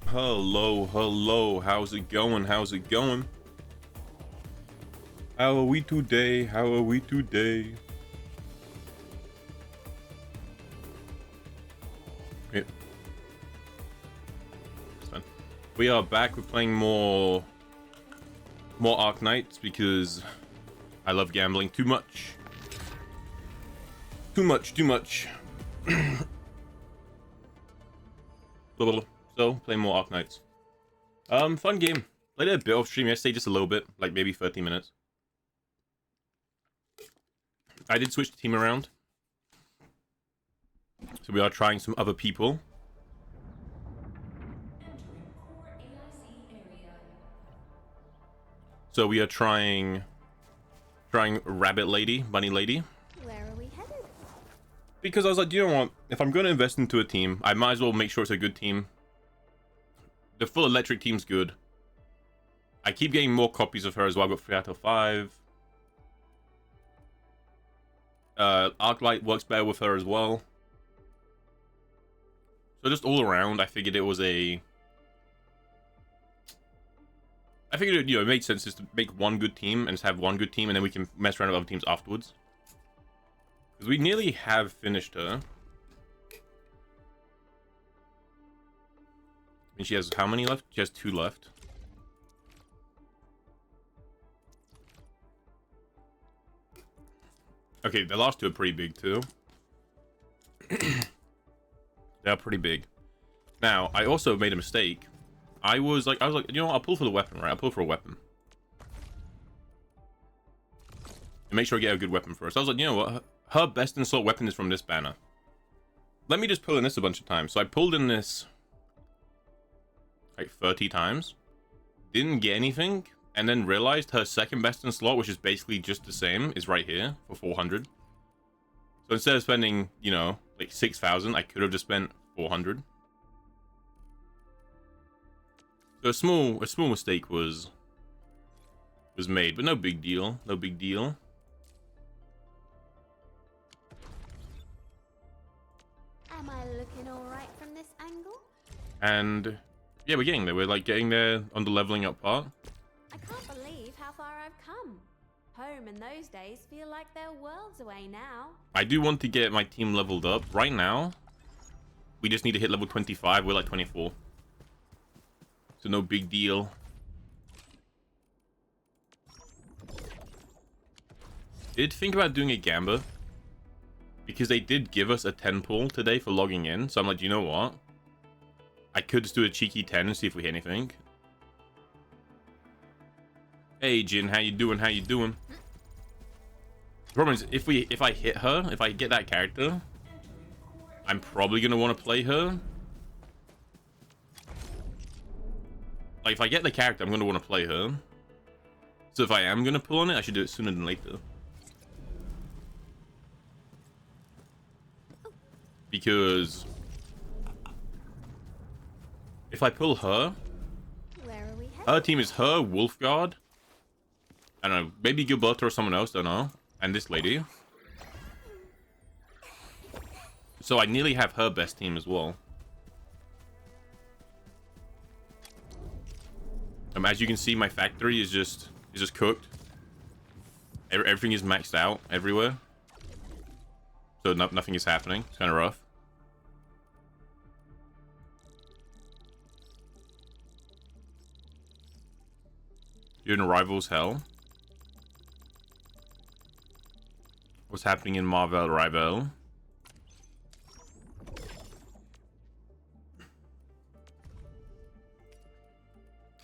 Hello, how's it going? How are we today? Yep. We are back. We're playing more Arknights because I love gambling too much. So, play more Arknights. Fun game. Played it a bit off stream yesterday, just a little bit, like maybe 30 minutes. I did switch the team around. So we are trying some other people. So we are trying Rabbit Lady, Bunny Lady. Where are we headed? Because I was like, you know what? If I'm going to invest into a team, I might as well make sure it's a good team. The full electric team's good. I keep getting more copies of her as well. I've got 3 out of 5. Arknight works better with her as well. So just all around, I figured it was a... I figured it made sense just to make one good team and just have one good team, and then we can mess around with other teams afterwards. Because we nearly have finished her. I mean, she has how many left? She has 2 left. Okay, the last 2 are pretty big too. They're pretty big. Now, I also made a mistake. I was like, you know what? I'll pull for the weapon, right? I'll pull for a weapon. And make sure I get a good weapon first. I was like, you know what? Her best insult weapon is from this banner. Let me just pull in this a bunch of times. So I pulled in this like 30 times. Didn't get anything. And then realized her second best in slot, which is basically just the same, is right here for 400. So instead of spending, you know, like 6,000, I could have just spent 400. So a small mistake was made, but no big deal. No big deal. Am I looking all right from this angle? And yeah, we're getting there. We're like getting there on the leveling up part. I can't believe how far I've come. Home in those days feel like they're worlds away now. I do want to get my team leveled up. Right now, we just need to hit level 25. We're like 24. So no big deal. Did think about doing a gamba. Because they did give us a 10 pull today for logging in. So I'm like, you know what? I could just do a cheeky 10 and see if we hit anything. Hey Jin, how you doing? The problem is if I hit her, if I get that character, I'm probably gonna want to play her. Like if I get the character, I'm gonna want to play her. So if I am gonna pull on it, I should do it sooner than later. Because if I pull her, Where are we headed? her team is her, Wolfguard, I don't know, maybe Gilberto or someone else, don't know, and this lady. So I nearly have her best team as well. As you can see, my factory is just cooked. Everything is maxed out everywhere. So nothing is happening. It's kind of rough. You're in Rivals Hell. What's happening in Marvel Rival?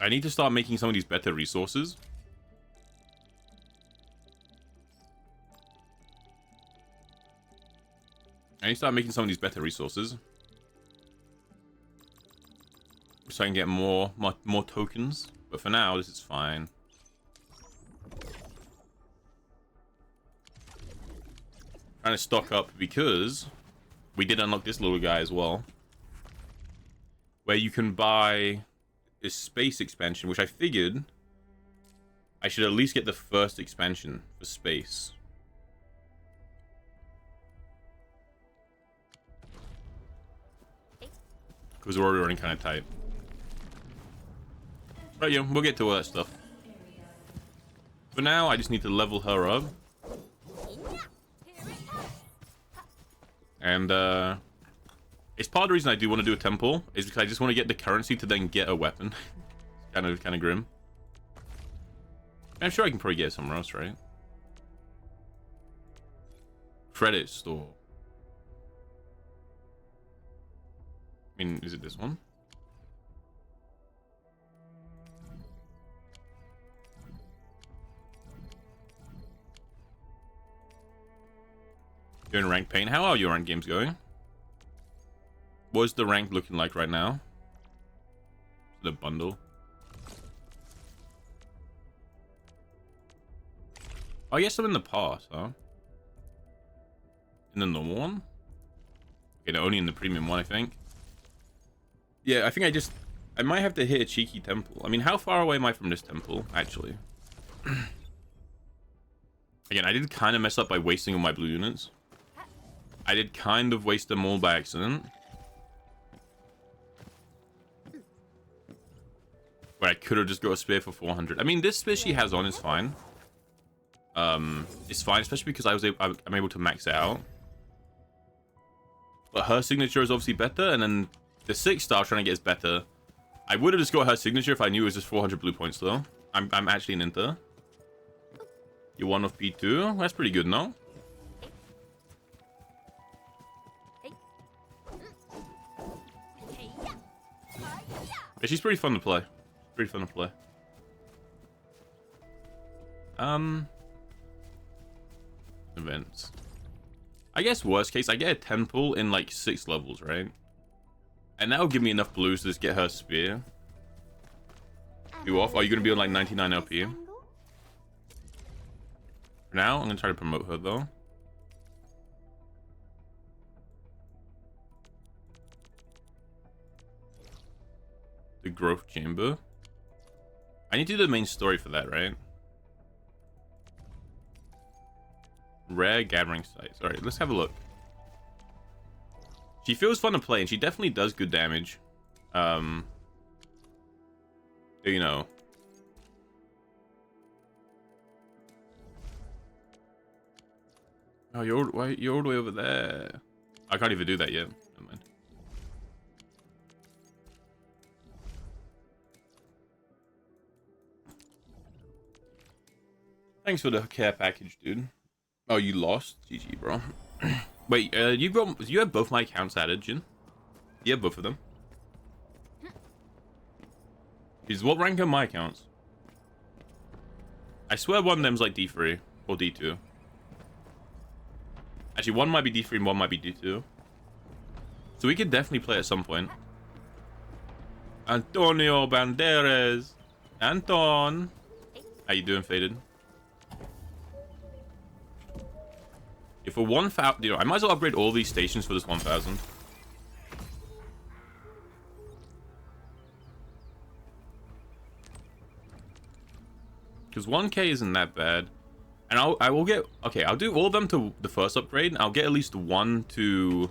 I need to start making some of these better resources. So I can get more tokens. But for now, this is fine. Trying to stock up because we did unlock this little guy as well. Where you can buy a space expansion, which I figured I should at least get the first expansion for space. Because we're already running kind of tight. But yeah, we'll get to all that stuff. For now, I just need to level her up. And it's part of the reason I do want to do a temple is because I just want to get the currency to then get a weapon. kind of grim. I'm sure I can probably get it somewhere else, right? Credit store. I mean, is it this one? Doing rank paint. How are your rank games going? What's the rank looking like right now? The bundle. Oh, yes, I'm in the past, huh? In the normal one? Okay, no, only in the premium one, I think. Yeah, I think I might have to hit a cheeky temple. I mean, how far away am I from this temple, actually? Again, I did kind of mess up by wasting all my blue units. I did kind of waste them all by accident. Where I could have just got a spear for 400. I mean, this spear she has on is fine. It's fine, especially because I'm able to max it out. But her signature is obviously better, and then the 6-star trying to get is better. I would have just got her signature if I knew it was just 400 blue points, though. I'm actually an inter. You're one of P2. That's pretty good, no? Yeah, she's pretty fun to play. Pretty fun to play. Events. I guess worst case, I get a temple in like 6 levels, right? And that'll give me enough blues to just get her spear. You off? Are you gonna be on like 99 LP? For now, I'm gonna try to promote her though. The growth chamber. I need to do the main story for that, right? Rare gathering sites. Alright, let's have a look. She feels fun to play, and she definitely does good damage. You know. Oh, you're all the way over there. I can't even do that yet. Never mind. Thanks for the care package, dude. Oh, you lost? GG, bro. Wait, you have both my accounts added, Jin? You have both of them? Is what rank are my accounts? I swear one of them's like D3 or D2. Actually, one might be D3 and one might be D2. So we could definitely play at some point. Antonio Banderas. Anton. How you doing, Faded? If for 1,000, you know, I might as well upgrade all these stations for this 1,000. Because 1k isn't that bad. And I will get, okay, I'll do all of them to the first upgrade. And I'll get at least one to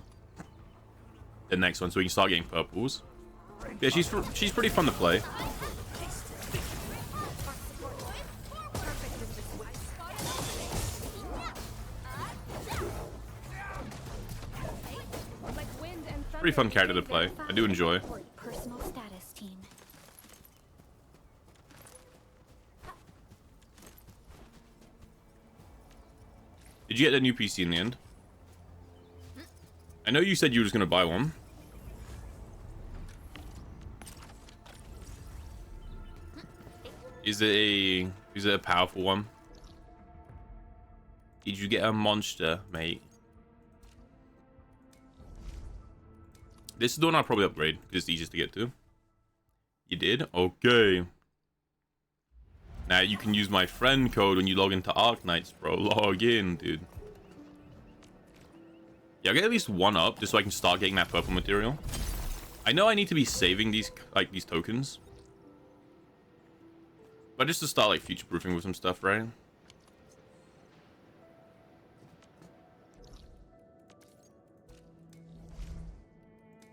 the next one so we can start getting purples. Yeah, she's pretty fun to play. Pretty fun character to play. I do enjoy. Personal status team. Did you get a new PC in the end? I know you said you were just gonna buy one. Is it a powerful one? Did you get a monster, mate? This is the one I'll probably upgrade because it's easiest to get to. You did? Okay. Now you can use my friend code when you log into Arknights, bro. Log in, dude. Yeah, I'll get at least one up just so I can start getting that purple material. I know I need to be saving these tokens. But just to start like future-proofing with some stuff, right?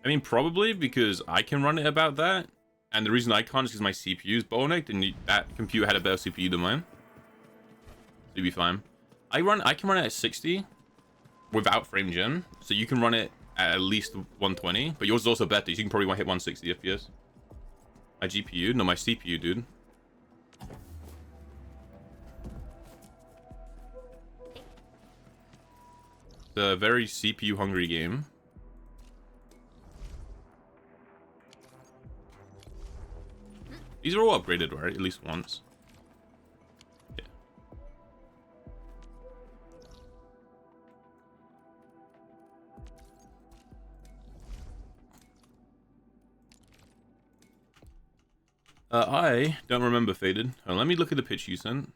I mean, probably because I can run it about that. And the reason I can't is because my CPU is bottlenecked, and that computer had a better CPU than mine. So you'll be fine. I can run it at 60 without frame gen, so you can run it at least 120, but yours is also better, so you can probably hit 160 FPS. My GPU? No, my CPU, dude. It's a very CPU hungry game. These are all upgraded, right? At least once. Yeah. I don't remember, Faded. Let me look at the pitch you sent.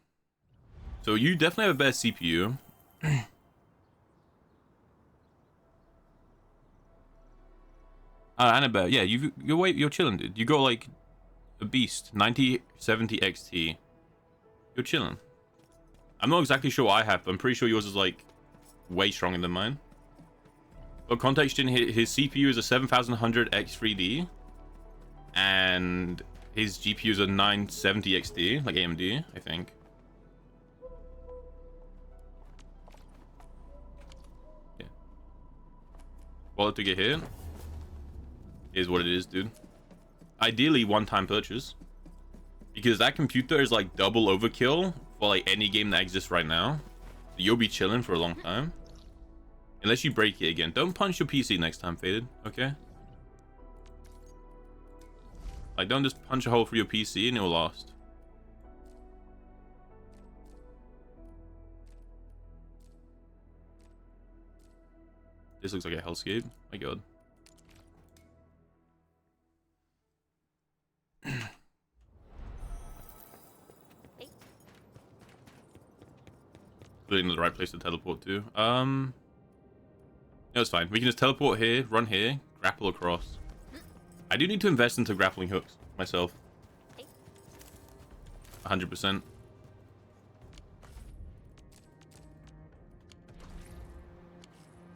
So you definitely have a better CPU. Annabelle, yeah, you're chilling, dude. You got like a beast, 9070 XT. You're chilling. I'm not exactly sure what I have, but I'm pretty sure yours is like way stronger than mine. But context in his CPU is a 7100 X3D, and his GPU is a 970 XD, like AMD, I think. Yeah. Wallet to get hit. Is what it is, dude. Ideally, one-time purchase. Because that computer is like double overkill for like any game that exists right now. So you'll be chilling for a long time. Unless you break it again. Don't punch your PC next time, Faded, okay? Like, don't just punch a hole through your PC and it'll last. This looks like a hellscape. My god. Really not the right place to teleport to. No, it's fine. We can just teleport here, run here, grapple across. I do need to invest into grappling hooks myself. 100%.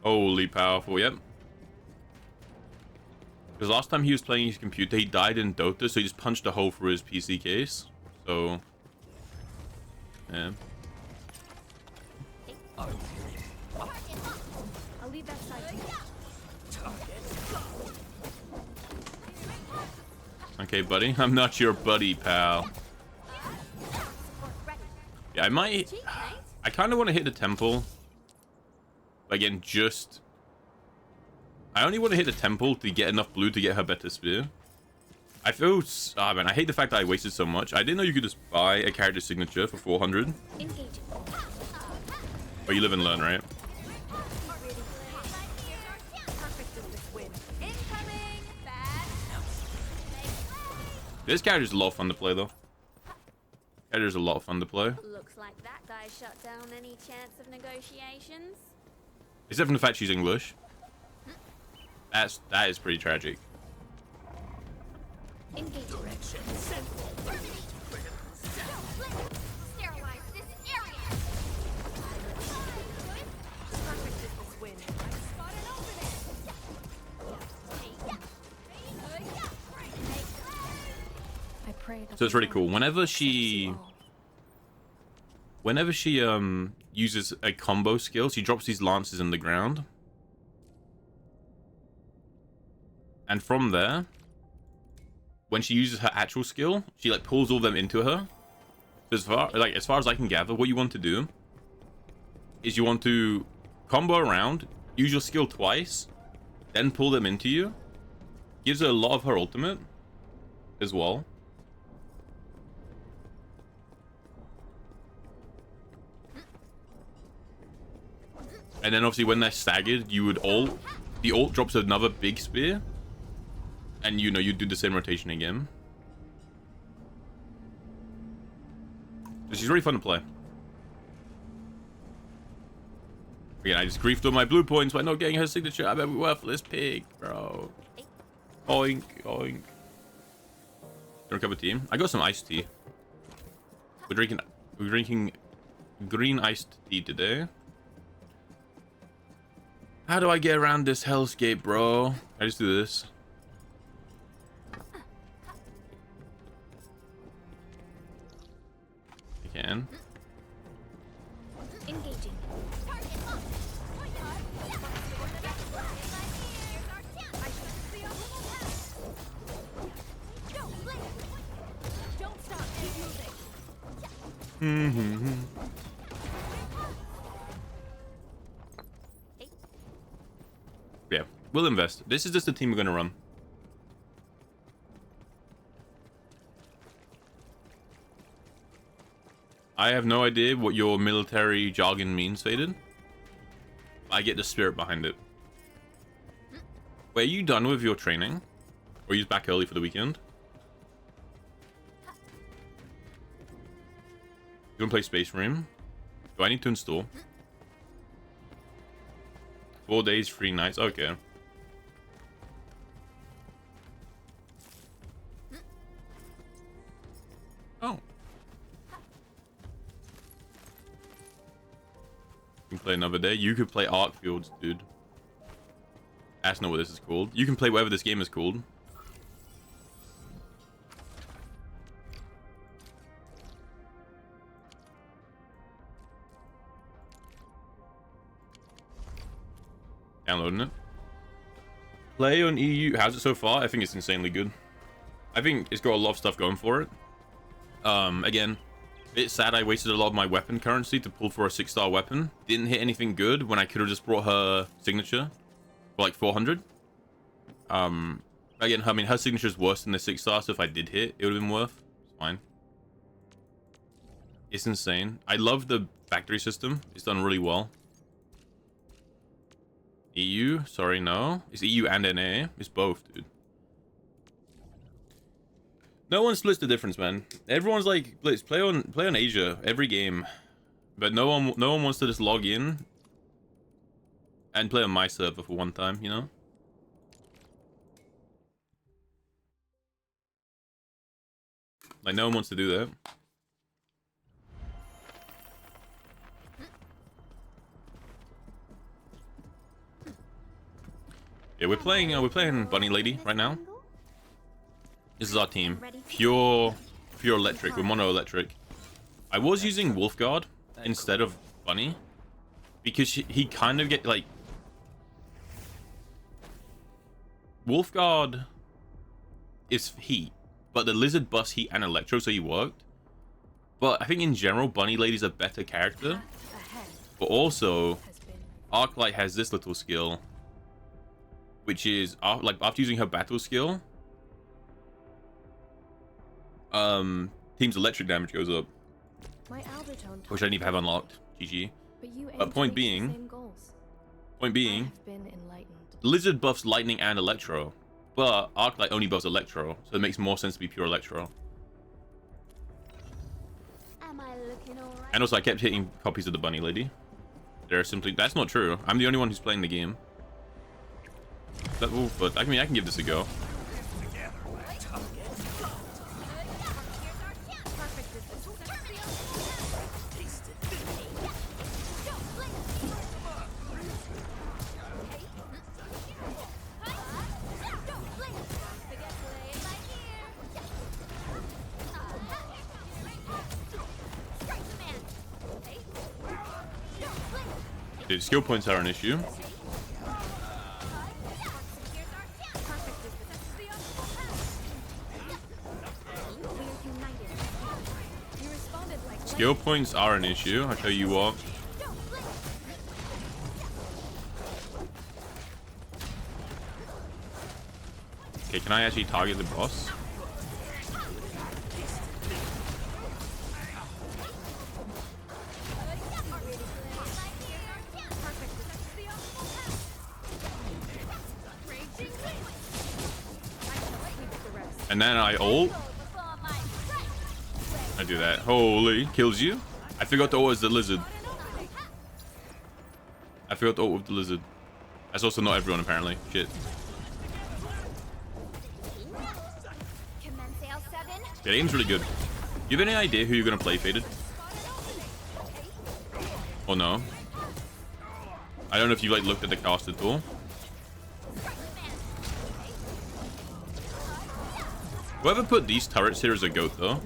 Holy powerful, yep. Because last time he was playing his computer, he died in Dota, so he just punched a hole through his PC case. So, yeah. I'll leave that side to you. Okay, buddy. I'm not your buddy, pal. Yeah, I might... I kind of want to hit the temple. Again, just... I only want to hit the temple to get enough blue to get her better spear. I feel... Ah, man, I hate the fact that I wasted so much. I didn't know you could just buy a character signature for 400. But you live and learn, right? This character's a lot of fun to play, though. Character's a lot of fun to play. Looks like that guy shut down any chance of negotiations. Except for the fact she's English. That is pretty tragic. Engage. Direction. Sterilize this area. Perfect business win. Spot an opening. I pray that So it's really cool. Whenever she uses a combo skill, she drops these lances in the ground. And from there, when she uses her actual skill, she like pulls all of them into her. As far as I can gather, what you want to do is you want to combo around, use your skill twice, then pull them into you. Gives her a lot of her ultimate as well. And then obviously when they're staggered, you would ult. The ult drops another big spear. And you know, you do the same rotation again. So she's really fun to play. Again, I just griefed all my blue points by not getting her signature. I'm a worthless pig, bro. Oink, oink. Want a cup of tea? I got some iced tea. We're drinking green iced tea today. How do I get around this hellscape, bro? I just do this. can. Engaging. Target locked. Don't stop. Keep moving. Yeah, we'll invest. This is just the team we're gonna run. I have no idea what your military jargon means, Faded. I get the spirit behind it. Wait, are you done with your training? Or are you back early for the weekend? You wanna play Space Marine? Do I need to install? 4 days, 3 nights. Okay. Oh. You can play another day. You could play Arkfields, dude. That's not what this is called. You can play whatever this game is called. Downloading it. Play on EU. How's it so far? I think it's insanely good. I think it's got a lot of stuff going for it. Again, it's sad I wasted a lot of my weapon currency to pull for a 6-star weapon. Didn't hit anything good when I could have just brought her signature for like 400. Again, I mean, her signature is worse than the 6-star, so if I did hit, it would have been worth. It's fine. It's insane. I love the factory system. It's done really well. EU? Sorry, no. It's EU and NA. It's both, dude. No one splits the difference, man. Everyone's like, Blitz, play on Asia every game, but no one wants to just log in and play on my server for one time, you know? Like, no one wants to do that. Yeah, we're playing Bunny Lady right now. This is our team. Pure electric. We're mono electric. I was using Wolfguard instead of Bunny because he kind of get like Wolfguard is heat, but the lizard buffs heat and electro, so he worked. But I think in general, Bunny Lady's a better character. But also, Arknight has this little skill, which is like after using her battle skill, team's electric damage goes up, which I didn't even have unlocked. GG. But point being, Lizard buffs lightning and electro, but Arknight only buffs electro, so it makes more sense to be pure electro. And also, I kept hitting copies of the Bunny Lady. They're simply, that's not true. I'm the only one who's playing the game. But I mean, I can give this a go. Dude, skill points are an issue. Skill points are an issue, I tell you what. Okay, can I actually target the boss? And then I ult. I do that. Holy, kills you. I forgot to ult as the lizard. I forgot to ult with the lizard. That's also not everyone apparently. Shit. Yeah, the aim's really good. You have any idea who you're gonna play, Faded? Or no? I don't know if you like looked at the cast at all. Whoever put these turrets here is a goat, though.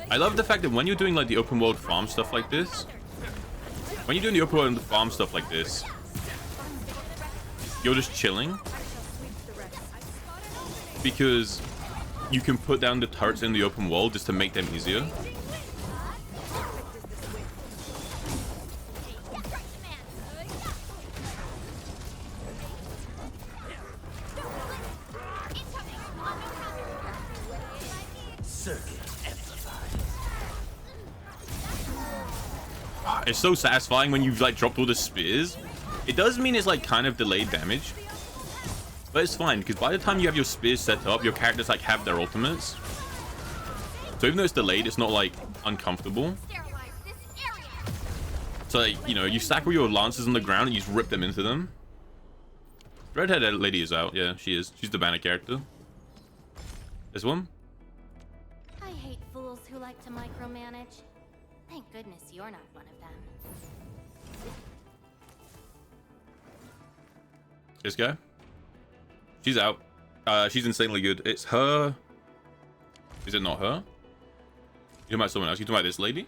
I love the fact that when you're doing like the open world farm stuff like this, when you're doing the open world farm stuff like this, you're just chilling because you can put down the turrets in the open world just to make them easier. It's so satisfying when you've like dropped all the spears. It does mean it's like kind of delayed damage, but it's fine because by the time you have your spears set up, your characters like have their ultimates. So even though it's delayed, it's not like uncomfortable. So like, you know, you stack all your lances on the ground and you just rip them into them. Redheaded lady is out. Yeah, she is. She's the banner character. This one. I hate fools who like to micromanage. Thank goodness you're not one of them. This guy. She's out. She's insanely good. It's her. Is it not her? You're talking about someone else. You're talking about this lady?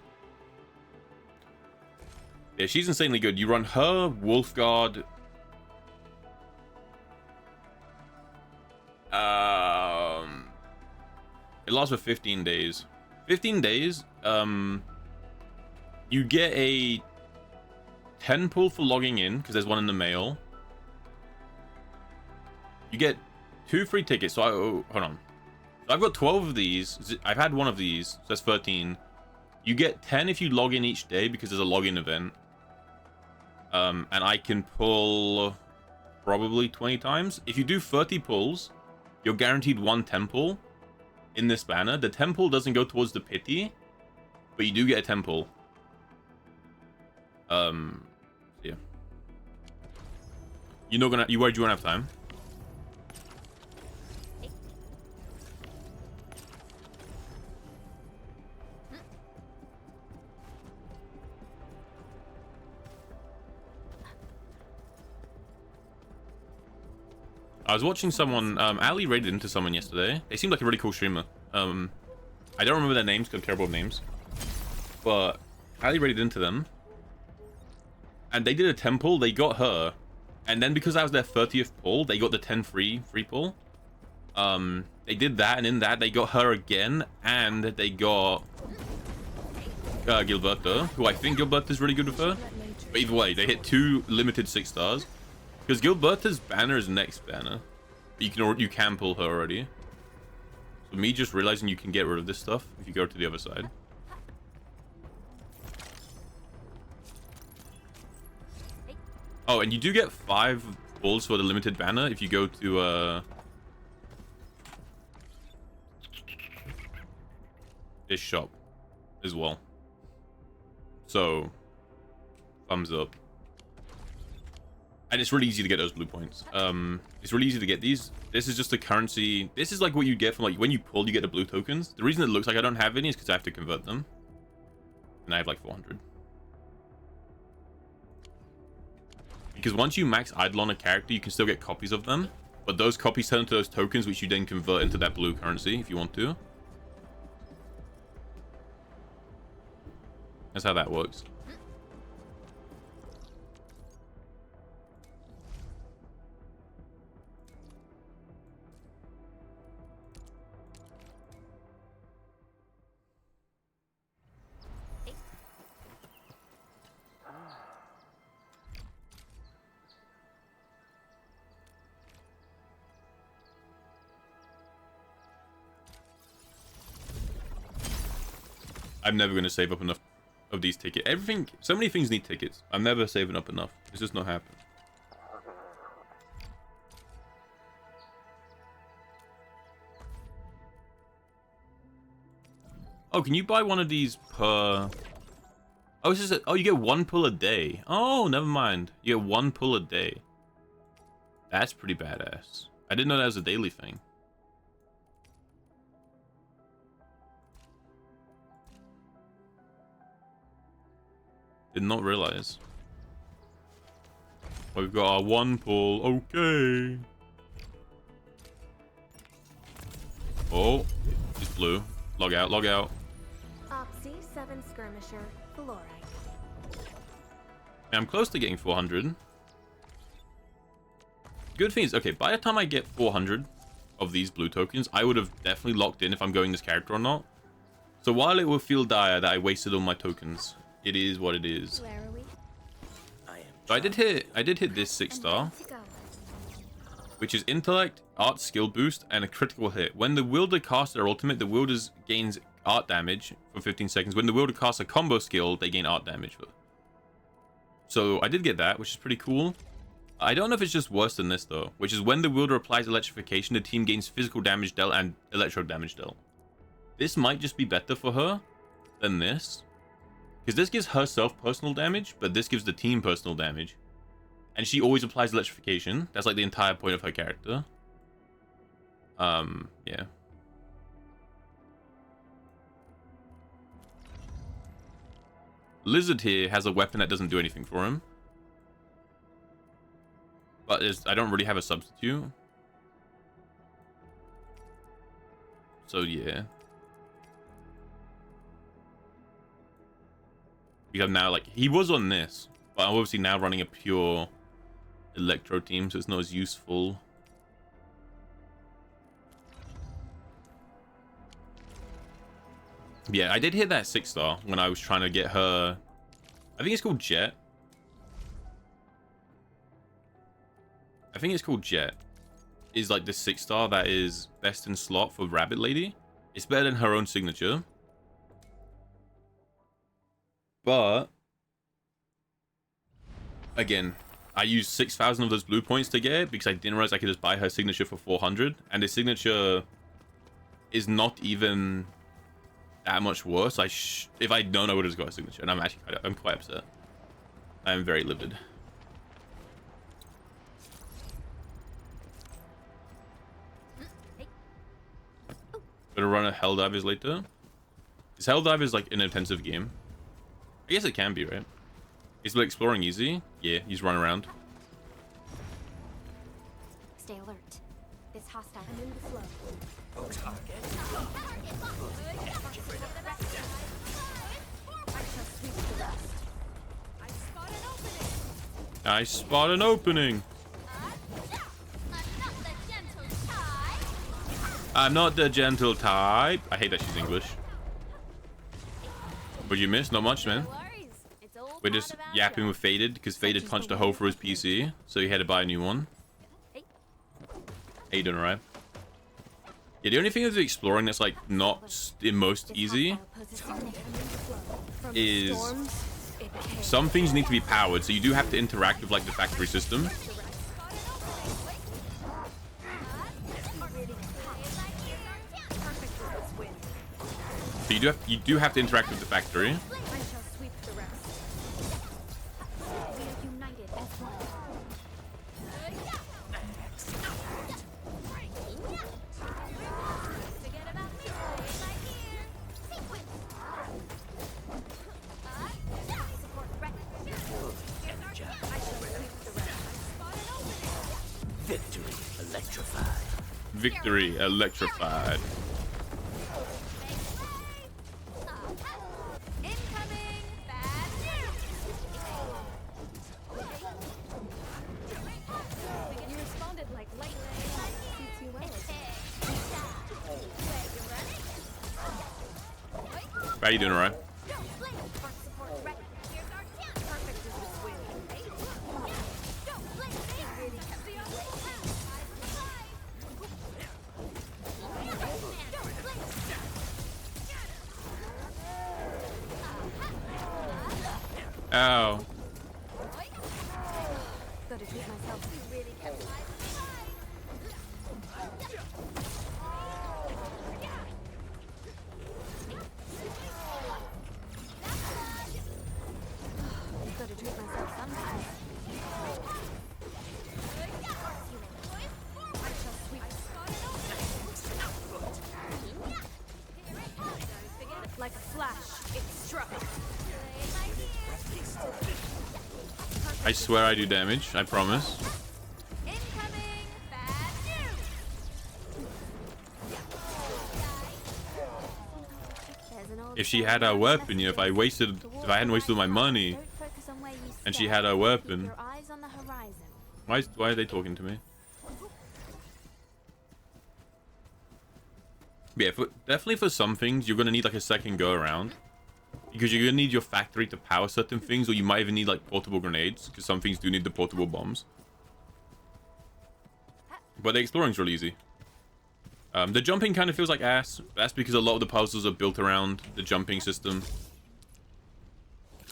Yeah, she's insanely good. You run her, Wolfguard. It lasts for 15 days. 15 days. You get a 10 pull for logging in because there's one in the mail. You get 2 free tickets. So hold on. So I've got 12 of these. I've had one of these. So that's 13. You get 10 if you log in each day because there's a login event. And I can pull probably 20 times. If you do 30 pulls, you're guaranteed 1 temple in this banner. The temple doesn't go towards the pity, but you do get a temple. Yeah. You're not gonna. You worried you won't have time? I was watching someone, Ali raided into someone yesterday. They seemed like a really cool streamer. I don't remember their names because I'm terrible with names. But Ali raided into them. And they did a temple, they got her. And then because that was their 30th pull, they got the 10 free pull. They did that, and in that, they got her again. And they got Gilberta, who I think Gilberta's really good with her. But either way, they hit 2 limited 6 stars. Because Gilberta's banner is next banner. You can pull her already. So me just realizing you can get rid of this stuff if you go to the other side. Oh, and you do get 5 pulls for the limited banner if you go to this shop as well. So thumbs up. And it's really easy to get those blue points. It's really easy to get these. This is just a currency. This is like what you get from like when you pull, you get the blue tokens. The reason it looks like I don't have any is because I have to convert them. And I have like 400. Because once you max idle on a character, you can still get copies of them. But those copies turn into those tokens, which you then convert into that blue currency if you want to. That's how that works. I'm never going to save up enough of these tickets. Everything, so many things need tickets. I'm never saving up enough. It's just not happening. Oh, can you buy one of these per... Oh, it's just oh, you get 1 pull a day. Oh, never mind. You get 1 pull a day. That's pretty badass. I didn't know that was a daily thing. Did not realize. We've got our 1 pull. Okay. Oh, it's blue. Log out, log out. 11 skirmisher, fluorite. I'm close to getting 400. Good thing is, okay, by the time I get 400 of these blue tokens, I would have definitely locked in if I'm going this character or not. So while it will feel dire that I wasted all my tokens, it is what it is. Where are we? So I did hit this 6-star, To go. which is intellect, art skill boost, and a critical hit. When the wielder casts their ultimate, the wielder gains art damage for 15 seconds. When the wielder casts a combo skill, they gain art damage. So I did get that, which is pretty cool. I don't know if it's just worse than this though, which is when the wielder applies electrification, the team gains physical damage dealt and electro damage dealt. This might just be better for her than this, because this gives herself personal damage, but this gives the team personal damage. And she always applies electrification. That's like the entire point of her character. Yeah. Lizard here has a weapon that doesn't do anything for him. But I don't really have a substitute. So yeah. Because now, like, he was on this, but I'm obviously now running a pure electro team, so it's not as useful. Yeah, I did hit that 6-star when I was trying to get her. I think it's called Jet. I think it's called Jet. Is like the 6-star that is best in slot for Rabbit Lady. It's better than her own signature. But again, I used 6,000 of those blue points to get it because I didn't realize I could just buy her signature for 400, and the signature is not even that much worse. If I'd known, I would have just got a signature, and I'm quite upset. I am very livid. Gonna run a Helldivers later. Is Helldivers like an intensive game? I guess it can be, right? Is exploring easy? Yeah, you just run around. Stay alert. This hostile. I'm in the flow. I shall sweep the rest. I spot an opening. I'm not the gentle type. I hate that she's English. What'd you miss? Not much, man. We're just yapping with Faded because Faded punched a hole for his PC, so he had to buy a new one. Hey, you doing alright? Yeah, the only thing with exploring that's like not the most easy is some things need to be powered, so you do have to interact with like the factory system. So you do have to interact with the factory. I shall sweep the rest. We are united as one. Victory electrified. Victory electrified. How you doing, alright? Ow. Gotta treat myself. Gotta treat myself sometimes. I shall sweep. Like a flash, it struck. I swear I do damage, I promise. There's an old if she had her weapon, you know, if I hadn't wasted my money, Don't focus on where you and she step. had her Keep weapon. your eyes on the horizon. Why are they talking to me? Yeah, definitely for some things, you're gonna need like a second go around. Because you're gonna need your factory to power certain things, or you might even need like portable grenades, because some things do need the portable bombs. But the exploring's really easy. The jumping kind of feels like ass. That's because a lot of the puzzles are built around the jumping system.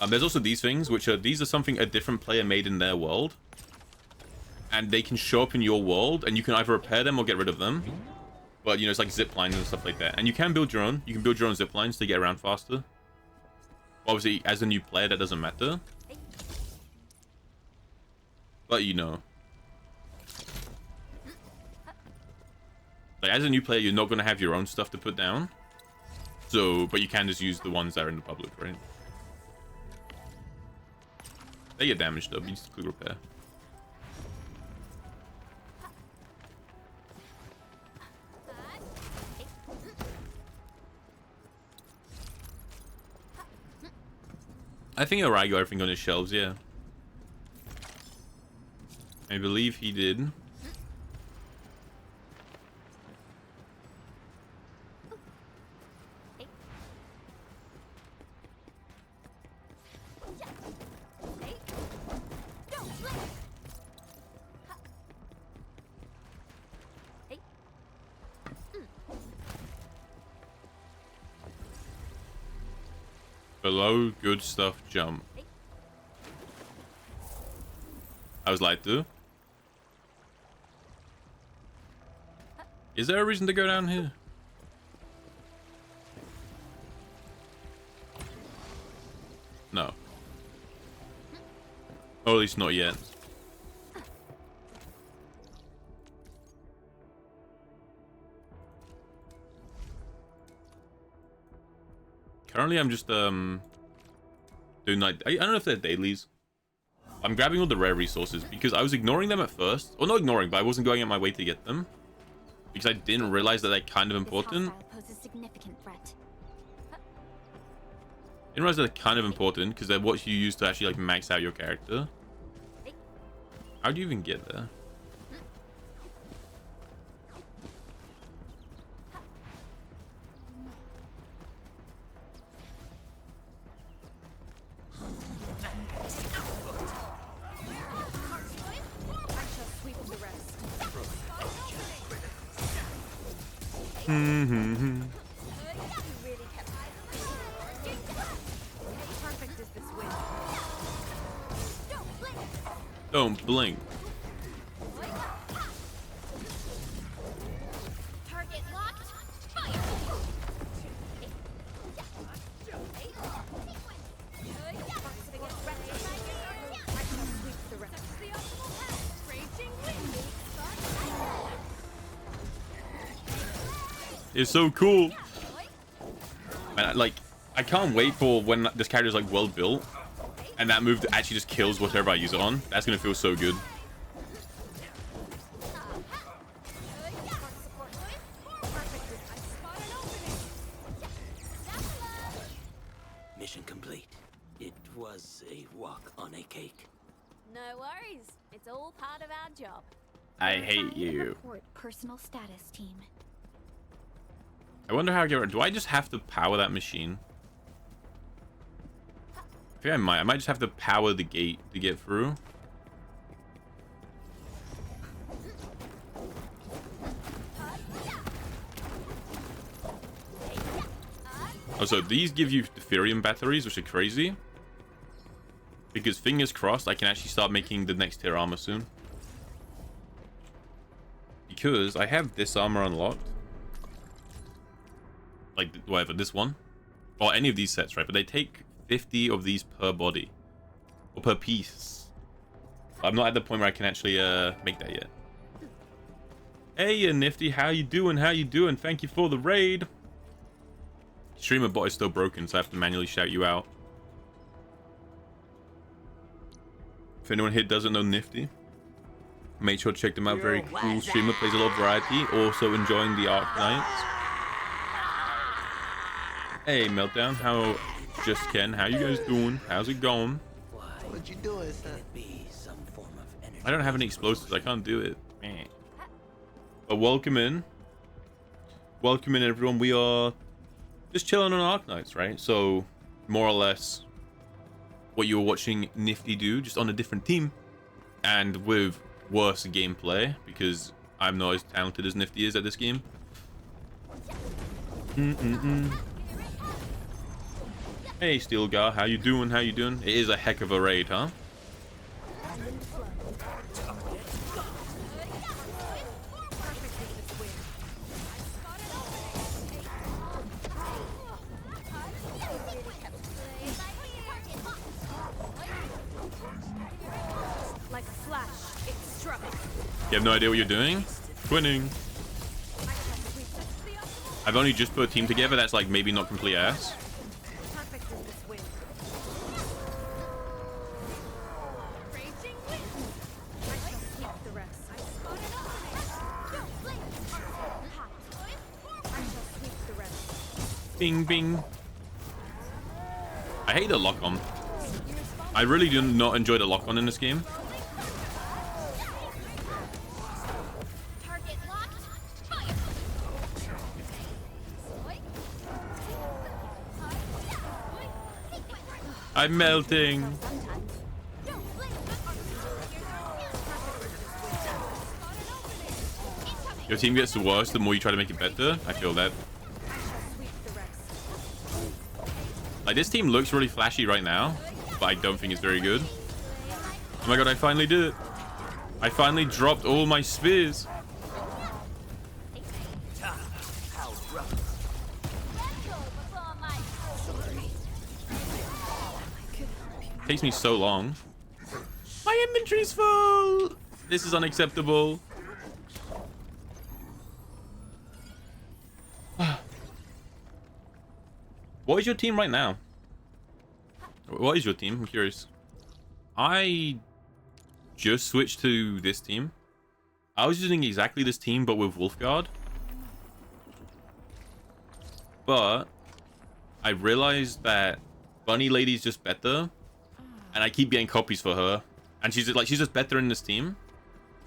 There's also these things, these are something a different player made in their world. And they can show up in your world, and you can either repair them or get rid of them. But, you know, it's like zip lines and stuff like that. And you can build your own. You can build your own zip lines to get around faster. Obviously, as a new player, that doesn't matter. But, you know. Like, as a new player, you're not going to have your own stuff to put down. So, but you can just use the ones that are in the public, right? They get damaged, though. You just click repair. I think Arai got everything on his shelves, yeah. I believe he did. Below good stuff jump. I was lied to. Is there a reason to go down here? No. Or at least not yet. Currently, I'm just doing like I don't know if they're dailies. I'm grabbing all the rare resources because I was ignoring them at first, or not ignoring, but I wasn't going out my way to get them because I didn't realize that they're kind of important. Poses significant threat. Didn't realize they're kind of important because they're what you use to actually like max out your character. How do you even get there? Don't blink. Target locked. Fire. It's so cool. Man, like, I can't wait for when this character is like well built, and that move actually just kills whatever I use it on. That's gonna feel so good. Mission complete. It was a walk on a cake. No worries. It's all part of our job. I hate you. Report personal status team. I wonder how I get around. Do I just have to power that machine? I think I might. I might just have to power the gate to get through. Oh, so these give you Ethereum batteries, which are crazy. Because fingers crossed, I can actually start making the next tier armor soon. Because I have this armor unlocked. Like, whatever, this one. Or any of these sets, right? But they take 50 of these per body. Or per piece. I'm not at the point where I can actually make that yet. Hey, you Nifty, how you doing? How you doing? Thank you for the raid. Streamer bot is still broken, so I have to manually shout you out. If anyone here doesn't know Nifty, make sure to check them out. Very cool streamer, plays a lot of variety. Also enjoying the Arknights. Hey, Meltdown. How just Ken? How you guys doing? How's it going? What you doing, son? Be some form of energy. I don't have any explosives. I can't do it. But welcome in. Welcome in, everyone. We are just chilling on Arknights, right? So, more or less, what you were watching Nifty do, just on a different team. And with worse gameplay, because I'm not as talented as Nifty is at this game. Hey, Steelgar, how you doing? How you doing? It is a heck of a raid, huh? Like a flash, it struck. You have no idea what you're doing? Twinning. I've only just put a team together that's like maybe not complete ass. Perfect in this wind. Raging wind. I shall sweep the rest. I shall sweep the rest. Bing, bing. I hate the lock-on. I really do not enjoy the lock-on in this game. Target locked. Fire. I'm melting. Your team gets worse the more you try to make it better. I feel that. Sweep the rest. Like, this team looks really flashy right now, but I don't think it's very good. Oh my god, I finally did it. I finally dropped all my spears. Takes me so long. My inventory's full. This is unacceptable. What is your team right now? What is your team? I'm curious. I just switched to this team. I was using exactly this team, but with Wolfguard. But I realized that Bunny Lady's just better, and I keep getting copies for her, and she's just better in this team.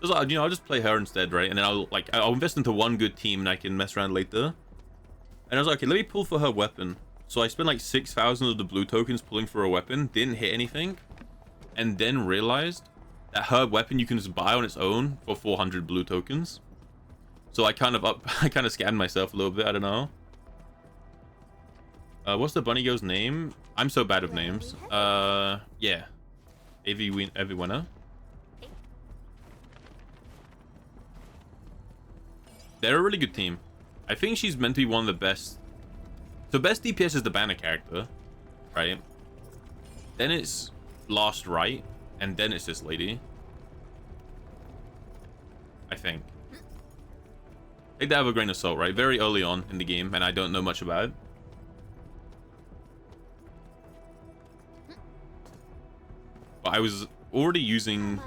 So like, I'll just play her instead, right? And then I'll invest into one good team, and I can mess around later. And I was like, okay, let me pull for her weapon. So I spent like 6,000 of the blue tokens pulling for a weapon, didn't hit anything, and then realized that her weapon you can just buy on its own for 400 blue tokens. So I kind of scammed myself a little bit. I don't know. What's the bunny girl's name? I'm so bad with names. Yeah, Every winner. They're a really good team. I think she's meant to be one of the best. So best DPS is the banner character, right? Then it's Last Right, and then it's this lady. I think. Take that with a grain of salt, right? Very early on in the game, and I don't know much about it. But I was already using...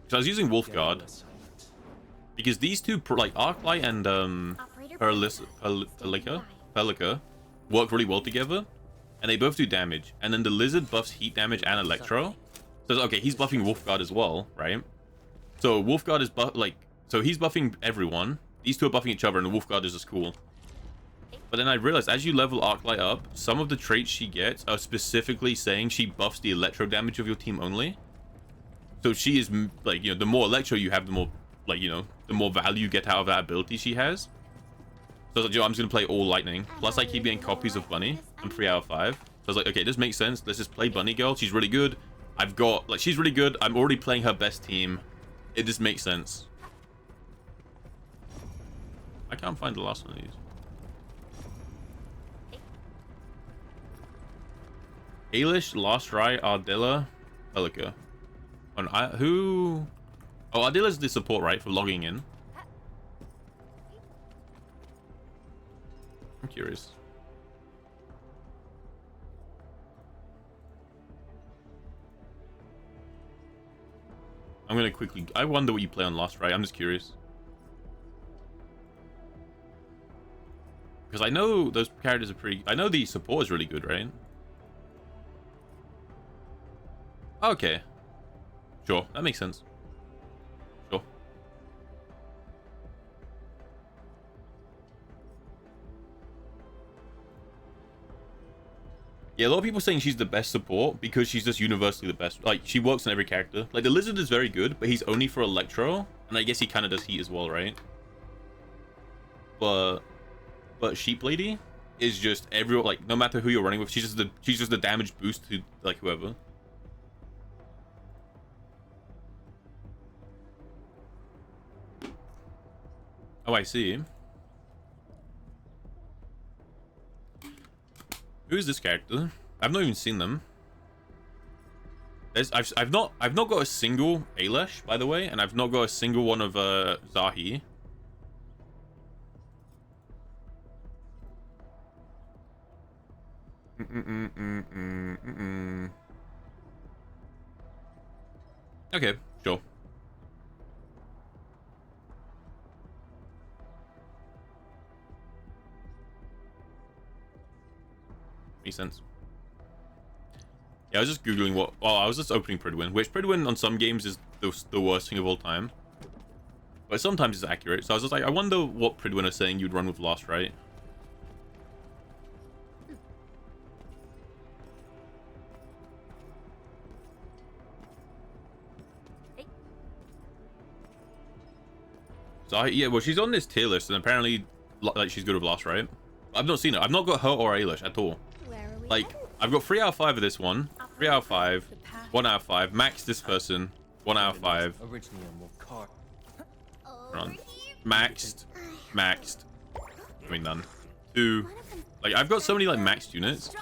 So I was using Wolfguard. Because these two, like Arklight and Pelica, work really well together, and they both do damage. And then the lizard buffs heat damage and electro. So okay, he's buffing Wolfguard as well, right? So Wolfguard is so he's buffing everyone. These two are buffing each other, and the Wolfguard is just cool. But then I realized as you level Arklight up, some of the traits she gets are specifically saying she buffs the electro damage of your team only. So she is like, the more electro you have, the more the more value you get out of that ability she has. So I was like, I'm just gonna play all lightning. Plus I keep getting copies of Bunny. I'm 3 out of 5. So I was like, okay, this makes sense. Let's just play Bunny Girl. She's really good. She's really good. I'm already playing her best team. It just makes sense. I can't find the last one of these. Ailish, Last Right, Ardilla, Pelica. Who? Oh, Ardilla's the support, right, for logging in. I'm curious. I'm gonna quickly... I wonder what you play on Last Right. I'm just curious. Because I know those characters are pretty... I know the support is really good, right? Okay. Sure, that makes sense. Sure. Yeah, a lot of people saying she's the best support because she's just universally the best. Like, she works on every character. Like, the Lizard is very good, but he's only for Electro. And I guess he kind of does Heat as well, right? But Sheep Lady is just everyone, like, no matter who you're running with, she's just the damage boost to, like, whoever. Oh, I see. Who is this character? I've not even seen them. I've not got a single Ailesh, by the way, and I've not got a single one of Zahi. Okay, sure. Makes sense. Yeah, I was just googling what. Oh, I was just opening Pridwin, which Pridwin on some games is the worst thing of all time, but sometimes it's accurate. So I was just like, I wonder what Pridwin are saying you'd run with Lost, right? So yeah, well, she's on this tier list, and apparently, like, she's good with Lost, right? I've not seen her. I've not got her or Ailesh at all. Like, I've got 3 out of 5 of this one, 3 out of 5, 1 out of 5. Max this person, 1 out of 5. Run. Maxed. I mean, none. 2. Like, I've got so many like maxed units,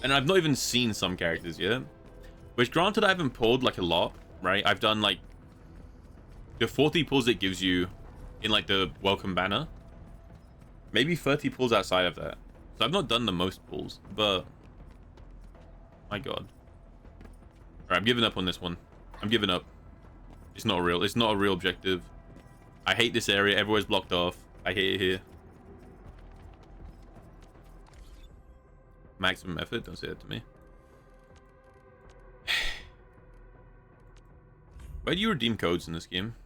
and I've not even seen some characters yet. Which, granted, I haven't pulled like a lot, right? I've done like the 40 pulls it gives you in like the welcome banner. Maybe 30 pulls outside of that. So I've not done the most pulls, but my god. Alright, I'm giving up on this one. I'm giving up. It's not a real objective. I hate this area. Everywhere's blocked off. I hate it here. Maximum effort. Don't say that to me. Where do you redeem codes in this game?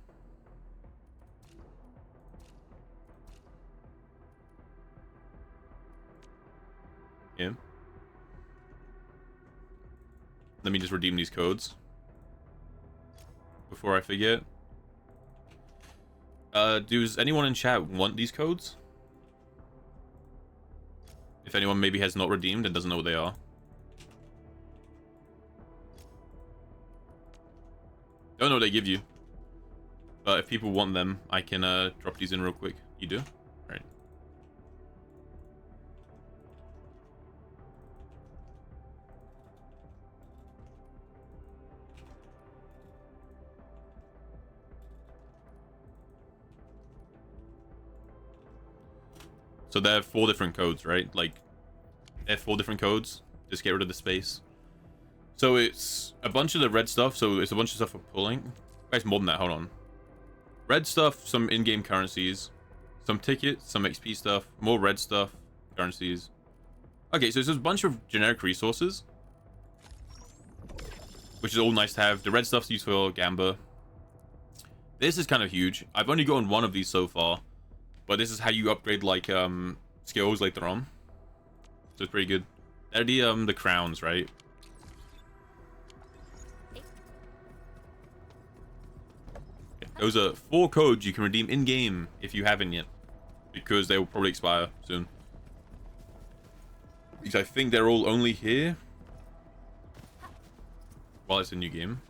Yeah. Let me just redeem these codes before I forget. Does anyone in chat want these codes? If anyone maybe has not redeemed and doesn't know what they are. Don't know what they give you. But if people want them, I can drop these in real quick. You do? Alright. So there are 4 different codes, right? Like, there are 4 different codes. Just get rid of the space. So it's a bunch of the red stuff. So it's a bunch of stuff for pulling. Guys, more than that. Hold on. Red stuff, some in-game currencies, some tickets, some XP stuff, more red stuff, currencies. Okay, so it's just a bunch of generic resources, which is all nice to have. The red stuff's used for Gamba. This is kind of huge. I've only gotten 1 of these so far. But this is how you upgrade like skills later on. So it's pretty good. They're the crowns, right? Okay. Those are 4 codes you can redeem in game if you haven't yet, because they will probably expire soon. Because I think they're all only here while it's a new game.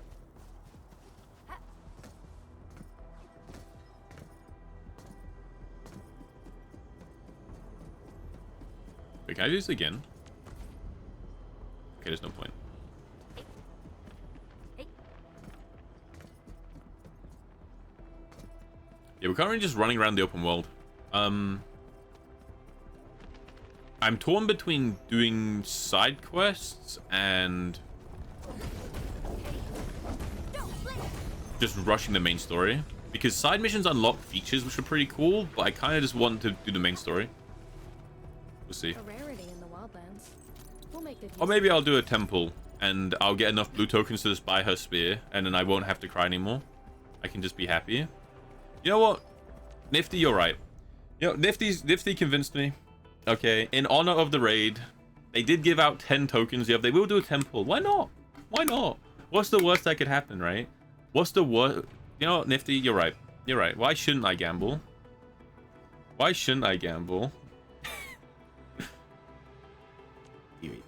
Wait, can I do this again? Okay, there's no point. Yeah, we're currently just running around the open world. I'm torn between doing side quests and just rushing the main story. Because side missions unlock features which are pretty cool, but I kind of just want to do the main story. We'll see. A rarity in the wildlands. We'll make good Or use maybe of it. I'll do a temple and I'll get enough blue tokens to just buy her spear, and then I won't have to cry anymore. I can just be happy. You know what? Nifty, you're right. You know, Nifty convinced me. Okay, in honor of the raid, they did give out 10 tokens the other day. We'll do a temple. Why not? Why not? What's the worst that could happen, right? What's the worst? You know what, Nifty, you're right. You're right. Why shouldn't I gamble? Why shouldn't I gamble? Do it.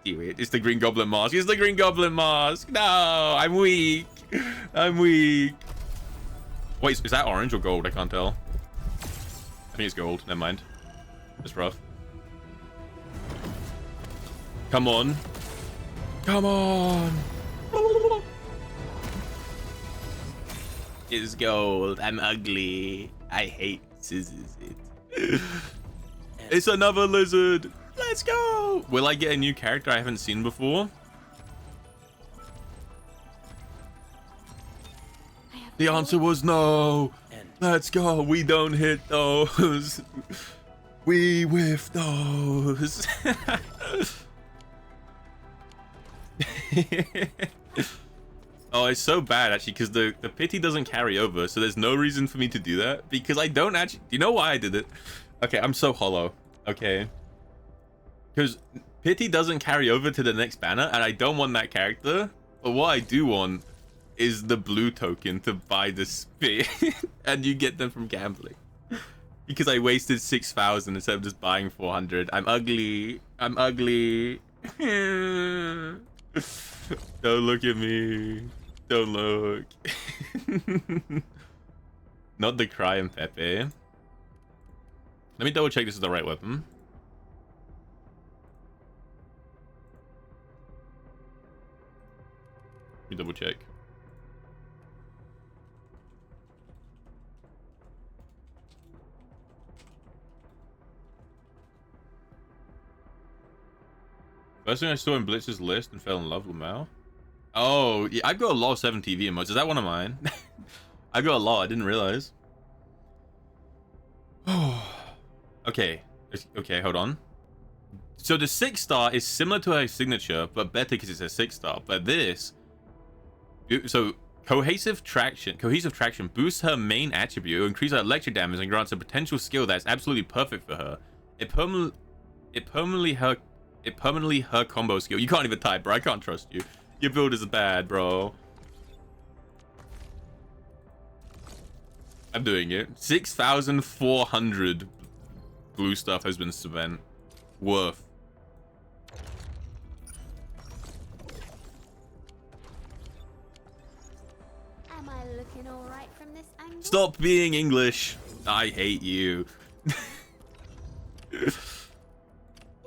Do it. It's the Green Goblin mask. It's the Green Goblin mask. No, I'm weak. I'm weak. Wait, is that orange or gold? I can't tell. I think it's gold. Never mind. It's rough. Come on. Come on. It's gold. I'm ugly. I hate scissors. It's another lizard. Let's go. Will I get a new character I haven't seen before? The answer was no. Let's go. We don't hit those. We whiff those. Oh, it's so bad actually, because the pity doesn't carry over, so there's no reason for me to do that, because I don't actually. Do you know why I did it? Okay, I'm so hollow. Okay, because pity doesn't carry over to the next banner, and I don't want that character. But what I do want is the blue token to buy the spear, and you get them from gambling. Because I wasted 6,000 instead of just buying 400. I'm ugly. I'm ugly. Don't look at me. Don't look. Not the cry and Pepe. Let me double check this is the right weapon. Let me double check. First thing I saw in Blitz's list and fell in love with Mao. Oh, yeah, I've got a lot of 7 TV emotes. Is that one of mine? I got a lot. I didn't realize. Okay. Okay, hold on. So the 6-star is similar to her signature, but better because it's a 6-star. But this... So, cohesive traction boosts her main attribute, increases her electric damage, and grants a potential skill that's absolutely perfect for her. It permanently her combo skill. You can't even type, bro. I can't trust you. Your build is bad, bro. I'm doing it. 6,400 blue stuff has been spent. Worth. Am I looking all right from this angle? Stop being English. I hate you. In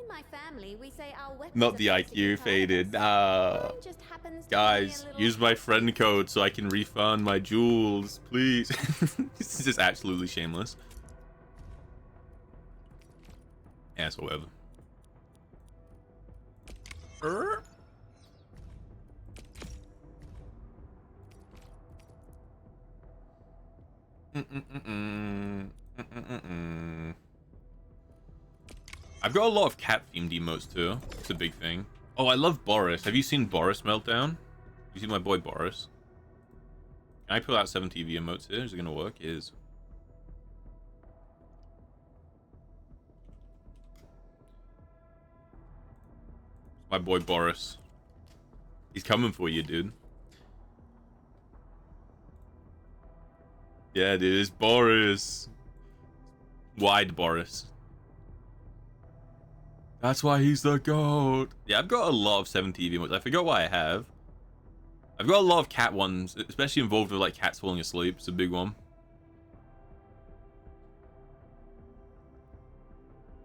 my family, we say our weapons Not are the fitted to IQ the faded. Mine just happens to be a Guys, little use my friend code so I can refund my jewels, please. This is just absolutely shameless. Yeah, so whatever. I've got a lot of cat themed emotes too. It's a big thing. Oh, I love Boris. Have you seen Boris Meltdown? You see my boy Boris? Can I pull out 7 TV emotes here? Is it gonna work? It is. My boy Boris. He's coming for you, dude. Yeah, dude, it's Boris. Wide Boris. That's why he's the GOAT. Yeah, I've got a lot of 7 TV emotes. I forgot what I have. I've got a lot of cat ones, especially involved with like cats falling asleep. It's a big one.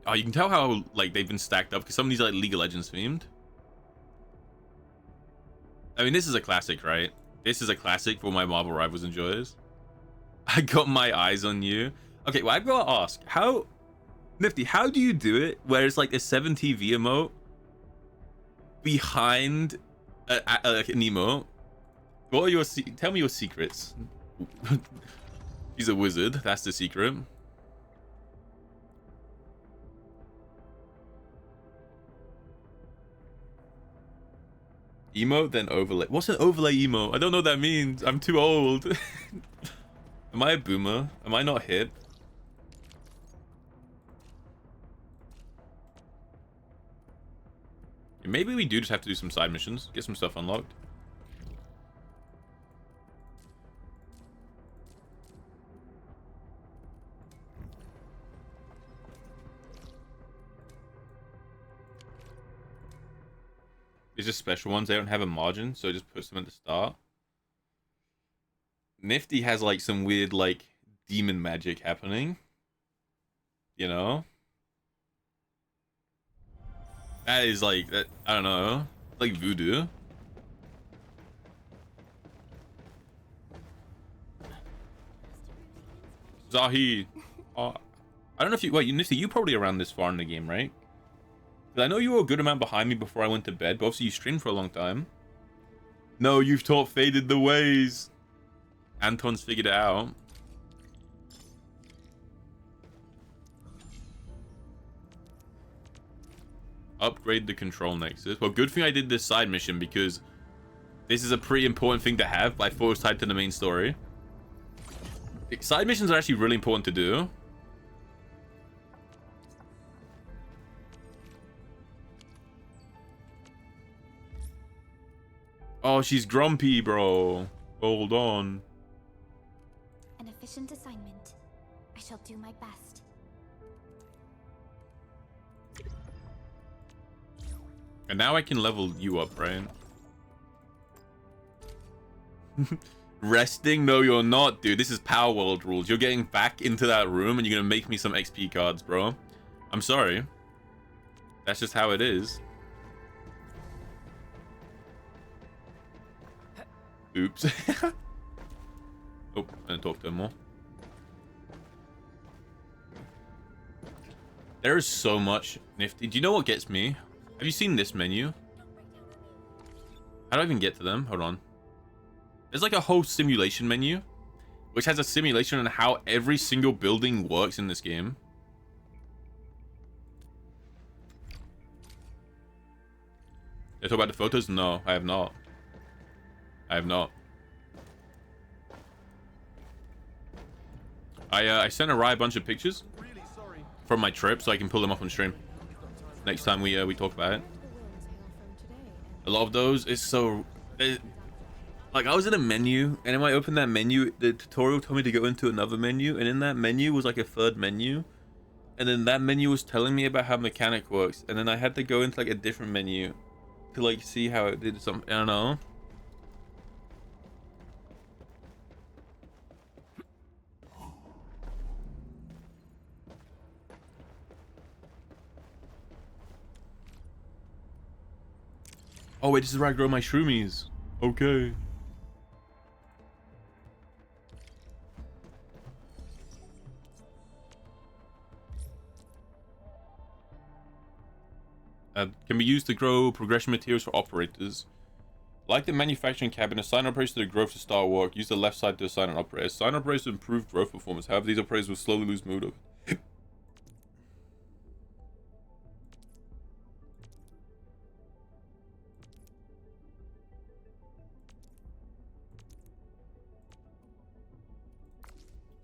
Oh, you can tell how like they've been stacked up because some of these are like League of Legends themed. I mean, this is a classic, right? This is a classic for my Marvel Rivals enjoyers. I got my eyes on you. Okay, well, I've got to ask, how... Nifty, how do you do it where it's like a 7 TV emote behind an emote? What are your... Tell me your secrets. He's a wizard. That's the secret. Emote, then overlay. What's an overlay emote? I don't know what that means. I'm too old. Am I a boomer? Am I not hip? Maybe we do just have to do some side missions, get some stuff unlocked. These are special ones. They don't have a margin, so it just puts them at the start. Nifty has like some weird like demon magic happening. You know? That is like that, I don't know, like voodoo. Zahi. I don't know if you wait, Nifty, you probably around this far in the game, right? I know you were a good amount behind me before I went to bed, but obviously you streamed for a long time. No, you've taught Faded the ways. Anton's figured it out. Upgrade the control nexus. Well, good thing I did this side mission because this is a pretty important thing to have, but I thought it was tied to the main story. Side missions are actually really important to do. Oh, she's grumpy, bro. Hold on. An efficient assignment. I shall do my best. And now I can level you up, right? Resting? No, you're not, dude. This is Power World rules. You're getting back into that room and you're gonna make me some XP cards, bro. I'm sorry. That's just how it is. Oops. Oh, I didn't talk to him more. There is so much nifty. Do you know what gets me? Have you seen this menu? How do I even get to them? Hold on. There's like a whole simulation menu, which has a simulation on how every single building works in this game. Did I talk about the photos? No, I have not. I have not. I sent Arai a bunch of pictures from my trip so I can pull them up on stream next time we talk about it. A lot of those is so like I was in a menu and then when I opened that menu, the tutorial told me to go into another menu, and in that menu was like a third menu, and then that menu was telling me about how mechanic works, and then I had to go into like a different menu to like see how it did something. I don't know. Oh wait, this is where I grow my shroomies. Okay. Can be used to grow progression materials for operators. Like the manufacturing cabin, assign operators to the growth to start work. Use the left side to assign an operator. Assign operators to improve growth performance. However, these operators will slowly lose mood.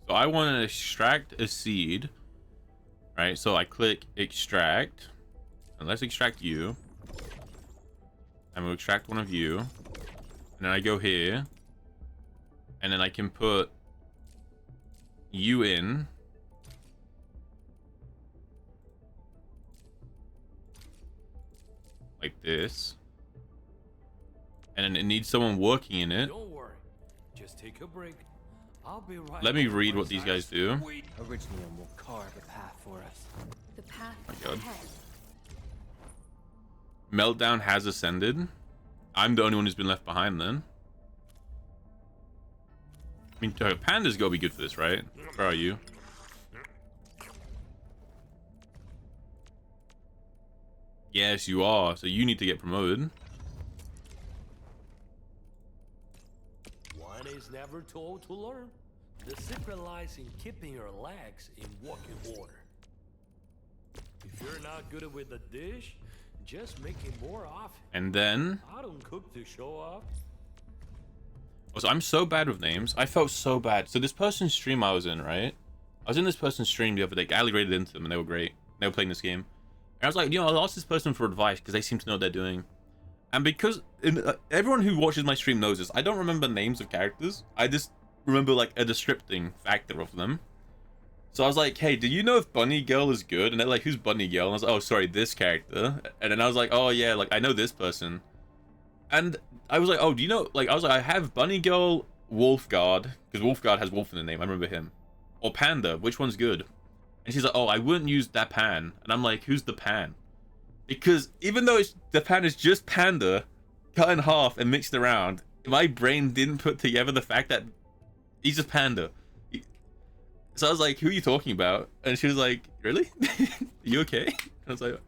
So I want to extract a seed, right? So I click extract, and let's extract you. I'm gonna extract one of you, and then I go here, and then I can put you in. Like this. And then it needs someone working in it. Don't worry. Just take a break. I'll be right. Let me read what these guys do. Original will carve a path for us. The path Oh my God. ahead. Meltdown has ascended. I'm the only one who's been left behind then. I mean, Panda's gotta be good for this, right? Where are you? Yes, you are. So you need to get promoted. One is never told to learn. The secret lies in keeping your legs in working order. If you're not good with a dish, Just making more off. And then I don't cook to show off. also, I'm so bad with names. I felt so bad. So this person's stream I was in, right? I was in this person's stream the other day. I rated into them and they were great. They were playing this game. And I was like, you know, I'll ask this person for advice because they seem to know what they're doing. And because everyone who watches my stream knows this, I don't remember names of characters. I just remember like a descripting factor of them. So I was like, hey, do you know if Bunny Girl is good? And they're like, who's Bunny Girl? And I was like, oh, sorry, this character. And then I was like, oh yeah, like I know this person. And I was like, oh, do you know, like, I was like, I have Bunny Girl, Wolfguard, because Wolfguard has wolf in the name, I remember him. Or Panda, which one's good? And she's like, oh, I wouldn't use that Pan. And I'm like, who's the Pan? Because even though the Pan is just Panda, cut in half and mixed around, my brain didn't put together the fact that he's just Panda. So I was like, who are you talking about? And she was like, really? Are you okay? And I was like,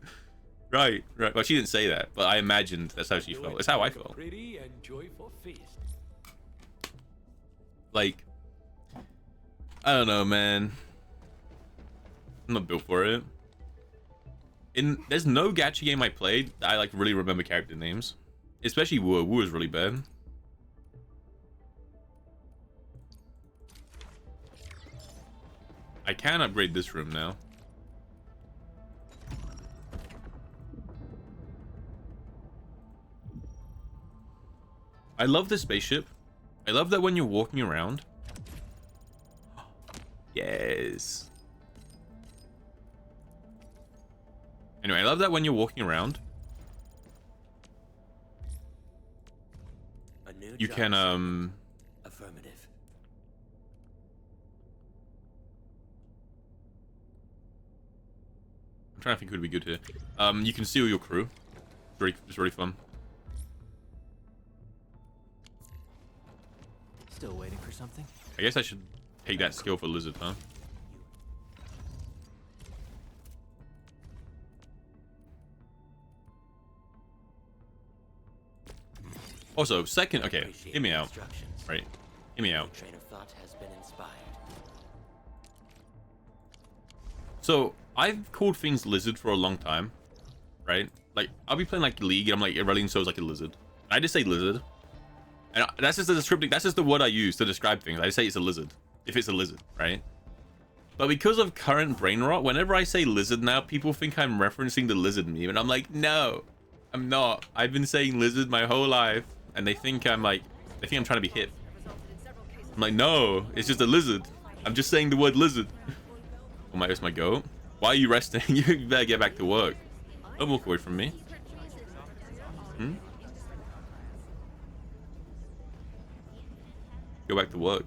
right. Well, she didn't say that, but I imagined that's how she felt. It's how I felt. Pretty and joyful feast. Like, I don't know, man. I'm not built for it. There's no gacha game I played that I like really remember character names. Especially Wu. Wu is really bad. I can upgrade this room now. I love this spaceship. I love that when you're walking around. Yes. Anyway, I love that when you're walking around, you can Affirmative. I'm trying to think who would be good here. You can seal your crew. It's really fun. Still waiting for something? I guess I should take that skill for Lizard, huh? Also, second, okay, hear me out. Right, hear me out. Train of thought has been inspired. So, I've called things lizard for a long time, right? Like, I'll be playing like League, and I'm like, Aurelion Soul's like a lizard. I just say lizard. And that's just the descriptive, that's just the word I use to describe things. I just say it's a lizard, if it's a lizard, right? But because of current brain rot, whenever I say lizard now, people think I'm referencing the lizard meme, and I'm like, no, I'm not. I've been saying lizard my whole life, and they think I'm like, they think I'm trying to be hip. I'm like, no, it's just a lizard. I'm just saying the word lizard. Oh my, it's my goat. Why are you resting? You better get back to work. Don't walk away from me. Hmm? Go back to work.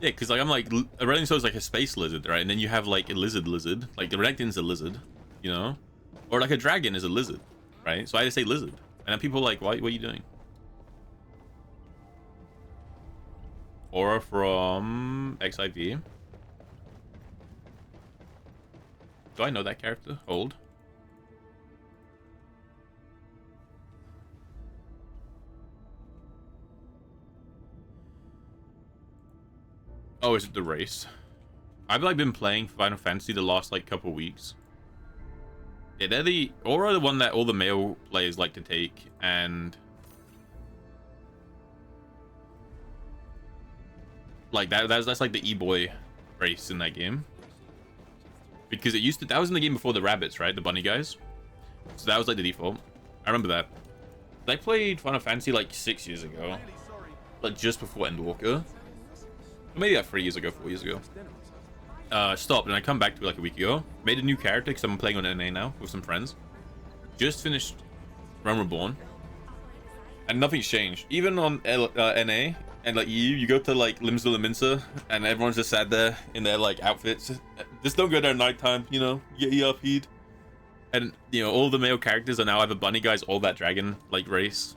Yeah, because like I'm like Aurelion Soul is like a space lizard, right? And then you have like a lizard, like the Renekton's a lizard, you know, or like a dragon is a lizard, right? So I just say lizard, and then people are like, what are you doing? Aura from XIV. Do I know that character? Old. Oh, is it the race? I've like been playing Final Fantasy the last like couple weeks. Yeah, they're the Aura, the one that all the male players like to take, and like that's like the E-boy race in that game. Because it used to, that was in the game before the rabbits, right? The bunny guys. So that was like the default. I remember that. I played Final Fantasy like 6 years ago. Like just before Endwalker. Maybe like 3 years ago, 4 years ago. Stopped and I come back to it like a week ago. Made a new character because I'm playing on NA now with some friends. Just finished Realm Reborn. And nothing's changed. Even on NA and like you go to like Limsville and Mincer and everyone's just sat there in their like outfits. Just don't go there at nighttime, you know, get ERP'd. And you know, all the male characters are now either bunny guys or that dragon like race.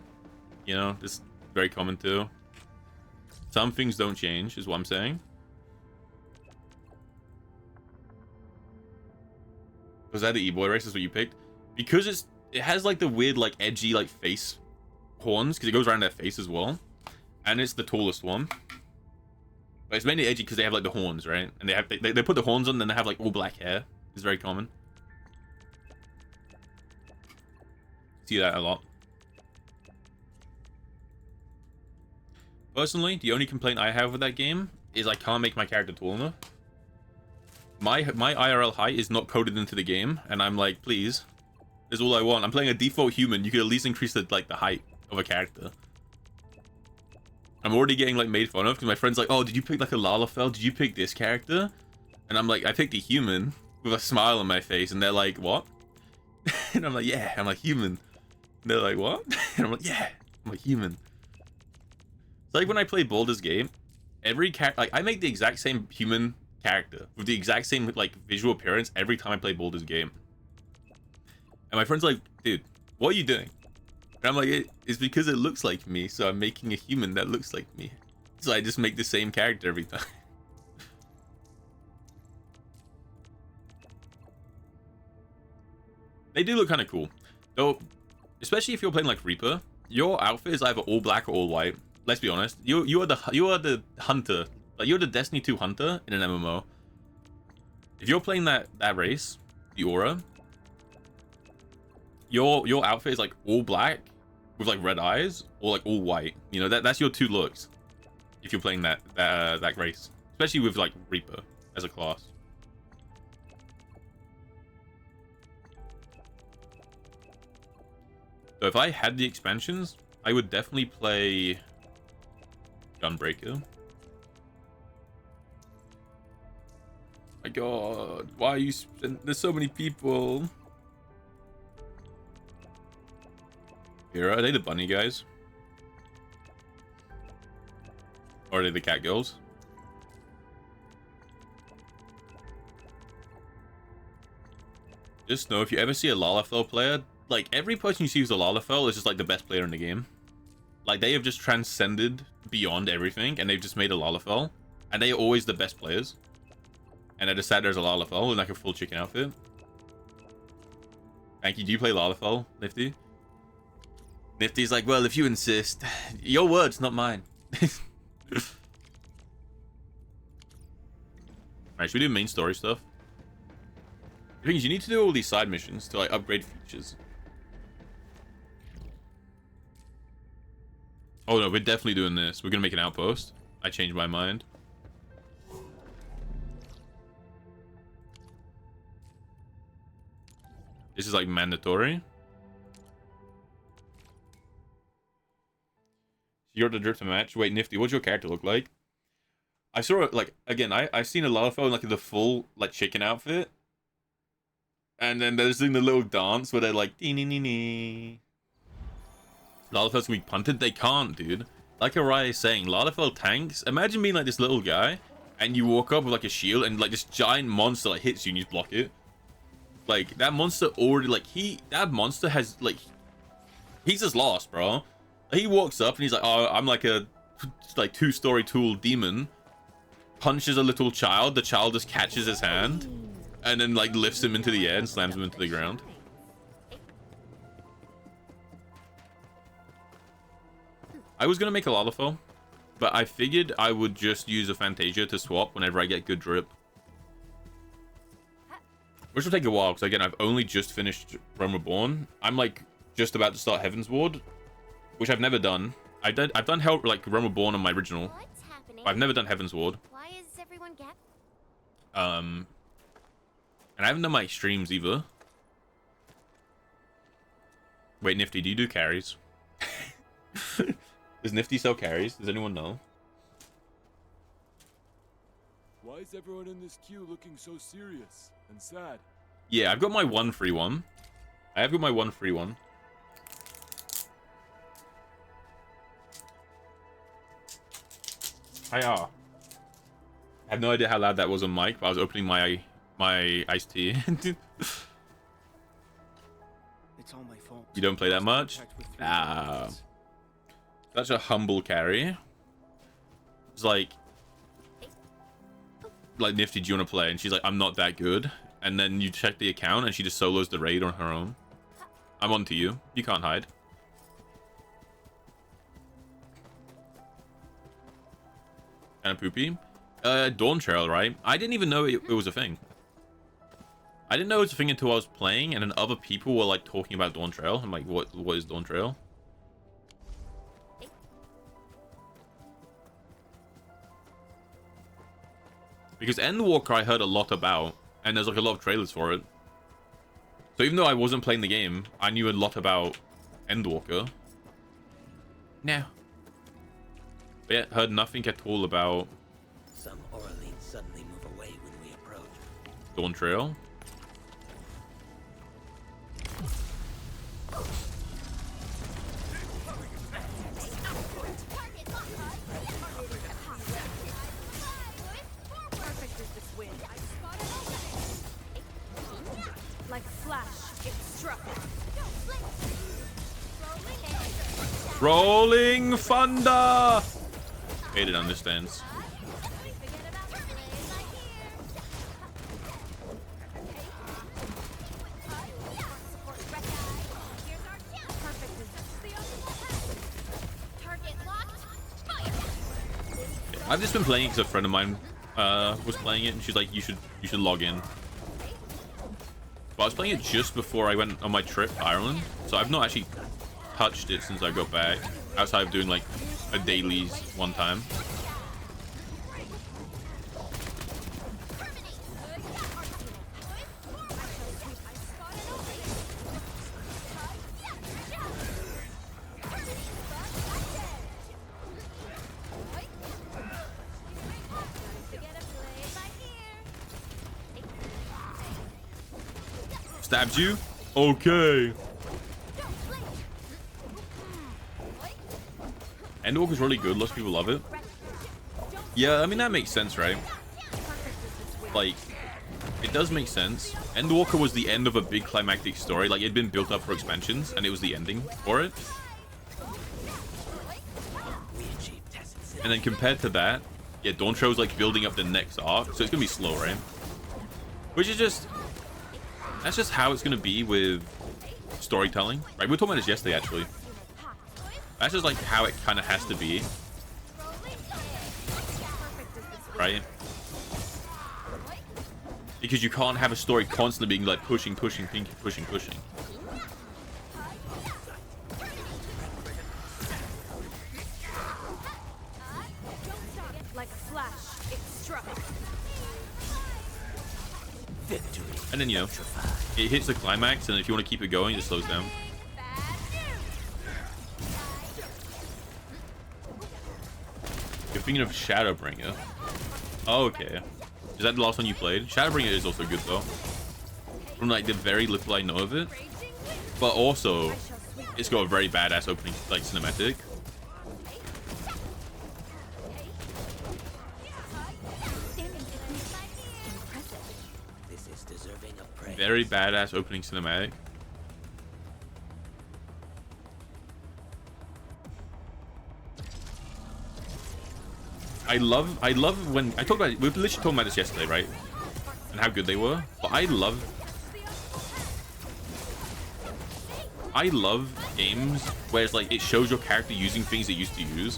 You know, just very common too. Some things don't change, is what I'm saying. Was that the E-boy race? Is what you picked? Because it has like the weird like edgy like face horns because it goes around their face as well. and it's the tallest one. But it's mainly edgy because they have like the horns, right? And they put the horns on, then they have like all black hair. It's very common. See that a lot. Personally, the only complaint I have with that game is I can't make my character tall enough. My IRL height is not coded into the game, and I'm like, please, this is all I want. I'm playing a default human. You could at least increase the height of a character. I'm already getting like made fun of because my friend's like, oh, did you pick like a Lalafell? Did you pick this character? And I'm like, I picked a human with a smile on my face, and they're like, what? And I'm like, yeah, I'm like human. And they're like, what? And I'm like, yeah, I'm a human. It's like when I play Baldur's Gate, every character, like I make the exact same human character with the exact same like visual appearance every time I play Baldur's Gate. And my friend's like, dude, what are you doing? And I'm like, it's because it looks like me, so I'm making a human that looks like me. So I just make the same character every time. They do look kind of cool, though. Especially if you're playing like Reaper, your outfit is either all black or all white. Let's be honest. You are the hunter. Like you're the Destiny 2 hunter in an MMO. If you're playing that race, the Aura, your outfit is like all black with like red eyes, or like all white. You know, that's your two looks. If you're playing that race, especially with like Reaper as a class. So if I had the expansions, I would definitely play Gunbreaker. My god, why are you there's so many people. Here, are they the bunny guys? Or are they the cat girls? Just know if you ever see a Lalafell player, like every person you see who's a Lalafell is just like the best player in the game. Like they have just transcended beyond everything, and they've just made a Lalafell, and they are always the best players. And I just sat there as a Lalafell in like a full chicken outfit. Thank you. Do you play Lalafell, Nifty? Nifty's like, well, if you insist. Your words, not mine. Alright, should we do main story stuff? The thing is, you need to do all these side missions to like upgrade features. Oh no, we're definitely doing this. We're gonna make an outpost. I changed my mind. This is like mandatory. You're the drip to match. Wait, Nifty, what's your character look like? I saw it like again. I've seen a Lalafell in like the full like chicken outfit, and then they're doing the little dance where they're like dee nee nee nee. Lalafell's gonna be punted. They can't, dude. Like Araya is saying, Lalafell tanks. Imagine being like this little guy, and you walk up with like a shield, and like this giant monster like hits you, and you just block it. Like that monster already like that monster has like he's just lost, bro. He walks up and he's like, oh, I'm like a like 2-story tall demon. Punches a little child. The child just catches his hand, and then like lifts him into the air and slams him into the ground. I was gonna make a Lalafell, but I figured I would just use a Fantasia to swap whenever I get good drip. Which will take a while, because again, I've only just finished Realm Reborn. I'm like just about to start Heaven's Ward, which I've never done. I've done Hell like Realm Reborn on my original. What's happening? But I've never done Heaven's Ward. Why is everyone And I haven't done my streams either. Wait, Nifty, do you do carries? Does Nifty sell carries? Does anyone know? Why is everyone in this queue looking so serious and sad? Yeah, I've got my one free one. I have got my one free one. Hiya. I have no idea how loud that was on mic, but I was opening my iced tea. It's all my fault. You don't play that much? Ah. Such a humble carry. It's like Nifty, do you want to play? And she's like, I'm not that good. And then you check the account and she just solos the raid on her own. I'm on to you. You can't hide. kind of poopy. Dawn Trail, right? I didn't even know it was a thing. I didn't know it was a thing until I was playing, and then other people were like talking about Dawn Trail. I'm like, what is Dawn Trail? Because Endwalker I heard a lot about, and there's like a lot of trailers for it. So even though I wasn't playing the game, I knew a lot about Endwalker. No. But yeah, heard nothing at all about Some Oralines suddenly move away when we approach. Dawn Trail. Perfect as this wind. I spotted it. Like a flash, it struck. Rolling Thunder! Aiden understands. I've just been playing because a friend of mine was playing it, and she's like, you should log in. But I was playing it just before I went on my trip to Ireland, so I've not actually touched it since I got back, outside of doing like a dailies one time. Stabbed you? Okay. Endwalker's really good. Lots of people love it. Yeah, I mean, that makes sense, right? Like, it does make sense. Endwalker was the end of a big climactic story. Like, it had been built up for expansions, and it was the ending for it. And then compared to that, yeah, Dawn Trail's like building up the next arc, so it's gonna be slow, right? Which is just... that's just how it's gonna be with storytelling, right? We were talking about this yesterday, actually. That's just like how it kind of has to be, right? Because you can't have a story constantly being like pushing. Like a flash, it struck. And then, you know, it hits the climax, and if you want to keep it going, it just slows down. You're thinking of Shadowbringer. Oh, okay. Is that the last one you played? Shadowbringer is also good, though. From, like, the very little I know of it. But also, it's got a very badass opening, like, cinematic. This is deserving of praise. Very badass opening cinematic. I love when I talked about it, we were literally talking about this yesterday, right? And how good they were. But I love games where it's like it shows your character using things it used to use.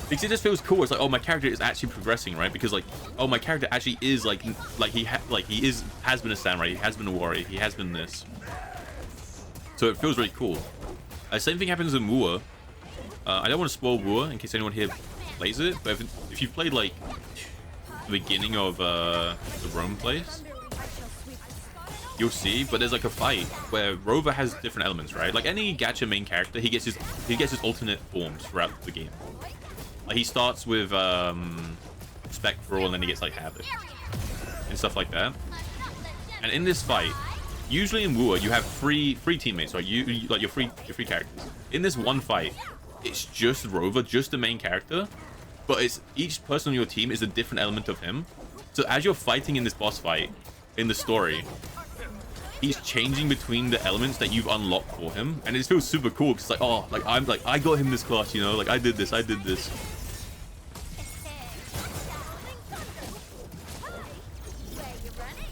Because it just feels cool. It's like, oh, my character is actually progressing, right? Because like, oh, my character actually is like he has been a samurai, he has been a warrior, he has been this. So it feels really cool. Same thing happens in Wua. I don't want to spoil Wua in case anyone here plays it, but if you've played like the beginning of the Rome place, you'll see. But there's like a fight where Rover has different elements, right? Like any gacha main character, he gets his alternate forms throughout the game. Like he starts with Spectral, and then he gets like Havoc and stuff like that. And in this fight, usually in Wua, you have three teammates, right? You like your three characters. In this one fight, it's just Rover, just the main character, but it's each person on your team is a different element of him. So as you're fighting in this boss fight in the story, he's changing between the elements that you've unlocked for him, and it feels super cool because like, oh, like I'm like I got him this class, you know, like I did this.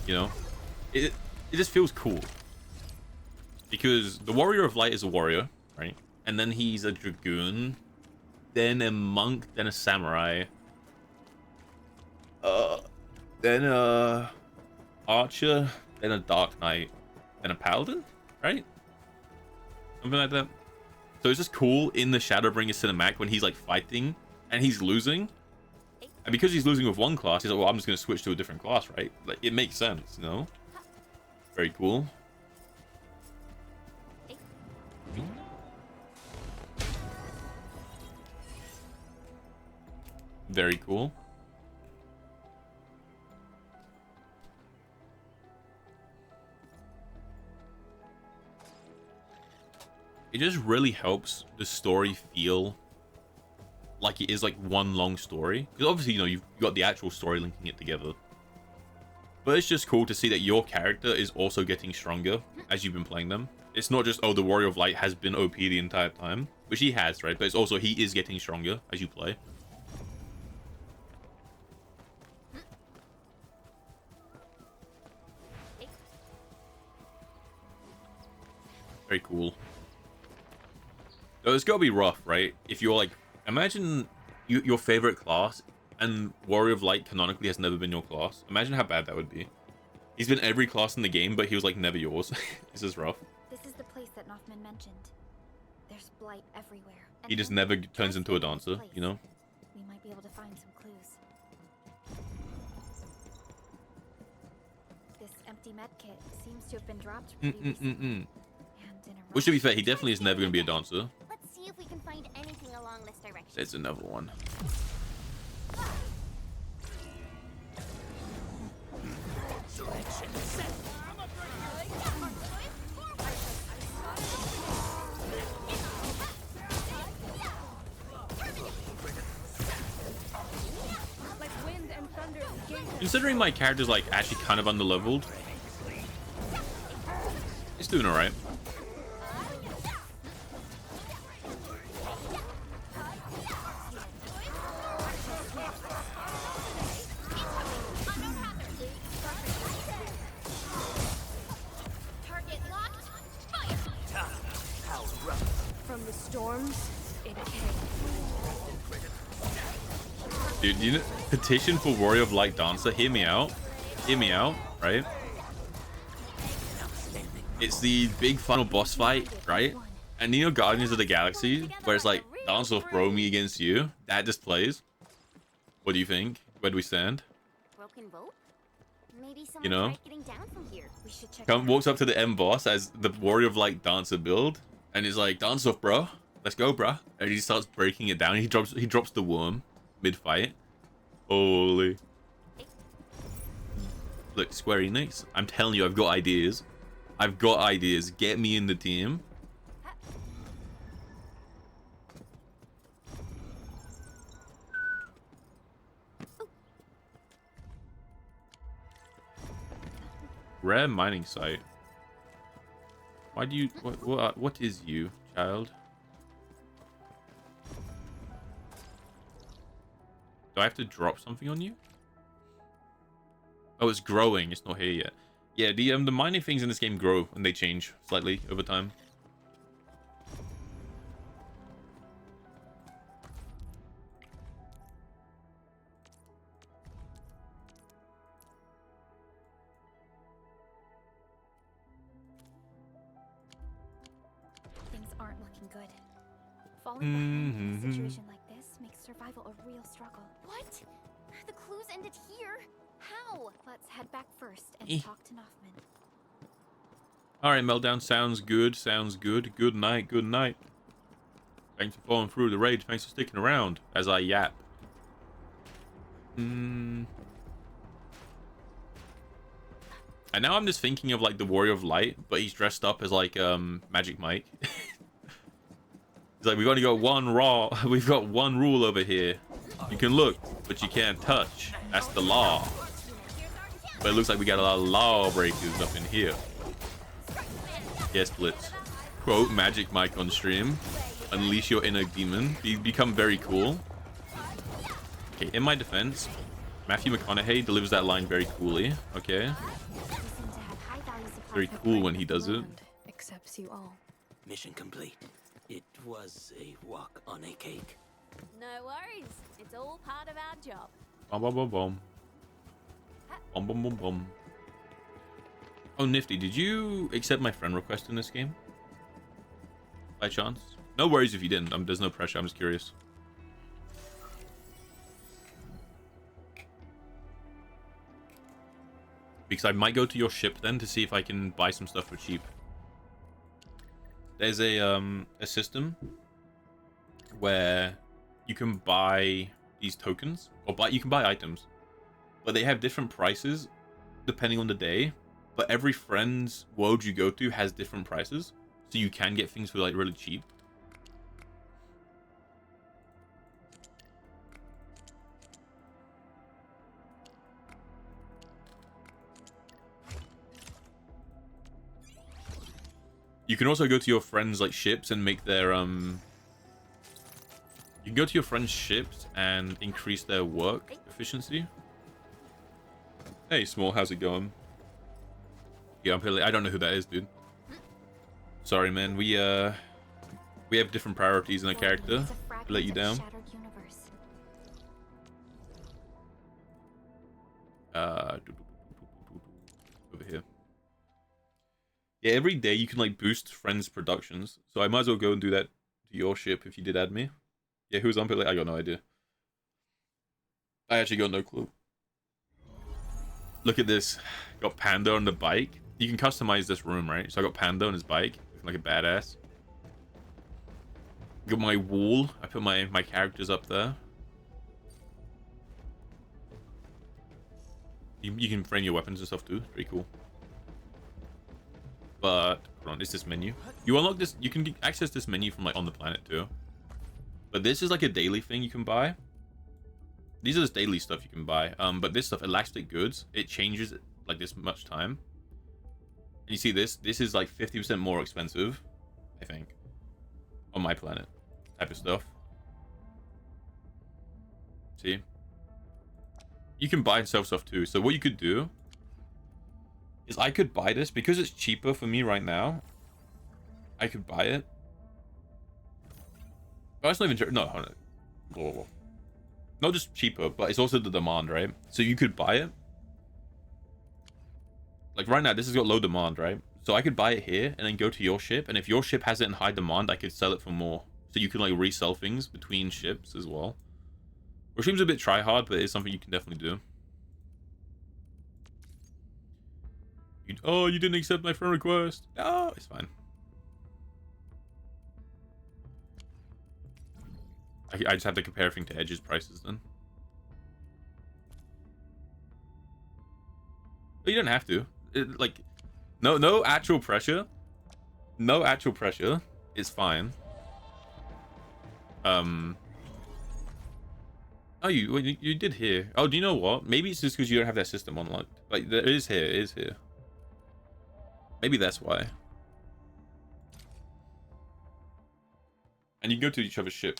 You know, it just feels cool because the Warrior of Light is a warrior, right? And then he's a dragoon, then a monk, then a samurai, Then Archer, then a Dark Knight, then a Paladin, right? Something like that. So it's just cool in the Shadowbringer cinematic when he's like fighting and he's losing. And because he's losing with one class, he's like, well, I'm just going to switch to a different class, right? Like, it makes sense, you know? Very cool. Very cool. It just really helps the story feel like it is like one long story. Because obviously, you know, you've got the actual story linking it together. But it's just cool to see that your character is also getting stronger as you've been playing them. It's not just, oh, the Warrior of Light has been OP the entire time, which he has, right? But it's also he is getting stronger as you play. Very cool. So it's gotta be rough, right? If you're like, imagine your favorite class and Warrior of Light canonically has never been your class. Imagine how bad that would be. He's been every class in the game, but he was like never yours. This is rough. This is the place that Nothman mentioned. There's blight everywhere. He just never turns into a dancer, you know? We might be able to find some clues. This empty med kit seems to have been dropped pretty recently. And in a Which, to be rush. fair, he definitely is never going to be a dancer. Let's see if we can find anything along this direction. There's another one. Considering my character's like actually kind of underleveled, it's doing alright. Target locked. Fire. From the storms, it came. Dude, you know, petition for Warrior of Light Dancer, hear me out, right? It's the big final boss fight, right? And you know Guardians of the Galaxy, where it's like Dance of Bro me against you, that just plays. What do you think? Where do we stand? Broken rope? Maybe someone You know? tried getting down from here. We should check. Come walks up to the end boss as the Warrior of Light Dancer build, and he's like, "Dance off, bro. Let's go, bro." And he starts breaking it down. He drops the worm mid-fight. Holy. Look, Square Enix, I'm telling you, I've got ideas. I've got ideas. Get me in the team. Rare mining site. Why do you... What is you, child? Do I have to drop something on you? Oh, it's growing. It's not here yet. Yeah, the mining things in this game grow and they change slightly over time. Things aren't looking good. Falling behind in a situation like this makes survival a real struggle. What? The clues ended here. How? Let's head back first and talk to Nothman. Alright, Meltdown. Sounds good. Sounds good. Good night. Good night. Thanks for falling through the raid. Thanks for sticking around as I yap. And now I'm just thinking of like the Warrior of Light, but he's dressed up as like Magic Mike. He's like, we've only got we've got one rule over here. You can look, but you can't touch. That's the law. But it looks like we got a lot of lawbreakers up in here. Yes, Blitz. Quote Magic Mike on stream. Unleash your inner demon. Become very cool. Okay, in my defense, Matthew McConaughey delivers that line very coolly. Okay. Very cool when he does it. Accepts you all. Mission complete. It was a walk on a cake. No worries. It's all part of our job. Bom, bom, bom, bom. Bum, bum, bum, bum. Oh, Nifty, did you accept my friend request in this game? By chance? No worries if you didn't. There's no pressure. I'm just curious. Because I might go to your ship then to see if I can buy some stuff for cheap. There's a system where you can buy these tokens, or you can buy items, but they have different prices depending on the day. But every friend's world you go to has different prices, so you can get things for like really cheap. You can also go to your friends' like ships and make their You can go to your friends' ships and increase their work efficiency. Hey, Small, how's it going? Yeah, I don't know who that is, dude. Sorry, man. We have different priorities in a character. I let you down. Over here. Yeah, every day you can like boost friends' productions, so I might as well go and do that to your ship if you did add me. Yeah, who's on? I got no idea. I actually got no clue. Look at this. Got Panda on the bike. You can customize this room, right? So I got Panda on his bike, looking like a badass. Got my wall. I put my characters up there. You can frame your weapons and stuff too. Pretty cool. But hold on, it's this menu. You unlock this. You can access this menu from like on the planet too. But this is like a daily thing you can buy. These are just daily stuff you can buy. But this stuff, elastic goods, it changes like this much time. And you see this? This is like 50% more expensive, I think, on my planet type of stuff. See? You can buy and sell stuff too. So what you could do is I could buy this because it's cheaper for me right now. I could buy it. Oh, it's not even no, hold on. Whoa, whoa. Not just cheaper, but it's also the demand, right? So you could buy it. Like right now, this has got low demand, right? So I could buy it here and then go to your ship. And if your ship has it in high demand, I could sell it for more. So you can like resell things between ships as well. Which seems a bit try hard, but it's something you can definitely do. Oh, you didn't accept my friend request. No, it's fine. I just have to compare everything to Edge's prices then. But you don't have to. Like, no actual pressure. No actual pressure. It's fine. Oh, you did here. Oh, do you know what? Maybe it's just because you don't have that system unlocked. Like, there is here. It is here. Maybe that's why. And you can go to each other's ship.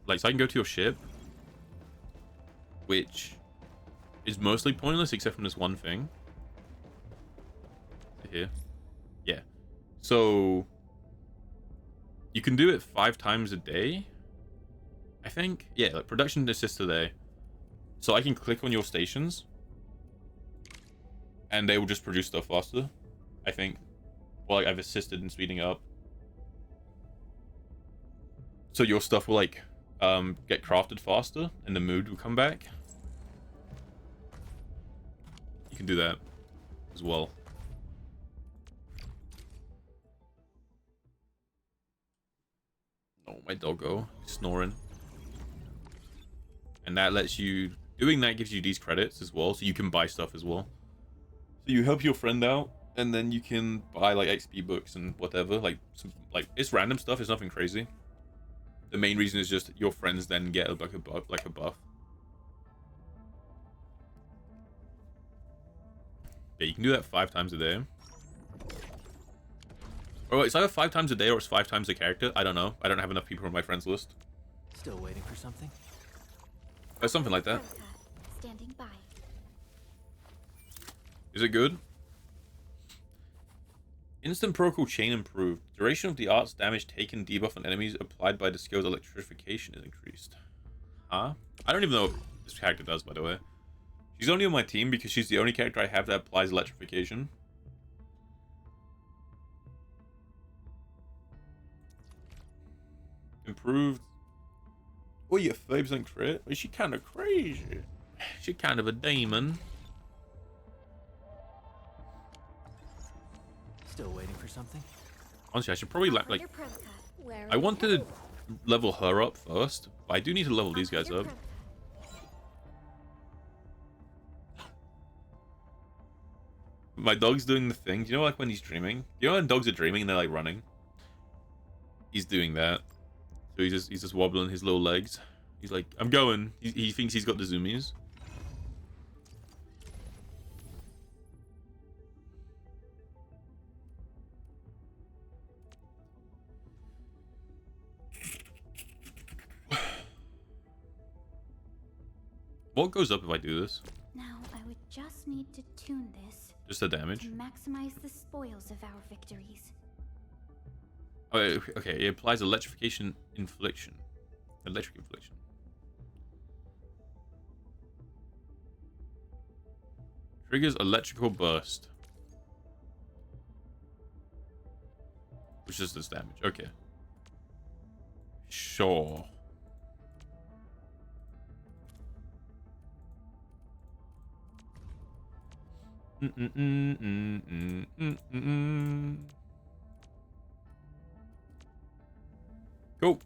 Like, so I can go to your ship, which is mostly pointless except from this one thing. Here. Yeah. So you can do it 5 times a day, I think. Yeah, like production assist today. So I can click on your stations and they will just produce stuff faster, I think. Or like I've assisted in speeding up. So your stuff will like get crafted faster and the mood will come back. You can do that as well. Oh, my doggo snoring. And that lets you, doing that gives you these credits as well, so you can buy stuff as well. So you help your friend out and then you can buy like XP books and whatever, like it's random stuff, it's nothing crazy. The main reason is just your friends then get like a buff. Yeah, you can do that 5 times a day. Oh, it's either 5 times a day or it's 5 times a character. I don't know. I don't have enough people on my friends list. Still waiting for something? Something like that. Standing by. Is it good? Instant protocol chain improved. Duration of the art's damage taken debuff on enemies applied by the skill's electrification is increased. Huh? I don't even know what this character does, by the way. She's only on my team because she's the only character I have that applies electrification. Improved. Oh, you get 30% crit? Is she kind of crazy? She kind of a demon. Still waiting for something? Honestly, I should probably like Operator Prototype. Where I are want you to level her up first, but I do need to level these guys Operator up. My dog's doing the thing. Do you know, like when he's dreaming? You know when dogs are dreaming and they're like running? He's doing that. So he's just wobbling his little legs. He's like, I'm going. He thinks he's got the zoomies. What goes up if I do this? Now, I would just need to tune this Just the to damage? maximize the spoils of our victories. Oh, okay. It applies electrification infliction. Electric infliction. Triggers electrical burst. Which is this damage. Okay. Sure. Cool.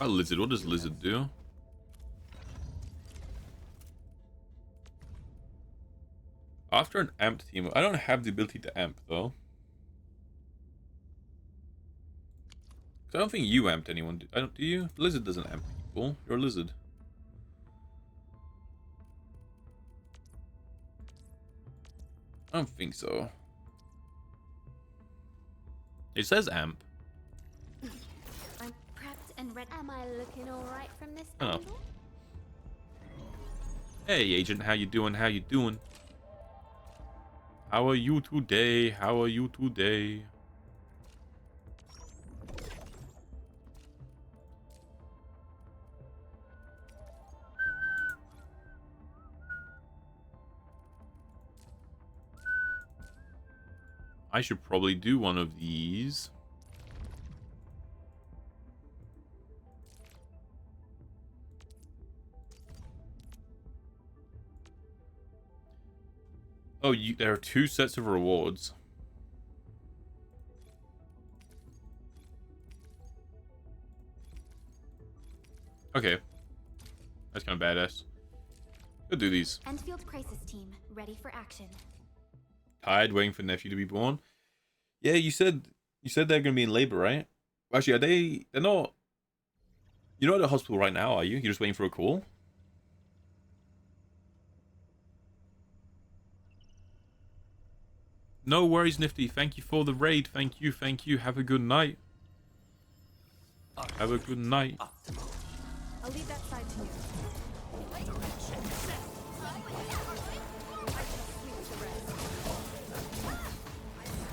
A lizard. What does lizard do? After an amped team, I don't have the ability to amp though. I don't think you amped anyone. I don't. Do you? Lizard doesn't amp people. You're a lizard. I don't think so. It says amp. I'm prepped and ready. Am I looking all right from this Oh. angle? Hey, agent, how you doing? How you doing? How are you today? How are you today? I should probably do one of these. Oh, there are 2 sets of rewards. Okay. That's kind of badass. Go do these. Endfield crisis team, ready for action. Tired waiting for nephew to be born. Yeah, you said they're gonna be in labor, right? Actually, they're not. You're not at the hospital right now, are you? You're just waiting for a call? No worries, Nifty. Thank you for the raid. Thank you, thank you. Have a good night. Have a good night. I'll leave that side to you.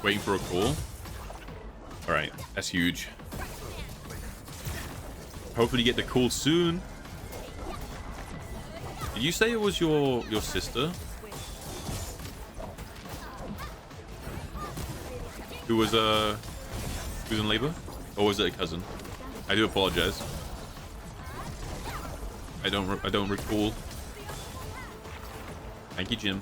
Waiting for a call. Alright, that's huge. Hopefully you get the call soon. Did you say it was your sister? Who was in labor? Or was it a cousin? I do apologize. I don't recall. Thank you, Jim.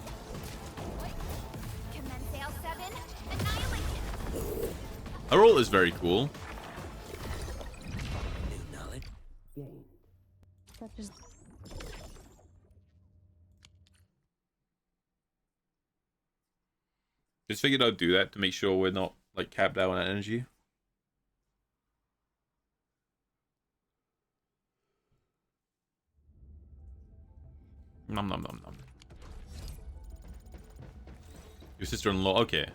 Commence L7, annihilation. Her ult is very cool. New knowledge. Just figured I'd do that to make sure we're not like capped out on energy. Nom nom nom nom. Your sister-in-law, okay.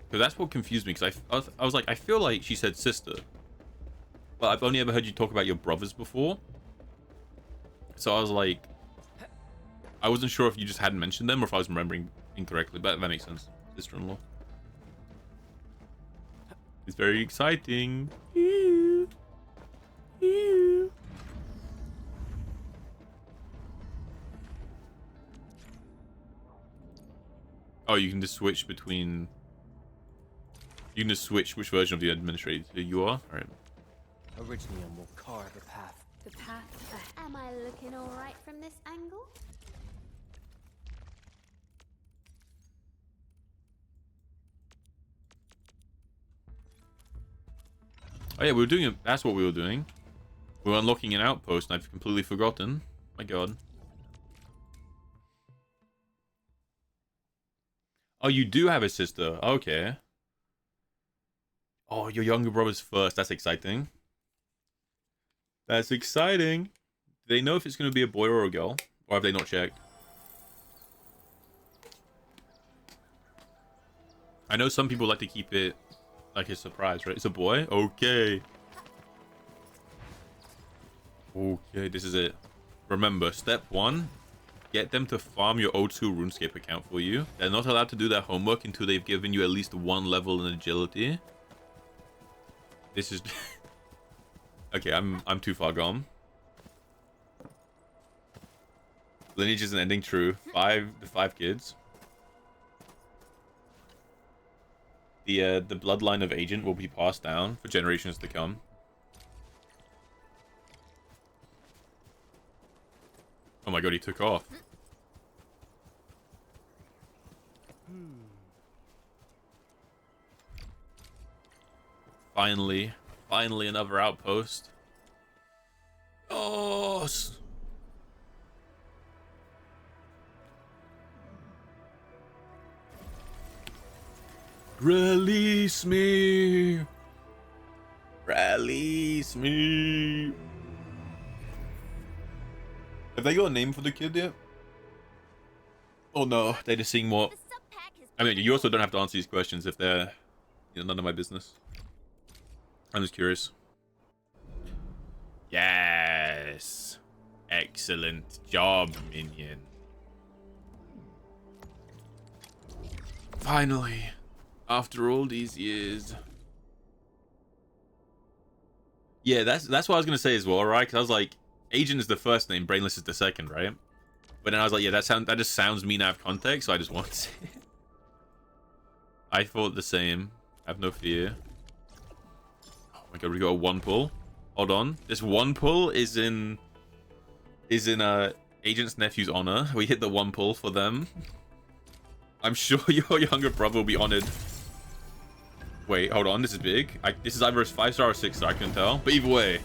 Because that's what confused me. Because I was like, I feel like she said sister, but I've only ever heard you talk about your brothers before. So I was like, I wasn't sure if you just hadn't mentioned them or if I was remembering incorrectly. But that makes sense. Sister-in-law. It's very exciting. Ew. Ew. Oh, you can just switch between... You can just switch which version of the administrator you are. All right. Originium will carve a path. The path ahead. Am I looking alright from this angle? Oh yeah, we were doing it. That's what we were doing. We were unlocking an outpost, and I've completely forgotten. My God. Oh, you do have a sister. Okay. Oh, your younger brother's first. That's exciting. That's exciting. Do they know if it's going to be a boy or a girl? Or have they not checked? I know some people like to keep it like a surprise, right? It's a boy? Okay. Okay, this is it. Remember, step 1. Get them to farm your O2 RuneScape account for you. They're not allowed to do their homework until they've given you at least 1 level in agility. This is... Okay, I'm too far gone. Lineage isn't ending, true. The 5 kids. The bloodline of Agent will be passed down for generations to come. Oh my God, he took off. Finally another outpost. Oh, release me. Release me. Have they got a name for the kid yet? Oh no, they're just seeing what... I mean, you also don't have to answer these questions if they're, you know, none of my business. I'm just curious. Yes. Excellent job, minion. Finally. After all these years. Yeah, that's what I was gonna say as well, right? Because I was like, Agent is the first name, Brainless is the second, right? But then I was like, yeah, that just sounds mean out of context, so I just want to. I thought the same. Have no fear. Oh my God, we got a 1 pull. Hold on, this 1 pull is in Agent's nephew's honor. We hit the 1 pull for them. I'm sure your younger brother will be honored. Wait, hold on, this is big. This is either a 5-star or 6-star, I couldn't tell. But either way,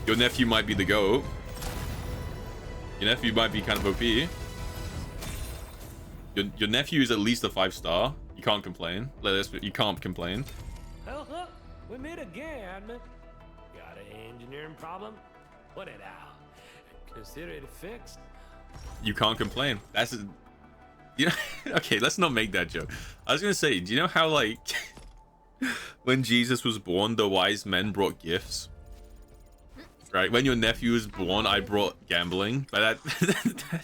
your nephew might be the GOAT. Your nephew might be kind of OP. Your nephew is at least a 5-star. You can't complain. You can't complain. Well, we meet again. Got an engineering problem? Put it out. Consider it fixed. You can't complain. That's... You know, okay, let's not make that joke. I was gonna say, do you know how, like... when Jesus was born, the wise men brought gifts? Right, when your nephew was born, I brought gambling. But that,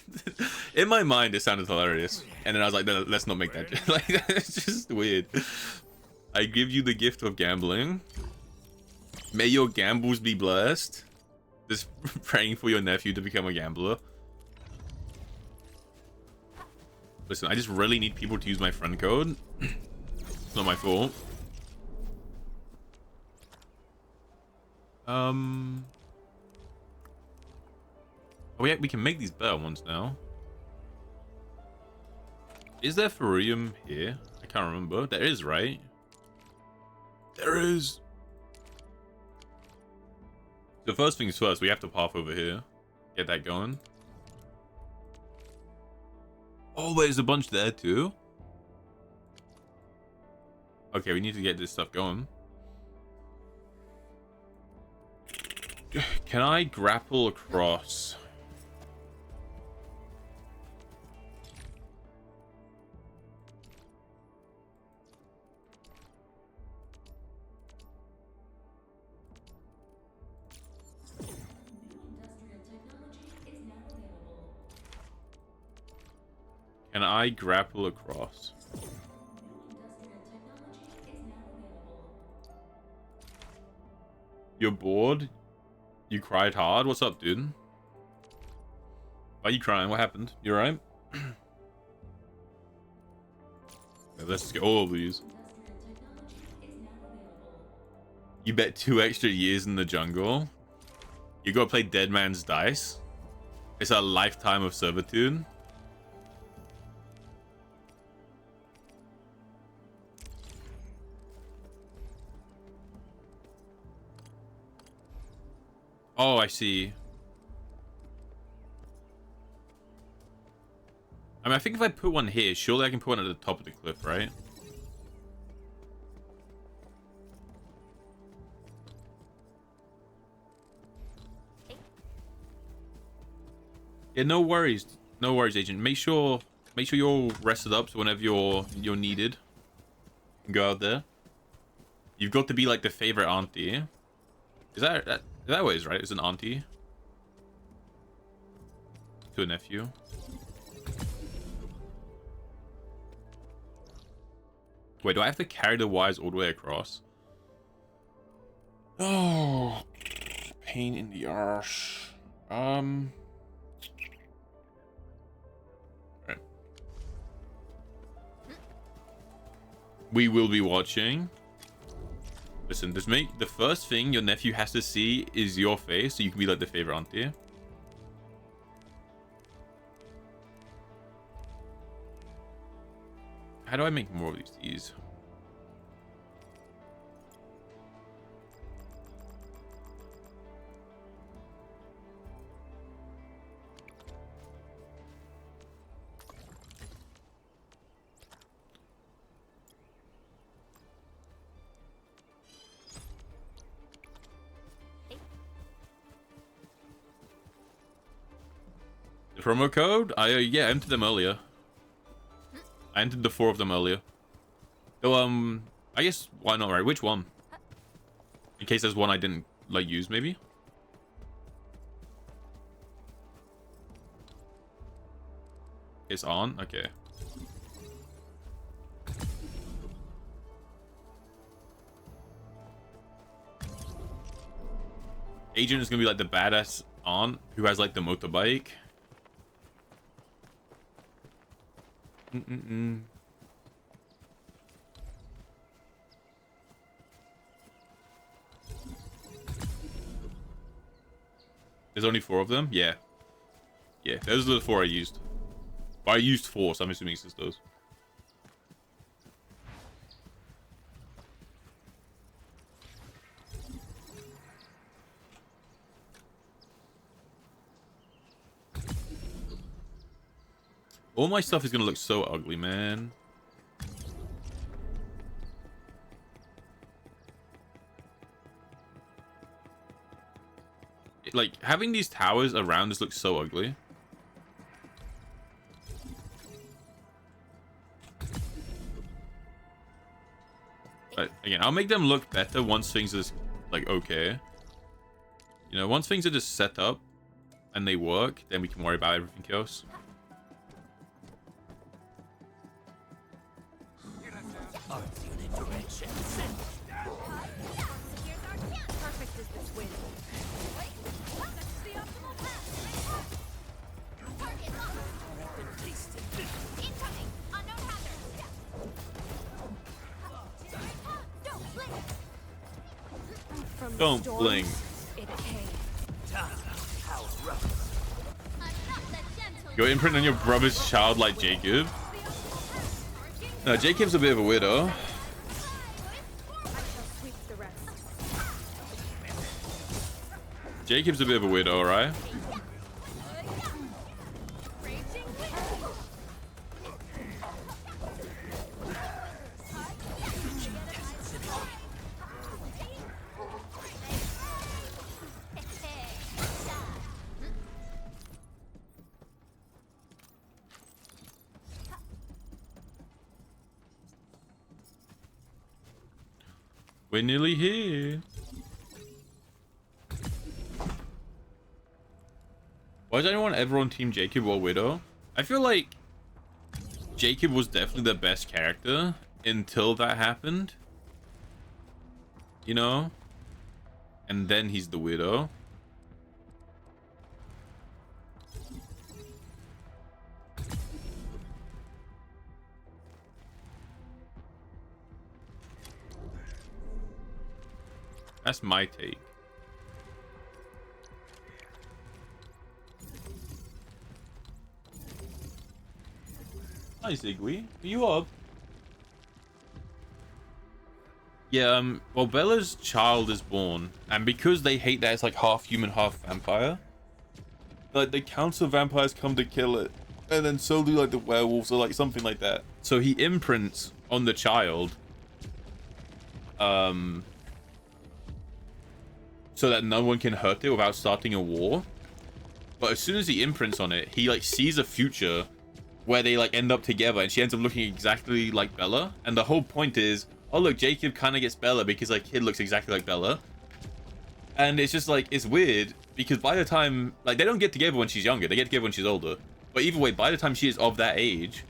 in my mind, it sounded hilarious. And then I was like, no, let's not make that joke. Like, it's just weird. I give you the gift of gambling. May your gambles be blessed. Just praying for your nephew to become a gambler. Listen, I just really need people to use my friend code. It's not my fault. Oh, yeah, we can make these better ones now. Is there Thorium here? I can't remember. There is, right? There is. The first things first, we have to path over here. Get that going. Oh, there's a bunch there too. Okay, we need to get this stuff going. Can I grapple across? Can I grapple across? You're bored? You cried hard? What's up, dude? Why are you crying? What happened? You alright? Let's just get all of these. You bet 2 extra years in the jungle. You gotta play Dead Man's Dice. It's a lifetime of servitude. Oh, I see. I mean, I think if I put one here, surely I can put one at the top of the cliff, right? Yeah, no worries. No worries, agent. Make sure you're all rested up so whenever you're needed, go out there. You've got to be like the favorite auntie. Is that what it is, right? It's an auntie to a nephew. Wait, do I have to carry the wires all the way across? Oh, pain in the arse. Right. We will be watching. Listen, just make the first thing your nephew has to see is your face, so you can be like the favorite auntie. How do I make more of these? The promo code? Yeah, I entered them earlier. I entered the 4 of them earlier. So, I guess, why not, right? Which one? In case there's one I didn't, like, use, maybe? It's on? Okay. Agent is gonna be, like, the badass aunt who has, like, the motorbike. There's only 4 of them? Yeah. Yeah, those are the 4 I used. Well, I used 4, so I'm assuming it's just those. All my stuff is gonna look so ugly, man. Like, having these towers around this looks so ugly. But again, I'll make them look better once things is, like, okay. You know, once things are just set up and they work, then we can worry about everything else. Don't blink. Your imprint on your brother's child like Jacob. No, Jacob's a bit of a widow. Jacob's a bit of a widow, right? We're nearly here. Why does anyone ever on Team Jacob or Widow? I feel like Jacob was definitely the best character until that happened. You know? And then he's the Widow. That's my take. Hi, Ziggy. Are you up? Yeah, well, Bella's child is born, and because they hate that it's like half human, half vampire, like the council of vampires come to kill it, and then so do like the werewolves or like something like that. So he imprints on the child, so that no one can hurt it without starting a war. But as soon as he imprints on it, he like sees a future where they like end up together, and she ends up looking exactly like Bella. And the whole point is, oh look, Jacob kind of gets Bella because like kid looks exactly like Bella. And it's just like, it's weird because by the time, like, they don't get together when she's younger, they get together when she's older. But either way, by the time she is of that age,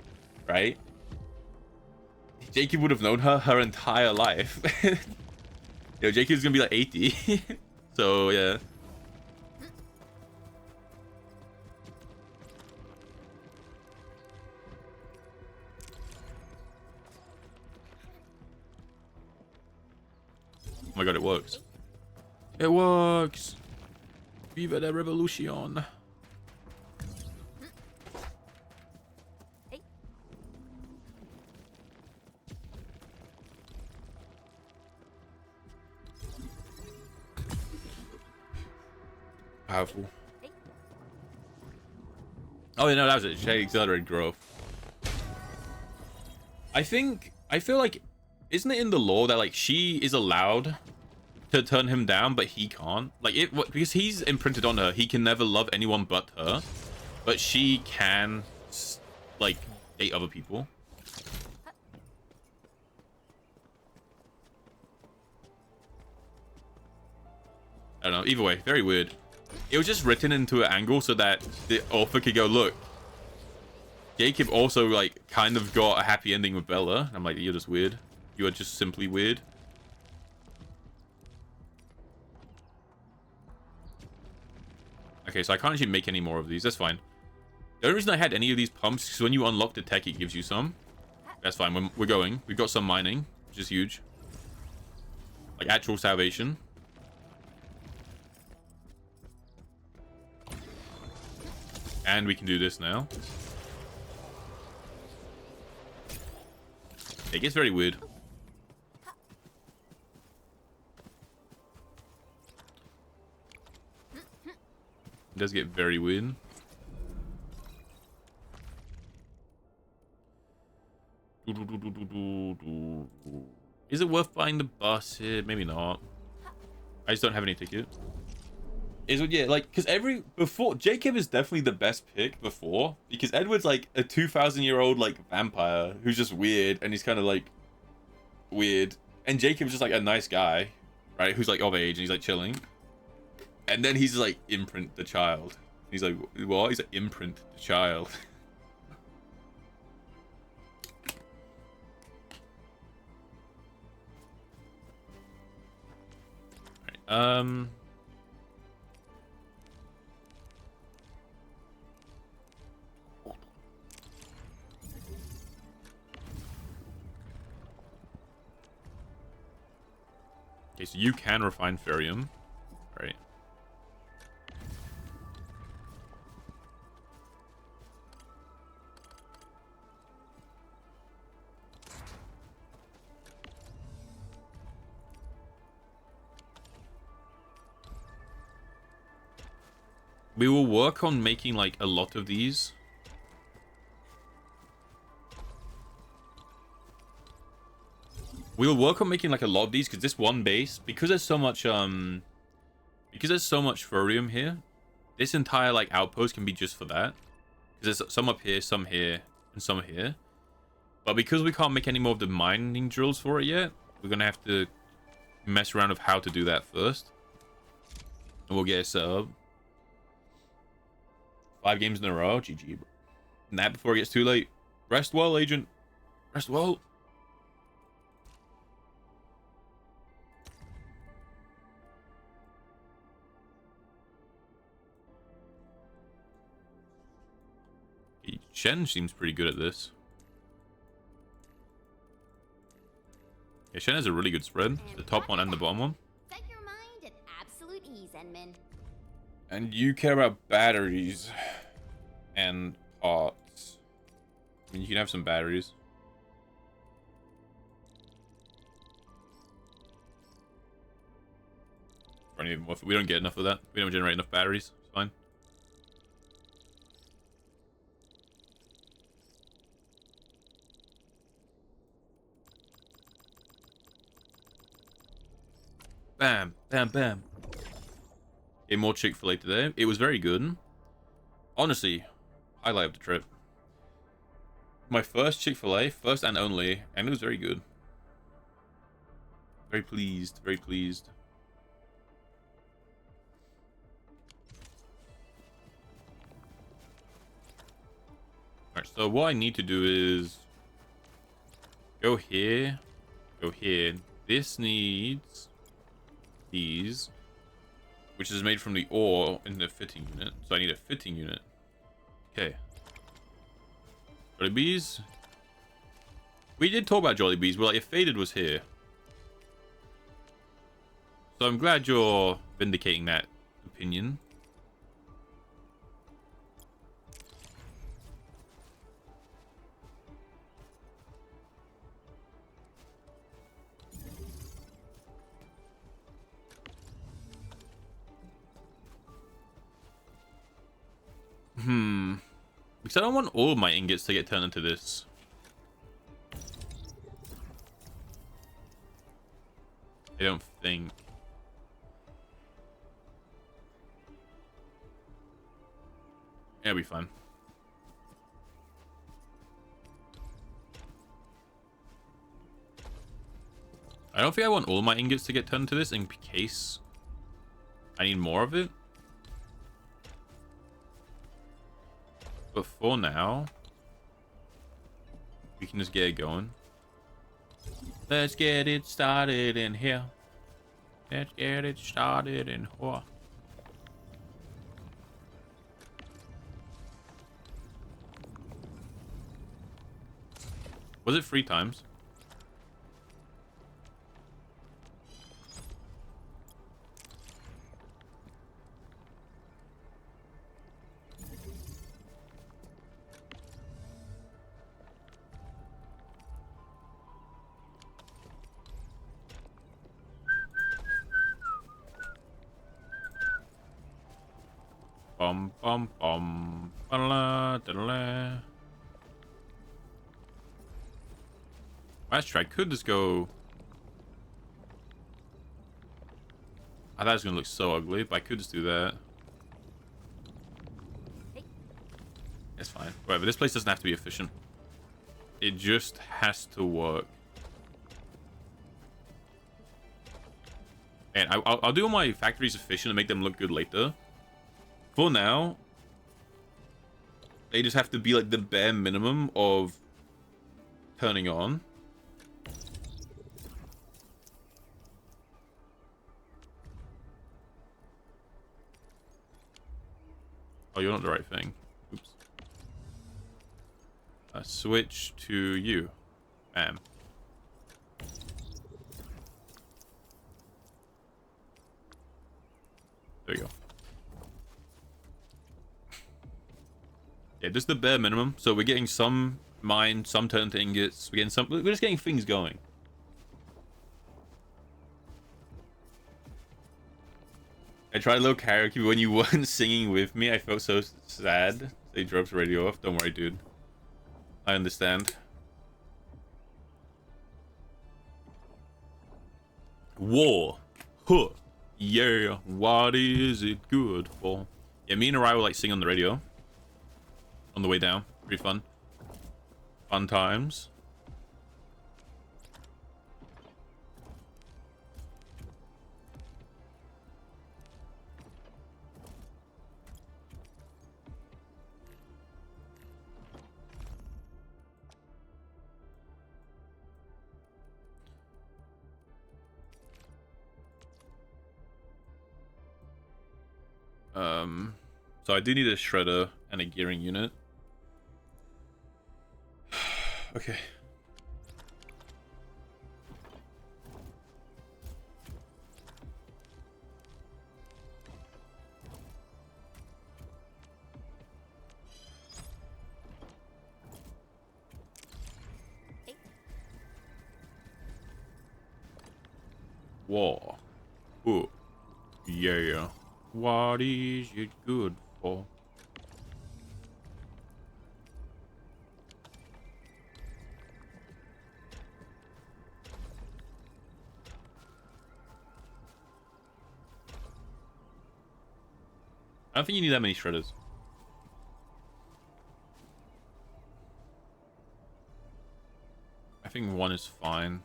right, Jacob would have known her entire life. Yo, Jacob's gonna be like 80. So yeah. Oh my god, it works. It works. Viva la revolution. Hey. Powerful. Oh, yeah, no, that was it. She accelerated growth. I feel like, isn't it in the law that like she is allowed to turn him down, but he can't? Like, because he's imprinted on her, he can never love anyone but her, but she can like date other people. I don't know. Either way, very weird. It was just written into an angle so that the author could go, look, Jacob also like kind of got a happy ending with Bella. And I'm like, you're just weird. You are just simply weird. Okay, so I can't actually make any more of these. That's fine. The only reason I had any of these pumps is when you unlock the tech, it gives you some. That's fine. We're going. We've got some mining, which is huge. Like actual salvation. And we can do this now. It gets very weird. It does get very weird. Is it worth buying the bus here? Maybe not. I just don't have any ticket. Is it, yeah, like, because before Jacob is definitely the best pick before, because Edward's like a 2,000-year-old like vampire who's just weird, and he's kind of like weird, and Jacob's just like a nice guy, right, who's like of age and he's like chilling, and then he's like imprint the child. He's like, what? He's like imprint the child. All right, okay, so you can refine Ferium, right? We will work on making like a lot of these. We'll work on making like a lot of these because this one base, because there's so much furium here, this entire like outpost can be just for that. Because there's some up here, some here, and some here. But because we can't make any more of the mining drills for it yet, we're gonna have to mess around with how to do that first. And we'll get it set up. 5 games in a row, GG. Nap before it gets too late. Rest well, agent. Rest well. Shen seems pretty good at this. Yeah, Shen has a really good spread. The top one and the bottom one. Set your Zenmin. And you care about batteries and parts. I mean, you can have some batteries. We don't get enough of that. We don't generate enough batteries. It's fine. Bam, bam, bam. Get more Chick-fil-A today. It was very good. Honestly, highlight of the trip. My first Chick-fil-A, first and only, and it was very good. Very pleased, very pleased. Alright, so what I need to do is go here, go here. This needs these, which is made from the ore in the fitting unit. So I need a fitting unit. Okay. Jollibees. We did talk about Jollibees, but like if Faded was here. So I'm glad you're vindicating that opinion. Because I don't want all of my ingots to get turned into this. I don't think. Yeah, it'll be fine. I don't think I want all my ingots to get turned into this in case I need more of it. But for now, we can just get it going. Let's get it started in here. Let's get it started in here. Was it 3 times? Bum bum bum. Ba-la, da-la. Actually, I could just go. I thought it was gonna look so ugly, but I could just do that. It's fine. Whatever. This place doesn't have to be efficient. It just has to work. And I'll do all my factories efficient and make them look good later. For now, they just have to be like the bare minimum of turning on. Oh, you're not the right thing. Oops. Switch to you. Bam. There you go. Yeah, just the bare minimum. So we're getting some mined, some turned to ingots. We're getting some. We're just getting things going. I tried a little karaoke, but when you weren't singing with me, I felt so sad. They dropped the radio off. Don't worry, dude. I understand. War. Huh. Yeah. What is it good for? Yeah, me and Arai will like sing on the radio. On the way down. Pretty fun. Fun times. So I do need a shredder and a gearing unit. Okay. War. Ooh. Yeah. What is it good for? I don't think you need that many shredders. I think one is fine.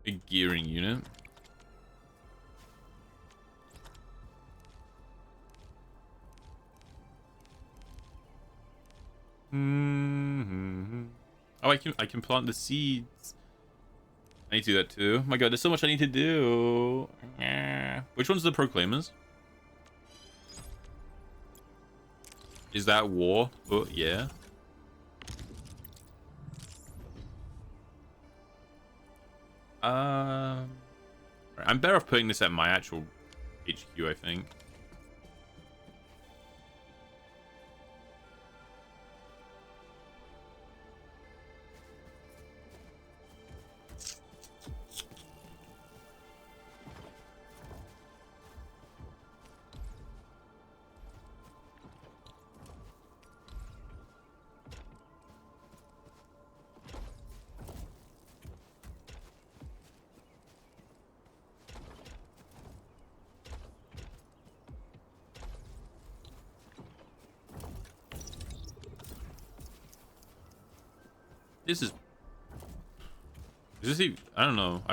A gearing unit. Oh, I can plant the seeds. I need to do that too. My god, there's so much I need to do. Which one's the Proclaimers? Is that war? Oh, yeah. I'm better off putting this at my actual HQ, I think. Is this even, I don't know.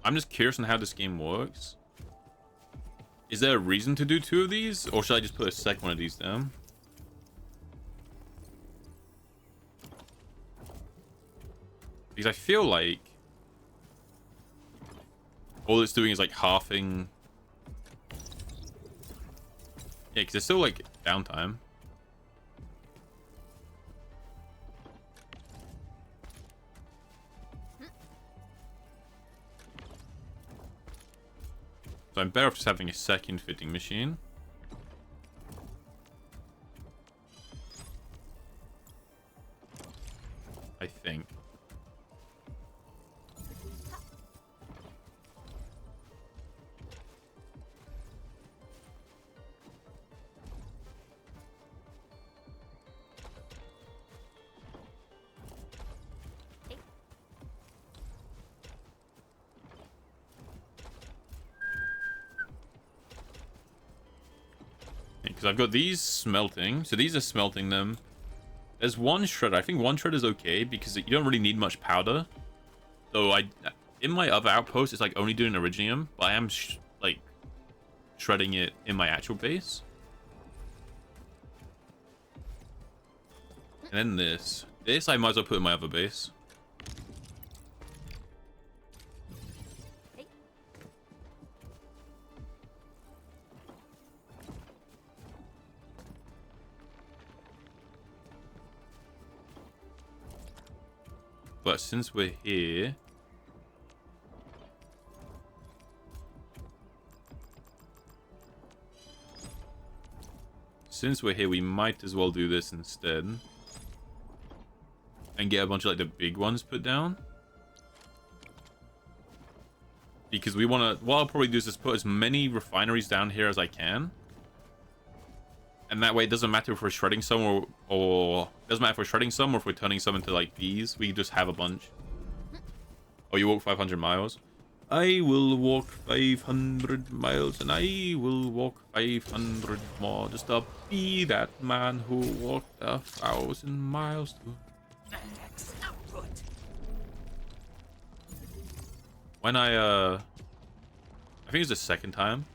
I'm just curious on how this game works. Is there a reason to do 2 of these, or should I just put a second one of these down? Because I feel like all it's doing is like halving. Yeah, because it's still like downtime. So I'm better off just having a second fitting machine. I think. Because I've got these smelting. So these are smelting them. There's one shredder. I think one shredder is okay because you don't really need much powder. So in my other outpost, it's like only doing iridium, but I am like shredding it in my actual base. And then this I might as well put in my other base. But since we're here, we might as well do this instead and get a bunch of like the big ones put down, because we want to. What I'll probably do is just put as many refineries down here as I can, and that way it doesn't matter if we're shredding some or doesn't matter if we're shredding some or if we're turning some into like these. We just have a bunch. Oh, you walk 500 miles? I will walk 500 miles and I will walk 500 more just to be that man who walked 1,000 miles to. When I think it's the second time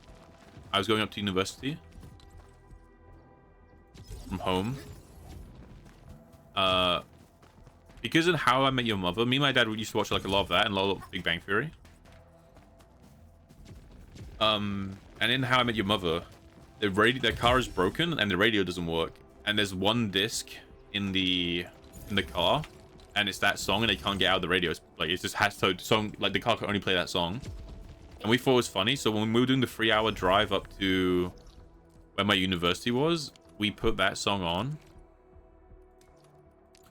I was going up to university from home. Because in How I Met Your Mother, me and my dad used to watch like a lot of that and a lot of Big Bang Theory. And in How I Met Your Mother, the car is broken and the radio doesn't work. And there's one disc in the car, and it's that song, and they can't get out of the radio. It's like it just has to song, like the car can only play that song. And we thought it was funny. So when we were doing the 3-hour drive up to where my university was, we put that song on.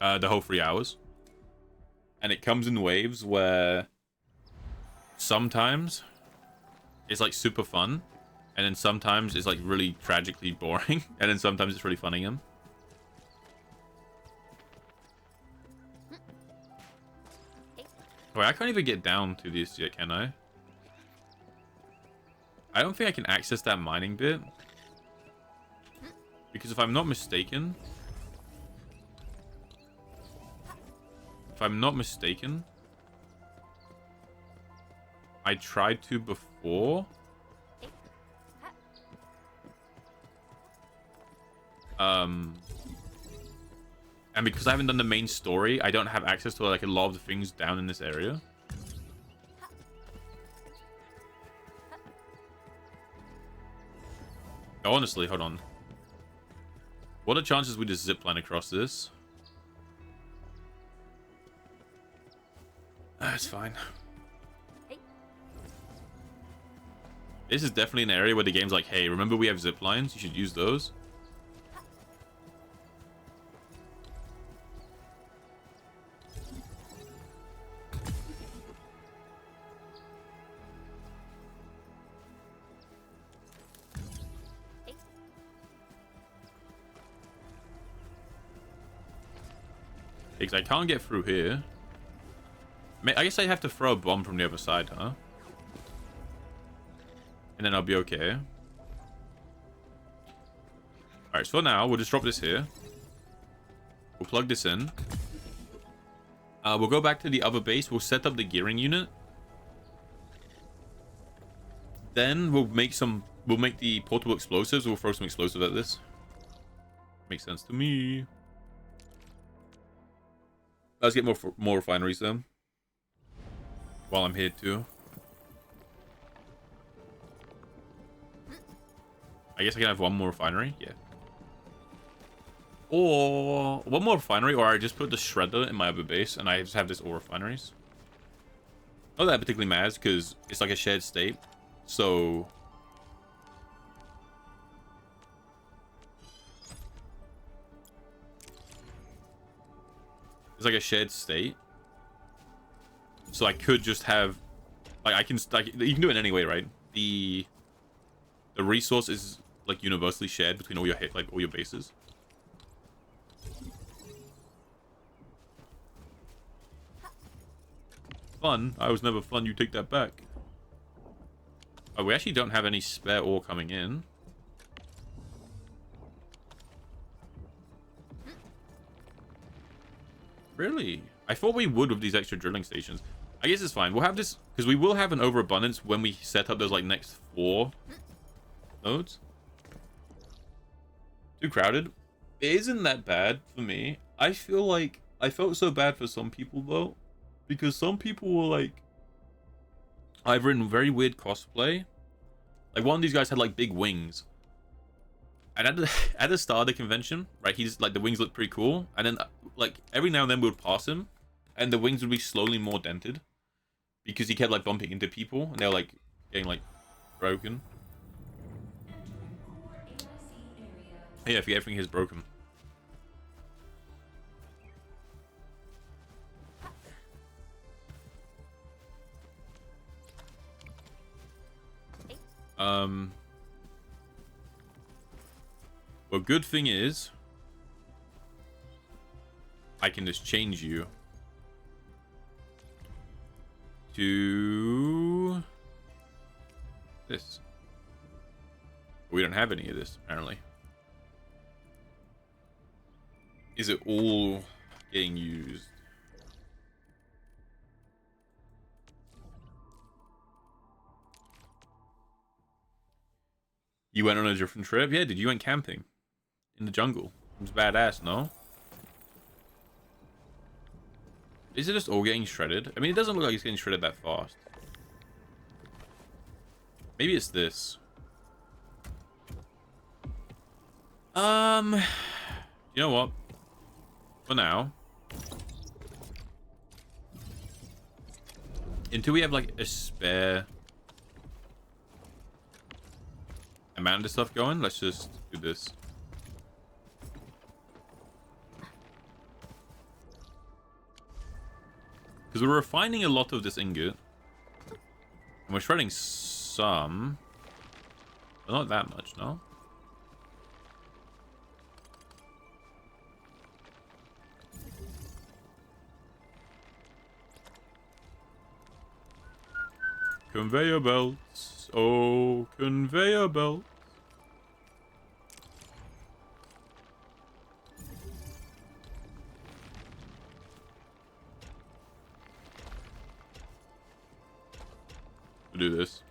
The whole 3 hours. And it comes in waves where sometimes it's like super fun. And then sometimes it's like really tragically boring. And then sometimes it's really funny again. Wait, I can't even get down to this yet, can I? I don't think I can access that mining bit. Because if I'm not mistaken... I tried to before. And because I haven't done the main story, I don't have access to like a lot of the things down in this area. Oh, honestly, hold on. What are the chances we just zipline across this? That's fine. This is definitely an area where the game's like, hey, remember we have zip lines? You should use those. Because I can't get through here. I guess I have to throw a bomb from the other side, huh? And then I'll be okay. Alright, so for now, we'll just drop this here. We'll plug this in. We'll go back to the other base. We'll set up the gearing unit. Then we'll make the portable explosives. We'll throw some explosives at this. Makes sense to me. Let's get more refineries then. While I'm here too. I guess I can have one more refinery. Yeah. Or one more refinery, or I just put the shredder in my other base and I just have this all refineries. Not that particularly matters because it's like a shared state. So it's like a shared state. So I could just have, like, you can do it anyway, right? The resource is like universally shared between all your all your bases. Fun. I was never fun. You take that back. Oh, we actually don't have any spare ore coming in. Really? I thought we would with these extra drilling stations. I guess it's fine. We'll have this because we will have an overabundance when we set up those like next 4 nodes. Too crowded. It isn't that bad for me. I feel like I felt so bad for some people though, because some people were like either in very weird cosplay. Like one of these guys had like big wings. And at the start of the convention, right, he just like the wings looked pretty cool, and then like every now and then we would pass him, and the wings would be slowly more dented because he kept like bumping into people, and they were like getting like broken. Yeah, I forget everything is broken. Well, good thing is I can just change you to this. We don't have any of this, apparently. Is it all getting used? You went on a different trip? Yeah, dude, you went camping in the jungle. It was badass, no? Is it just all getting shredded? I mean, it doesn't look like it's getting shredded that fast. Maybe it's this. You know what? For now, until we have like a spare amount of stuff going. Let's just do this. Because we're refining a lot of this ingot. And we're shredding some. But not that much, no? Conveyor belts. Oh, conveyor belts. We'll do this.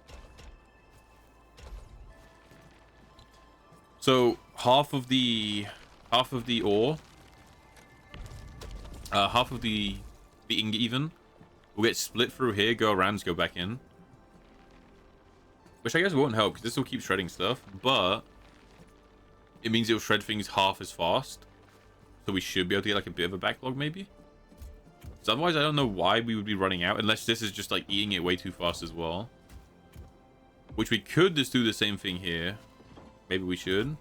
So half of the ore, half of the ingot even will get split through here, go around, go back in. Which I guess won't help, because this will keep shredding stuff, but it means it'll shred things half as fast. So we should be able to get like a bit of a backlog, maybe? So otherwise, I don't know why we would be running out, unless this is just like eating it way too fast as well. Which we could just do the same thing here. Maybe we should.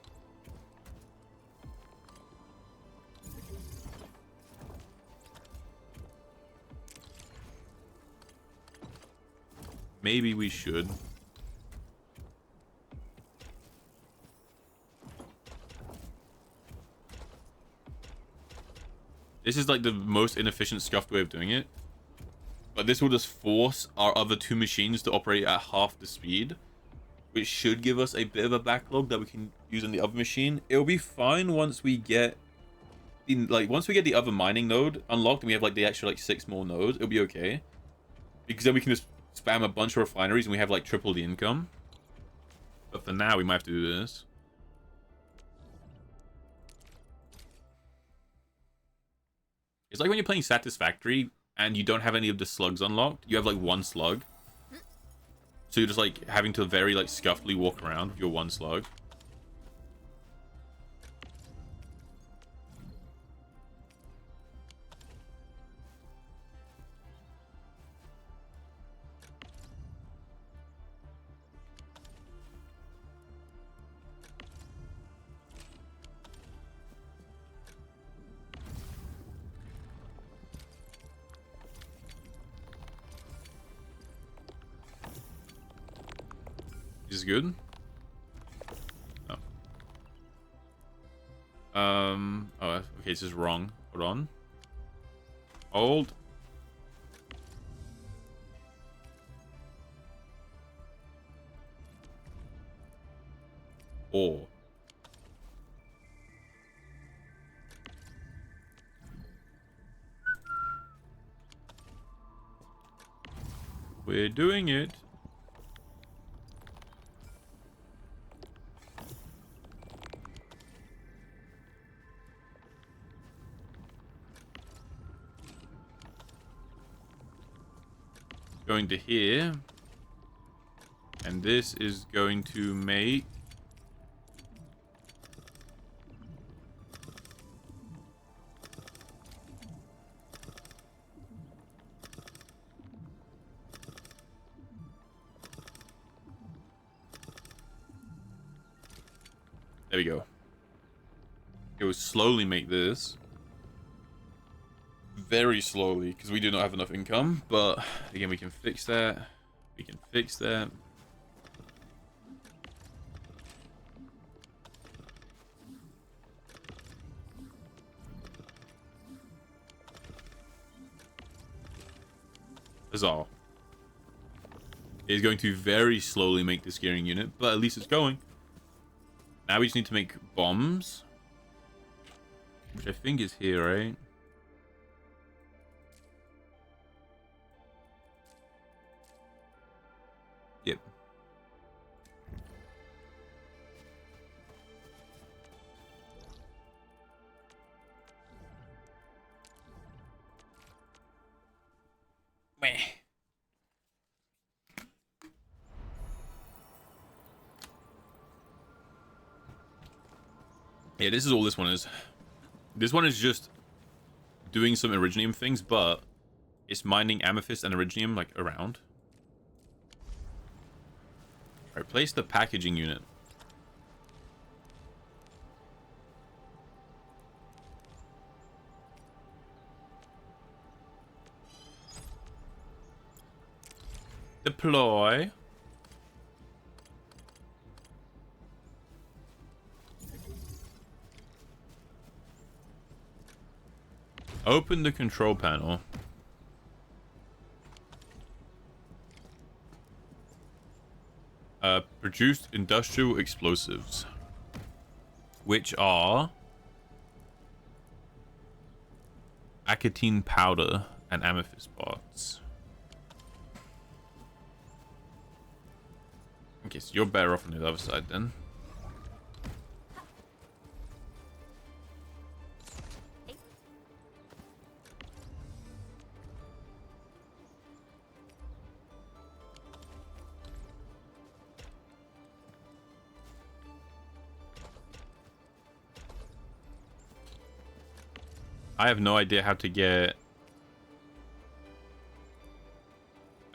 Maybe we should. This is like the most inefficient, scuffed way of doing it. But this will just force our other two machines to operate at half the speed, which should give us a bit of a backlog that we can use on the other machine. It'll be fine once we get the other mining node unlocked and we have like the extra like 6 more nodes. It'll be okay, because then we can just spam a bunch of refineries and we have like triple the income. But for now, we might have to do this. It's like when you're playing Satisfactory and you don't have any of the slugs unlocked. You have like 1 slug. So you're just like having to very like scuffedly walk around with your 1 slug. Is good? No. Oh, okay, this is wrong. Hold on. Hold. Or. We're doing it. Going to here, and this is going to make there we go. It will slowly make this. Very slowly, because we do not have enough income, but again, we can fix that. We can fix that. That's all. It's going to very slowly make this gearing unit, but at least it's going. Now we just need to make bombs, which I think is here, right? Yep. Meh. Yeah, this is all this one is. This one is just doing some Originium things, but it's mining Amethyst and Originium, like, around. Alright, place the packaging unit. Deploy. Open the control panel. Produced industrial explosives, which are acetine powder and amethyst parts. Okay, so you're better off on the other side then. I have no idea how to get...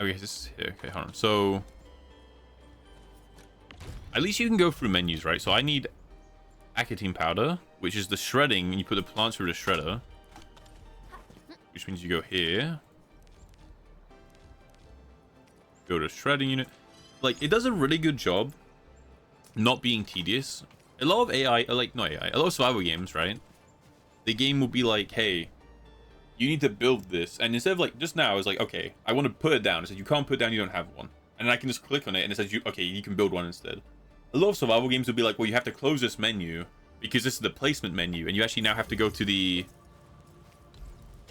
Okay, this is here. Okay, hold on. So... At least you can go through menus, right? So I need acetine powder, which is the shredding, and you put the plants through the shredder. Which means you go here. Go to shredding unit. Like, it does a really good job not being tedious. A lot of AI, like, not AI, a lot of survival games, right? The game will be like, hey, you need to build this. And instead of like, just now, it's like, okay, I want to put it down. It says, you can't put it down, you don't have one. And then I can just click on it and it says, okay, you can build one instead. A lot of survival games will be like, well, you have to close this menu because this is the placement menu. And you actually now have to go to the...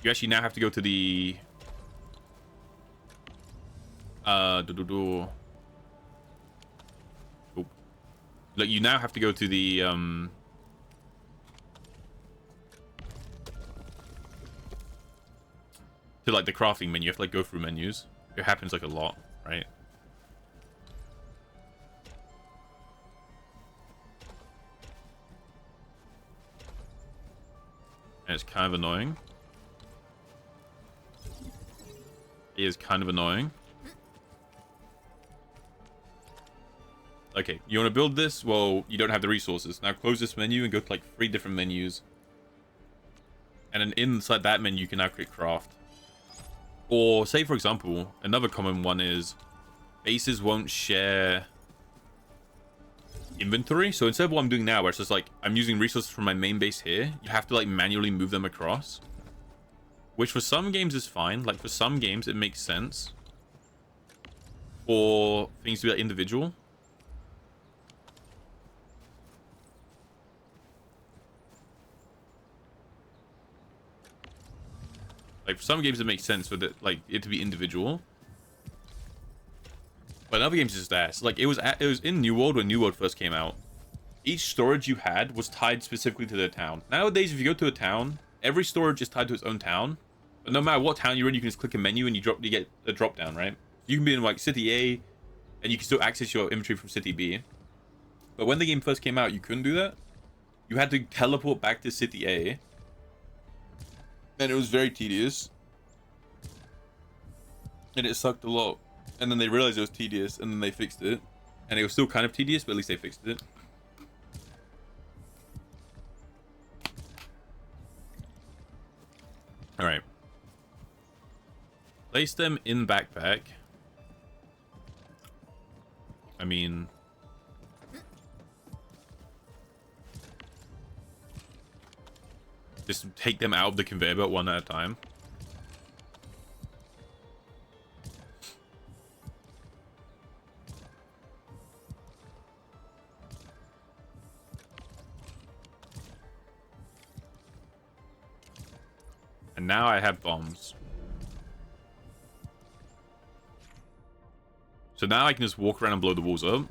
Like, you now have to go to the, to like the crafting menu. You have to like go through menus. It happens like a lot, right? And it's kind of annoying. It is kind of annoying. Okay, you want to build this? Well, you don't have the resources. Now close this menu and go to like 3 different menus. And then inside that menu, you can now click craft. Or say, for example, another common one is bases won't share inventory. So instead of what I'm doing now, where it's just like I'm using resources from my main base here, you have to like manually move them across. Which for some games is fine. Like for some games, it makes sense for things to be like individual. Like for some games it makes sense for the, like it to be individual, but in other games it's just ass. Like it was in New World when New World first came out. Each storage you had was tied specifically to the town. Nowadays, if you go to a town, every storage is tied to its own town. But no matter what town you're in, you can just click a menu and you get a drop down, right? You can be in like City A, and you can still access your inventory from City B. But when the game first came out, you couldn't do that. You had to teleport back to City A. And it was very tedious. And it sucked a lot. And then they realized it was tedious, and then they fixed it. And it was still kind of tedious, but at least they fixed it. Alright. Place them in backpack. I mean... just take them out of the conveyor belt one at a time. And now I have bombs. So now I can just walk around and blow the walls up.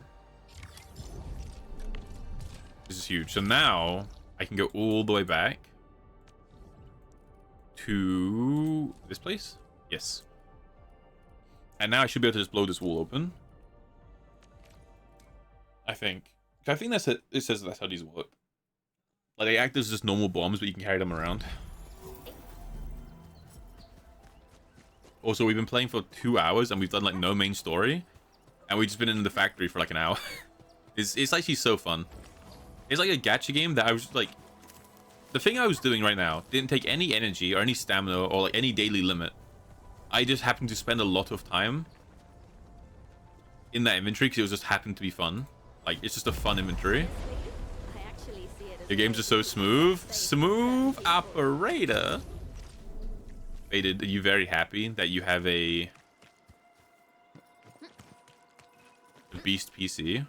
This is huge. So now I can go all the way back to this place. Yes. And now I should be able to just blow this wall open. I think that's it. It says that's how these work. Like they act as just normal bombs, but you can carry them around. Also, we've been playing for 2 hours and we've done like no main story, and we've just been in the factory for like an hour. It's actually so fun. It's like a gacha game that I was like, the thing I was doing right now didn't take any energy or any stamina or like any daily limit. I just happened to spend a lot of time in that inventory because it was just happened to be fun. Like, it's just a fun inventory. I actually see it as Your games are so smooth. Smooth operator. Faded, are you very happy that you have a beast PC?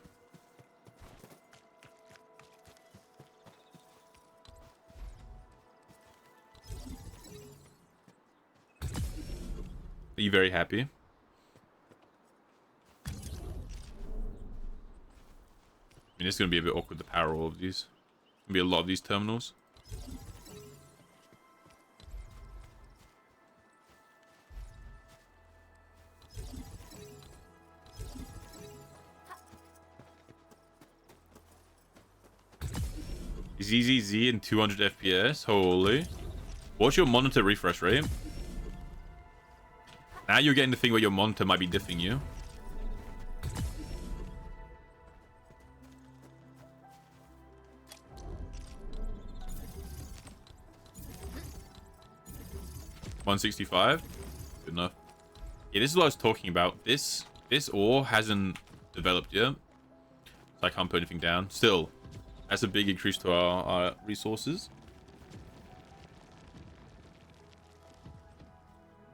Are you very happy? I mean, it's going to be a bit awkward to power all of these. There's going to be a lot of these terminals. ZZZ in 200 FPS. Holy. What's your monitor refresh rate? Now you're getting the thing where your monitor might be diffing you. $165. Good enough. Yeah, this is what I was talking about. This ore hasn't developed yet, so I can't put anything down. Still, that's a big increase to our resources.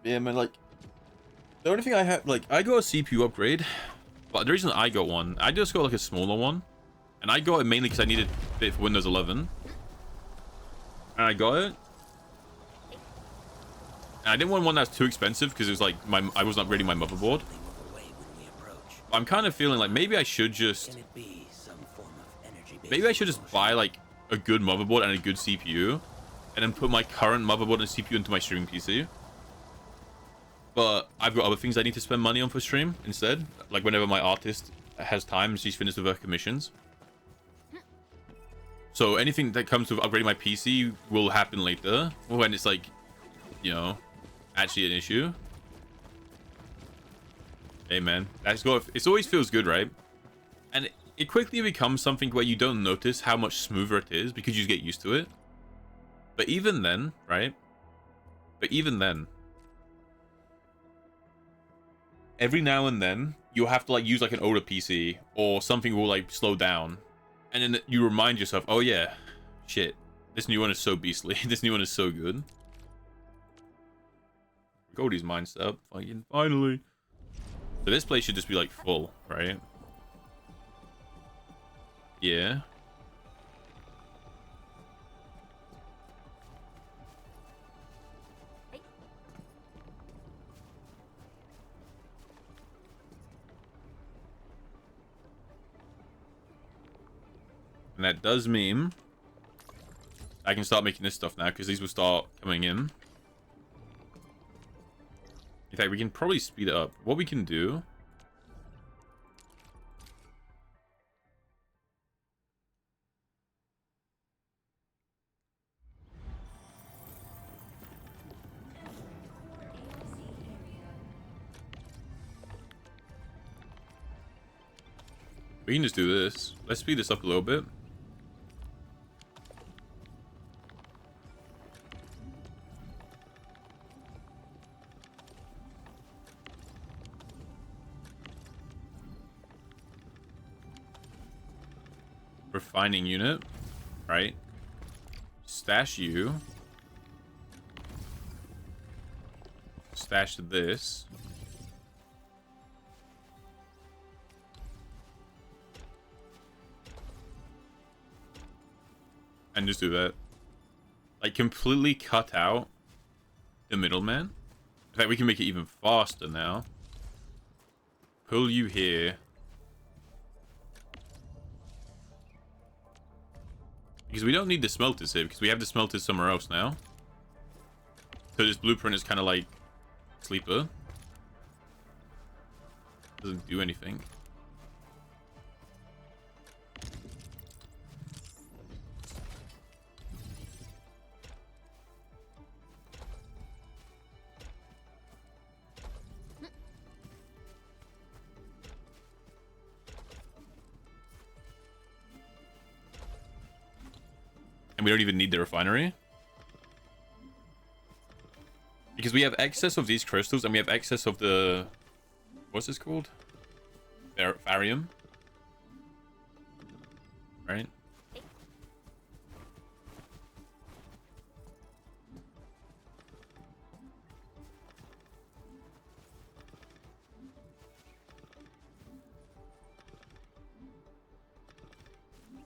Yeah, man, like, the only thing I have, like, I got a CPU upgrade, but the reason I got one, I just got, like, a smaller one, and I got it mainly because I needed it for Windows 11, and I got it, and I didn't want one that's too expensive, because it was, like, I wasn't upgrading my motherboard. I'm kind of feeling like maybe I should just buy, like, a good motherboard and a good CPU, and then put my current motherboard and CPU into my streaming PC. But I've got other things I need to spend money on for stream instead. Like whenever my artist has time and she's finished with her commissions. So anything that comes with upgrading my PC will happen later. When it's like, you know, actually an issue. Hey man, it always feels good, right? And it quickly becomes something where you don't notice how much smoother it is because you just get used to it. But even then, right? Every now and then you'll have to like use like an older PC or something will like slow down, and then you remind yourself, oh yeah, shit, this new one is so beastly. This new one is so good. Goldie's mind's up, fucking finally. So this place should just be like full, right? Yeah. And that does mean I can start making this stuff now because these will start coming in. In fact, we can probably speed it up. What we can do... We can just do this. Let's speed this up a little bit. Refining unit, right? Stash you. Stash this. And just do that. Like, completely cut out the middleman. In fact, we can make it even faster now. Pull you here. Because we don't need the smelters here, because we have the smelters somewhere else now. So this blueprint is kind of like sleeper. Doesn't do anything. And we don't even need the refinery. Because we have excess of these crystals and we have excess of the... What's this called? Farium. Right?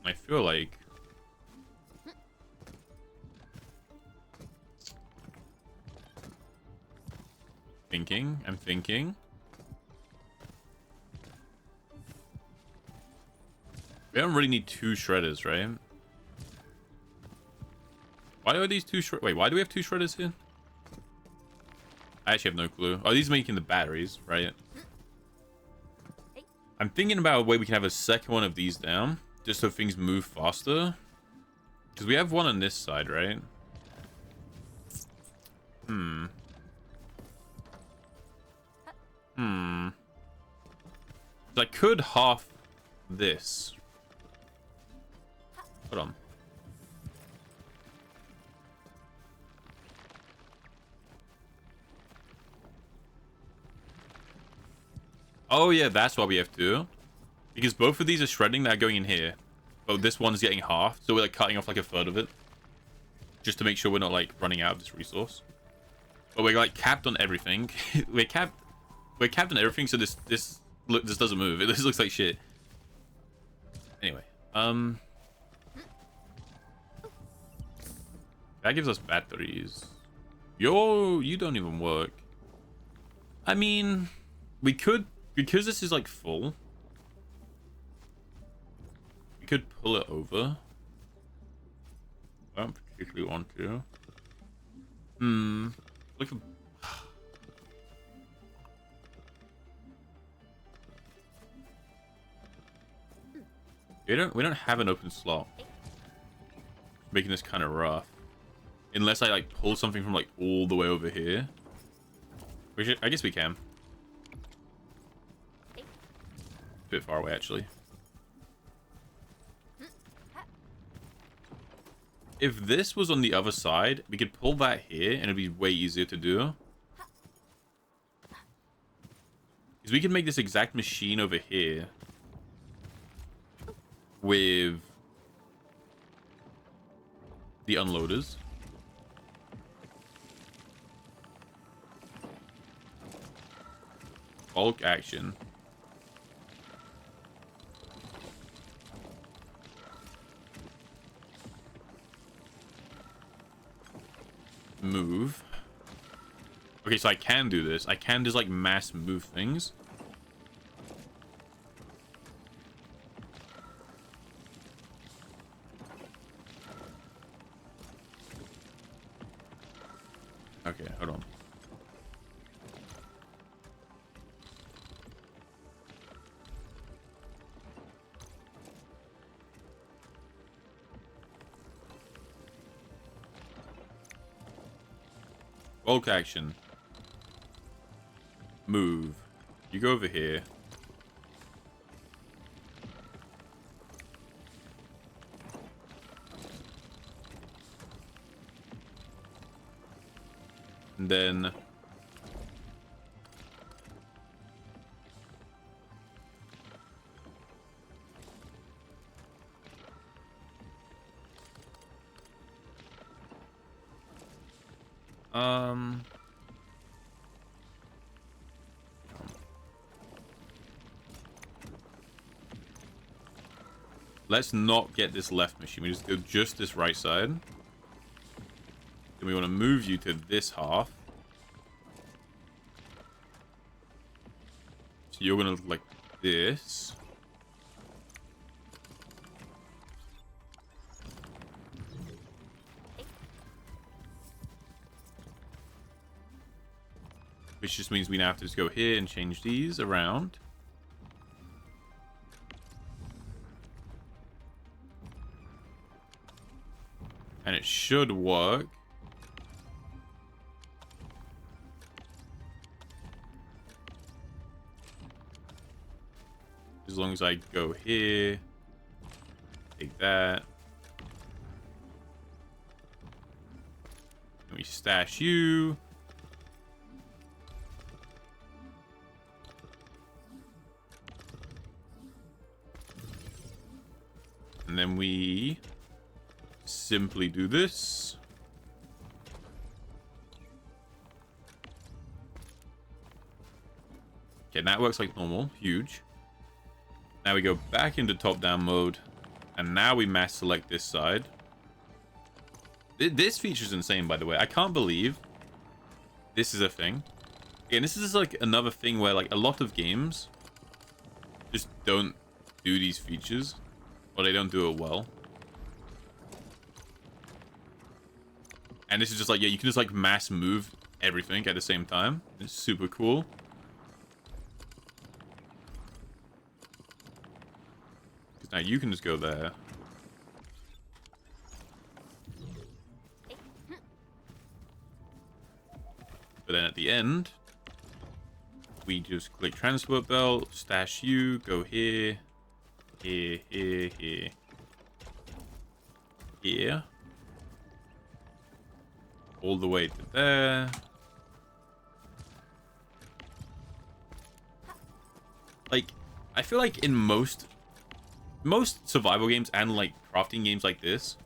I feel like I'm thinking. We don't really need 2 shredders, right? Why are these 2 shredders? Wait, why do we have 2 shredders here? I actually have no clue. Oh, these are making the batteries, right? I'm thinking about a way we can have a second one of these down, just so things move faster. Because we have one on this side, right? So I could half this. Hold on. Oh yeah, that's why we have to. Because both of these are shredding that are going in here. But this one's getting half, so we're like cutting off like a third of it. Just to make sure we're not like running out of this resource. But we're like capped on everything. we're capped on everything, so this doesn't move. This looks like shit. Anyway, that gives us batteries. You don't even work. I mean, we could, because this is like full, we could pull it over. I don't particularly want to. Look at... We don't have an open slot. Making this kind of rough. Unless I like pull something from like all the way over here. I guess we can. A bit far away actually. If this was on the other side, we could pull that here and it'd be way easier to do. Because we can make this exact machine over here with the unloaders. Bulk action. Move. Okay, so I can do this. I can just like mass move things. Okay, hold on. Bulk action. Move. You go over here. And then let's not get this left machine. We just go just this right side. Then we want to move you to this half. So you're going to look like this. Which just means we now have to just go here and change these around. And it should work. As long as I go here. Take that. And we stash you. And then we simply do this. Okay, that works like normal. Huge. Now we go back into top-down mode. And now we mass select this side. This feature's insane, by the way. I can't believe this is a thing. And this is like another thing where like a lot of games just don't do these features. Or they don't do it well. And this is just like, yeah, you can just like mass move everything at the same time. It's super cool. Because now you can just go there. But then at the end, we just click transport belt, stash you, go here, here, here, here, here. All the way to there. Like, I feel like in most survival games and like crafting games like this,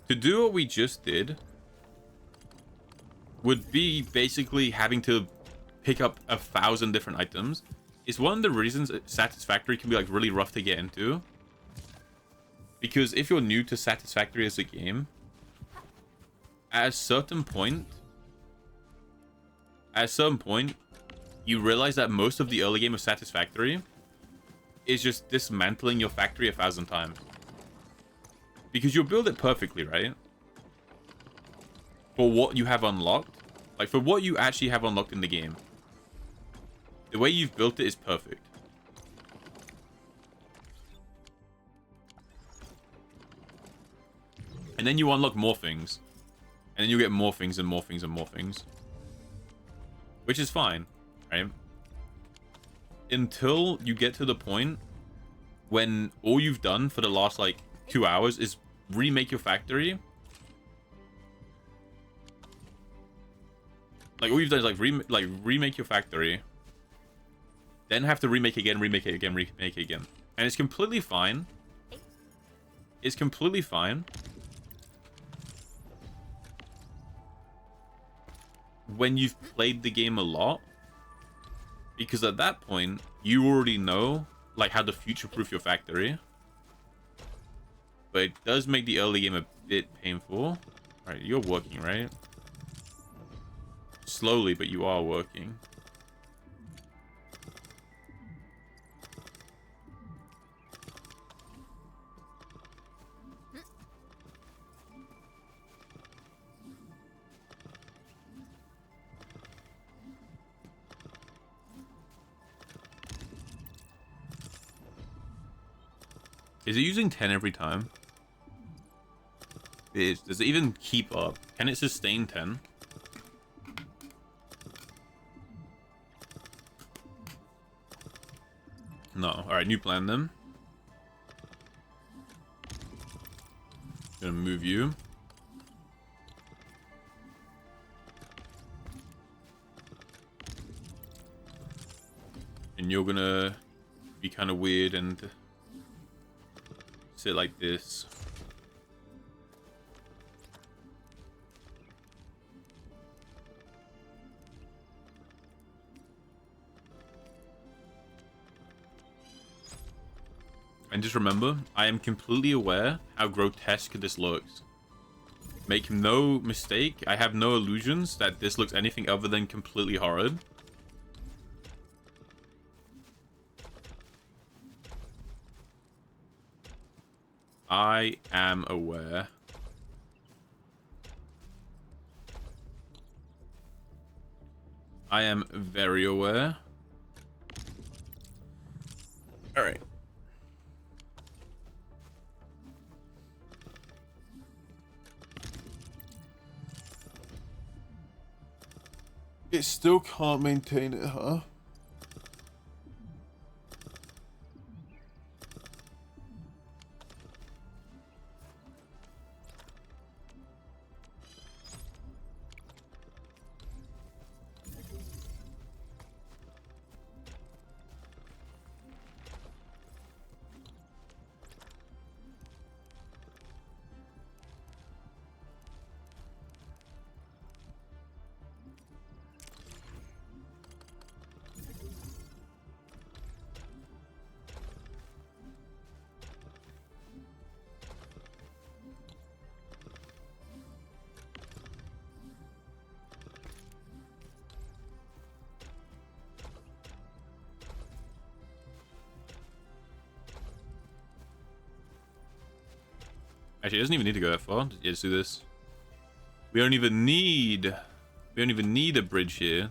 to do what we just did would be basically having to pick up 1,000 different items. It's one of the reasons Satisfactory can be like really rough to get into. Because if you're new to Satisfactory as a game, at a certain point, you realize that most of the early game of Satisfactory is just dismantling your factory 1,000 times. Because you'll build it perfectly, right? For what you have unlocked. Like, for what you actually have unlocked in the game. The way you've built it is perfect. And then you unlock more things. And then you get more things and more things and more things. Which is fine, right? Until you get to the point when all you've done for the last, like, 2 hours is remake your factory. Like, all you've done is, like, remake your factory. Then have to remake again, remake it again, remake it again. And it's completely fine. It's completely fine. When you've played the game a lot. Because at that point, you already know, like, how to future-proof your factory. But it does make the early game a bit painful. Alright, you're working, right? Slowly, but you are working. Is it using 10 every time? It is. Does it even keep up? Can it sustain 10? No. Alright, new plan then. Gonna move you. And you're gonna be kind of weird and sit like this. And just remember, I am completely aware how grotesque this looks. Make no mistake, I have no illusions that this looks anything other than completely horrid. I am aware. I am very aware. Alright. It still can't maintain it, huh? Actually, it doesn't even need to go that far. Yeah, let's do this. We don't even need a bridge here.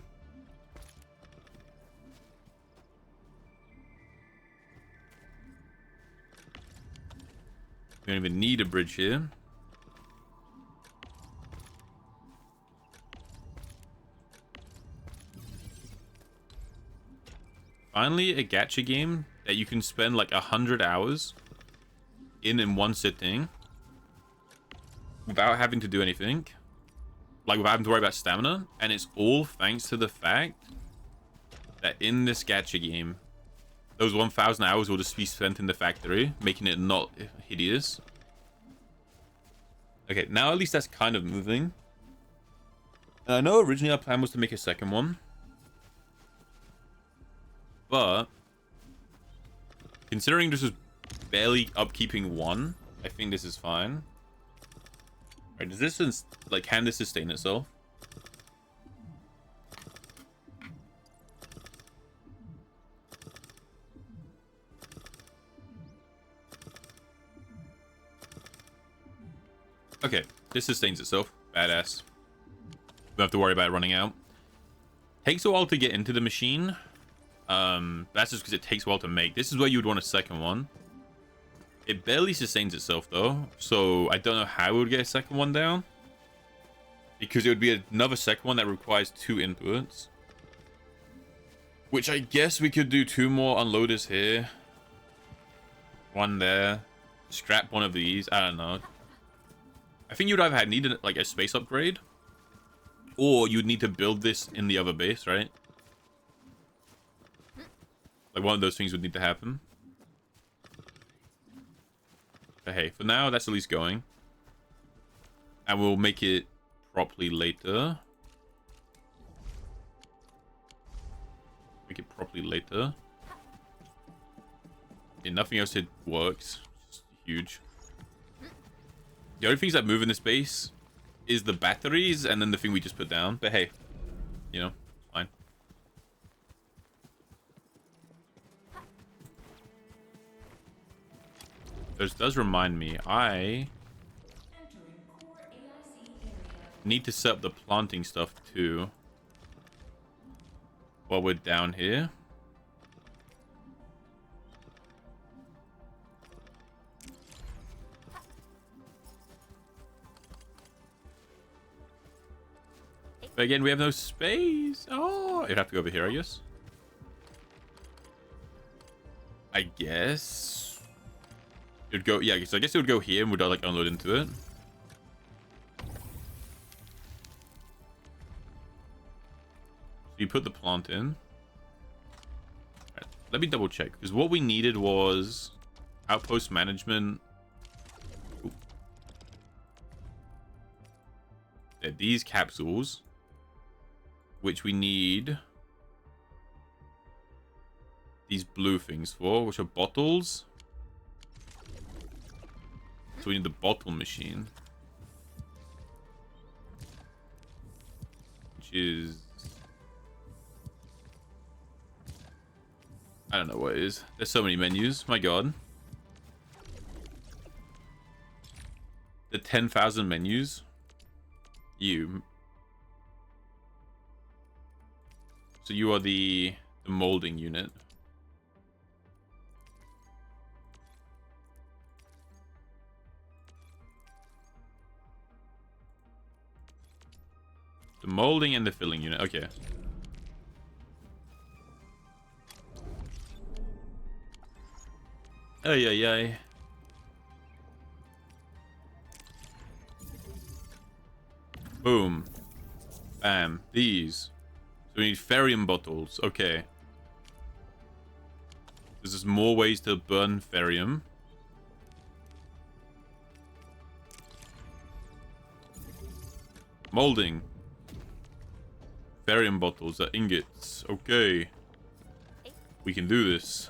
We don't even need a bridge here. Finally, a gacha game that you can spend like 100 hours in one sitting without having to do anything. Like, without having to worry about stamina. And it's all thanks to the fact that in this gacha game, those 1,000 hours will just be spent in the factory, making it not hideous. Okay, now at least that's kind of moving. And I know originally our plan was to make a second one. But considering this is barely upkeeping one, I think this is fine. Alright, does this, like, can this sustain itself? Okay, this sustains itself. Badass. Don't have to worry about it running out. Takes a while to get into the machine. That's just because it takes a while to make. This is where you would want a second one. It barely sustains itself though, so I don't know how we would get a second one down. Because it would be another second one that requires 2 inputs. Which I guess we could do 2 more unloaders here. 1 there. Scrap one of these. I don't know. I think you'd either have needed like a space upgrade, or you'd need to build this in the other base, right? Like, one of those things would need to happen. But hey, for now, that's at least going. And we'll make it properly later. Make it properly later. Yeah, nothing else here works. It's huge. The only things that move in this base is the batteries and then the thing we just put down. But hey, you know, fine. This does remind me, I need to set up the planting stuff too while we're down here. But again, we have no space. Oh, you'd have to go over here, I guess. I guess. It would go, yeah, so I guess it would go here and we'd like unload into it. So you put the plant in. Right, let me double check, because what we needed was outpost management. Ooh. Yeah, these capsules, which we need these blue things for, which are bottles. So we need the bottle machine, which is, I don't know what it is. There's so many menus. My God. The 10,000 menus. You. So you are the molding unit. The molding and the filling unit. Okay. Oh, yeah. Boom. Bam. These. So we need ferrium bottles. Okay. There's just more ways to burn ferrium. Molding. Ferrium bottles are ingots. Okay. We can do this.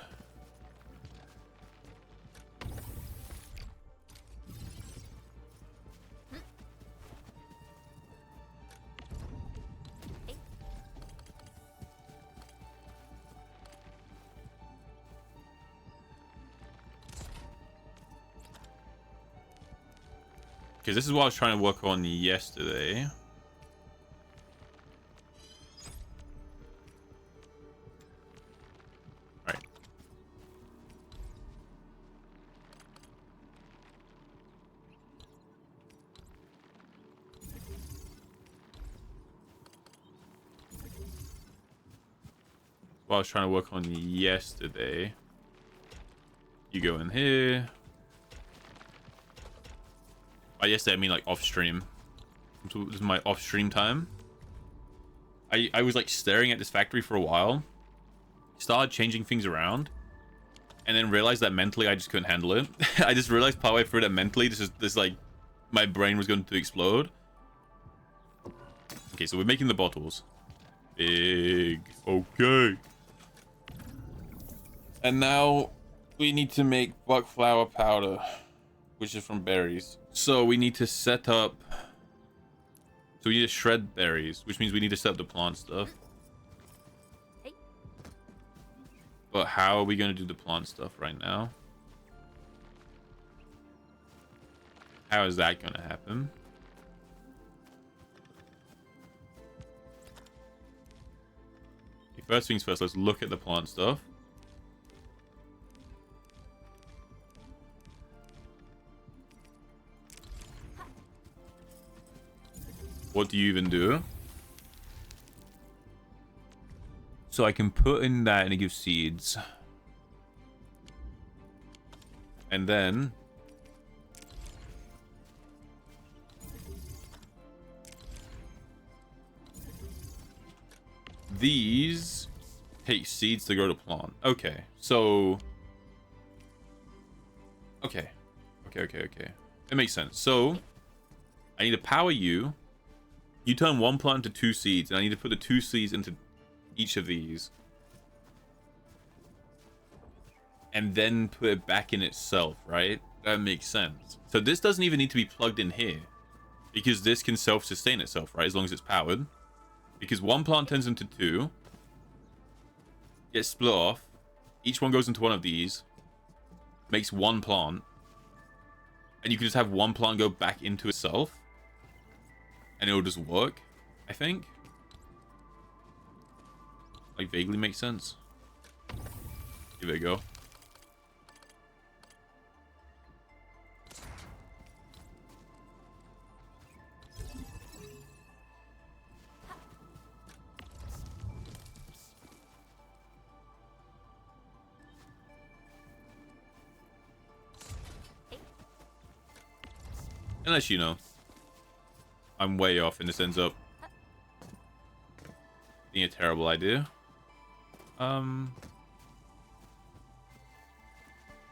Because this is what I was trying to work on yesterday. All right. What I was trying to work on yesterday. You go in here. By yesterday, I mean like off stream. This is my off stream time. I was like staring at this factory for a while. Started changing things around. And then realized that mentally I just couldn't handle it. I just realized partway through that mentally this like my brain was going to explode. Okay, so we're making the bottles. Big. Okay. And now we need to make buck flower powder, which is from berries. So we need to set up. So we need to shred berries, which means we need to set up the plant stuff. But how are we going to do the plant stuff right now? How is that going to happen? Okay, first things first, let's look at the plant stuff. What do you even do? So I can put in that and it gives seeds. And then these take seeds to grow to plant. Okay, so okay. It makes sense. So I need to power you. You turn one plant into 2 seeds, and I need to put the 2 seeds into each of these. And then put it back in itself, right? That makes sense. So this doesn't even need to be plugged in here. Because this can self-sustain itself, right? As long as it's powered. Because one plant turns into 2. Gets split off. Each one goes into one of these. Makes one plant. And you can just have one plant go back into itself. And it'll just work, I think. Like, vaguely makes sense. Give it a go. Unless, you know, I'm way off and this ends up being a terrible idea. Is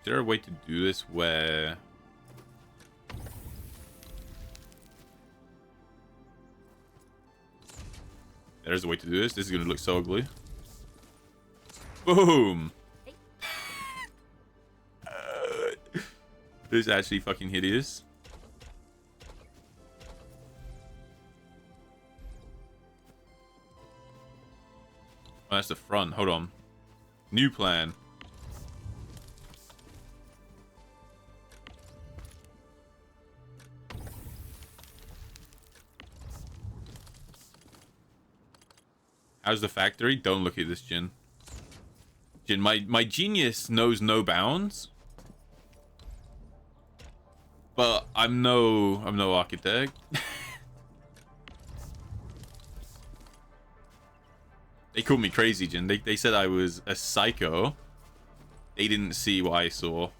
there a way to do this where there's a way to do this? This is gonna look so ugly. Boom! This is actually fucking hideous. Oh, that's the front. Hold on. New plan. How's the factory? Don't look at this, Jin. Jin, my genius knows no bounds. But I'm no architect. They called me crazy, Jin. They said I was a psycho. They didn't see what I saw.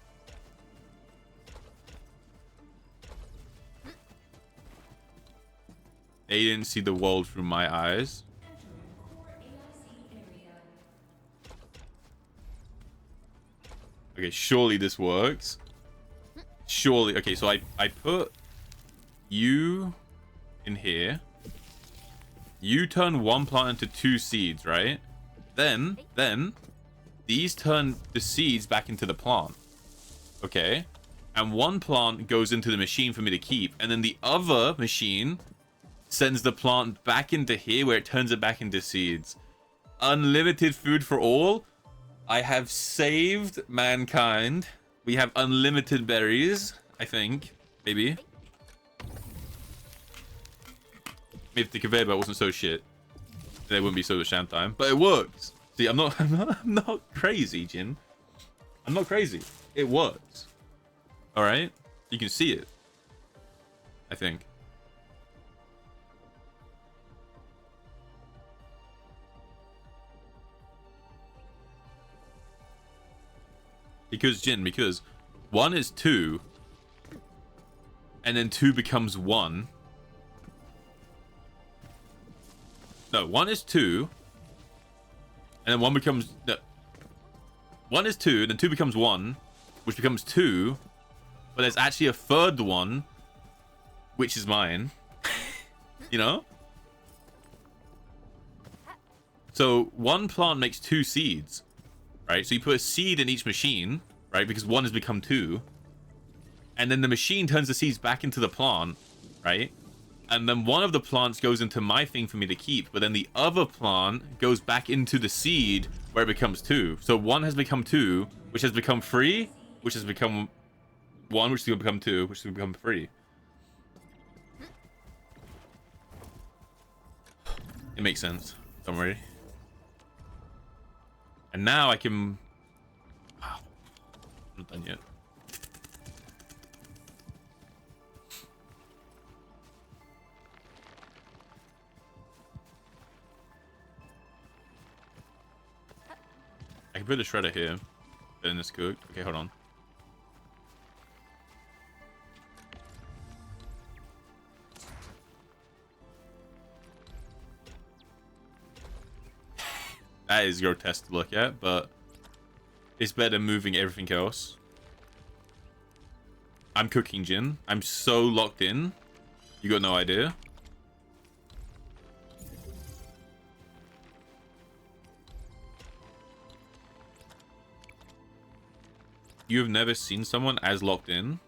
They didn't see the world through my eyes. Okay, surely this works. Surely. Okay, so I put you in here. You turn one plant into 2 seeds, right? Then these turn the seeds back into the plant. Okay? And one plant goes into the machine for me to keep. And then the other machine sends the plant back into here where it turns it back into seeds. Unlimited food for all. I have saved mankind. We have unlimited berries, I think. Maybe. If the conveyor belt wasn't so shit, then it wouldn't be so much sham time. But it works. See, I'm not crazy, Jin. I'm not crazy. It works. All right, you can see it. I think. Because Jin, because 1 is 2, and then 2 becomes 1. No, 1 is 2, and then 1 becomes... No, 1 is 2, and then 2 becomes 1, which becomes 2, but there's actually a third one, which is mine. You know? So 1 plant makes 2 seeds, right? So you put a seed in each machine, right? Because 1 has become 2. And then the machine turns the seeds back into the plant, right? And then one of the plants goes into my thing for me to keep, but then the other plant goes back into the seed where it becomes 2. So 1 has become 2, which has become 3, which has become 1, which is going to become 2, which is going to become 3. It makes sense. Don't worry. And now I can... Wow. I'm not done yet. I can put the shredder here. Then this cooked. Okay, hold on. That is grotesque to look at, but it's better than moving everything else. I'm cooking Jin. I'm so locked in. You got no idea. You have never seen someone as locked in?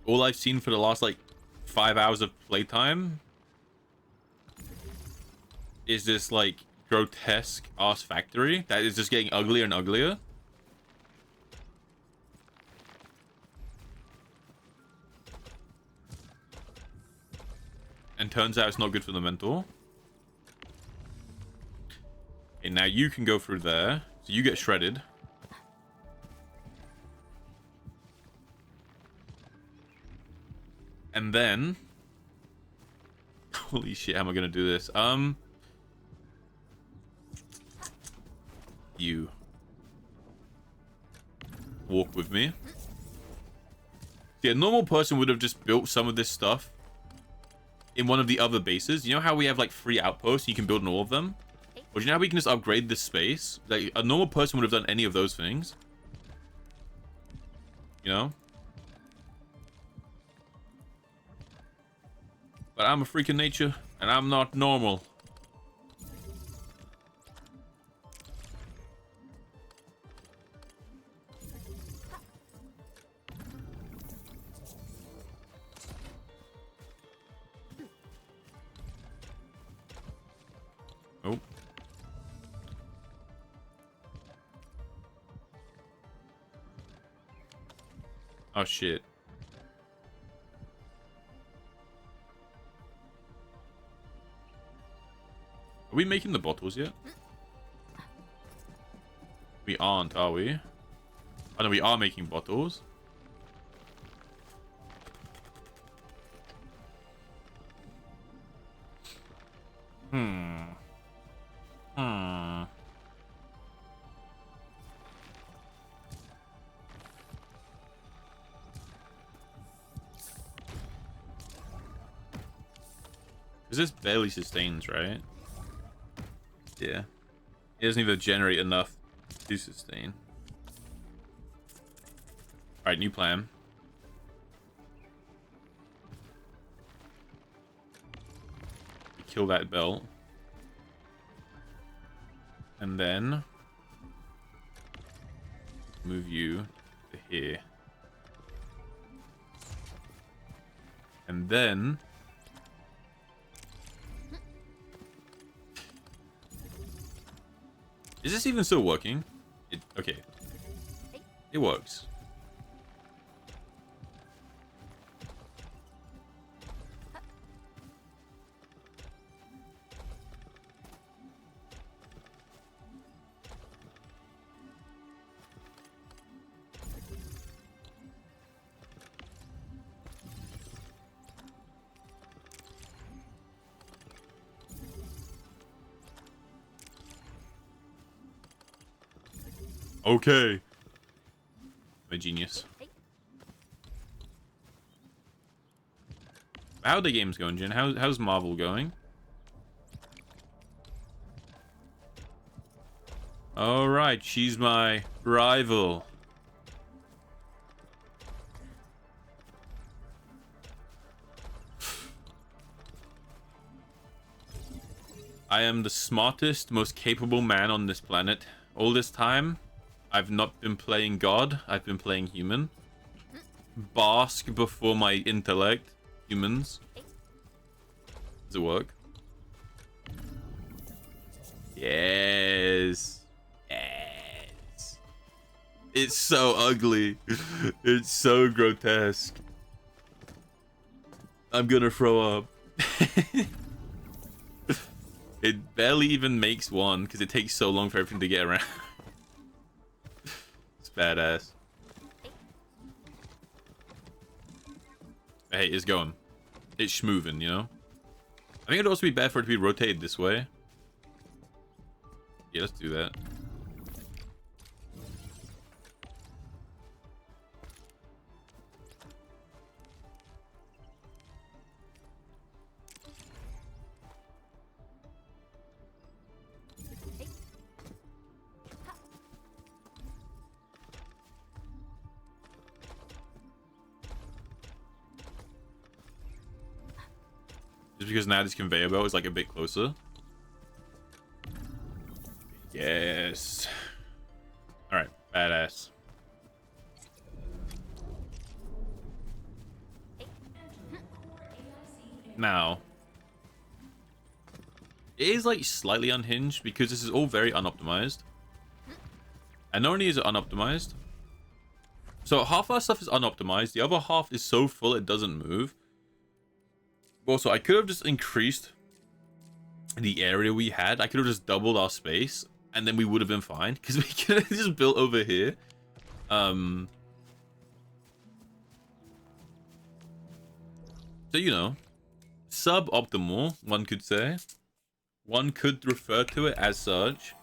All I've seen for the last like 5 hours of playtime is this like grotesque ass factory that is just getting uglier and uglier. And turns out it's not good for the mental. Okay, now you can go through there. So you get shredded. And then... Holy shit, how am I going to do this? You. Walk with me. See, a normal person would have just built some of this stuff in one of the other bases. You know how we have like 3 outposts? You can build in all of them? Or do you know how we can just upgrade this space? Like, a normal person would have done any of those things. You know? But I'm a freak of nature, and I'm not normal. Oh. Oh shit. Are we making the bottles yet? We aren't, are we? Oh no, we are making bottles. Because this barely sustains, right? Yeah. It doesn't even generate enough to sustain. Alright, new plan. Kill that belt. And then move you to here. And then is this even still working? Okay. It works. Okay. I'm a genius. How are the games going, Jen? How's Marvel going? Alright, she's my rival. I am the smartest, most capable man on this planet. All this time, I've not been playing God, I've been playing human. Bask before my intellect, humans. Does it work? Yes. Yes. It's so ugly. It's so grotesque. I'm gonna throw up. It barely even makes one because it takes so long for everything to get around. It's badass. Hey, it's going. It's schmoving, you know? I think it'd also be bad for it to be rotated this way. Yeah, let's do that. Just because now this conveyor belt is like a bit closer. Yes. Alright, badass. Now, it is like slightly unhinged because this is all very unoptimized. And not only is it unoptimized, so half our stuff is unoptimized, the other half is so full it doesn't move. Also, I could have just increased the area we had. I could have just doubled our space, and then we would have been fine because we could have just built over here. So you know, suboptimal, one could say. One could refer to it as such.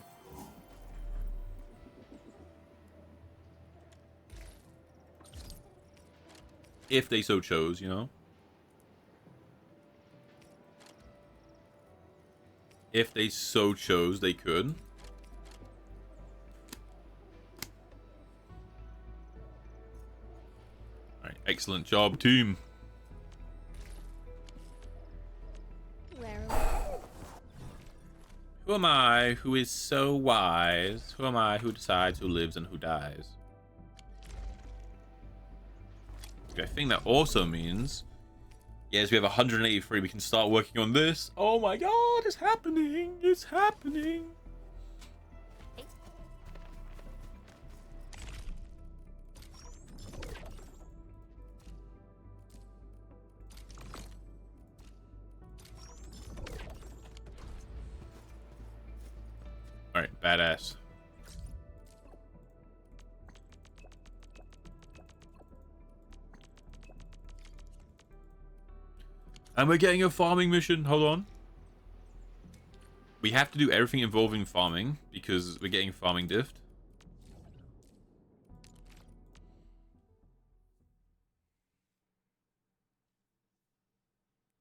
If they so chose, you know. If they so chose, they could. Alright, excellent job, team. Where Who am I who is so wise? Who am I who decides who lives and who dies? Okay, I think that also means... Yes, we have 183. We can start working on this. Oh my god, it's happening. It's happening. All right, badass. And we're getting a farming mission. Hold on. We have to do everything involving farming because we're getting farming diff.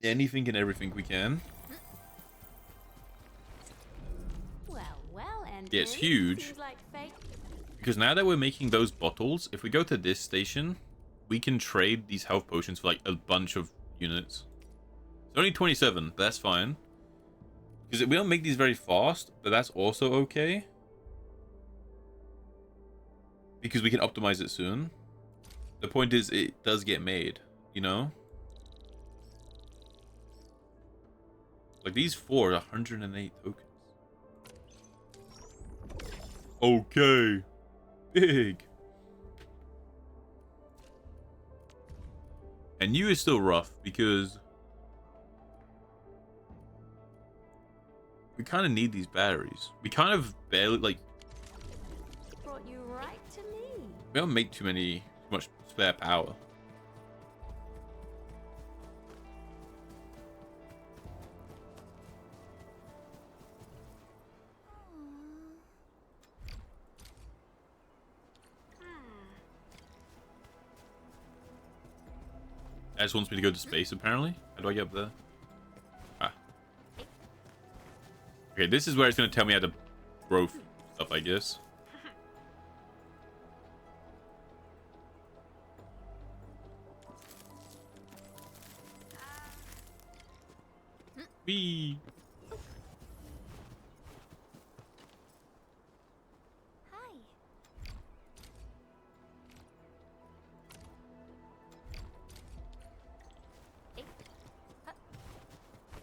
Anything and everything we can. Well, and Yeah, it's huge. Like fate. Because now that we're making those bottles, if we go to this station, we can trade these health potions for like a bunch of units. It's only 27, but that's fine. Because we don't make these very fast, but that's also okay. Because we can optimize it soon. The point is, it does get made, you know? Like, these 4 are 108 tokens. Okay. Big. And you is still rough, because... we kind of need these batteries. We kind of barely, like... Brought you right to me. we don't make too much spare power. It just wants me to go to space, apparently. How do I get up there? Ah. Okay, this is where it's going to tell me how to grow stuff, I guess. Whee! Hi.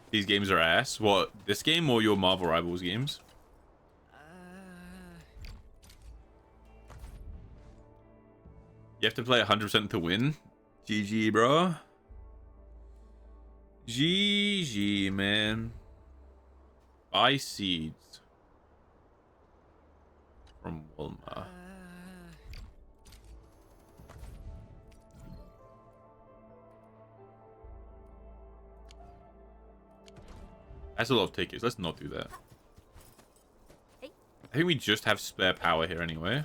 These games are ass. What, this game or your Marvel Rivals games? You have to play 100% to win? GG, bro. GG, man. Buy seeds. From Wilma. That's a lot of tickets. Let's not do that. I think we just have spare power here anyway.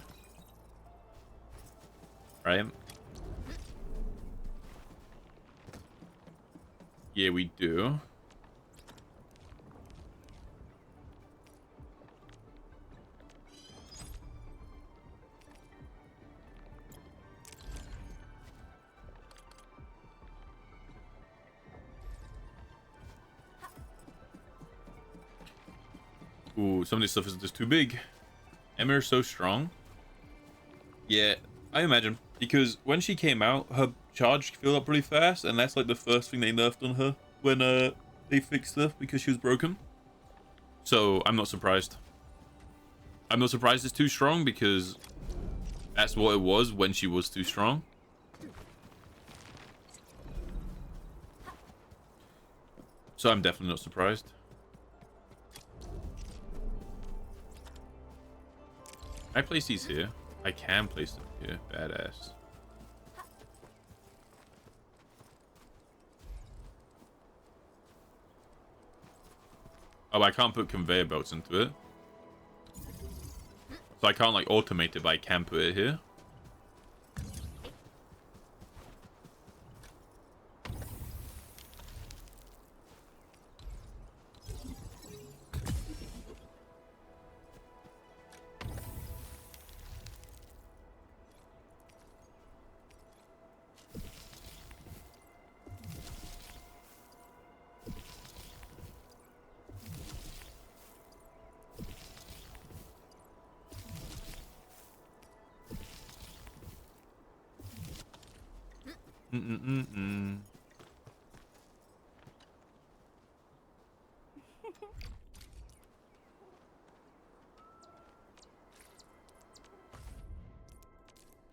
Right? Yeah, we do. Ooh, some of this stuff is just too big. Emma is so strong. Yeah, I imagine. Because when she came out, her charge filled up really fast, and that's like the first thing they nerfed on her when they fixed her because she was broken. So I'm not surprised. I'm not surprised it's too strong because that's what it was when she was too strong. So I'm definitely not surprised. Can I place these here? I can place them here. Badass. Oh, I can't put conveyor belts into it. So I can't like automate it, but I can put it here.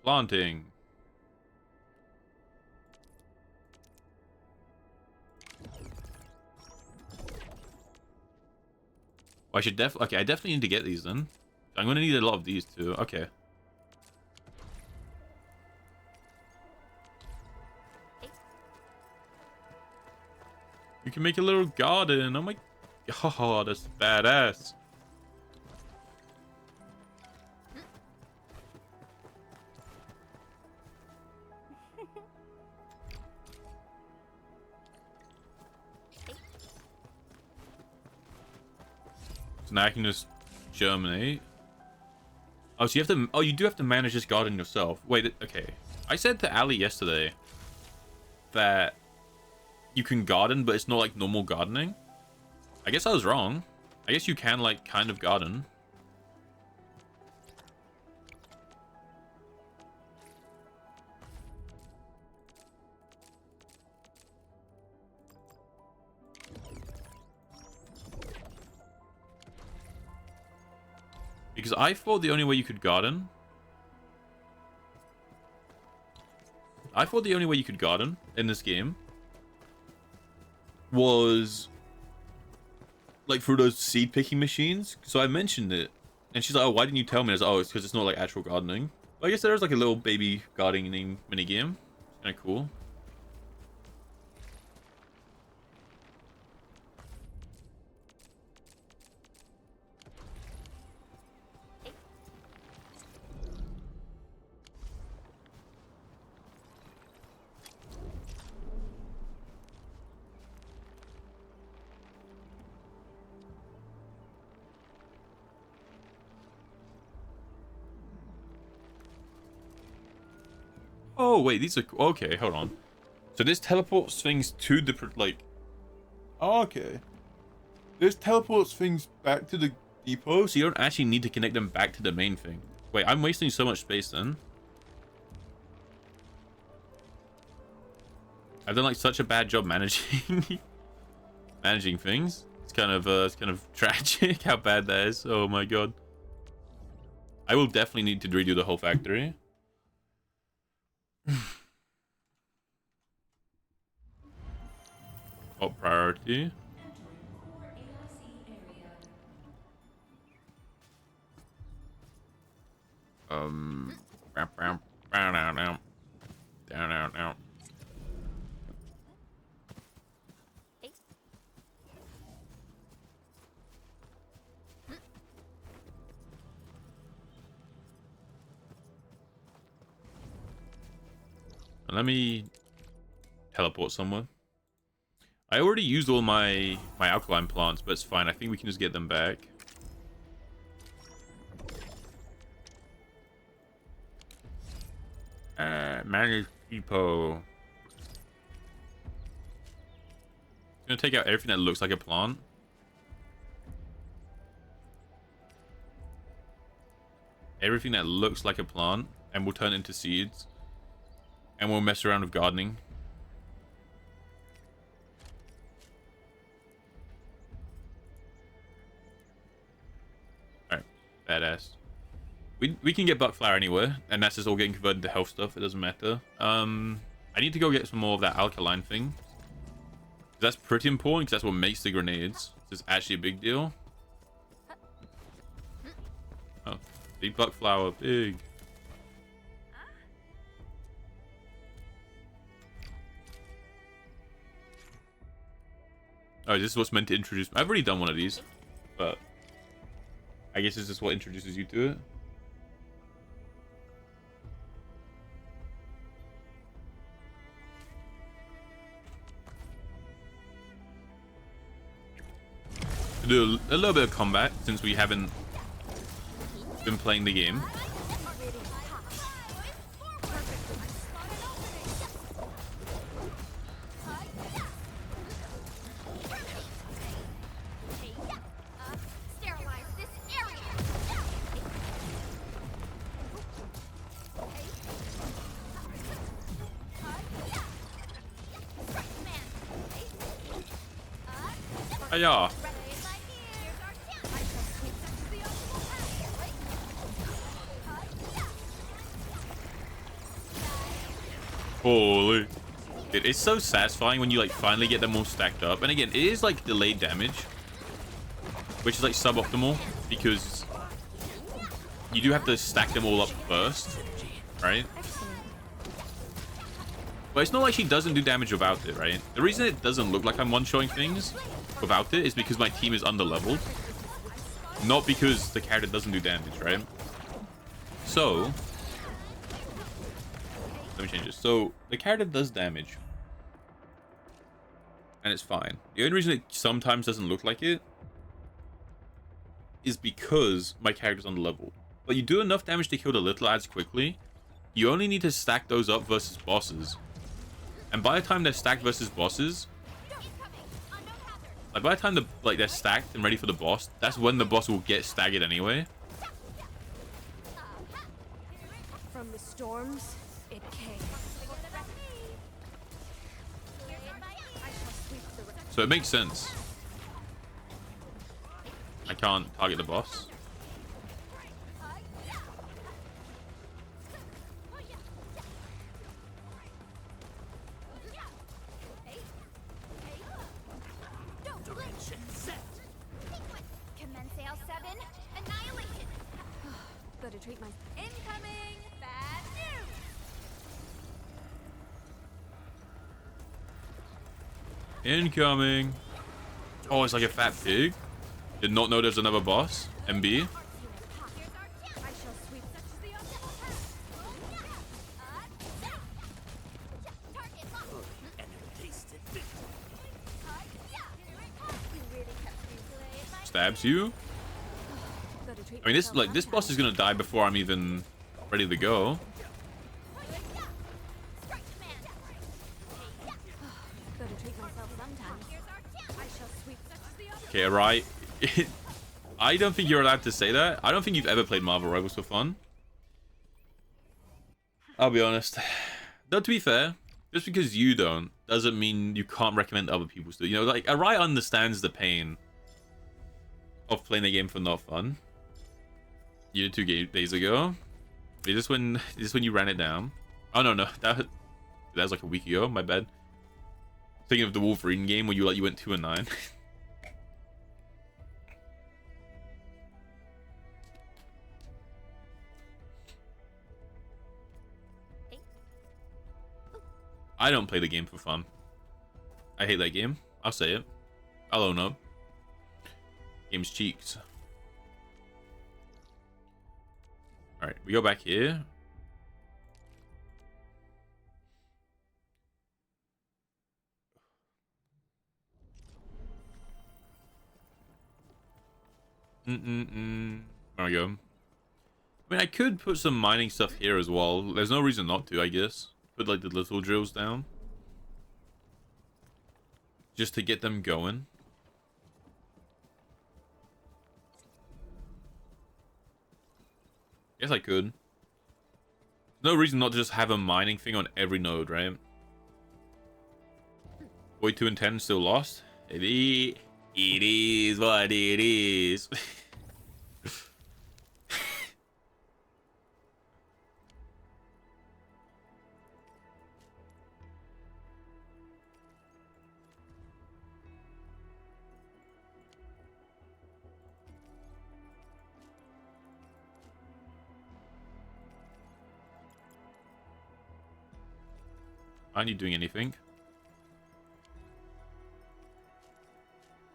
Planting. I should okay, I definitely need to get these then. I'm gonna need a lot of these too. Okay. You can make a little garden. Oh my god, that's badass. So now I can just germinate. Oh, so you have to. Oh, you do have to manage this garden yourself. Wait, okay. I said to Ali yesterday that you can garden, but it's not like normal gardening. I guess I was wrong. I guess you can like kind of garden. Because I thought the only way you could garden... I thought the only way you could garden in this game was like through those seed picking machines. So I mentioned it, and she's like, "Oh, why didn't you tell me?" I was like, "Oh, it's because it's not like actual gardening." But I guess there's like a little baby gardening mini game. Kind of cool. Oh, wait, these are... Okay, hold on. So this teleports things to the... Like... Oh, okay. This teleports things back to the depot, so you don't actually need to connect them back to the main thing. Wait, I'm wasting so much space then. I've done like such a bad job managing managing things. It's kind of tragic how bad that is. Oh my god. I will definitely need to redo the whole factory. Top priority. Down. Let me teleport somewhere. I already used all my alkaline plants, but it's fine. I think we can just get them back. Manage people. It's gonna take out everything that looks like a plant. Everything that looks like a plant, and we'll turn it into seeds. And we'll mess around with gardening. Alright, badass. We can get buck flower anywhere, and that's just all getting converted to health stuff. It doesn't matter. I need to go get some more of that alkaline thing. That's pretty important because that's what makes the grenades. It's actually a big deal. Oh, big buck flower, big. Oh, this is what's meant to introduce... I've already done one of these, but I guess this is what introduces you to it. Do a little bit of combat since we haven't been playing the game. Yeah. Holy. Dude, it's so satisfying when you like finally get them all stacked up. And again, it is like delayed damage, which is like suboptimal because you do have to stack them all up first, right? But it's not like she doesn't do damage without it, right? The reason it doesn't look like I'm one-shotting things without it is because my team is under-leveled, not because the character doesn't do damage, right? So let me change this. So the character does damage, and it's fine. The only reason it sometimes doesn't look like it is because my character's under-leveled. But you do enough damage to kill the little ads quickly. You only need to stack those up versus bosses. And by the time they're stacked versus bosses, like by the time they're stacked and ready for the boss, that's when the boss will get staggered anyway. From the storms, it came. So it makes sense. I can't target the boss. Treat my incoming bad news. Incoming. Oh, it's like a fat pig. Did not know there's another boss. MB. Stabs you. I mean, this boss is gonna die before I'm even ready to go. Okay, right. I don't think you're allowed to say that. I don't think you've ever played Marvel Rivals for fun. I'll be honest. Though, to be fair, just because you don't doesn't mean you can't recommend other people to. You know, like, Arai understands the pain of playing a game for not fun. You did 2 days ago. Is this when you ran it down? Oh no, that was like a week ago. My bad. Thinking of the Wolverine game where you went 2 and 9. I don't play the game for fun. I hate that game. I'll say it. I'll own up. Game's cheeks. Alright, we go back here. There we go. I mean, I could put some mining stuff here as well. There's no reason not to, I guess. Put like the little drills down. Just to get them going. Guess I could. No reason not to just have a mining thing on every node, right? Boy 2 and 10 still lost. It is what it is. Aren't you doing anything?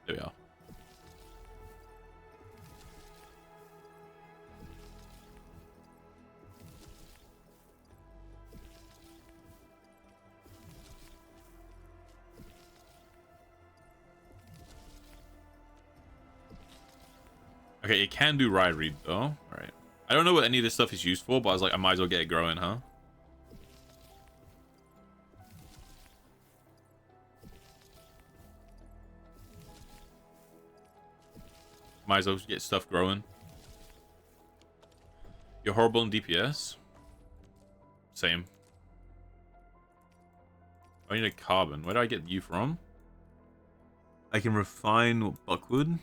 There we are. Okay, it can do ride read though. Alright. I don't know what any of this stuff is used for, but I was like, I might as well get it growing, huh? Might as well get stuff growing. You're horrible in DPS. Same. I need a carbon. Where do I get you from? I can refine buckwood.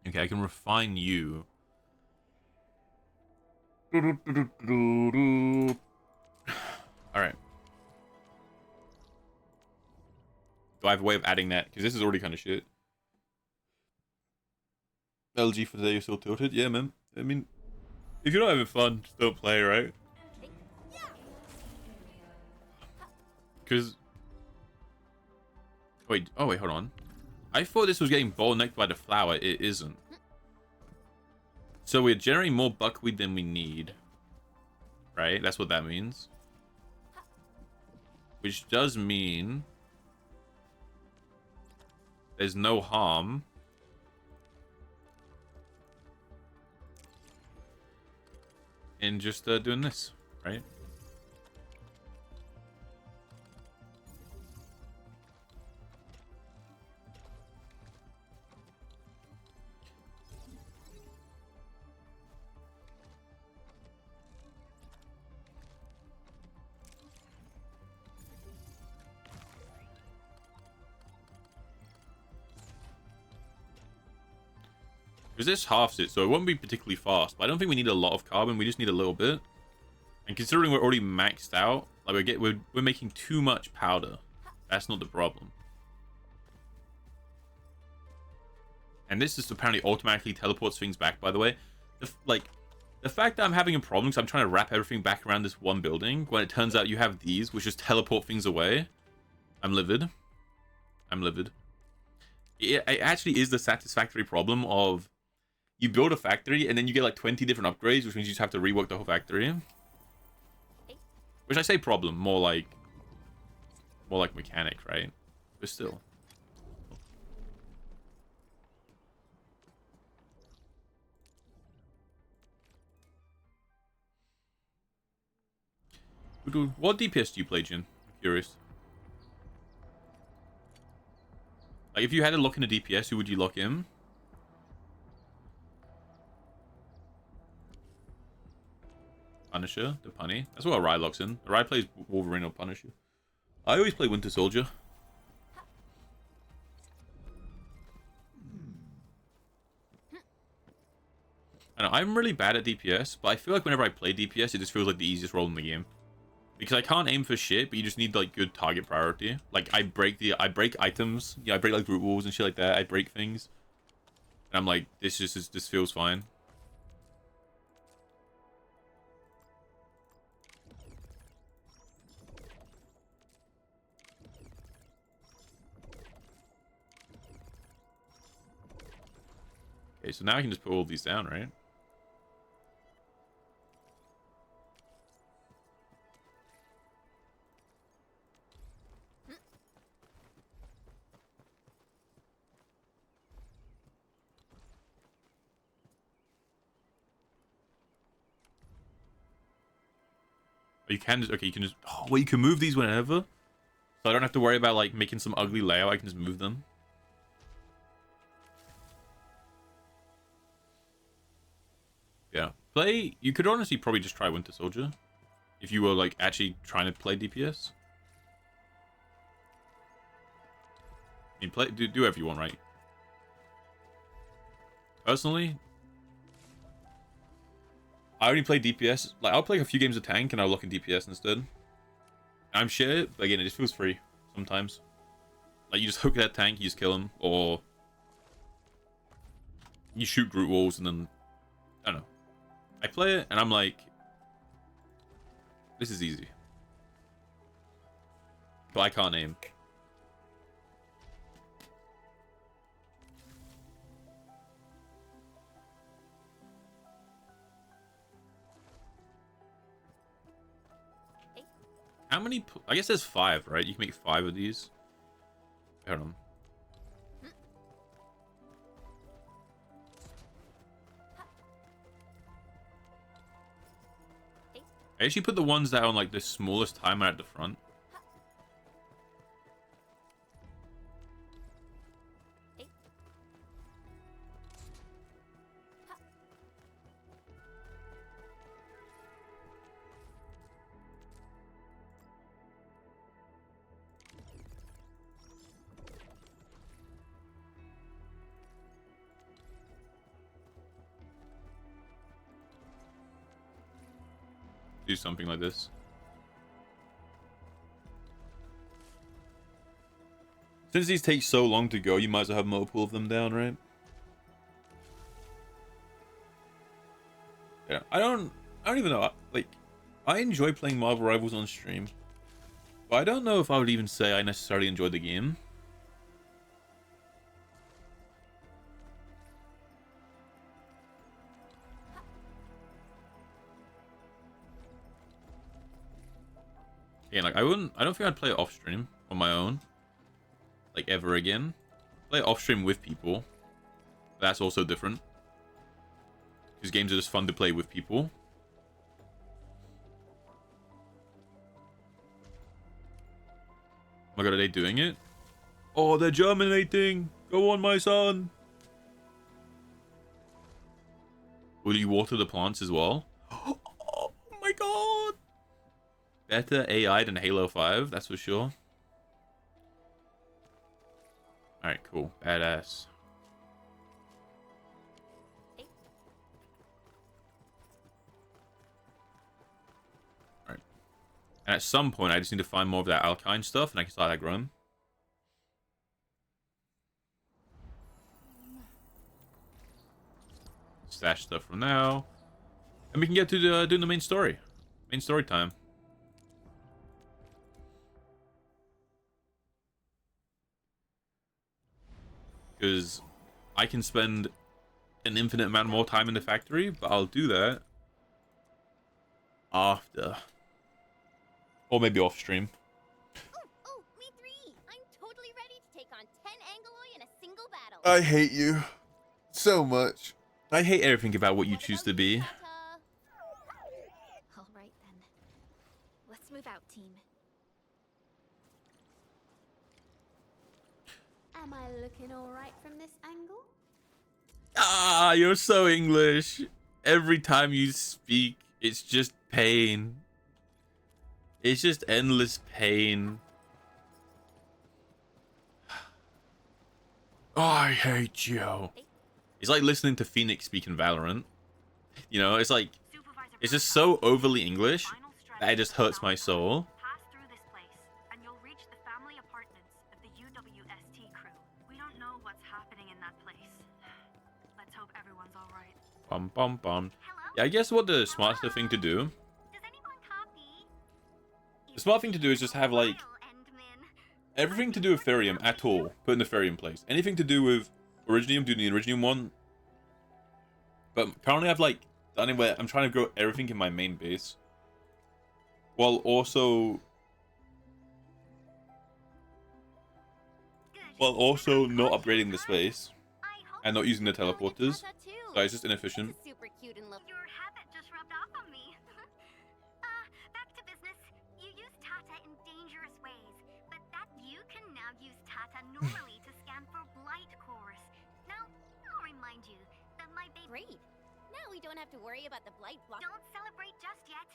Okay, I can refine you. Alright. Do I have a way of adding that? Because this is already kind of shit. LG for today, you're still tilted? Yeah, man. I mean, if you're not having fun, just don't play, right? Because... Wait, oh wait, hold on. I thought this was getting bottlenecked by the flower. It isn't. So we're generating more buckwheat than we need. Right? That's what that means. Which does mean... there's no harm in just doing this, right? Because this halves it, so it won't be particularly fast. But I don't think we need a lot of carbon. We just need a little bit. And considering we're already maxed out, like we're making too much powder. That's not the problem. And this just apparently automatically teleports things back. By the way, the fact that I'm having a problem because I'm trying to wrap everything back around this one building when it turns out you have these which just teleport things away. I'm livid. I'm livid. It actually is the satisfactory problem of you build a factory and then you get like 20 different upgrades, which means you just have to rework the whole factory. Which I say problem, more like mechanic, right? But still. What DPS do you play, Jin? Curious. Like, if you had to lock in a DPS, who would you lock in? Punisher, the Punny. That's what Arai locks in. Arai plays Wolverine or Punisher. I always play Winter Soldier. I know, I'm really bad at DPS, but I feel like whenever I play DPS, it just feels like the easiest role in the game. Because I can't aim for shit, but you just need like good target priority. Like I break items. Yeah, I break like root walls and shit like that. I break things. And I'm like, this feels fine. Okay, so now I can just put all these down, right? You can just, okay, you can just, oh, well, you can move these whenever. So I don't have to worry about, like, making some ugly layout. I can just move them. Yeah. You could honestly probably just try Winter Soldier. If you were, like, actually trying to play DPS. I mean, do whatever you want, right? Personally, I only play DPS. Like, I'll play a few games of tank and I'll look in DPS instead. I'm shit, but again, it just feels free sometimes. Like, you just hook that tank, you just kill him, or you shoot Groot walls and then, I don't know. I play it and I'm like, this is easy. But I can't aim. How many? I guess there's 5, right? You can make 5 of these. Hold on. I actually put the ones that are on like the smallest timer at the front. Do something like this. Since these take so long to go, you might as well have multiple of them down, right? Yeah, I don't even know. Like, I enjoy playing Marvel Rivals on stream, but I don't know if I would even say I necessarily enjoy the game. Yeah, like I don't think I'd play it off stream on my own, like ever again. Play it off stream with people. That's also different. Because games are just fun to play with people. Oh my god, are they doing it? Oh, they're germinating! Go on, my son! Will you water the plants as well? Oh my god! Better AI than Halo 5, that's for sure. Alright, cool. Badass. Alright. And at some point, I just need to find more of that alkyne stuff, and I can start that growing. Stash stuff from now. And we can get to doing the main story. Main story time. Because I can spend an infinite amount more time in the factory, but I'll do that after. Or maybe off stream. Oh, me three! I'm totally ready to take on 10 Angoloi in a single battle. I hate you so much. I hate everything about what you choose to be. All right then. Let's move out, team. Am I looking all right from this angle? Ah, you're so English. Every time you speak, it's just pain. It's just endless pain. I hate you. It's like listening to Phoenix speak in Valorant. You know, it's like, it's just so overly English that it just hurts my soul. Pass through this place, and you'll reach the family apartments of the UWST crew. We don't know what's happening in that place. Let's hope everyone's all right. Bum bum bum. Hello? Yeah, I guess what the smarter thing to do. Does anyone copy? The smart thing to do is just have like Endmin. everything to do with Therium at all. Put in the Therium place. Anything to do with Originium, do the Originium one. But currently I've like done it where I'm trying to grow everything in my main base. While also not upgrading the space and not using the teleporters. So it's just inefficient. Super cute and lovely. Your habit just rubbed off on me. Back to business. You use Tata in dangerous ways, but that you can now use Tata normally to scan for blight cores. Now, I'll remind you that my baby. Great. Now we don't have to worry about the blight block. Don't celebrate just yet.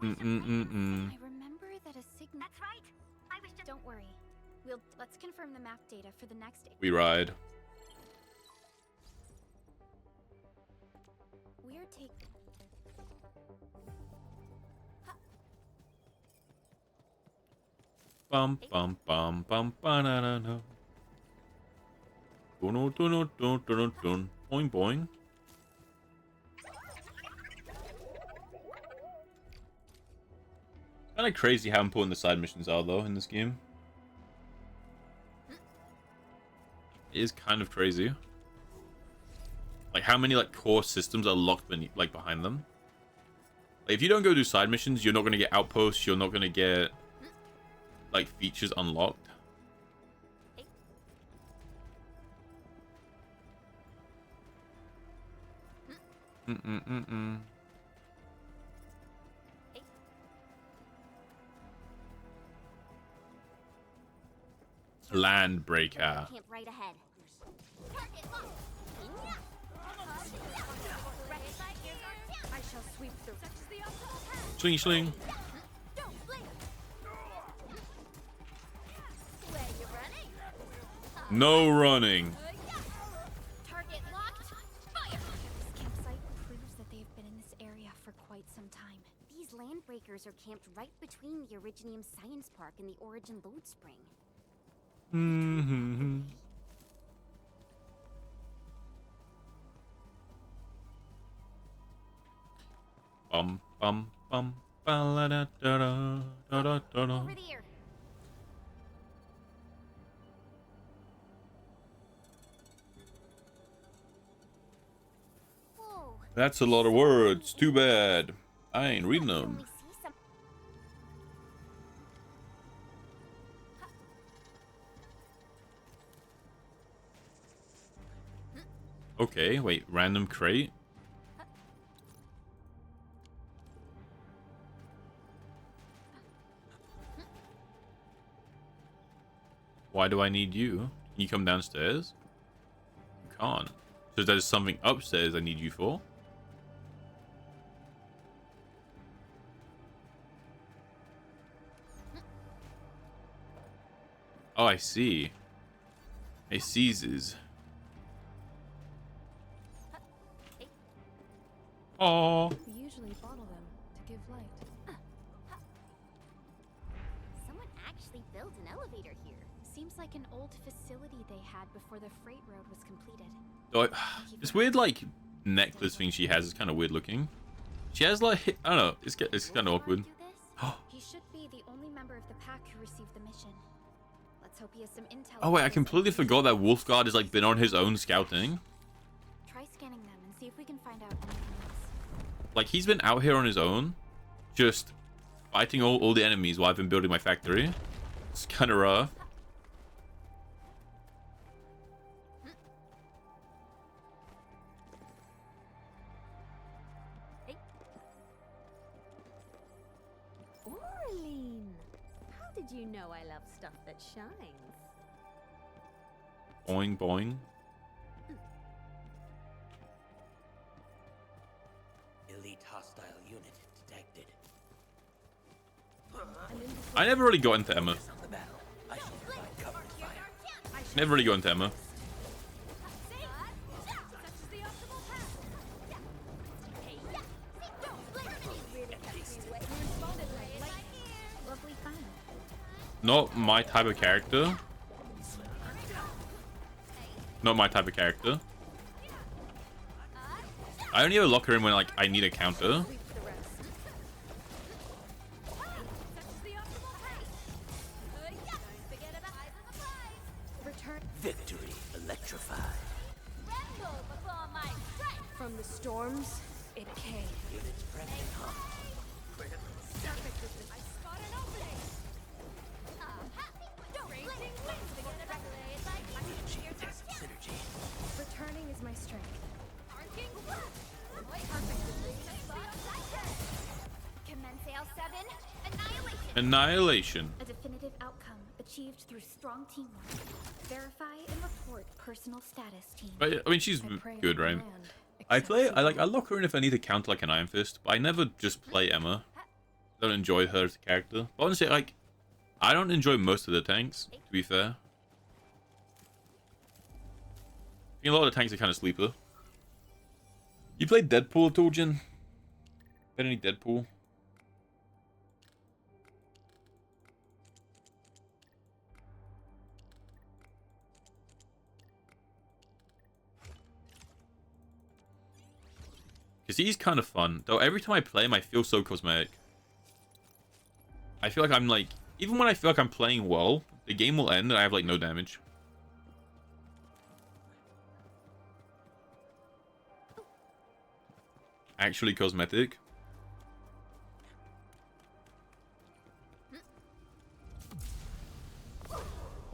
I remember that a signal. That's right. I was just. Don't worry. Let's confirm the map data for the next. We ride. We're taking. Bum bum bum bum banana. Dun dun dun dun dun. Boing boing. Kind of crazy how important the side missions are, though, in this game. It is kind of crazy. Like how many like core systems are locked beneath, like behind them. Like, if you don't go do side missions, you're not gonna get outposts. You're not gonna get like features unlocked. Land breaker. Camp right ahead. I shall sweep through. Sling sling. No running. Target locked. Fire! This campsite proves that they've been in this area for quite some time. These land breakers are camped right between the Originium Science Park and the Origin Load Spring. Bum bum bum. Ba da da da da da da. Over there. Whoa. That's a lot of words. Too bad. I ain't reading I can them. only see some. Okay, wait. Random crate. Why do I need you? Can you come downstairs? You can't. So there's something upstairs I need you for? Oh, I see. I seizes. Oh. We usually bottle them to give light. Someone actually built an elevator here. Seems like an old facility they had before the freight road was completed. This weird like necklace thing she has is kind of weird looking. She has like, I don't know, it's kind of awkward. He should be the only member of the pack who received the mission. Let's hope he has some intel. Oh wait, I about completely his forgot that Wolfguard has like been on his own scouting. Try scanning them and see if we can find out anything else. Like he's been out here on his own, just fighting all the enemies while I've been building my factory. It's kind of rough. Orlean, how did you know I love stuff that shines? Boing, boing. Elite hostile unit detected. I never really got into Emma. On the battle. I shall provide cover and fire. Never really got into Emma. Lovely fun. Not my type of character. Not my type of character. I only ever lock her in when like I need a counter. Victory electrified. From the storms, it came. Units prepping hum. Synergy. Returning is my strength. Commence AL7. Annihilation. Annihilation. A definitive outcome achieved through strong teamwork. Verify and report personal status, team. But, I mean, she's I pray good, for right? land, I except lock her in if I need to counter like an Iron Fist, but I never just play Emma. I don't enjoy her as a character. But honestly, like, I don't enjoy most of the tanks, to be fair. I think a lot of the tanks are kind of sleeper. You played Deadpool at all, Jin? Played any Deadpool? Because he's kind of fun. Though every time I play him, I feel so cosmetic. I feel like I'm like... Even when I feel like I'm playing well, the game will end and I have like no damage. Actually cosmetic.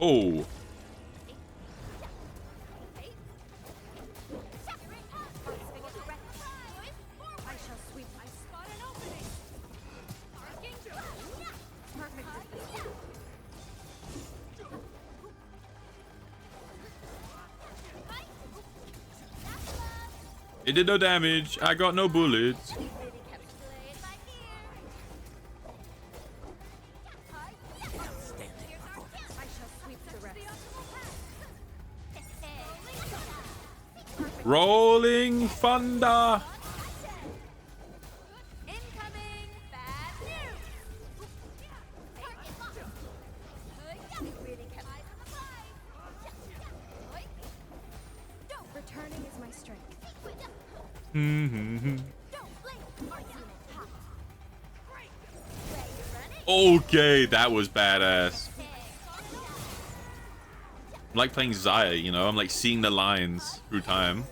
Oh. I shall sweep. I spot an opening. Perfect. It did no damage. I got no bullets. Outstanding performance. I shall sweep the rest. Rolling thunder. Incoming bad news. Returning is my strength. Okay, that was badass. I'm like playing Zaya, you know? I'm like seeing the lines through time.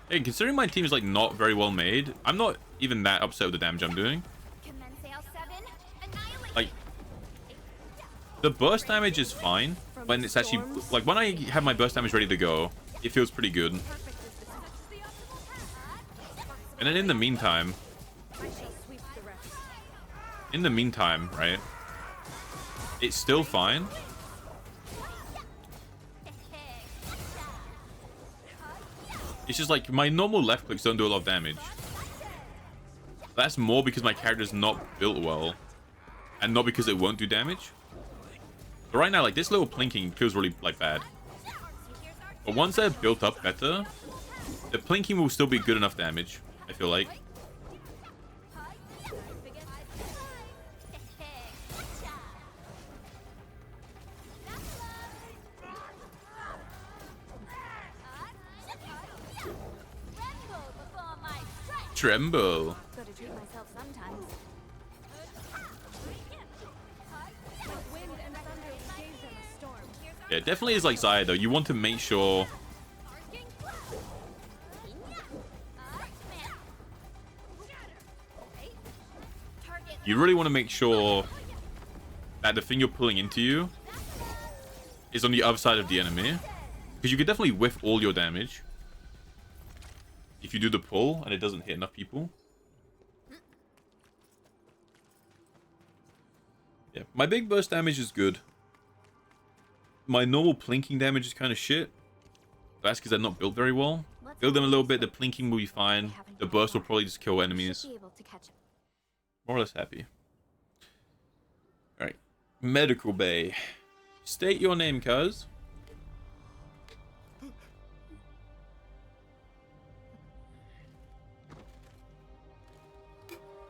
Hey, considering my team is like not very well made, I'm not even that upset with the damage I'm doing. Commence AL7. Annihilation. Like, the burst damage is fine when it's actually like when I have my burst damage ready to go, it feels pretty good. And then in the meantime, right, it's still fine. It's just like my normal left clicks don't do a lot of damage. That's more because my character's not built well and not because it won't do damage. But right now, like, this little plinking feels really like bad. But once they're built up better, the plinking will still be good enough damage, I feel like. Tremble. Gotta treat myself sometimes. Wind and thunder gave them a storm. Yeah, it definitely is like Zaya, though. You want to make sure... You really want to make sure that the thing you're pulling into you is on the other side of the enemy. Because you could definitely whiff all your damage if you do the pull and it doesn't hit enough people. Yeah, my big burst damage is good. my normal plinking damage is kind of shit. That's because they're not built very well. Build them a little bit, the plinking will be fine. The burst will probably just kill enemies. More or less happy. Alright. Medical bay. State your name, cuz.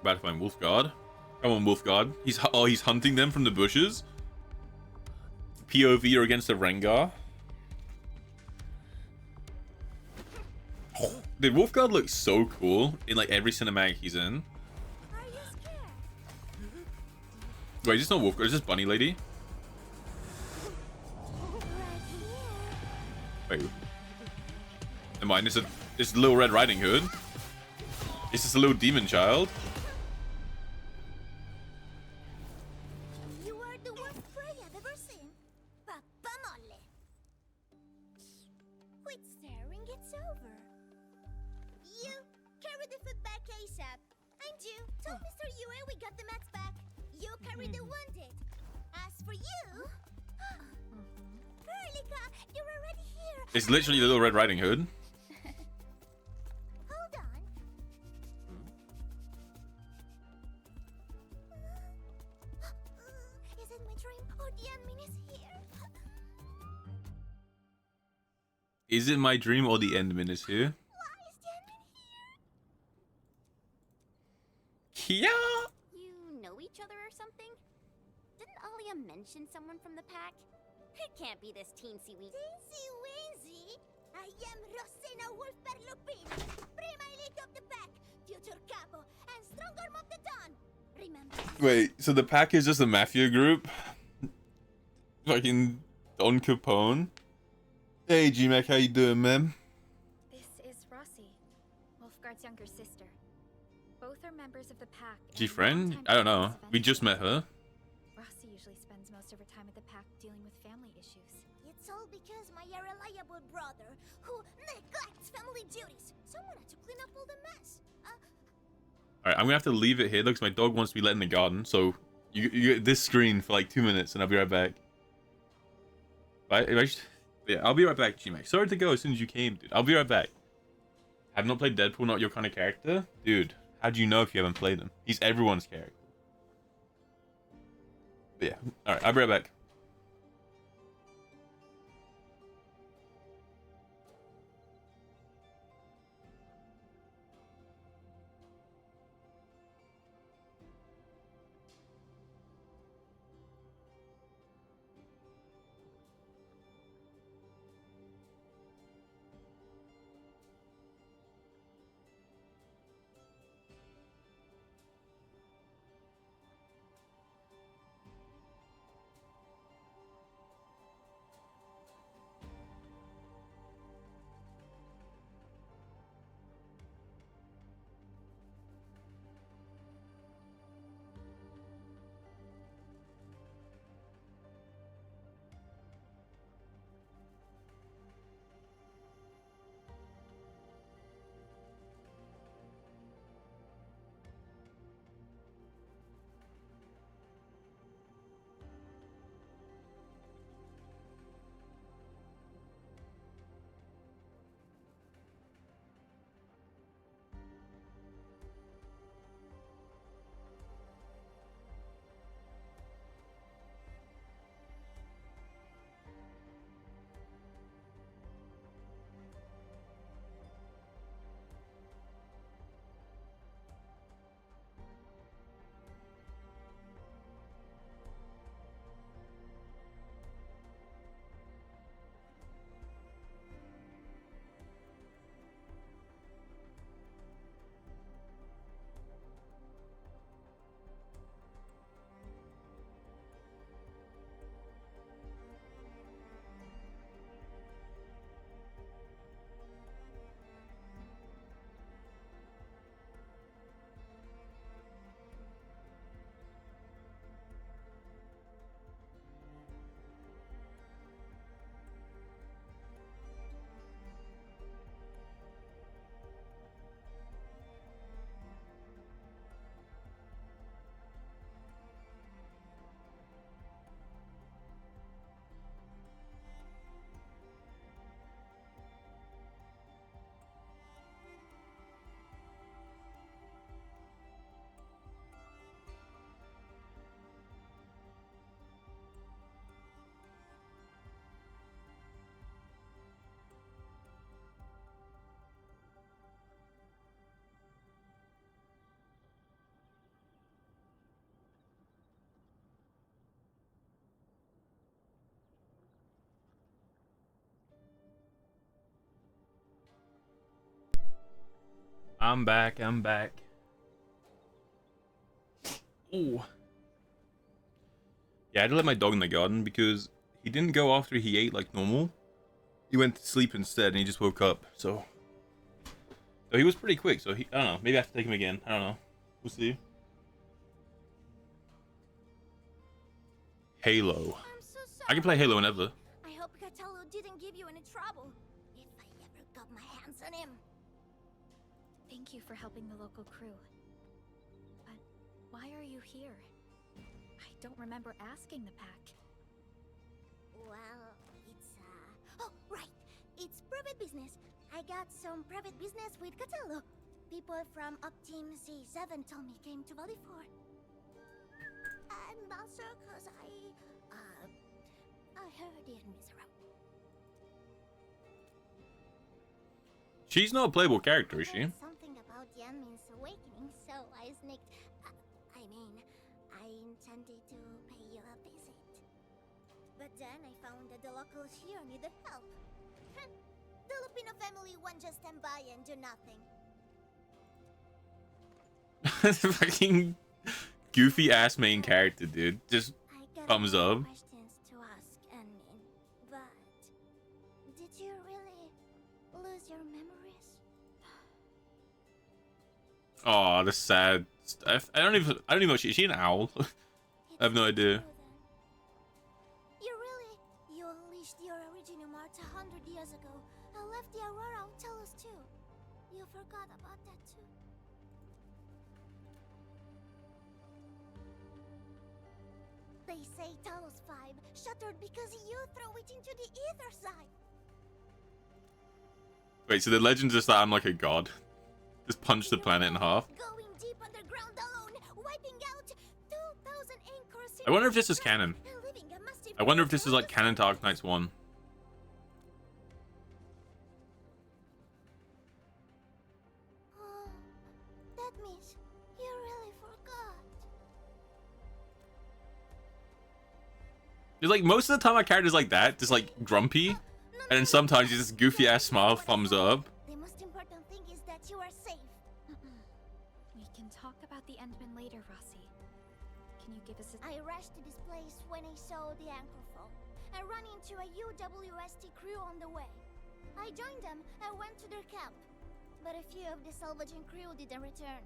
About to find Wolfguard. Come on, Wolfguard. He's hunting them from the bushes. POV or against the Rengar. Oh, dude, Wolfguard looks so cool in like every cinematic he's in. Wait, is this not Wolfguard? Is this Bunny Lady? Wait. Never mind, it's Little Red Riding Hood. It's just a little demon child. You are the worst prey I've ever seen. Papa Molle. Quit staring, it's over. You carry the food back ASAP. And you told Mr. Yue we got the mats back. You carry the wounded. As for you, Perlica, you're already here. It's literally Little Red Riding Hood. Hold on. Is it my dream or the admin is here? Is it my dream or the Endman is here? Why is the admin Kia! You know each other or something? Didn't Alia mention someone from the pack? It can't be this teensy weeny. Teensy Weensy? I am Rosina Wolfberlupin, prima elite of the pack, future capo, and strong arm of the dawn. Remember? Wait, so the pack is just a mafia group? Fucking Don Capone? Hey G-Mac, how you doing, man? This is Rossi, Wolfguard's younger sister. Both are members of the pack. and G-Friend? longtime I don't know. friends of We just met her. Rossi usually spends most of her time at the pack dealing with family issues. It's all because my irreliable brother, who neglects family duties. Someone had to clean up all the mess. Alright, I'm gonna have to leave it here because my dog wants to be let in the garden. So you get this screen for like 2 minutes and I'll be right back. Yeah, I'll be right back, G-Mac. Sorry to go as soon as you came, dude. I'll be right back. Have not played Deadpool, not your kind of character? Dude, how do you know if you haven't played him? He's everyone's character. But yeah, alright, I'll be right back. I'm back. Ooh. Yeah, I had to let my dog in the garden because he didn't go after he ate like normal. He went to sleep instead and he just woke up. So he was pretty quick. So I don't know. Maybe I have to take him again. I don't know. We'll see. Halo. I'm so sorry. I can play Halo whenever. I hope Catello didn't give you any trouble. If I ever got my hands on him. Thank you for helping the local crew. But why are you here? I don't remember asking the pack. Well, it's oh, right. It's private business. I got some private business with Catello. People from Up Team C7 told me came to Valley 4. I'm not sure cause I heard the enemies around. She's not a playable character, is she? I heard something about the enemy's awakening, so I sneaked. I intended to pay you a visit. But then I found that the locals here needed help. The Lupino family won't just stand by and do nothing. Fucking goofy ass main character, dude. Just thumbs up. Questions to ask, Anmin, but did you really lose your memories? Oh, that's sad stuff. I don't even know. Is she an owl? I have no idea. You unleashed your original Mart 100 years ago. I left the Aurora will tell us too. You forgot about that too. They say Talos 5 shattered because you threw it into the ether side. Wait, so the legend is that I'm like a god? Just punch the planet in half? Going deep underground alone, wiping out 2,000 anchors. I wonder if this is canon. I wonder if this is like canon to Arknights 1. Oh, that means you really forgot. It's like most of the time our character's like that, just like grumpy, and then sometimes you just goofy ass smile, thumbs up. The most important thing is that you are safe. We can talk about the Endman later, Rossi. Can you give us a... I rushed to this place when I saw the anchor fall. I ran into a UWST crew on the way. I joined them and went to their camp. But a few of the salvaging crew didn't return.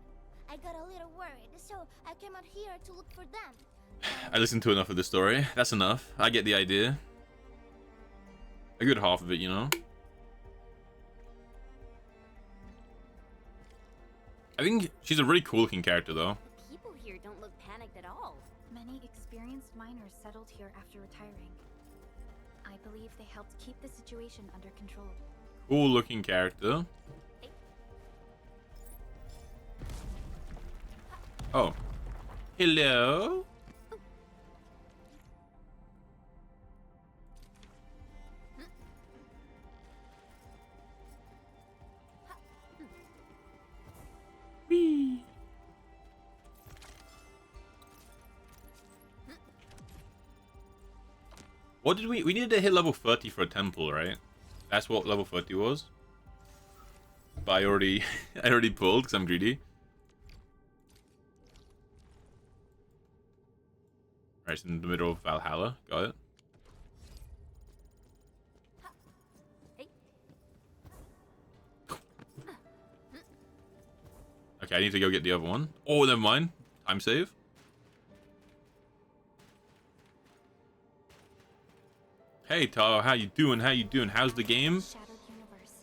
I got a little worried, so I came out here to look for them. I listened to enough of the story. That's enough. I get the idea. A good half of it, you know? I think she's a really cool looking character, though. The people here don't look panicked at all. Many experienced miners settled here after retiring. I believe they helped keep the situation under control. Cool looking character. Oh. Hello? Whee. What did we needed to hit level 30 for a temple, right? That's what level 30 was. But I already pulled because I'm greedy. Right, it's in the middle of Valhalla. Got it. Okay, I need to go get the other one. Oh, never mind. Time save. Hey, Taro, how you doing? How you doing? How's the game?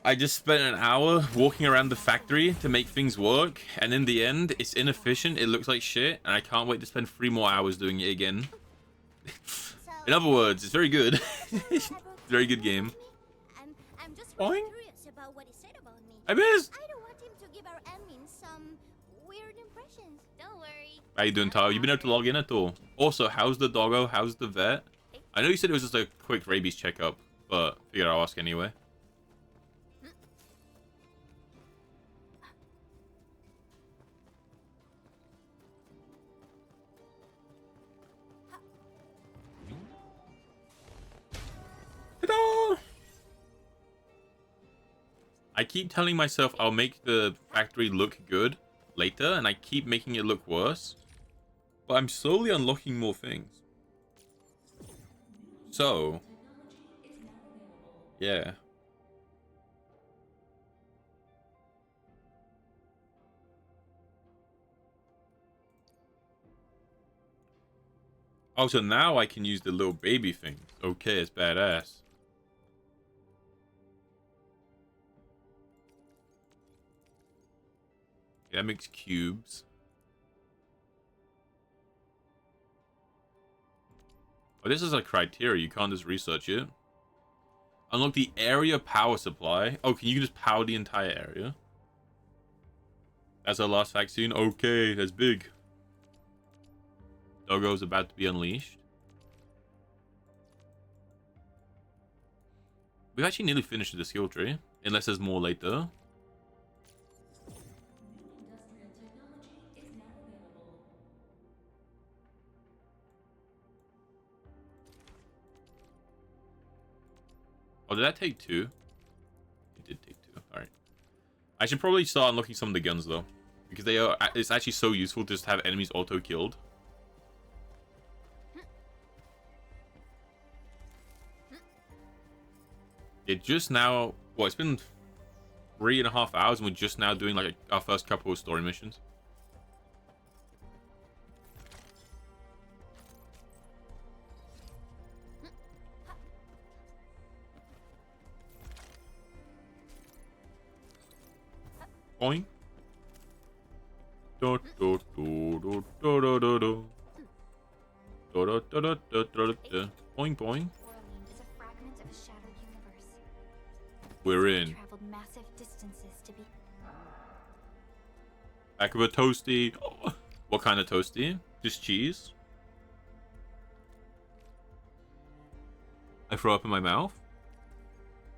I just spent an hour walking around the factory to make things work, and in the end, it's inefficient, it looks like shit, and I can't wait to spend 3 more hours doing it again. In other words, it's very good. Very good game. I'm just Boing. curious about what he said about me. I missed! I don't want him to give our admin some weird impressions. Don't worry. How you doing, Taro? You been able to log in at all? Also, how's the doggo? How's the vet? I know you said it was just a quick rabies checkup, but figured I'll ask anyway. Ta-da! I keep telling myself I'll make the factory look good later, and I keep making it look worse. But I'm slowly unlocking more things. So, yeah. Oh, so now I can use the little baby thing. Okay, it's badass. That makes cubes. Oh, this is a criteria. You can't just research it. Unlock the area power supply. Oh, can you just power the entire area? That's our last vaccine. Okay, that's big. Doggo's about to be unleashed. We've actually nearly finished the skill tree. Unless there's more later. Oh, did that take 2? It did take 2. Alright. I should probably start unlocking some of the guns, though. Because they are. It's actually so useful to just have enemies auto-killed. It just now... Well, it's been 3.5 hours, and we're just now doing, like, our first couple of story missions. Boing. Do do do do do do do do. Do do do do do do do. Boing boing. Is a fragment of a shattered universe. We're in. Traveled massive distances to be. Back of a toasty. Oh, what kind of toasty? Just cheese? I throw up in my mouth.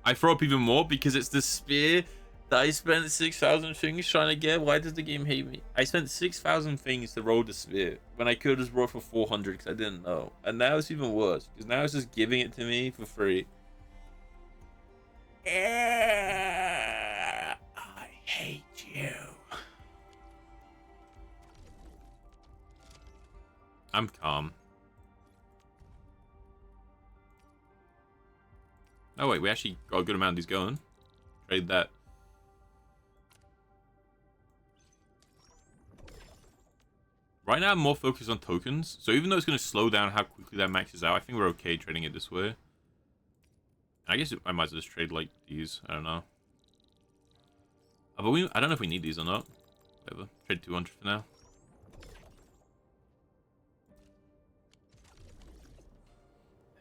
I throw up even more because it's the spear that I spent 6,000 things trying to get. Why does the game hate me? I spent 6,000 things to roll the spear when I could have just rolled for 400 because I didn't know. And now it's even worse because now it's just giving it to me for free. I hate you. I'm calm. Oh wait, we actually got a good amount of these going. Trade that. Right now I'm more focused on tokens, so even though it's going to slow down how quickly that maxes out, I think we're okay trading it this way. I guess I might as well just trade like these, I don't know. But I don't know if we need these or not. Whatever, trade 200 for now.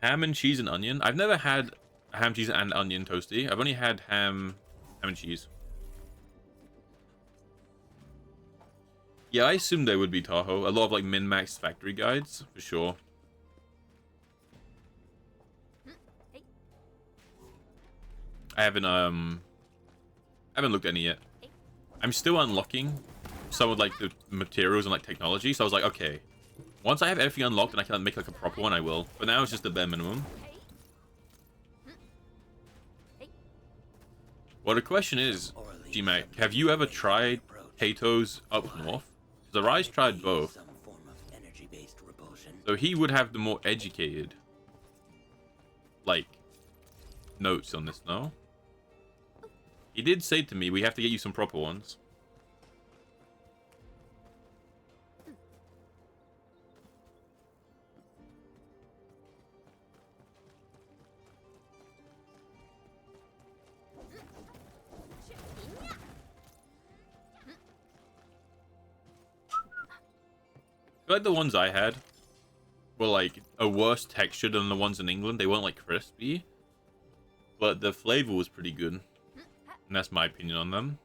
Ham and cheese and onion. I've never had a ham, cheese, and onion toasty. I've only had ham and cheese. Yeah, I assumed they would be Tahoe. A lot of like min-max factory guides, for sure. I haven't looked at any yet. I'm still unlocking some of like the materials and like technology, so I was like, okay. Once I have everything unlocked and I can make like a proper one, I will. But now it's just the bare minimum. Well, the question is, G-Mac, have you ever tried potatoes up north? The Rise tried both. So he would have the more educated, like, notes on this, no? He did say to me, we have to get you some proper ones. I feel like the ones I had were like a worse texture than the ones in England. They weren't like crispy, but the flavor was pretty good. And that's my opinion on them.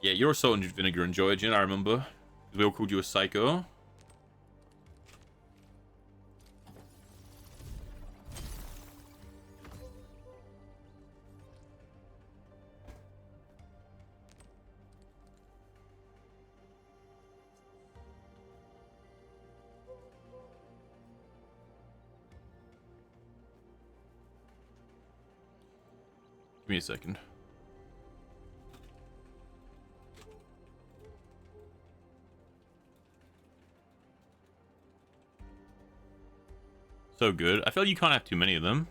Yeah, you're a salt and vinegar enjoyer, Jin, I remember. We all called you a psycho. Give me a second. So good. I feel like you can't have too many of them.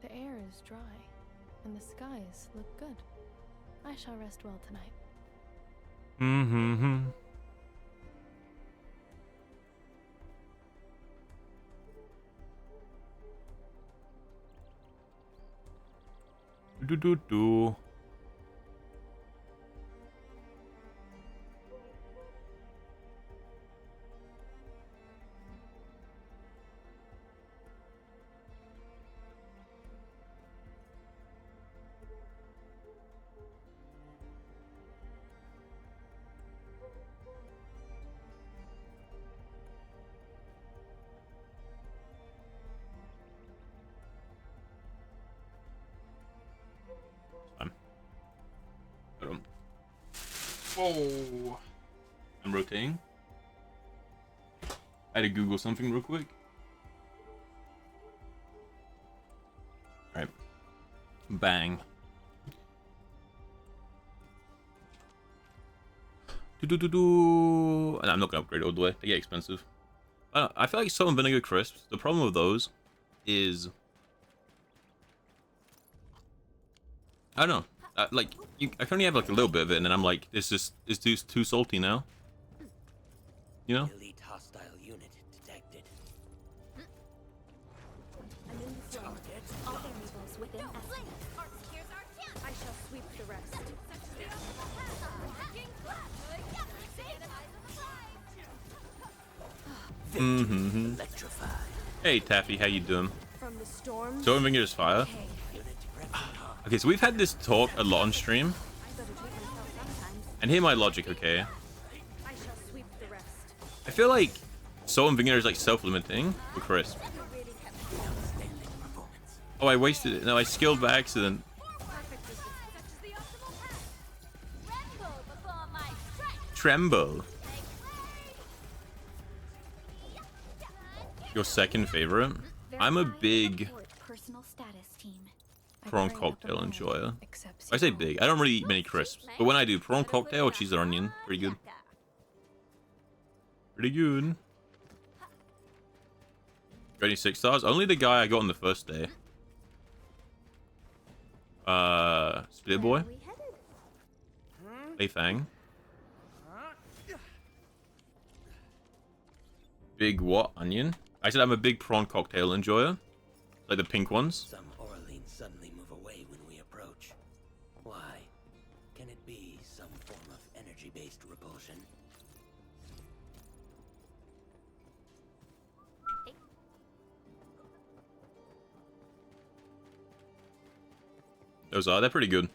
The air is dry, and the skies look good. I shall rest well tonight. Mm-hmm. Do. Whoa. I'm rotating. I had to Google something real quick. Alright. Bang. And I'm not gonna upgrade all the way. They get expensive. I feel like salt and vinegar crisps, the problem with those is I don't know. Like, I can only have like a little bit of it, and then I'm like, it's too salty now. You know? Elite hostile unit detected. I'm in the zone. All variables within estimate. Here's our chance. I shall sweep the rest. Mm-hmm. Electrified. Hey Taffy, how you doing? From the storm. So Finger's fire. Okay. Okay, so we've had this talk a lot on stream. And hear my logic, okay? I shall sweep the rest. I feel like Soul and Vinger is like self-limiting for Crisp. Oh, I wasted it. No, I skilled by accident. Tremble. Your second favorite? I'm a big Personal status team. prawn cocktail enjoyer. I say big. I don't really eat many crisps, but when I do, prawn cocktail, cheese and onion, pretty good. Pretty good. Got any 6 stars? Only the guy I got on the first day. Split Boy. Hey Fang. Big what? Onion? I said I'm a big prawn cocktail enjoyer. Like the pink ones. Some Orleans suddenly move away when we approach. Why? Can it be some form of energy-based repulsion? They're pretty good.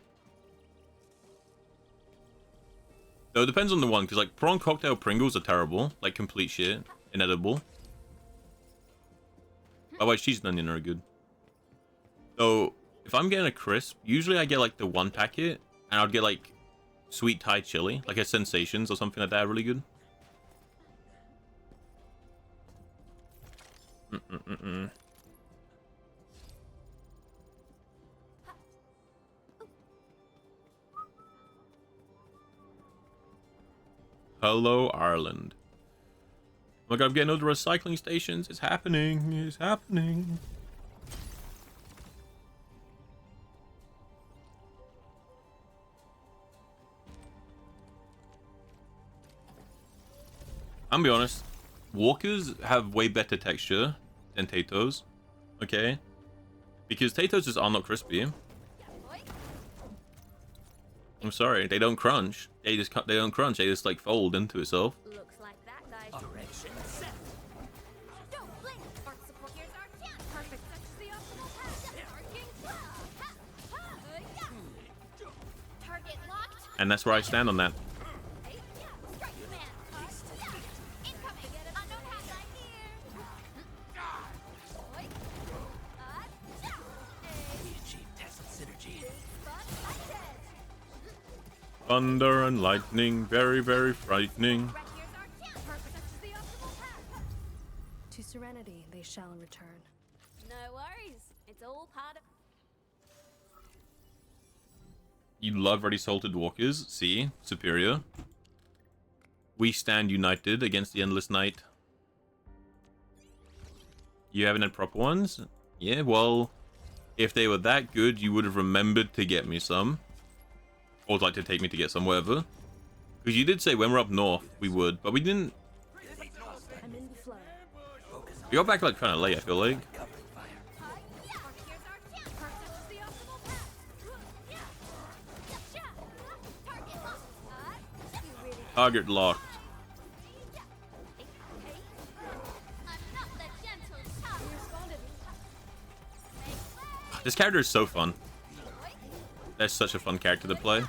Though it depends on the one, because like prawn cocktail Pringles are terrible. Like complete shit. Inedible. Otherwise cheese and onion are good. So if I'm getting a crisp, usually I get like the 1 packet, and I'd get like sweet Thai chili, like a Sensations or something like that, really good. Hello, Ireland. Oh my god, I'm getting other recycling stations. It's happening. It's happening. I'm gonna be honest. Walkers have way better texture than Tato's. Okay? Because Tato's just are not crispy. I'm sorry, they don't crunch. They don't crunch. They just like fold into itself. Looks like that guy's Direction set. Don't blink. Art support. Here's our chance. Perfect. That's the optimal path. Target locked. And that's where I stand on that. Strike command. Incoming. Unknown path right here. We achieved tacit synergy. Spot sighted. thunder and lightning, very, very frightening. To serenity they shall return. No worries. It's all part of... You love ready salted walkers. See? Superior. We stand united against the endless night. You haven't had proper ones? Yeah, well, if they were that good, you would have remembered to get me some. Or like to take me to get some, whatever. Because you did say when we're up north, we would, but we didn't. I'm in the flow. We got back like kind of late, I feel like. Target locked. This character is so fun. That's such a fun character to play.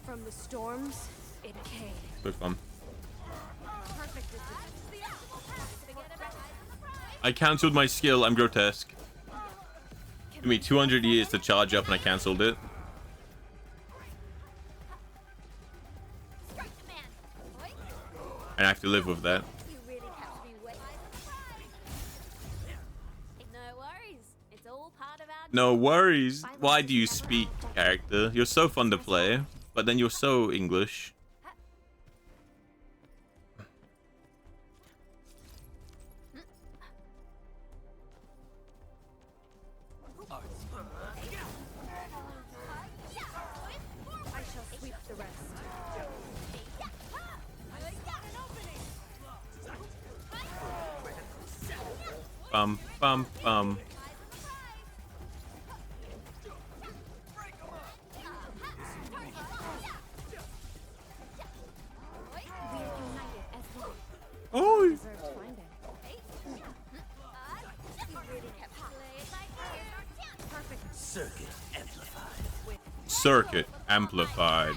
From the storms, it came. So fun. I cancelled my skill. I'm grotesque. Took me 200 years to charge up and I cancelled it. And I have to live with that. No worries. Why do you speak, character? You're so fun to play, but then you're so English. I shall sweep the rest. Bum, bum, bum. Oh. Circuit amplified. Circuit amplified.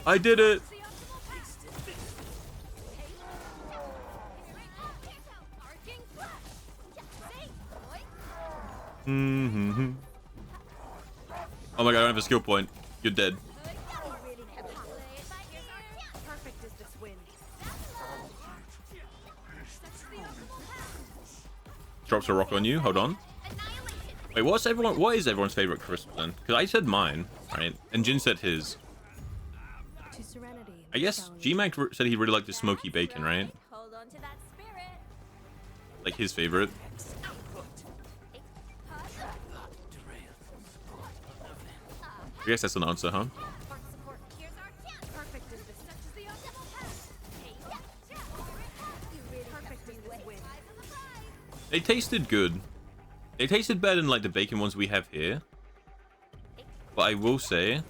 I did it. Mm-hmm. Oh my god, I don't have a skill point. You're dead. Drops a rock on you. Hold on. Wait, what is everyone's favorite crisp then? Because I said mine, right? And Jin said his. I guess G-Mac said he really liked the smoky bacon, right? Hold on to that spirit. Like his favorite. I guess that's an answer, huh? They tasted good. They tasted better than like the bacon ones we have here. But I will say,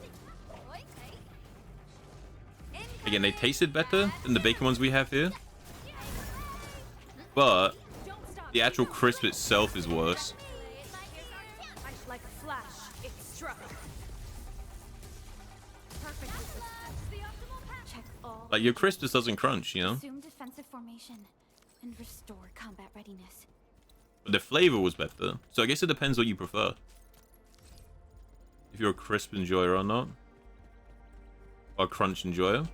again, they tasted better than the bacon ones we have here. But the actual crisp itself is worse. Like a flash, it struck. Check all. Like your crisp just doesn't crunch, you know? Assume defensive formation and restore combat readiness. But the flavor was better. So I guess it depends what you prefer. If you're a crisp enjoyer or not. Or a crunch enjoyer.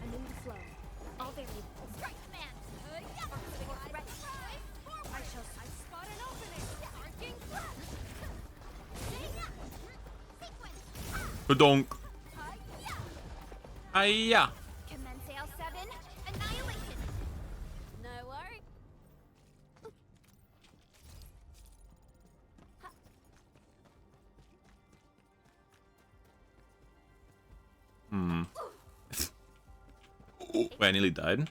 I'm in the flow. All they need. Strike command. I shall spot an opening. Badonk. Hiya. Commence L7. Annihilation. No worries. Wait, I nearly died.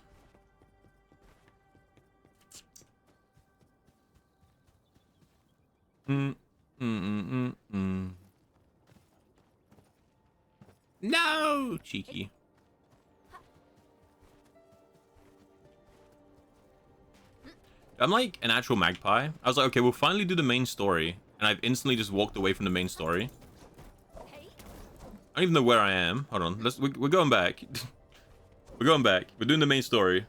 No, cheeky. I'm like an actual magpie. I was like, okay, we'll finally do the main story. And I've instantly just walked away from the main story. I don't even know where I am. Hold on. We're going back. We're going back. We're doing the main story.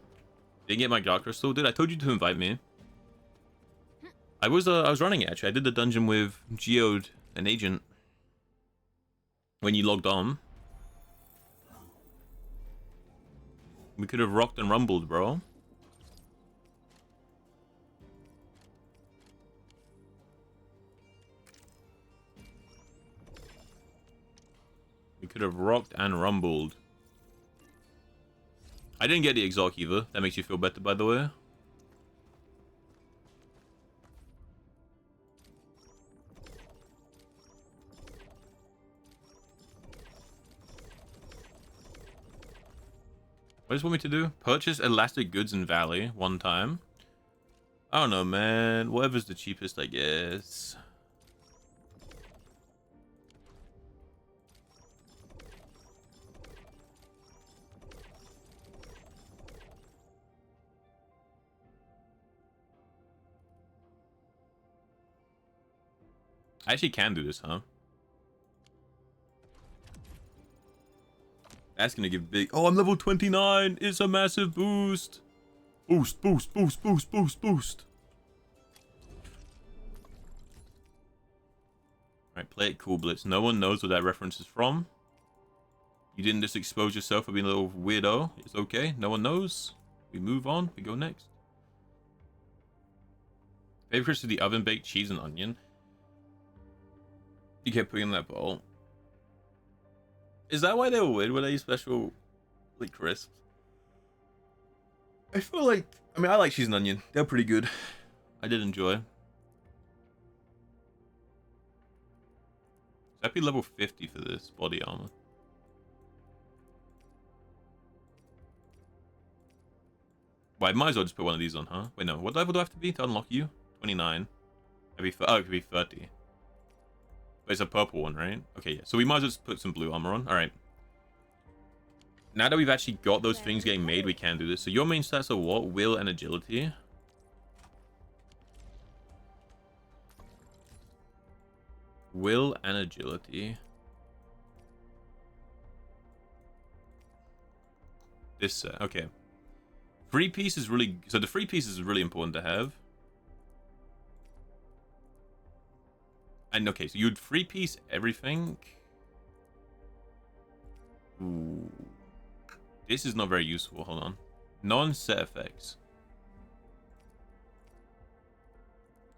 Didn't get my dark crystal. Dude, I told you to invite me. I was running it, actually. I did the dungeon with Geode, an agent. When you logged on. We could have rocked and rumbled, bro. We could have rocked and rumbled. I didn't get the exarch either. That makes you feel better, by the way. What does it want me to do? Purchase elastic goods in Valley one time. I don't know, man. Whatever's the cheapest, I guess. I actually can do this, huh? That's gonna give big. Oh, I'm level 29. It's a massive boost. Boost, boost, boost, boost, boost, boost. Alright, play it cool, Blitz. No one knows where that reference is from. You didn't just expose yourself for being a little weirdo. It's okay. No one knows. We move on. We go next. Favorite is the oven baked cheese and onion. You kept putting in that bowl. Is that why they were weird? Were they special, like, crisps? I feel like... I mean, I like cheese and onion. They're pretty good. I did enjoy. That'd be level 50 for this body armor. Well, I might as well just put one of these on, huh? Wait, no. What level do I have to be to unlock you? 29. Oh, it could be 30. But it's a purple one, right? Okay, yeah. So we might as well just put some blue armor on. Alright. Now that we've actually got those things getting made, we can do this. So your main stats are what? Will and agility. Will and agility. This set. Okay. Free piece is really... So the free piece is really important to have. And okay, so you'd free piece everything. Ooh. This is not very useful. Hold on. Non-set effects.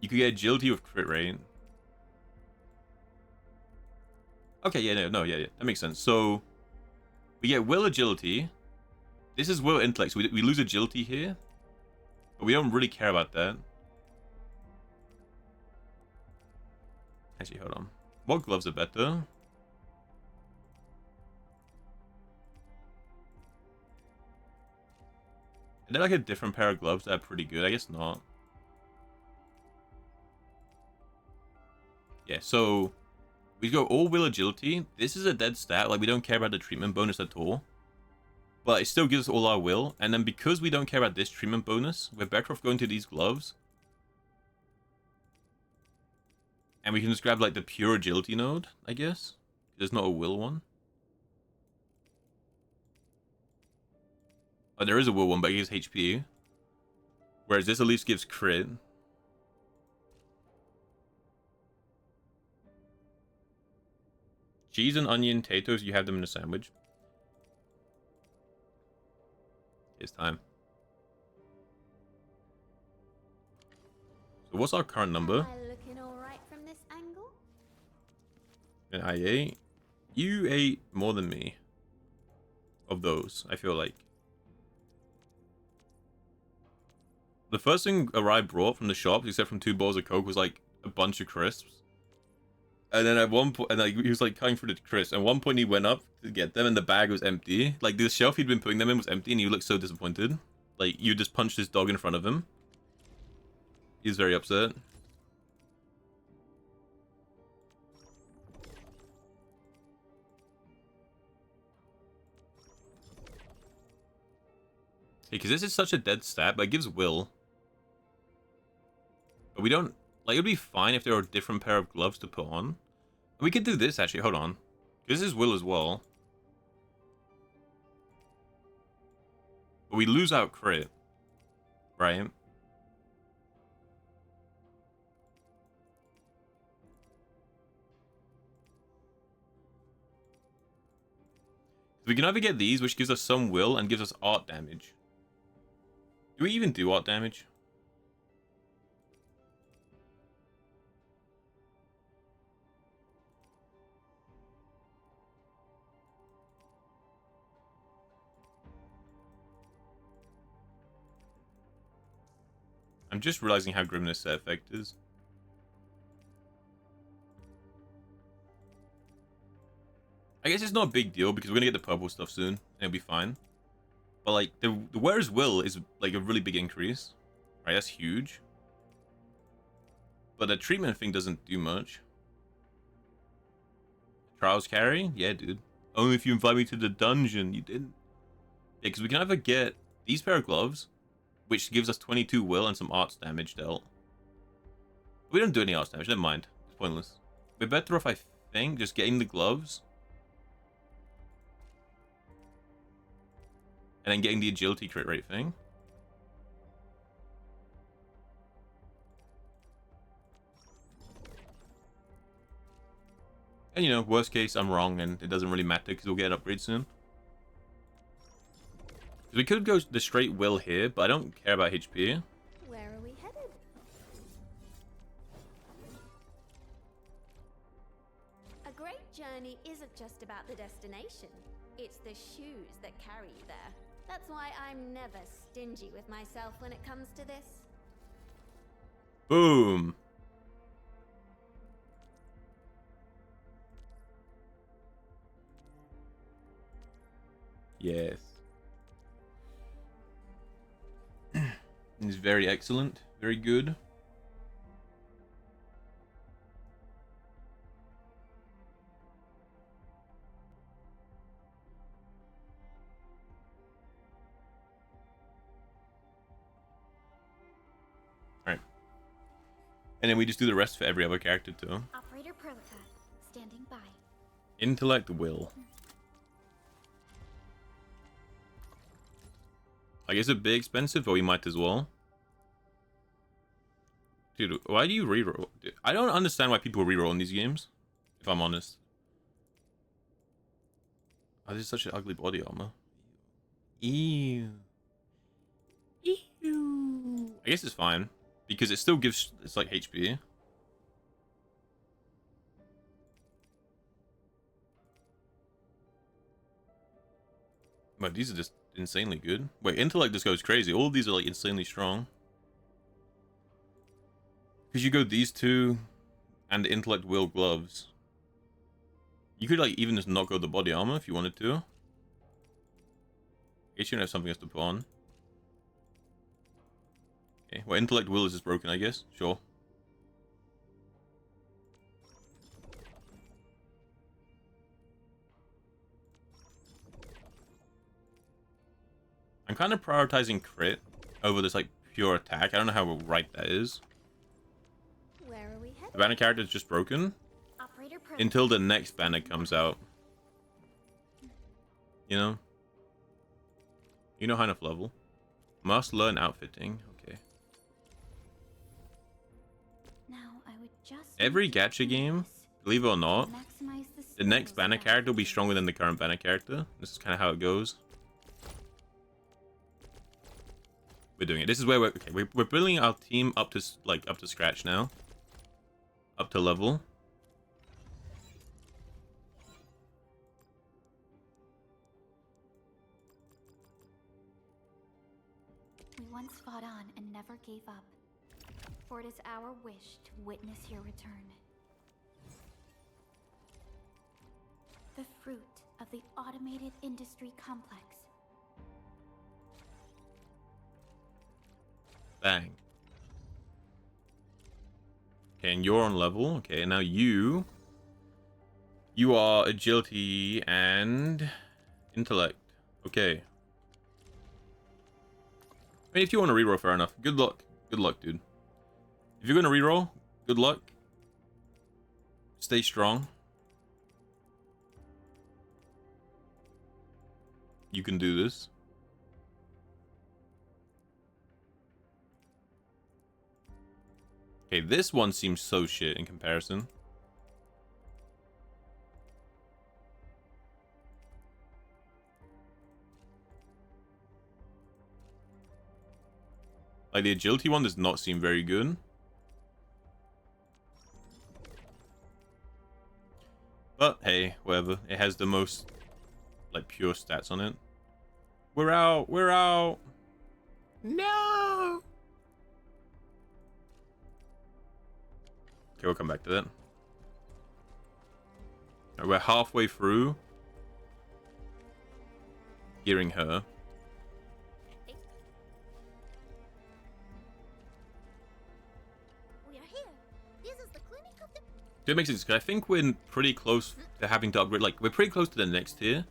You could get agility with crit rate. Okay, yeah, yeah. That makes sense. So, we get will agility. This is will intellect, so we lose agility here. But we don't really care about that. Actually, hold on. What gloves are better? Is there like a different pair of gloves that are pretty good? I guess not. Yeah, so we go all will agility. This is a dead stat. Like, we don't care about the treatment bonus at all. But it still gives us all our will. And then because we don't care about this treatment bonus, we're better off going to these gloves. And we can just grab, like, the pure agility node, I guess. There's not a will one. Oh, there is a will one, but it gives HP. Whereas this at least gives crit. Cheese and onion, potatoes, you have them in a sandwich. It's time. So what's our current number? Am I looking all right from this angle? And I ate. You ate more than me. Of those, I feel like. The first thing I brought from the shop, except from 2 bowls of Coke, was like a bunch of crisps. And then at one point, and like he was like cutting through the crisps. At one point, he went up to get them, and the bag was empty. Like the shelf he'd been putting them in was empty, and he looked so disappointed. Like you just punched his dog in front of him. He was very upset. Because this is such a dead stat, but it gives will. But we don't... Like, it'd be fine if there were a different pair of gloves to put on. We could do this, actually. Hold on. This is will as well. But we lose out crit. Right? We can either get these, which gives us some will and gives us art damage. Do we even do art damage? I'm just realizing how grim this set effect is. I guess it's not a big deal because we're gonna get the purple stuff soon and it'll be fine. But like the Where's Will is like a really big increase. Right, that's huge. But the treatment thing doesn't do much. Trials carry? Yeah, dude. Only if you invite me to the dungeon. You didn't. Yeah, because we can either get these pair of gloves, which gives us 22 will and some arts damage dealt. We don't do any arts damage, never mind. It's pointless. We're better off, I think, just getting the gloves. And then getting the agility crit rate thing. And you know, worst case, I'm wrong and it doesn't really matter because we'll get an upgrade soon. We could go the straight will here, but I don't care about HP. Where are we headed? A great journey isn't just about the destination. It's the shoes that carry you there. That's why I'm never stingy with myself when it comes to this. Boom. Yes. It's very excellent. Very good. Alright. And then we just do the rest for every other character too. Operator Perlipath, standing by. Intellect will. I guess it'd be expensive, but we might as well. Dude, why do you reroll? Dude, I don't understand why people reroll in these games, if I'm honest. Oh, this is such an ugly body armor. Ew. Ew. I guess it's fine, because it still gives, it's like HP. But these are just insanely good. Wait, intellect just goes crazy. All of these are like insanely strong. Because you go these two and the intellect will gloves. You could like even just not go the body armor if you wanted to. I guess you don't have something else to put on. Okay, well, intellect will is just broken, I guess. Sure. I'm kind of prioritizing crit over this like pure attack. I don't know how right that is. Where are we headed? The banner character is just broken until the next banner comes out. You know high enough level. Must learn outfitting. Okay. Now I would just Every gacha game, believe it or not, the next banner character will be stronger than the current banner character. This is kind of how it goes. We're doing it. This is where we're building our team up to scratch now, up to level. We once fought on and never gave up, for it is our wish to witness your return. The fruit of the automated industry complex. Bang. Okay, and you're on level. Okay, and now you are agility and intellect. Okay. I mean, if you want to reroll, fair enough. Good luck. Good luck, dude. If you're gonna reroll, good luck. Stay strong. You can do this. Okay, this one seems so shit in comparison. Like, the agility one does not seem very good. But, hey, whatever. It has the most, like, pure stats on it. We're out! We're out! No! Okay, we'll come back to that. Right, we're halfway through hearing her. We are here. This is the clinic of the... That makes sense, because I think we're pretty close to having to upgrade. Like, we're pretty close to the next tier.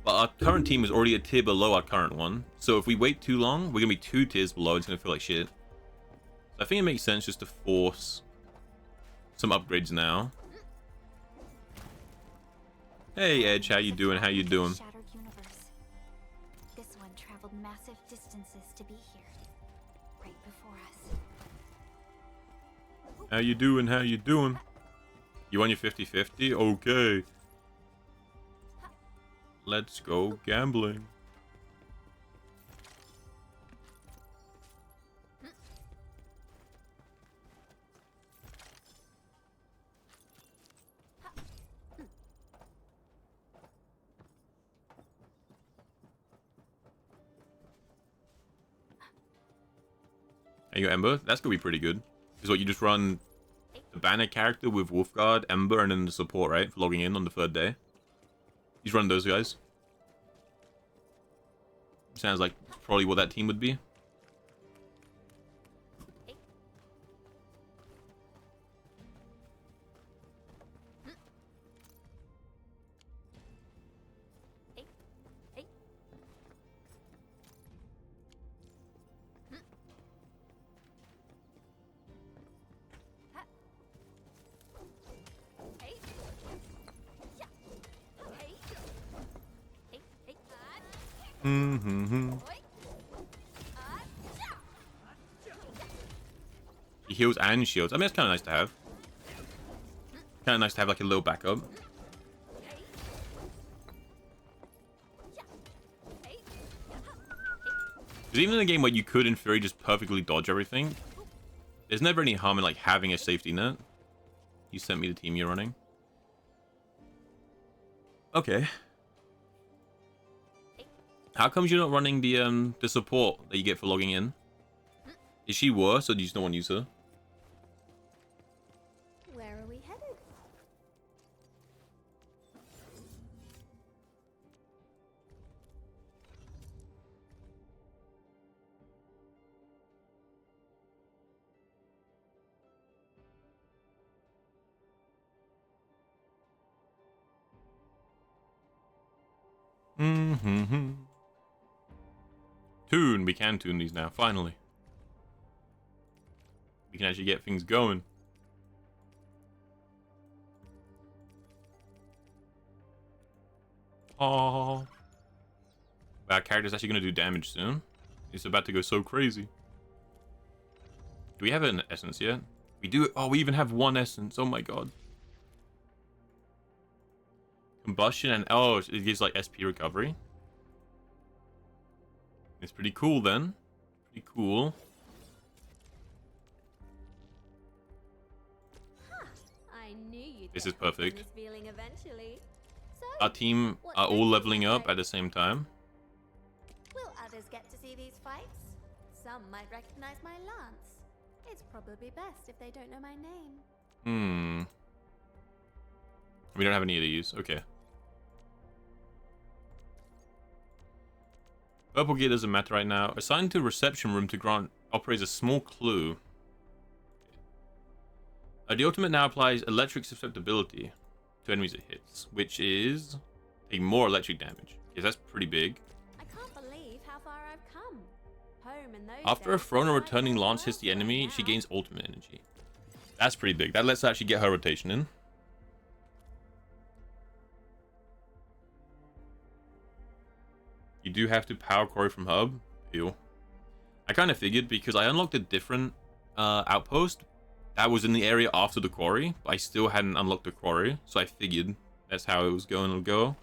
But our current team is already a tier below our current one. So if we wait too long, we're going to be 2 tiers below. It's going to feel like shit. So I think it makes sense just to force some upgrades now. Hey Edge, how you doing? How you doing? Shattered universe. This one traveled massive distances to be here, right before us. How you doing? How you doing? You on your 50-50? Okay. Let's go gambling. Hey, you Ember? That's gonna be pretty good. Is what you just run the banner character with Wolfguard, Ember, and then the support, right? For logging in on the 3rd day. You just run those guys. Sounds like probably what that team would be. He heals and shields. I mean, it's kind of nice to have. Kind of nice to have like a little backup. Because even in a game where you could, in theory, just perfectly dodge everything, there's never any harm in like having a safety net. You sent me the team you're running. Okay. How comes you're not running the support that you get for logging in? Is she worse, or do you just not want to use her? Where are we headed? Tune. We can tune these now, finally. We can actually get things going. Oh, our character's actually going to do damage soon. It's about to go so crazy. Do we have an essence yet? We do. Oh, we even have 1 essence. Oh my god. Combustion and... oh, it gives like SP recovery. It's pretty cool then. Pretty cool. I knew you'd This get is perfect. this feeling eventually. So, Our team are all leveling up at the same time. will others get to see these fights? Some might recognize my lance. It's probably best if they don't know my name. We don't have any of these. Okay. Purple gear doesn't matter right now. Assigned to reception room to grant operates a small clue. The ultimate now applies electric susceptibility to enemies it hits, which is taking more electric damage. Yes, that's pretty big. I can't believe how far I've come. Home and in those After a days, thrown or like returning the lance hits the world enemy, now. she gains ultimate energy. That's pretty big. That lets her actually get her rotation in. You do have to power quarry from hub. Ew. I kind of figured because I unlocked a different outpost that was in the area after the quarry, but I still hadn't unlocked the quarry, so I figured that's how it was going to go.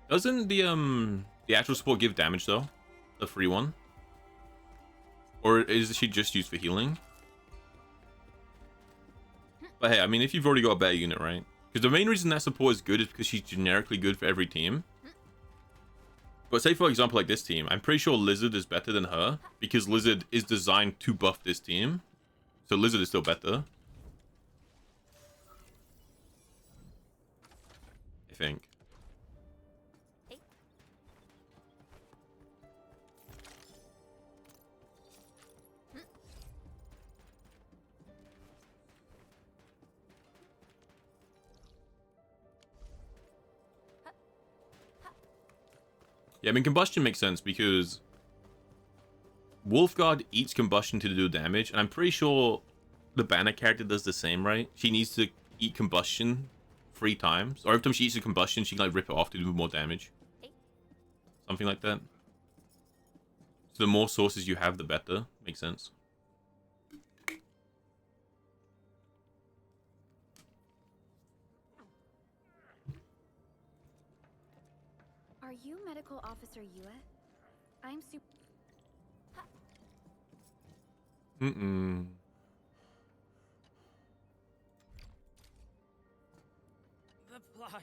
Doesn't the actual support give damage though? The free one? Or is she just used for healing? But hey, I mean, if you've already got a better unit, right? Because the main reason that support is good is because she's generically good for every team. But say, for example, like this team, I'm pretty sure Lizard is better than her because Lizard is designed to buff this team. So Lizard is still better. I think. Yeah, I mean, combustion makes sense because Wolfguard eats combustion to do damage, and I'm pretty sure the banner character does the same, right? She needs to eat combustion 3 times, or every time she eats a combustion, she can like rip it off to do more damage. Something like that. So the more sources you have, the better. Makes sense. Are you Medical Officer Yue? I'm super... Mm-mm. The blight.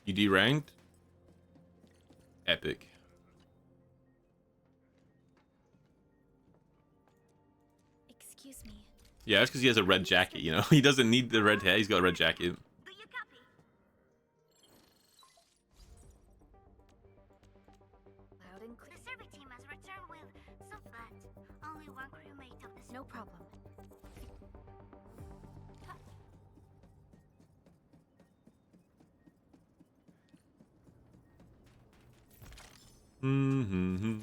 You deranked? Epic. Excuse me. Yeah, that's because he has a red jacket, you know? He doesn't need the red hair, he's got a red jacket. Do you copy? Loud and clear. The survey team has returned with some fat. Only one crewmate of the No problem. Mm-hmm.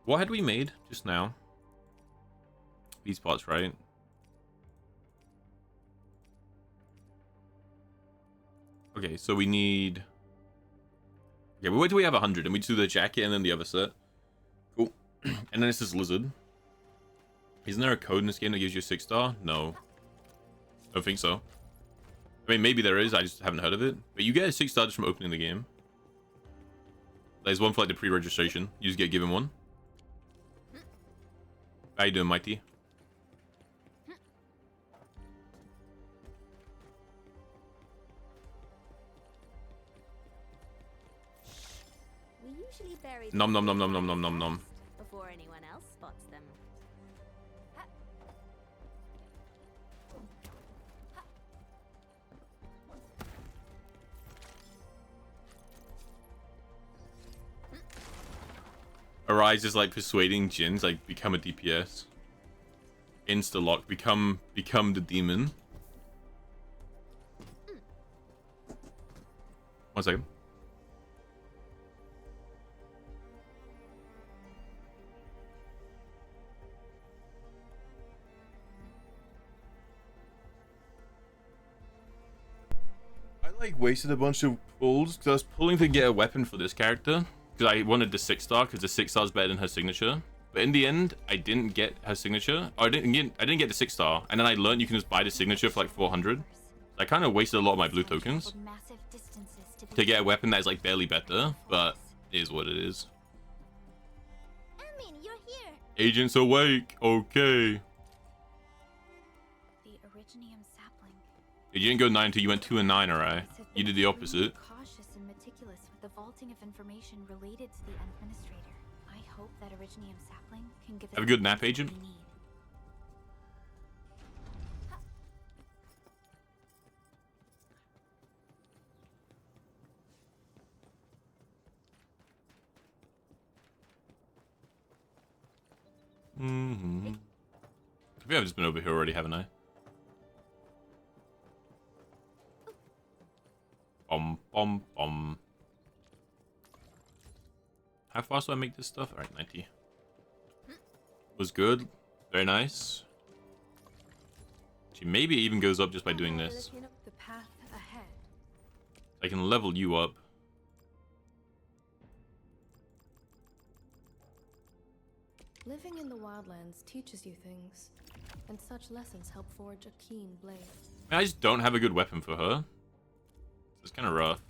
What had we made just now? These parts, right? Okay, so we need... Okay, wait till we have 100 and we do the jacket and then the other set. Cool. And then this is Lizard. Isn't there a code in this game that gives you a 6-star? No. I don't think so. I mean, maybe there is, I just haven't heard of it. But you get a 6-star just from opening the game. There's one for like the pre-registration. You just get given one. How you doing, Mighty? We usually bury Nom nom nom them nom nom nom nom nom. before anyone else spots them. Arise is like persuading Jins, like become a DPS. Insta-lock, become the demon. 1 second. I like wasted a bunch of pulls because I was pulling to get a weapon for this character. Because I wanted the 6-star, because the 6-star is better than her signature. But in the end, I didn't get her signature. Or I didn't get the 6-star. And then I learned you can just buy the signature for like 400. So I kind of wasted a lot of my blue tokens to get a weapon that is like barely better. But it is what it is. I mean, you're here. Agents awake. Okay. The Originium sapling. You didn't go 9 until you went 2 and 9, alright? You did the opposite. Cautious and meticulous with the vaulting of information related to the administrator. I hope that Originium sapling can give us Have a good the nap, answers Agent. we need. I think I've just been over here already, haven't I? How fast do I make this stuff? Alright, 90. Was good. Very nice. Actually, maybe it even goes up just by doing this. The path ahead. I can level you up. Living in the wildlands teaches you things, and such lessons help forge a keen blade. I just don't have a good weapon for her. It's kind of rough.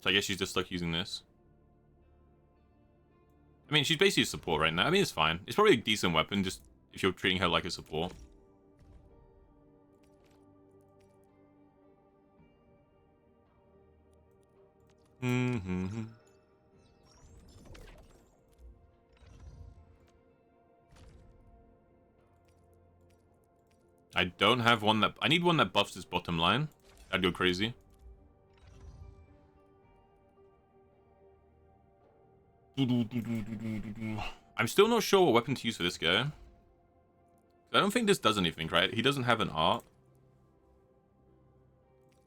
So I guess she's just stuck using this. I mean, she's basically a support right now. I mean, it's fine. It's probably a decent weapon, just if you're treating her like a support. I don't have one that... I need one that buffs this bottom line. That'd go crazy. I'm still not sure what weapon to use for this guy. I don't think this does anything, right? He doesn't have an art.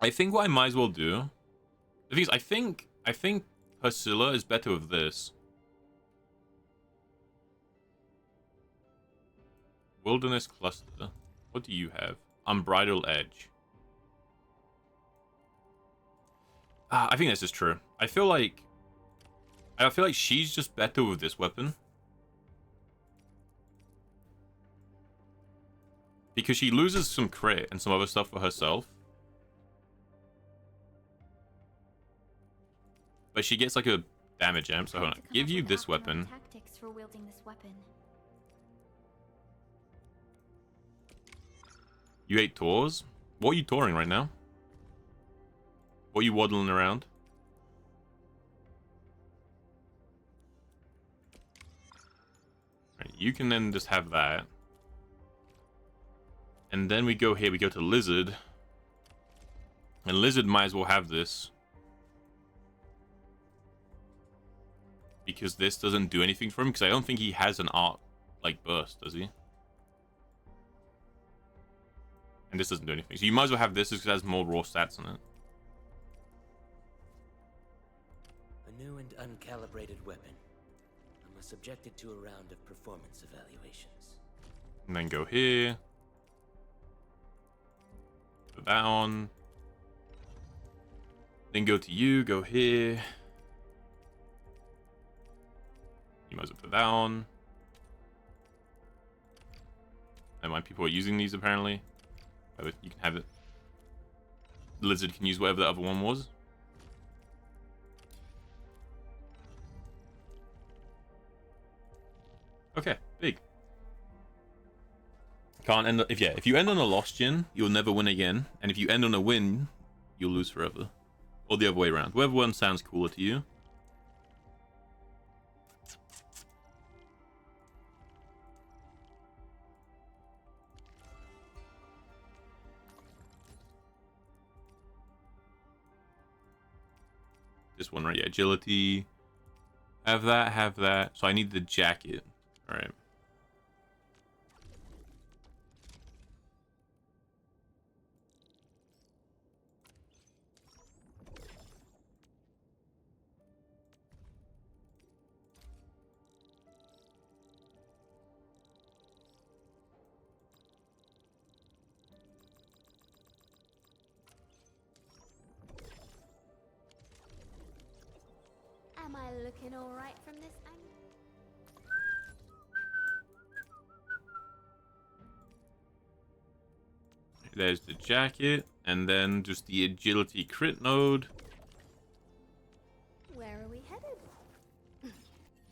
I think what I might as well do... The thing is, I think Priscilla is better with this. Wilderness Cluster. What do you have? Unbridled Edge. I think this is true. I feel like she's just better with this weapon. Because she loses some crit and some other stuff for herself. But she gets like a damage amp, so hold on. Give you this weapon. Tactics for wielding this weapon. You 8 tours? What are you touring right now? What are you waddling around? Right, you can then just have that. And then we go here, we go to Lizard. And Lizard might as well have this. Because this doesn't do anything for him, because I don't think he has an art like burst, does he? And this doesn't do anything. So you might as well have this because it has more raw stats on it. A new and uncalibrated weapon. I must subject it to a round of performance evaluations. And then go here. Put that on. Then go to you, go here. You might as well put that on. And my people are using these apparently. You can have it. The Lizard can use whatever the other one was. Okay, big. Can't end. If you end on a lost gen, you'll never win again. And if you end on a win, you'll lose forever. Or the other way around. Whatever one sounds cooler to you. This one right here, agility. Have that, have that. So I need the jacket. All right. Am I looking all right from this angle? There's the jacket, and then just the agility crit node. Where are we headed?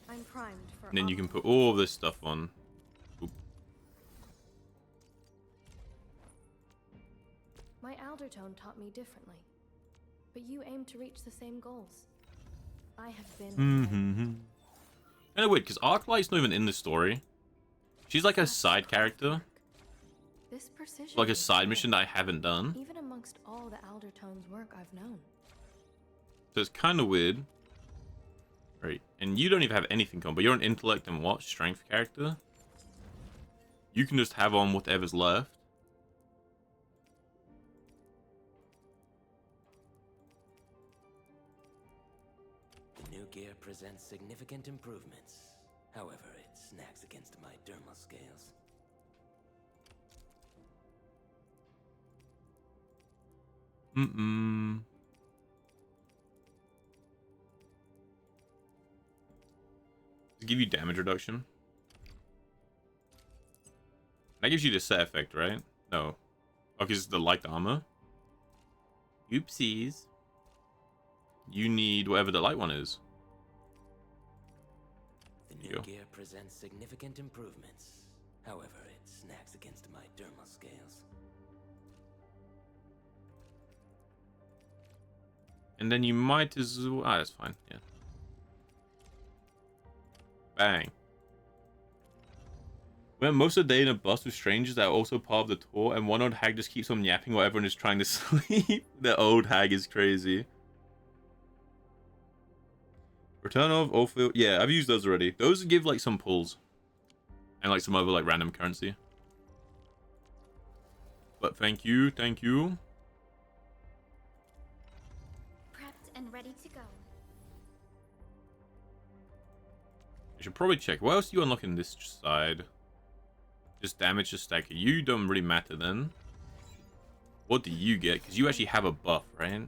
I'm primed for. And then you can put all this stuff on. Oop. My Aldertone taught me differently, but you aim to reach the same goals. I have been. And weird, because Arknight's not even in the story. She's like a side character. This precision Like a is side rare, mission that I haven't done. even amongst all the Aldertone's work I've known. So it's kind of weird. Right, and you don't even have anything on, but you're an intellect and what? Strength character? You can just have on whatever's left. The new gear presents significant improvements. However, it snags against my dermal scales. Give you damage reduction. That gives you the set effect, right? No. Okay, it's the light armor. Oopsies. You need whatever the light one is. The new gear presents significant improvements. However, it snags against my dermal scales. And then you might as well... Ah, that's fine, yeah. Bang. We spent most of the day in a bus with strangers that are also part of the tour, and one old hag just keeps on yapping while everyone is trying to sleep. The old hag is crazy. Return of Oldfield. Yeah, I've used those already. Those give like some pulls. And like some other like random currency. But thank you, thank you. Prepped and ready to go. I should probably check. What else do you unlock in this side? Just damage the stacker. You don't really matter then. What do you get? Because you actually have a buff, right?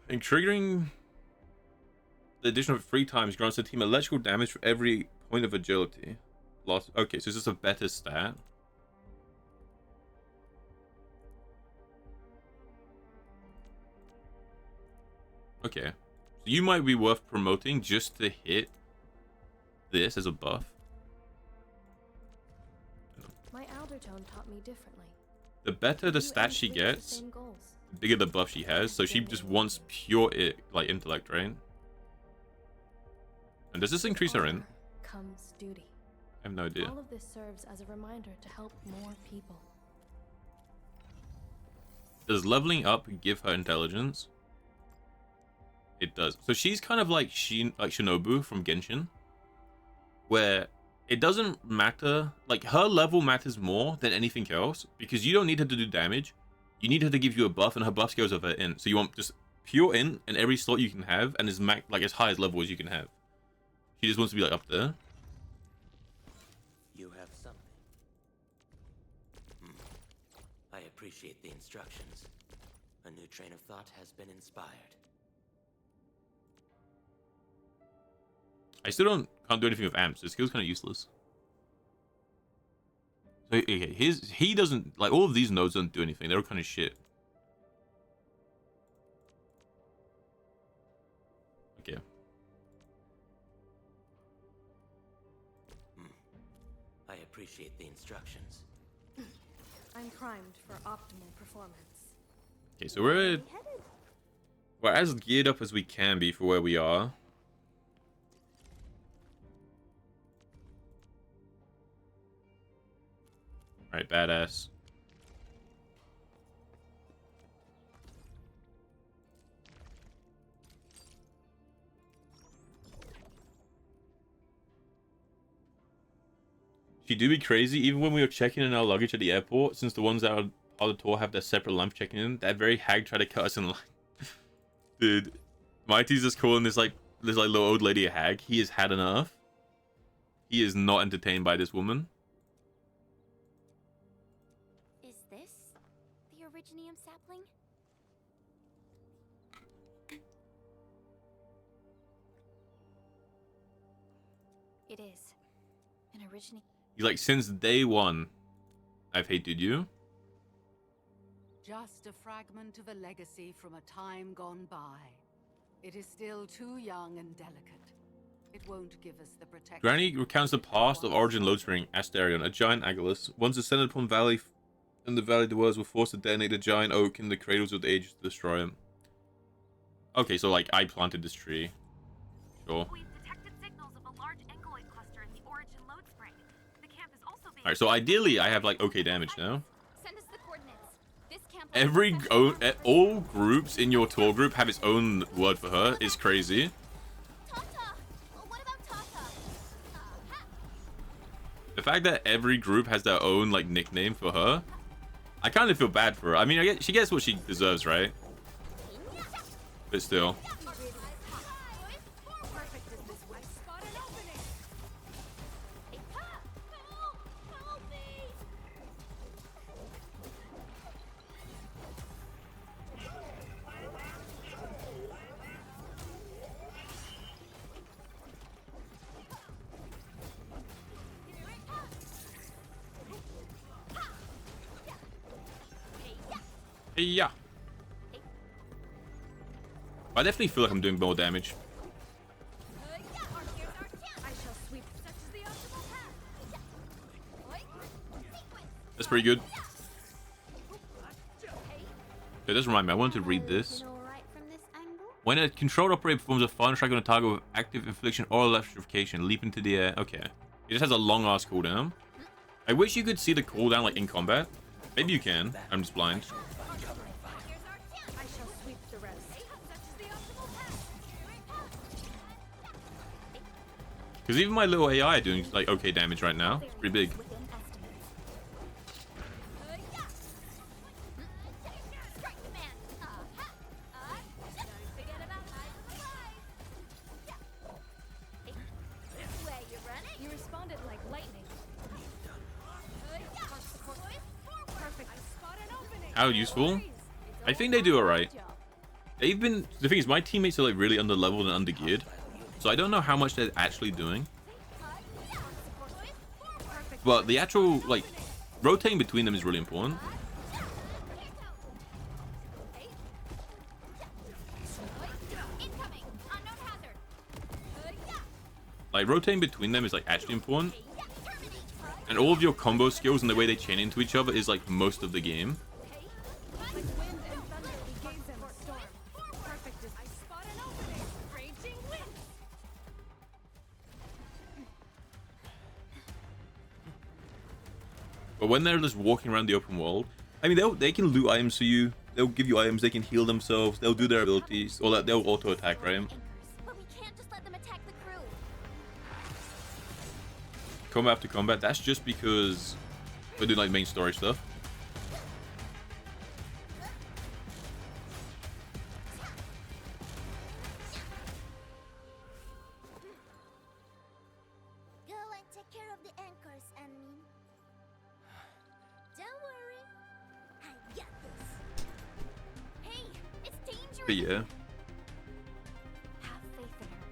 And triggering the addition of 3 times grants the team electrical damage for every point of agility. Lost. Okay, so it's just a better stat. Okay. So you might be worth promoting just to hit this as a buff. My Aldertone taught me differently. The better the stat she gets, the bigger the buff she has. So she just wants pure like intellect, right? And does this increase her int? Comes duty. I have no idea. All of this serves as a reminder to help more people. Does leveling up give her intelligence? It does. So she's kind of like Shinobu from Genshin, where it doesn't matter. Like her level matters more than anything else because you don't need her to do damage. You need her to give you a buff, and her buff scales over int. So you want just pure int in every slot you can have, and like as high as level as you can have. She just wants to be like up there. You have something. I appreciate the instructions. A new train of thought has been inspired. I still can't do anything with amps. His skill's kind of useless. So okay, he doesn't like all of these nodes don't do anything. They're all kind of shit. Okay. I appreciate the instructions. I'm primed for optimal performance. Okay, so we're as geared up as we can be for where we are. Alright, badass. She do be crazy, even when we were checking in our luggage at the airport, since the ones that are part of the tour have their separate lamp checking in, that very hag tried to cut us in line. Dude, Mighty's just calling this little old lady a hag. He has had enough. He is not entertained by this woman. Is this the Originium sapling? It is. An Originium. He's like, since day one, I've hated you. Just a fragment of a legacy from a time gone by. It is still too young and delicate. It won't give us the protection. Granny recounts the past of Origin Lodespring, Asterion, a giant Agilus. Once descended upon Valley, in the Valley, the worlds were forced to detonate the giant oak in the cradles of the ages to destroy him. Okay, so like I planted this tree. Sure. We've detected signals of a large Engoid cluster in the Origin Lodespring. The camp is also being... Alright, so ideally I have like okay damage now. Send us the coordinates. This camp all groups in your tour group have its own word for her is crazy. Tata! What about Tata? The fact that every group has their own like nickname for her, I kind of feel bad for her. I mean, she gets what she deserves, right? But still. Yeah. I definitely feel like I'm doing more damage. That's pretty good. It does remind me, I wanted to read this. When a controlled operator performs a final strike on a target with active infliction or electrification, leap into the air. Okay. It just has a long ass cooldown. I wish you could see the cooldown like in combat. Maybe you can. I'm just blind. Because even my little AI doing like okay damage right now. It's pretty big. You responded like lightning. How useful? I think they do alright. They've been... The thing is, my teammates are like really under-leveled and under-geared. So I don't know how much they're actually doing. But the actual, like, rotating between them is really important. Like, rotating between them is, like, actually important. And all of your combo skills and the way they chain into each other is, like, most of the game. But when they're just walking around the open world, I mean, they can loot items for you. They'll give you items. They can heal themselves. They'll do their abilities. Or that they'll auto attack, right? But we can't just let them attack the crew. Combat after combat. That's just because we're doing like main story stuff. Go and take care of the anchors, Anmin. Don't worry. I got this. Hey, it's dangerous. But yeah. Have faith in her.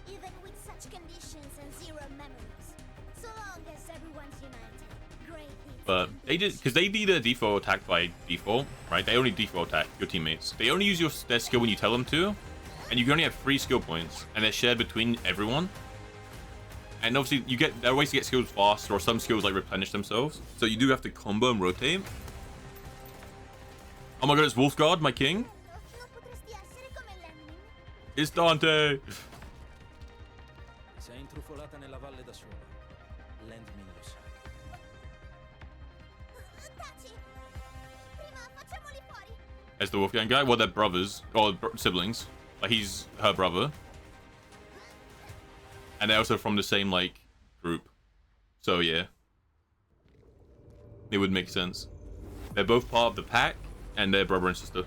Even with such conditions and zero memories, so long as everyone's united, great hits. But they just because they need a default attack by default, right? They only default attack your teammates. They only use their skill when you tell them to, and you can only have 3 skill points, and they're shared between everyone. And obviously, there are ways to get skills faster, or some skills like replenish themselves. So you do have to combo and rotate. Oh my god, it's Wolfguard, my king. No potresti essere come l'Anmin. It's Dante. Sei intrufolata nella valle da sola. Landmin lo sa. Taci! Prima facciamoli fuori. As the Wolfgang guy. Well, they're brothers or siblings. Like he's her brother. And they're also from the same, like, group. So, yeah. It would make sense. They're both part of the pack, and they're brother and sister.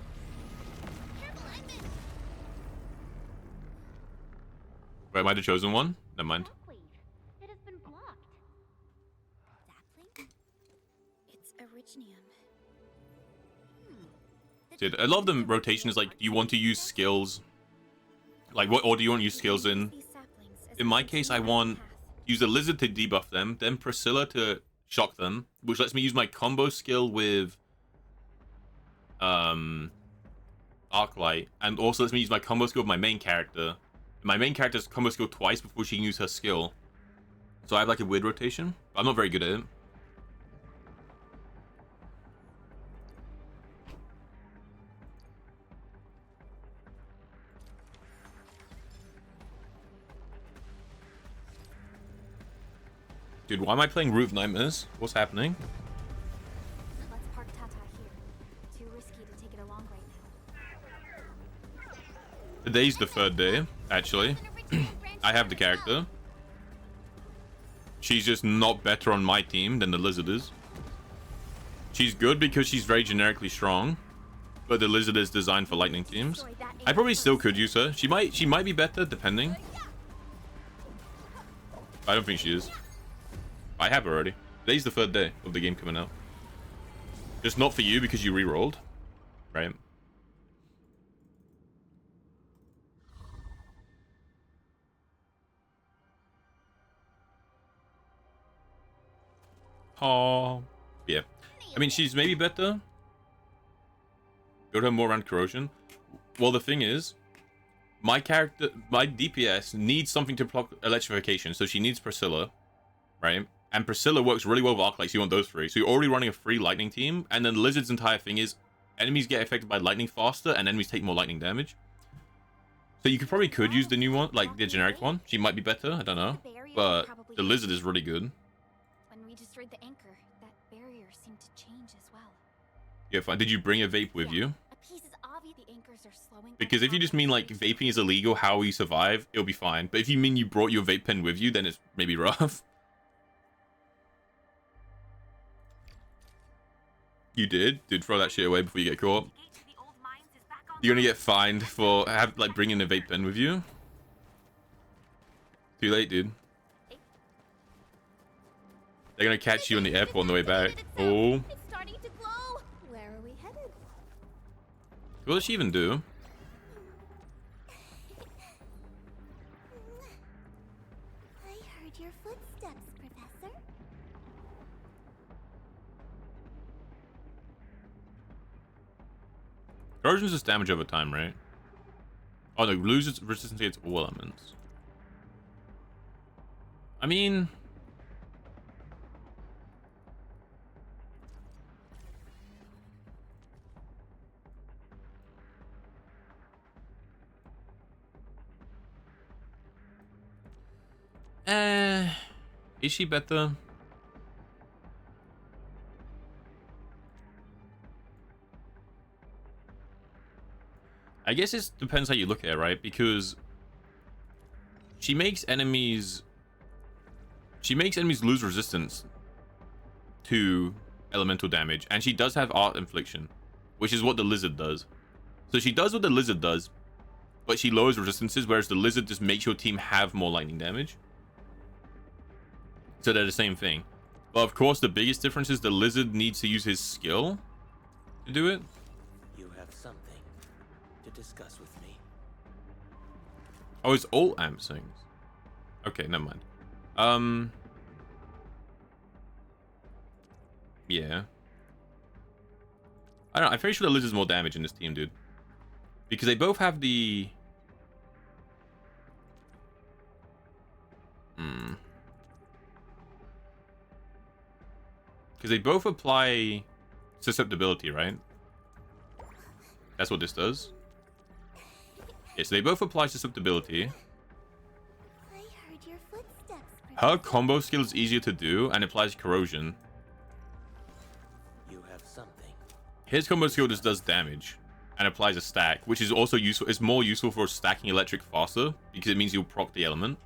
Wait, am I the chosen one? Never mind. It has been blocked. Sapling? It's Originium. Dude, a lot of them rotation is like, do you want to use skills? Like, what order do you want to use skills in? In my case, I want use the lizard to debuff them, then Priscilla to shock them, which lets me use my combo skill with Arklight, and also lets me use my combo skill with my main character. My main character's combo skill twice before she can use her skill. So I have like a weird rotation. I'm not very good at it. Dude, why am I playing Roof Nightmares? What's happening? Let's park Tata here. Too risky to take it along right now. Today's the 3rd day, actually. I have the character. She's just not better on my team than the Lizard is. She's good because she's very generically strong, but the Lizard is designed for lightning teams. I probably still could use her. She might be better, depending. I don't think she is. I have her already. Today's the 3rd day of the game coming out. Just not for you because you re-rolled, right? Oh, yeah. I mean, she's maybe better. Go to more around corrosion. Well, the thing is, my character, my DPS needs something to block electrification, so she needs Priscilla, right? And Priscilla works really well with Arknights, so you want those 3. So you're already running a free lightning team, and then Lizard's entire thing is enemies get affected by lightning faster, and enemies take more lightning damage. So you could use the new one, like the generic one. She might be better, I don't know. But the Lizard is really good. When we destroyed the anchor, that barrier seemed to change as well. Yeah, fine. Did you bring a vape with you? A piece is obvious the anchors are slowing. Because if you just mean like vaping is illegal, how we survive, it'll be fine. But if you mean you brought your vape pen with you, then it's maybe rough. You did? Dude, throw that shit away before you get caught. You're gonna get fined for bringing a vape pen with you. Too late, dude. They're gonna catch you in the airport on the way back. Oh. It's starting to glow. Where are we headed? What does she even do? I heard your footsteps, Professor. Corrosion's just damage over time, right? Oh, no, loses resistance against all elements. I mean... is she better? I guess it depends how you look at it, right? Because she makes enemies lose resistance to elemental damage, and she does have art infliction, which is what the Lizard does. So she does what the Lizard does, but she lowers resistances, whereas the Lizard just makes your team have more lightning damage. So they're the same thing. But of course, the biggest difference is the Lizard needs to use his skill to do it. You have something to discuss with me. Oh, it's all amp things. Okay, never mind. Yeah. I don't know. I'm pretty sure the Lizard's more damage in this team, dude. Because they both have the... Because they both apply susceptibility, right? That's what this does. Yeah, so they both apply susceptibility. I heard your footsteps. Her combo skill is easier to do and applies corrosion. You have something. His combo skill just does damage and applies a stack, which is also useful. It's more useful for stacking electric faster because it means you'll proc the element.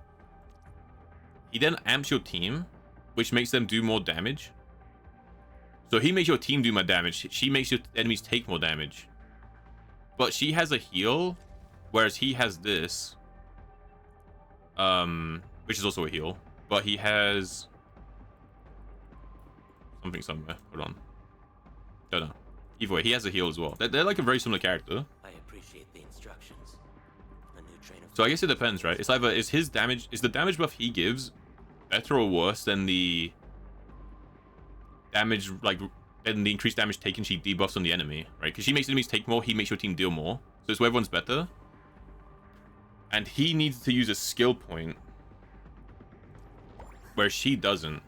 He then amps your team, which makes them do more damage. So he makes your team do more damage. She makes your enemies take more damage. But she has a heal, whereas he has this. Which is also a heal. But he has... something somewhere. Hold on. Don't know. Either way, he has a heal as well. They're like a very similar character. I appreciate the instructions. A new train of... So I guess it depends, right? It's either, is his damage... is the damage buff he gives better or worse than the... damage, like, and the increased damage taken she debuffs on the enemy, right? Because she makes enemies take more, he makes your team deal more. So it's where everyone's better. And he needs to use a skill point, where she doesn't.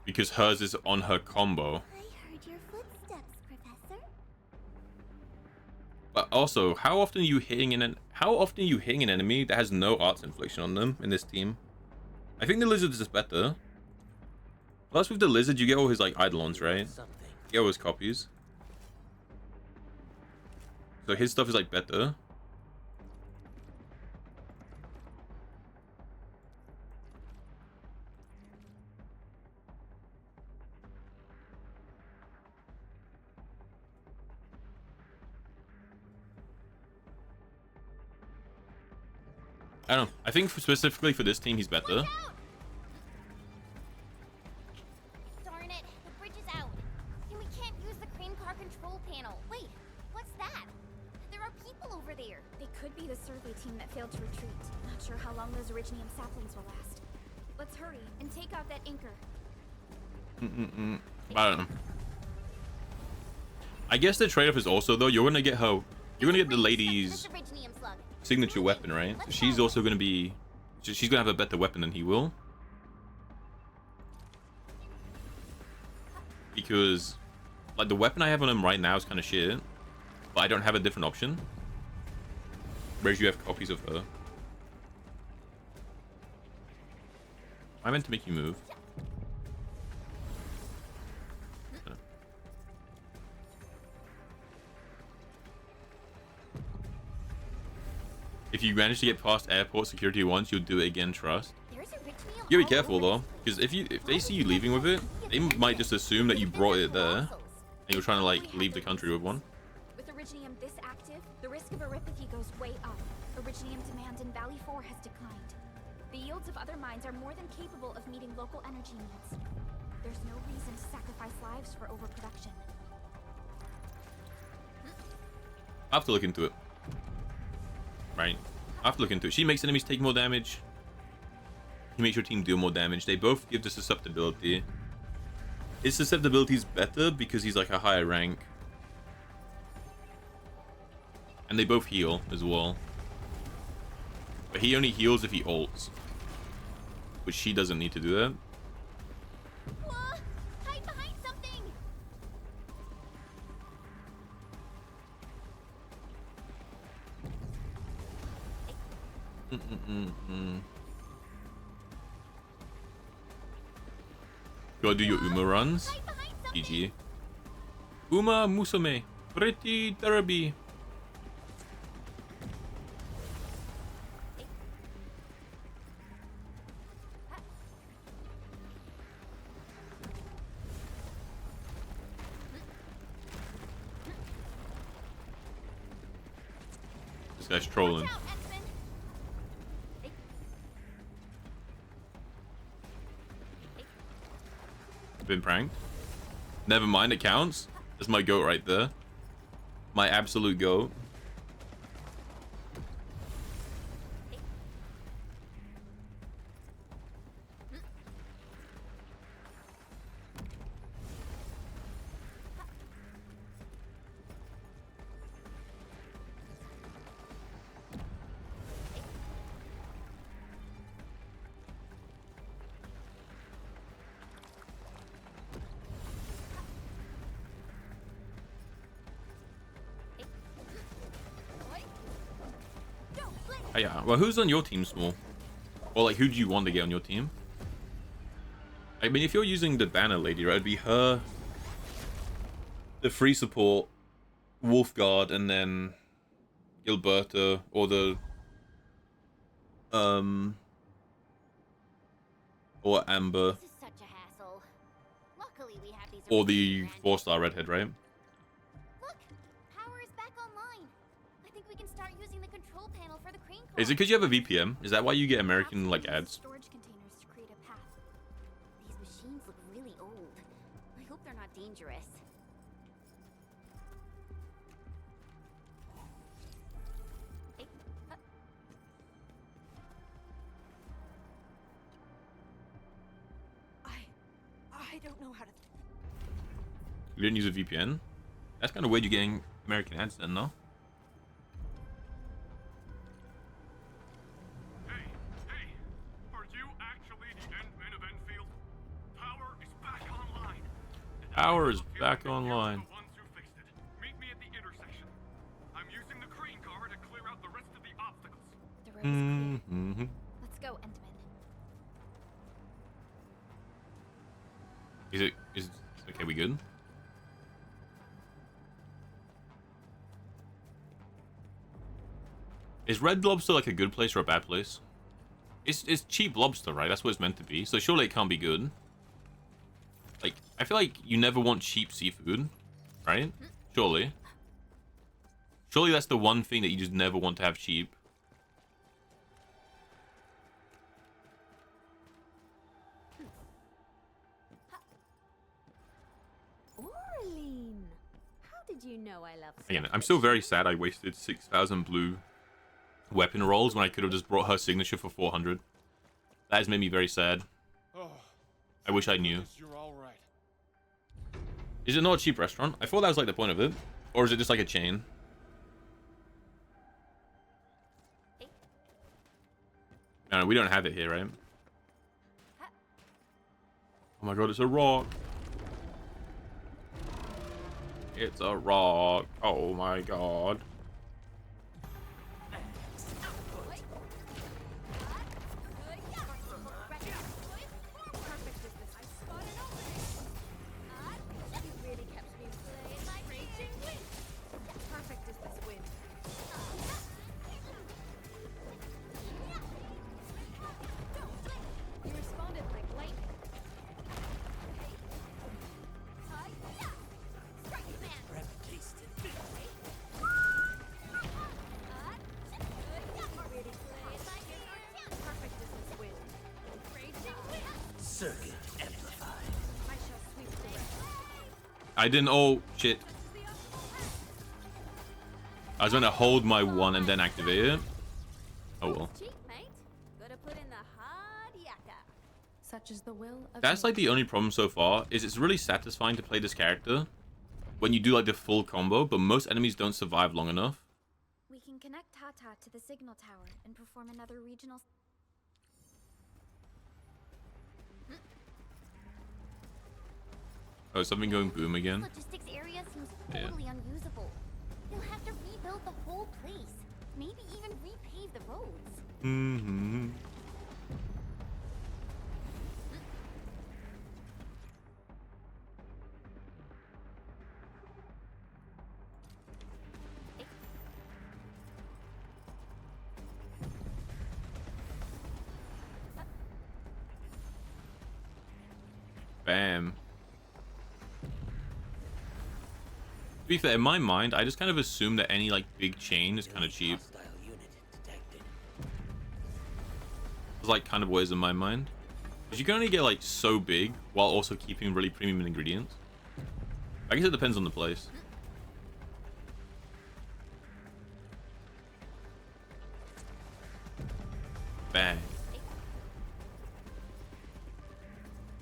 Because hers is on her combo. I heard your footsteps, Professor. But also, how often are you hitting an enemy that has no arts infliction on them in this team? I think the lizard is just better. Plus, with the lizard, you get all his like eidolons, right? You get all his copies. So his stuff is like better. I don't know. I think specifically for this team, he's better. Darn it, the bridge is out. And we can't use the crane car control panel. Wait, what's that? There are people over there. They could be the survey team that failed to retreat. Not sure how long those originium saplings will last. Let's hurry and take out that anchor. I don't know. I guess the trade-off is also, though, you're gonna get her. You're gonna get the lady's signature weapon, right? So she's also gonna be. She's gonna have a better weapon than he will. Because, like, the weapon I have on him right now is kind of shit. But I don't have a different option. Whereas you have copies of her. I meant to make you move. If you manage to get past airport security once, you'll do it again, trust. You gotta be careful though, because if they see you leaving with it, they might just assume that you brought it there, and you're trying to like leave the country with one. With originium this active, the risk of eripathy goes way up. Originium demand in Valley 4 has declined. The yields of other mines are more than capable of meeting local energy needs. There's no reason to sacrifice lives for overproduction. I have to look into it. Right. I have to look into it. She makes enemies take more damage. He makes your team do more damage. They both give the susceptibility. His susceptibility is better because he's like a higher rank. And they both heal as well. But he only heals if he ults. Which she doesn't need to do that. Whoa! Hide behind something! Gotta do your Uma runs. GG. Uma Musume. Pretty Derby. This guy's trolling. Been pranked. Never mind, it counts. That's my goat right there. My absolute goat. Oh, yeah. Well, who's on your team, Small? Or like, who do you want to get on your team? I mean, if you're using the banner lady, right, it'd be her, the free support, Wolfguard, and then Gilberta, or the or Amber, This is such a hassle. Luckily, we have these or the 4-star redhead, right? Look, power is back online. I think we can start using the control panel for the crane car. Is it because you have a VPN? Is that why you get American like ads? Storage containers to create a path. These machines look really old. I hope they're not dangerous. I don't know how to. You didn't use a VPN? That's kind of weird. You're getting American ads then, no? Hey, are you actually the Endmen of Endfield? Power is back online. Power is back online. The ones who fixed it. Meet me at the intersection. I'm using the crane car to clear out the rest of the obstacles. The road is clear. Let's go, Endman. Is okay, we good? Is Red Lobster like a good place or a bad place? It's cheap lobster, right? That's what it's meant to be. So surely it can't be good. Like, I feel like you never want cheap seafood, right? Surely. Surely that's the one thing that you just never want to have cheap. Orlean, how did you know I love Again, I'm still very sad I wasted 6,000 blue weapon rolls when I could have just brought her signature for 400. That has made me very sad. I wish I knew. You're all right. Is it not a cheap restaurant? I thought that was like the point of it. Or is it just like a chain? No, we don't have it here, right? Oh my god, it's a rock. It's a rock. Oh my god. Circuit amplified. I didn't. Oh shit. I was gonna hold my one and then activate it. Oh well. Such is the will of That's like the only problem so far, is it's really satisfying to play this character when you do like the full combo, but most enemies don't survive long enough. We can connect Tata to the signal tower and perform another regional... Oh, something going boom again? Logistics area seems Yeah. totally unusable. They'll have to rebuild the whole place. Maybe even repave the roads. Mm-hmm. Bam. To be fair, in my mind, I just kind of assume that any like big chain is kind of cheap. It's like kind of what is in my mind. Because you can only get like so big while also keeping really premium ingredients. I guess it depends on the place. Bang.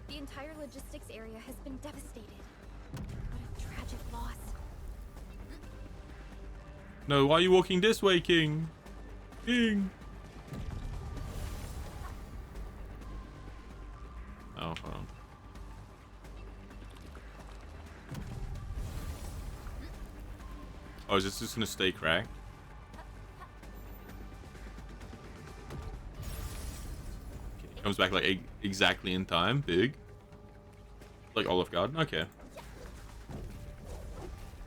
The entire logistics area has been devastated. What a tragic loss. No, why are you walking this way, King? King. Oh, hold on. Oh, is this just gonna stay cracked? Okay, comes back like exactly in time. Big. Like Olive Garden. Okay.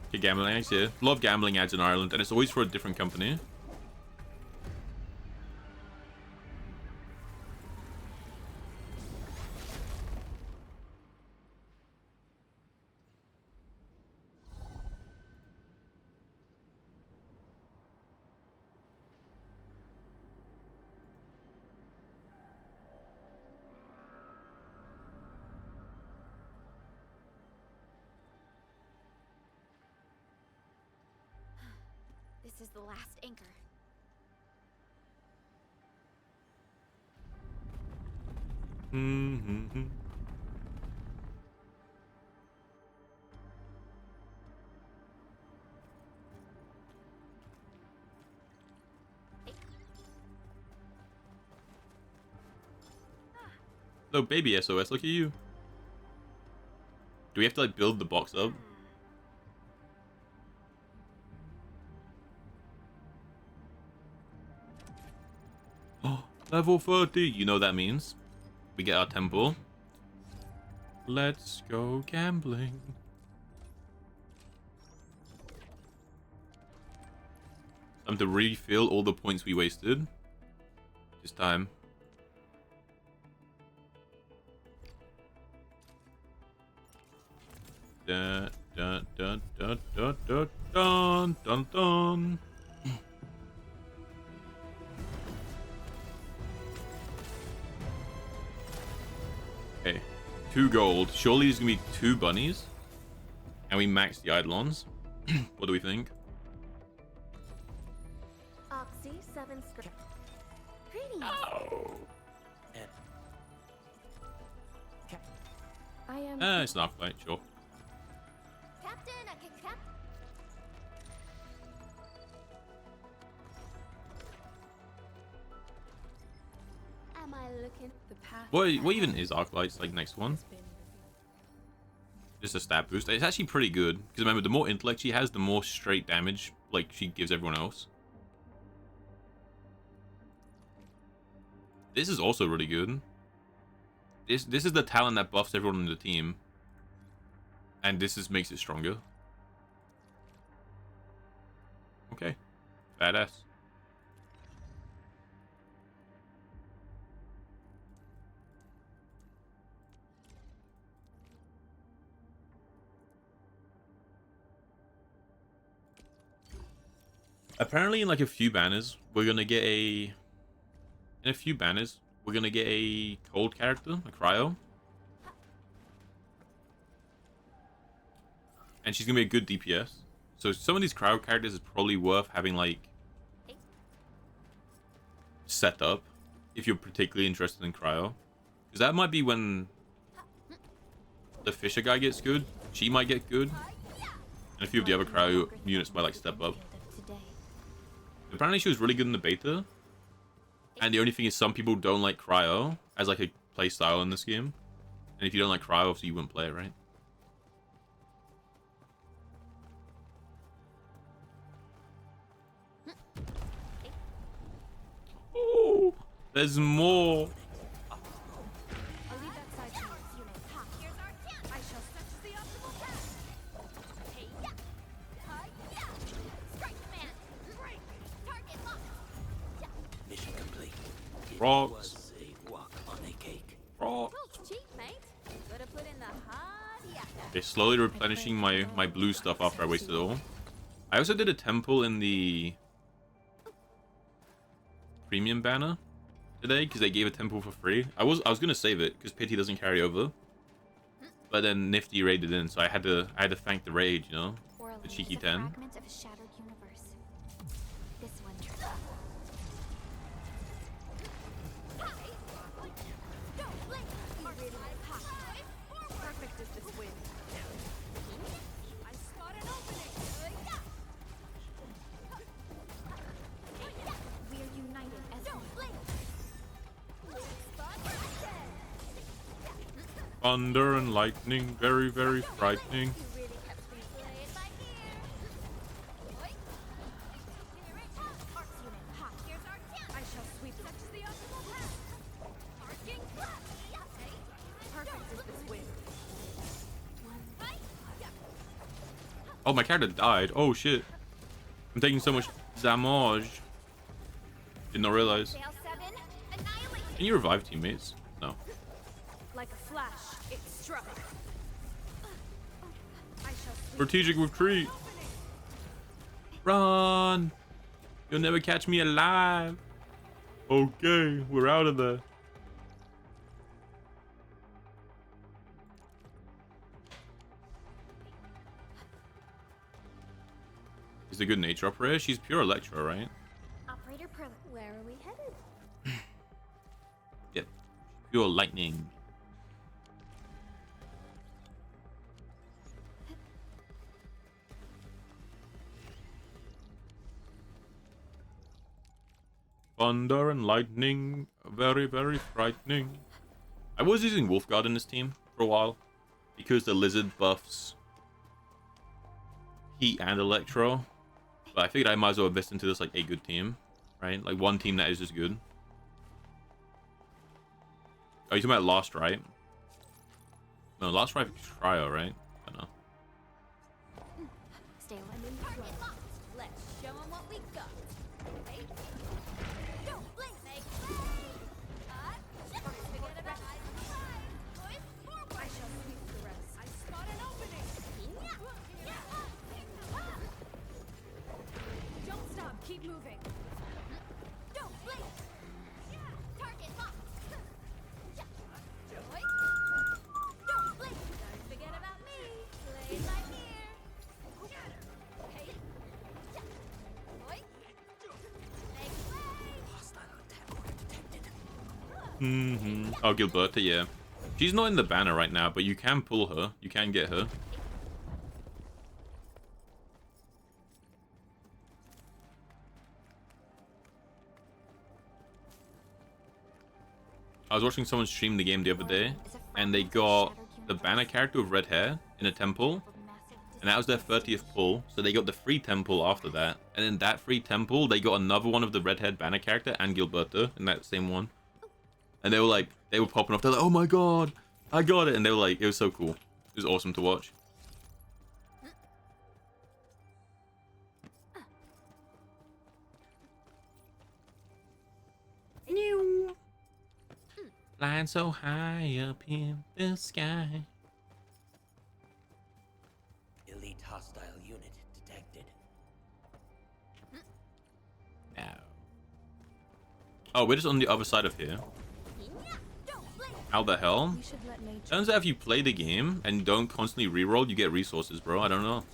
Okay, gambling ads here. Love gambling ads in Ireland, and it's always for a different company. This is the last anchor. Mm-hmm. No, baby SOS, look at you. Do we have to like build the box up? Oh, level 30. You know what that means? We get our temple. Let's go gambling. Time to refill all the points we wasted. This time. Dun dun dun dun dun dun dun dun dun. Okay, 2 gold. Surely there's gonna be 2 bunnies, and we max the Eidolons. What do we think? Oxy 7 script. Greetings. Oh. I am. It's not quite sure. Captain, I can cap. Am I looking? The path. What even is Arknight's like next one? Just a stat boost. It's actually pretty good because remember, the more intellect she has, the more straight damage like she gives everyone else. This is also really good. This is the talent that buffs everyone on the team, and this makes it stronger. Okay, badass. Apparently, in like a few banners, we're gonna get a. In a few banners, we're gonna get a cold character, a cryo, and she's gonna be a good DPS. So some of these cryo characters is probably worth having like set up if you're particularly interested in cryo, because that might be when the Fisher guy gets good. She might get good, and a few of the other cryo units might like step up. Apparently she was really good in the beta, and the only thing is some people don't like cryo as like a play style in this game, and if you don't like cryo, obviously you wouldn't play it, right? Oh, there's more. I'll leave that side to you. Here's our chance. I shall search the optimal path. Hey, yeah. Strike command. Break. Target locked. Mission complete. It Rocks. was a walk on a cake. Rocks. Cheap, mate. Gotta put in the hard yakka. Okay, slowly replenishing my blue stuff after I wasted it all. I also did a temple in the premium banner today because they gave a temple for free. I was gonna save it because pity doesn't carry over, but then Nifty raided in, so I had to thank the raid, you know, the cheeky 10. Fragment of a shattered universe. This one. Perfect is this win. I spot an opening. We are united as one. Thunder and lightning, very, very frightening. I shall sweep such as the optimal path. Perfect is this win. Oh, my character died. Oh shit. I'm taking so much damage. Did not realize. Can you revive teammates? No. Like a flash, it struck. I shall sweep Strategic retreat. Run. You'll never catch me alive. Okay, we're out of there. Is the good nature operator? She's pure Electro, right? Operator Pro. Where are we headed? Yep. Pure lightning. Thunder and lightning, very, very frightening. I was using Wolfguard in this team for a while because the lizard buffs heat and electro, but I figured I might as well invest into this like a good team, right? Like one team that is just good. Oh, you're talking about Lost, right? No, last try cryo, right? I don't know. Stay away. Let's show 'em what we got. Hey. Don't blink, make forget about I shall sweep the rest. I spot an opening. Don't stop. Keep moving. Don't blink. Target locked. Don't blink. Don't forget about me. Play right here. Hey. Make way. Oh, Gilberta, yeah. She's not in the banner right now, but you can pull her. You can get her. I was watching someone stream the game the other day, and they got the banner character with red hair in a temple, and that was their 30th pull, so they got the free temple after that, and in that free temple, they got another one of the red-haired banner character and Gilberta in that same one. And they were like, they were popping off, they're like, oh my god, I got it, and they were like, it was so cool. It was awesome to watch. Flying so high up in the sky. Elite hostile unit detected. No. Oh, we're just on the other side of here. How the hell? Turns out if you play the game and don't constantly reroll, you get resources, bro. I don't know.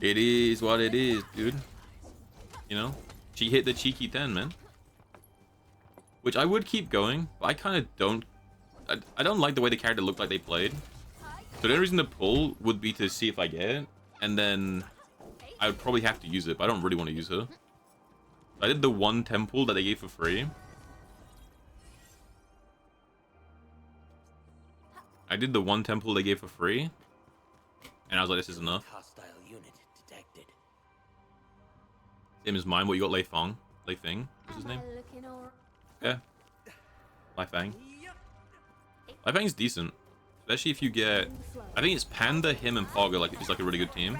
It is what it is, dude. You know? She hit the cheeky 10, man. Which I would keep going, but I kind of don't... I don't like the way the character looked like they played. So the only reason to pull would be to see if I get it, and then I would probably have to use it, but I don't really want to use her. I did the one temple that they gave for free. I did the one temple they gave for free, and I was like, this is enough. Hostile unit detected. Same as mine, what you got, Lei Feng? What's his name? Yeah. Lai Fang. Lai Fang's decent. Especially if you get... I think it's Panda, him, and Fogger, like, it's like a really good team.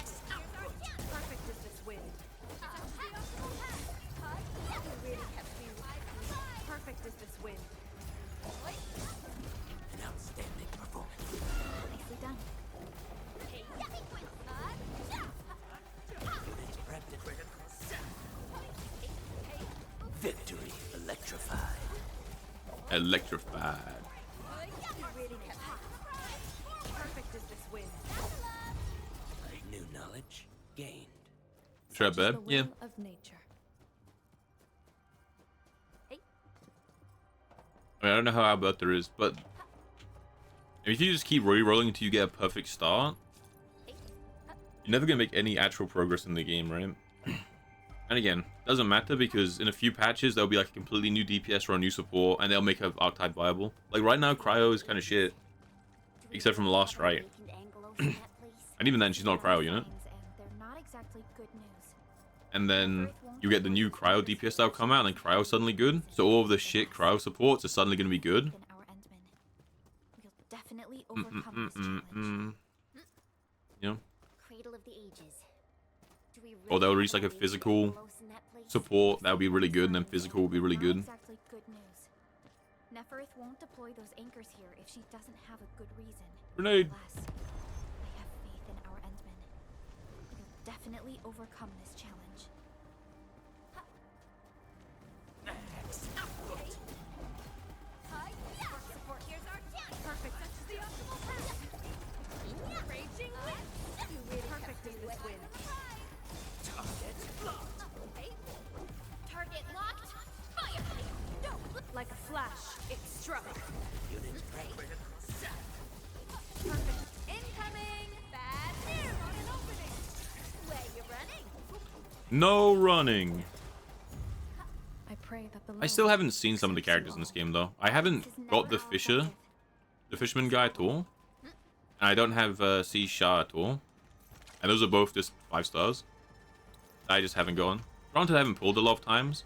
Victory electrified. Electrified. New knowledge gained. Trap bad? Yeah. Of nature. I mean, I don't know how Alberta is, but if you just keep re-rolling until you get a perfect start, you're never gonna make any actual progress in the game, right? And again, doesn't matter because in a few patches there'll be like a completely new DPS or a new support, and they'll make an archetype viable. Like right now, Cryo is kind of shit, except from last right. And even then, she's not a Cryo unit. And then you get the new Cryo DPS that'll come out, and then Cryo's suddenly good. So all of the shit Cryo supports are suddenly going to be good. You know? Cradle of the Ages. Or they'll release like a physical support that would be really good, and then physical will be really good. Exactly good news. Neferith won't deploy those anchors here if she doesn't have a good reason. Grenade. Alas, I have faith in our Endmen. We'll definitely overcome this challenge. Support here's our chance. Perfect. This is the optimal path. Raging wind. Perfect is this win. Target locked. Fire. Like a flash, it struck. Perfect. Incoming. Bad news. On an opening. Where you running? No running. I pray that the I still haven't seen some of the characters in this game though. I haven't got the fisherman guy at all. And I don't have C Shah at all. And those are both just 5 stars. I just haven't gone. Granted, I haven't pulled a lot of times.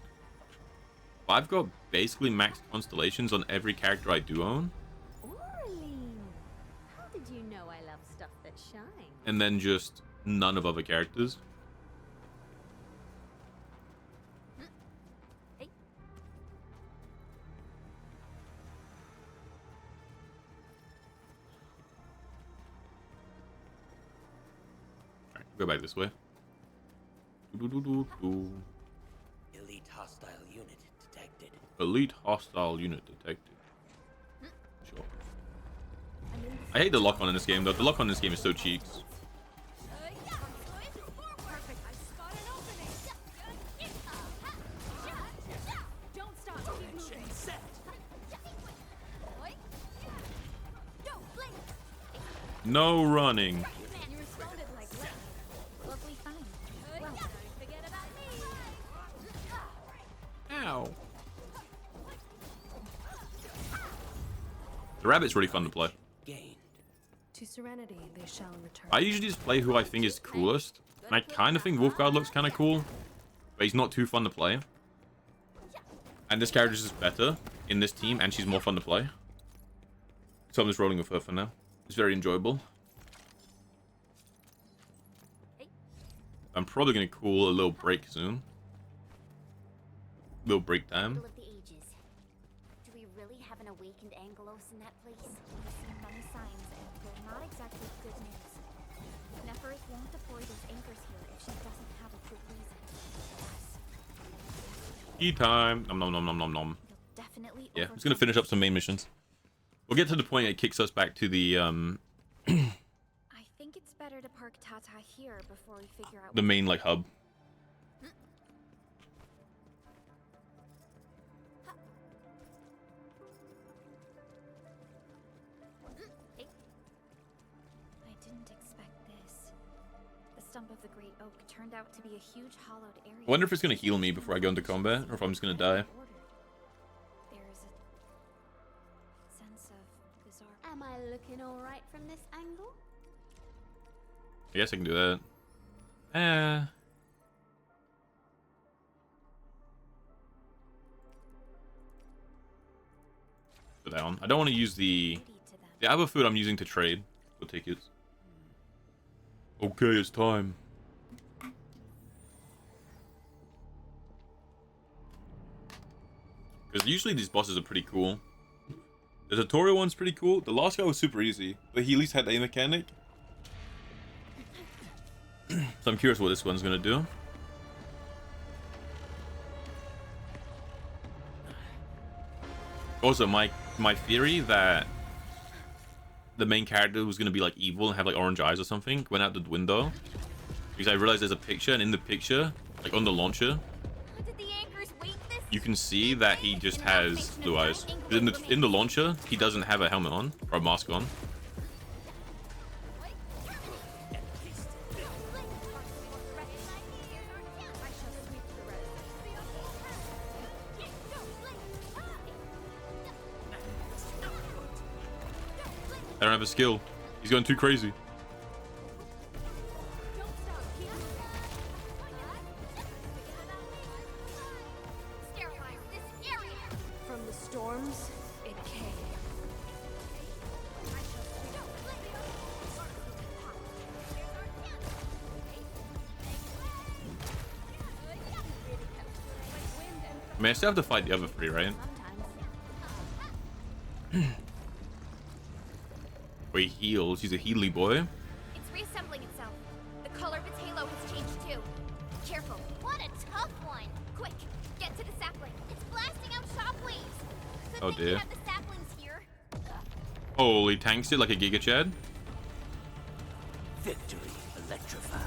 But I've got basically maxed constellations on every character I do own. that shine. And then just none of other characters. Alright, go back this way. Elite hostile unit detected. Elite hostile unit detected. Sure. I hate the lock-on in this game, though. The lock-on in this game is so cheeks. No running. You responded like lovely fine. Well, don't forget about me. Ow. The rabbit's really fun to play. To serenity they shall return. I usually just play who I think is coolest. And I kind of think Wolfguard looks kind of cool, but he's not too fun to play. And this character is just better in this team, and she's more fun to play. So I'm just rolling with her for now. It's very enjoyable. I'm probably going to call a little break soon. Little break time. Of the ages. Do we really have an awakened Angelos in that place? We've seen many signs, and they're not exactly good news. Neferis won't deploy those anchors here if she doesn't have a good reason. Tea time. Nom nom nom nom nom nom. Definitely. Yeah, I'm just going to finish up some main missions. We'll get to the point it kicks us back to the I think it's better to park Tata here before we figure out the main like hub. I didn't expect this. The stump of the great oak turned out to be a huge hollowed area. I wonder if it's going to heal me before I go into combat, or if I'm just going to die. There's a sense of bizarre. Am I looking all right from this angle? I guess I can do that. Put that on. I don't want to use the other food I'm using to trade for tickets. Okay, it's time. Because usually these bosses are pretty cool. The tutorial one's pretty cool. The last guy was super easy, but he at least had a mechanic. So I'm curious what this one's gonna do. Also, my theory that the main character was gonna be like evil and have like orange eyes or something went out the window, because I realized there's a picture, and in the picture, like on the launcher, you can see that he just has blue eyes. In the launcher, he doesn't have a helmet on or a mask on. I don't have a skill. He's going too crazy. From the storms, it came. I mean, I still have to fight the other three, right? Where he heals. He's a healy boy. It's reassembling itself. The color of its halo has changed too. Careful. What a tough one. Quick, get to the sapling. It's blasting out shockwaves. Oh dear. Have the saplings here. Oh, he tanks it like a Giga Chad. Victory electrified.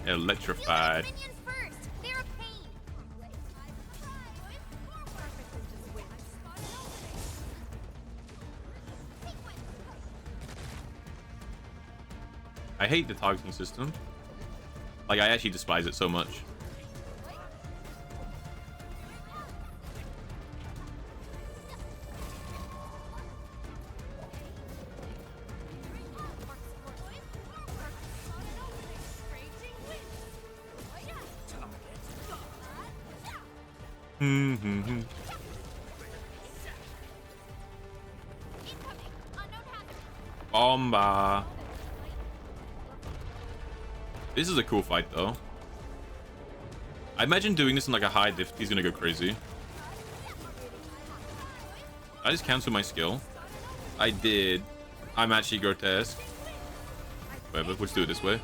Electrified. Minions first. They're a pain. I hate the targeting system. Like, I actually despise it so much. Bomba. This is a cool fight, though. I imagine doing this in like a high diff. He's gonna go crazy. I just cancel my skill. I did. I'm actually grotesque. Whatever, let's do it this way.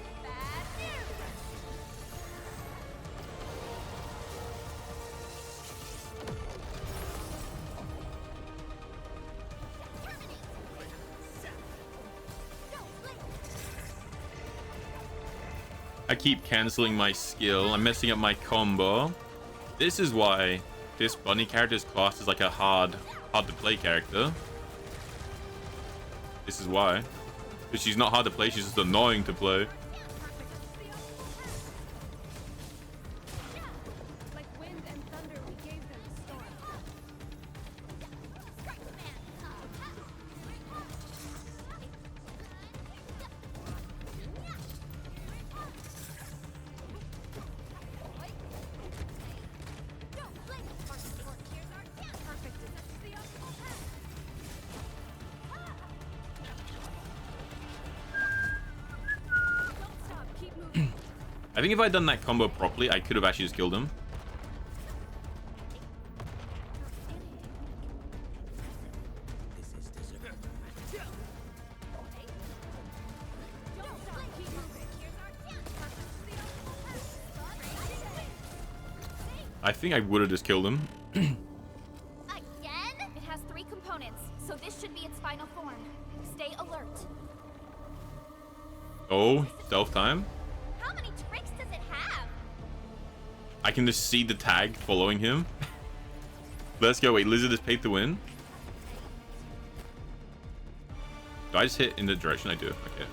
I keep canceling my skill. I'm messing up my combo. This is why this bunny character's class is like a hard to play character. This is why. Because she's not hard to play, she's just annoying to play. I think if I'd done that combo properly, I could have actually just killed him. I think I would have just killed him. Again? It has 3 components, so this should be its final form. Stay alert. Oh, stealth time. How many tricks does it have? I can just see the tag following him. Let's go. Wait, Lizard is paid to win. Do I just hit in the direction I do? Okay.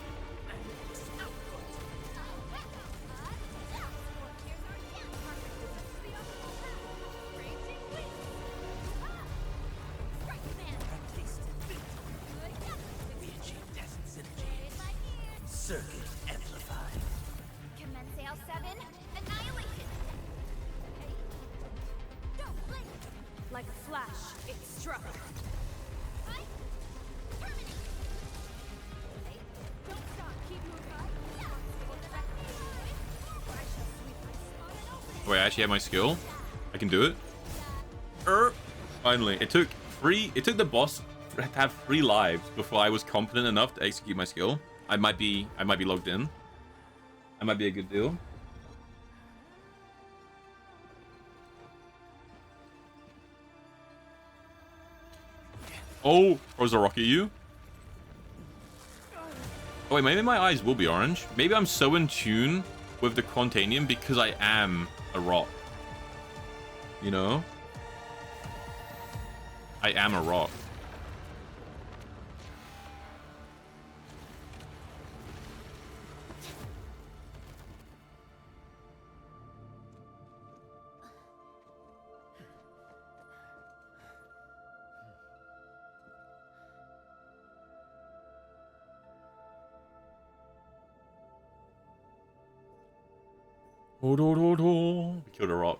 Circuit amplified. Commence L7, annihilation. Like a flash, it struck. Don't stop, keep moving. Wait, I actually have my skill. I can do it. Finally, it took the boss to have 3 lives before I was confident enough to execute my skill. I might be logged in. That might be a good deal. Oh, throws a rock at you. Oh wait, maybe my eyes will be orange. Maybe I'm so in tune with the Quantanium because I am a rock. You know? I am a rock. We killed a rock.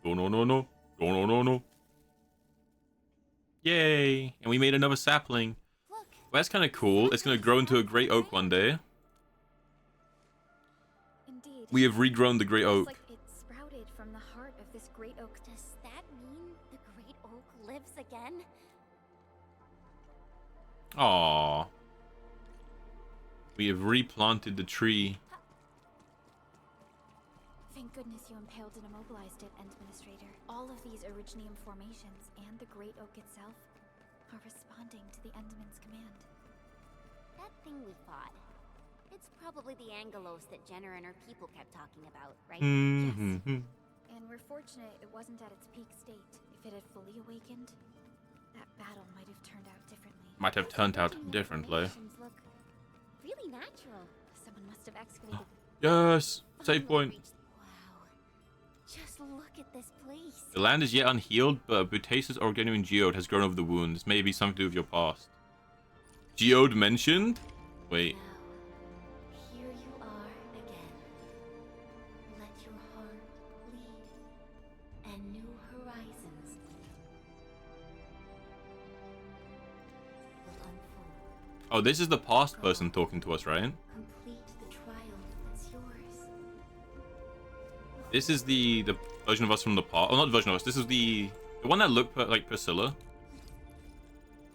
No. Yay! And we made another sapling. Well, that's kind of cool. It's going to grow into a great oak one day. Indeed. We have regrown the great oak. Like it sprouted from the heart of this great oak. Does that mean the great oak lives again? Aww. We have replanted the tree. Thank goodness you impaled and immobilized it, Administrator. All of these Originium formations and the Great Oak itself are responding to the Enderman's command. That thing we fought. It's probably the Angelos that Jenner and her people kept talking about, right? Mm-hmm. Yes. And we're fortunate it wasn't at its peak state. If it had fully awakened, that battle might have turned out differently. Might have turned out differently. Look really natural. Someone must have excavated. Yes! Save point. Just look at this place. The land is yet unhealed, but a Butaceous Organium geode has grown over the wounds. Maybe something to do with your past. Geode mentioned? Wait. Oh, this is the past person talking to us, right? Complete the trial that's yours. This is the version of us from the past. Oh, not the version of us. This is the one that looked like Priscilla.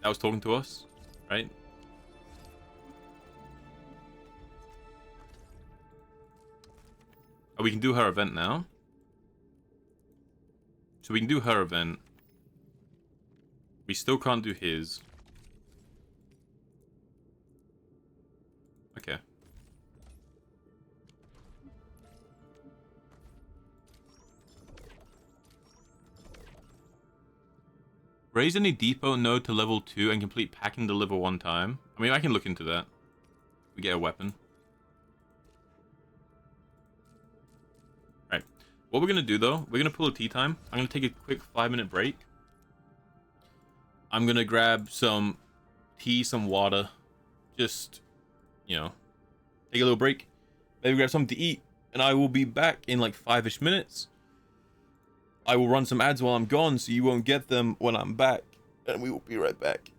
That was talking to us, right? Oh, we can do her event now. So we can do her event. We still can't do his. Okay. Raise any depot node to level 2 and complete packing deliver one time. I mean, I can look into that. We get a weapon. Right. What we're going to do, though, we're going to pull a tea time. I'm going to take a quick 5-minute break. I'm going to grab some tea, some water. Just, you know, take a little break. Maybe grab something to eat. And I will be back in like 5-ish minutes. I will run some ads while I'm gone, so you won't get them when I'm back. And we will be right back.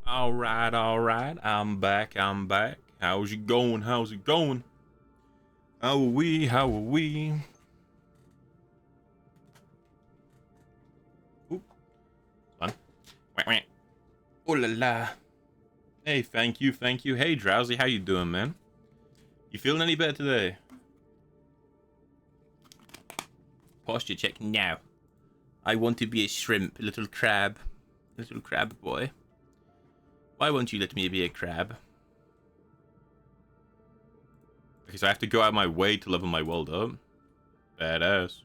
Alright, alright. I'm back, I'm back. How's it going? How's it going? How are we? How are we? Oop. Fun. Wah, wah. Oh la la. Hey, thank you, thank you. Hey, Drowsy, how you doing, man? You feeling any better today? Posture check now. I want to be a shrimp, a little crab boy. Why won't you let me be a crab? Okay, so I have to go out of my way to level my world up. Badass.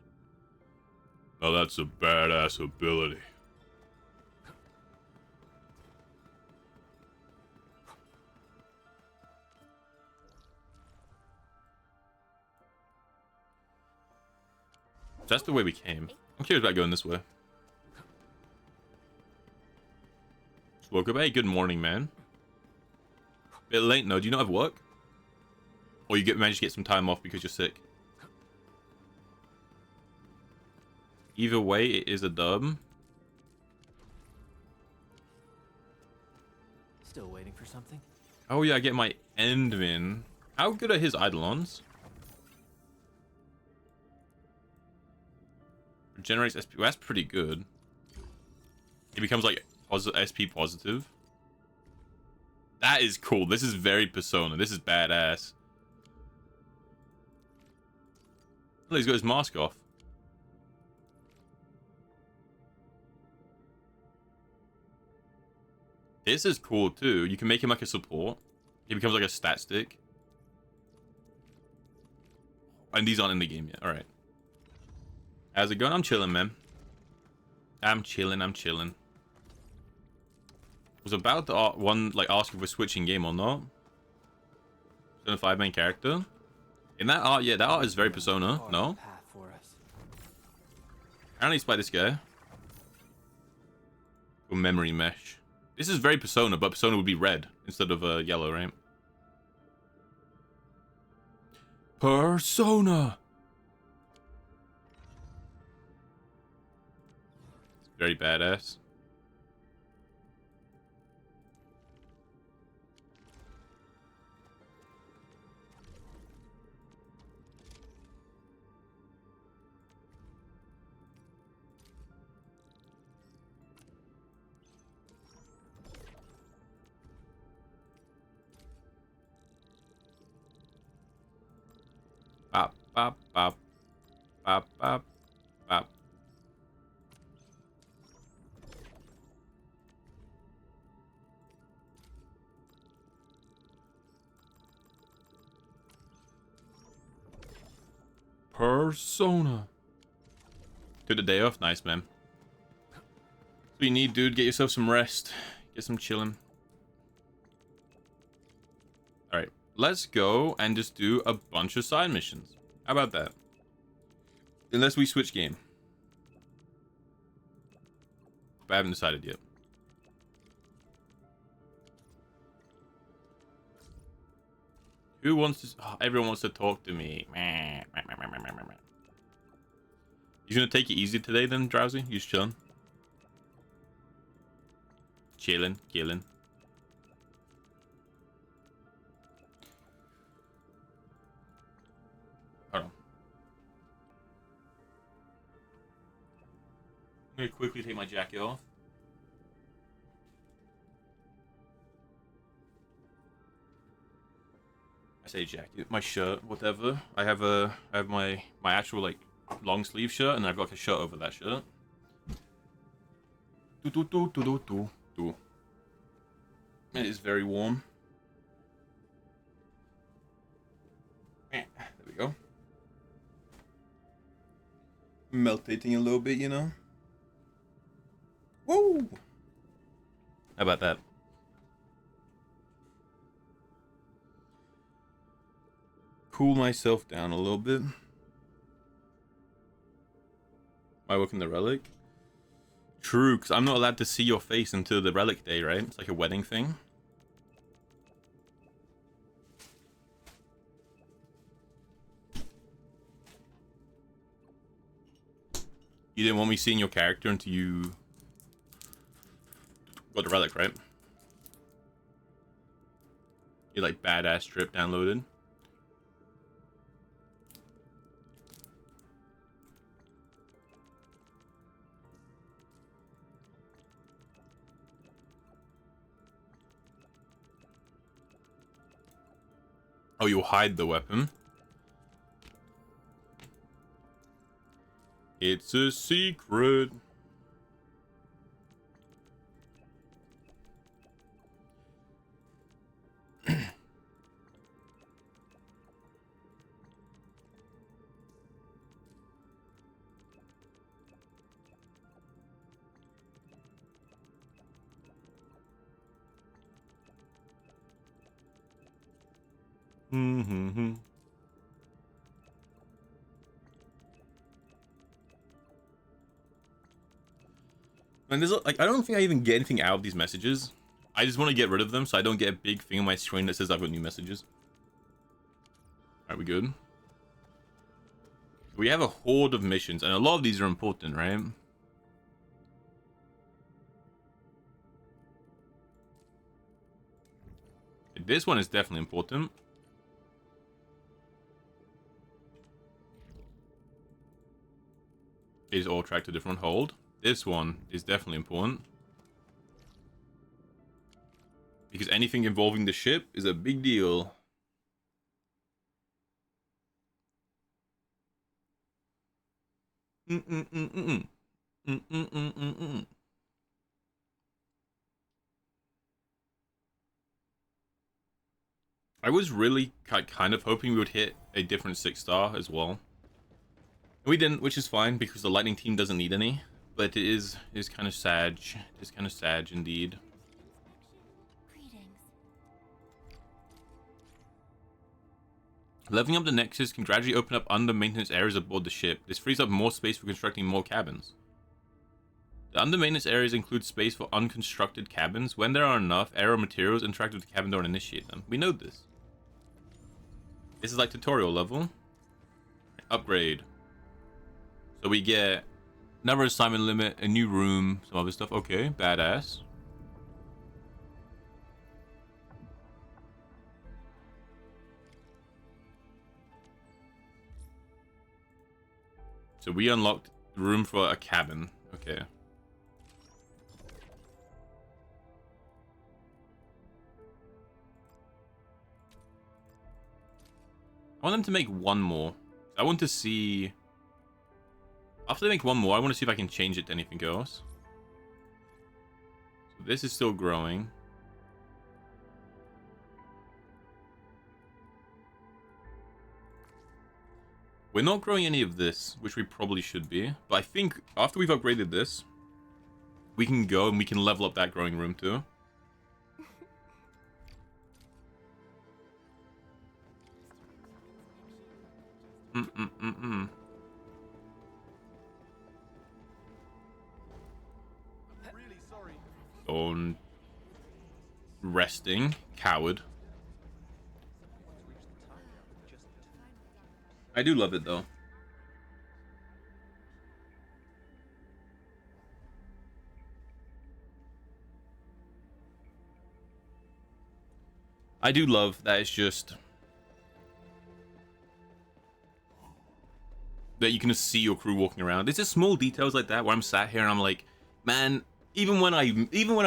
Now that's a badass ability. So that's the way we came. I'm curious about going this way. Just woke up. Hey, good morning, man. Bit late, no. Do you not have work? Or you managed to get some time off because you're sick? Either way, it is a dub. Still waiting for something? Oh yeah, I get my Endwin. How good are his Eidolons? Generates SP. Well, that's pretty good. It becomes like SP positive. That is cool. This is very Persona. This is badass. Oh, he's got his mask off. This is cool too. You can make him like a support. He becomes like a stat stick. And these aren't in the game yet. Alright. How's it going? I'm chilling, man. I'm chilling. Was about to ask if we're switching game or not. Persona 5 main character. In that art, yeah, that art is very Persona. No? Apparently it's by this guy. Or memory mesh. This is very Persona, but Persona would be red instead of yellow, right? Persona! It's very badass. Bop, bop, bop. Bop, bop, bop. Persona. Took the day off. Nice, man. That's what you need, dude. Get yourself some rest. Get some chilling. Alright. Let's go and just do a bunch of side missions. How about that? Unless we switch game. But I haven't decided yet. Who wants to... Oh, everyone wants to talk to me. You gonna take it easy today then, Drowsy? You just chilling? Killing. Hold on. I'm gonna quickly take my jacket off. I say jacket, my shirt, whatever. I have my actual like long sleeve shirt, and I've got like a shirt over that shirt. It is very warm. There we go. Meltating a little bit, you know. Woo! How about that? Cool myself down a little bit. Am I working the relic? True, because I'm not allowed to see your face until the relic day, right? It's like a wedding thing. You didn't want me seeing your character until you got the relic, right? Get like badass strip downloaded. Oh, you'll hide the weapon. It's a secret. Mm-hmm. And there's like, I don't think I even get anything out of these messages. I just want to get rid of them so I don't get a big thing on my screen that says I've got new messages. Alright, we good? We have a horde of missions, and a lot of these are important, right? This one is definitely important. Is all tracked to different hold. This one is definitely important. Because anything involving the ship is a big deal. I was really kind of hoping we would hit a different 6-star as well. We didn't, which is fine because the lightning team doesn't need any. But it is kind of sad. It's kind of sad indeed. Leveling up the Nexus can gradually open up under maintenance areas aboard the ship. This frees up more space for constructing more cabins. The under maintenance areas include space for unconstructed cabins. When there are enough, aero materials interact with the cabin door and initiate them. We know this. This is like tutorial level. Upgrade. So we get another assignment limit, a new room, some other stuff. Okay, badass. So we unlocked the room for a cabin. Okay. I want them to make one more. I want to see... After they make one more, I want to see if I can change it to anything else. So this is still growing. We're not growing any of this, which we probably should be. But I think after we've upgraded this, we can go and we can level up that growing room too. On resting, coward. I do love it though. I do love that it's just that you can just see your crew walking around. It's just small details like that where I'm sat here and I'm like, man, even when I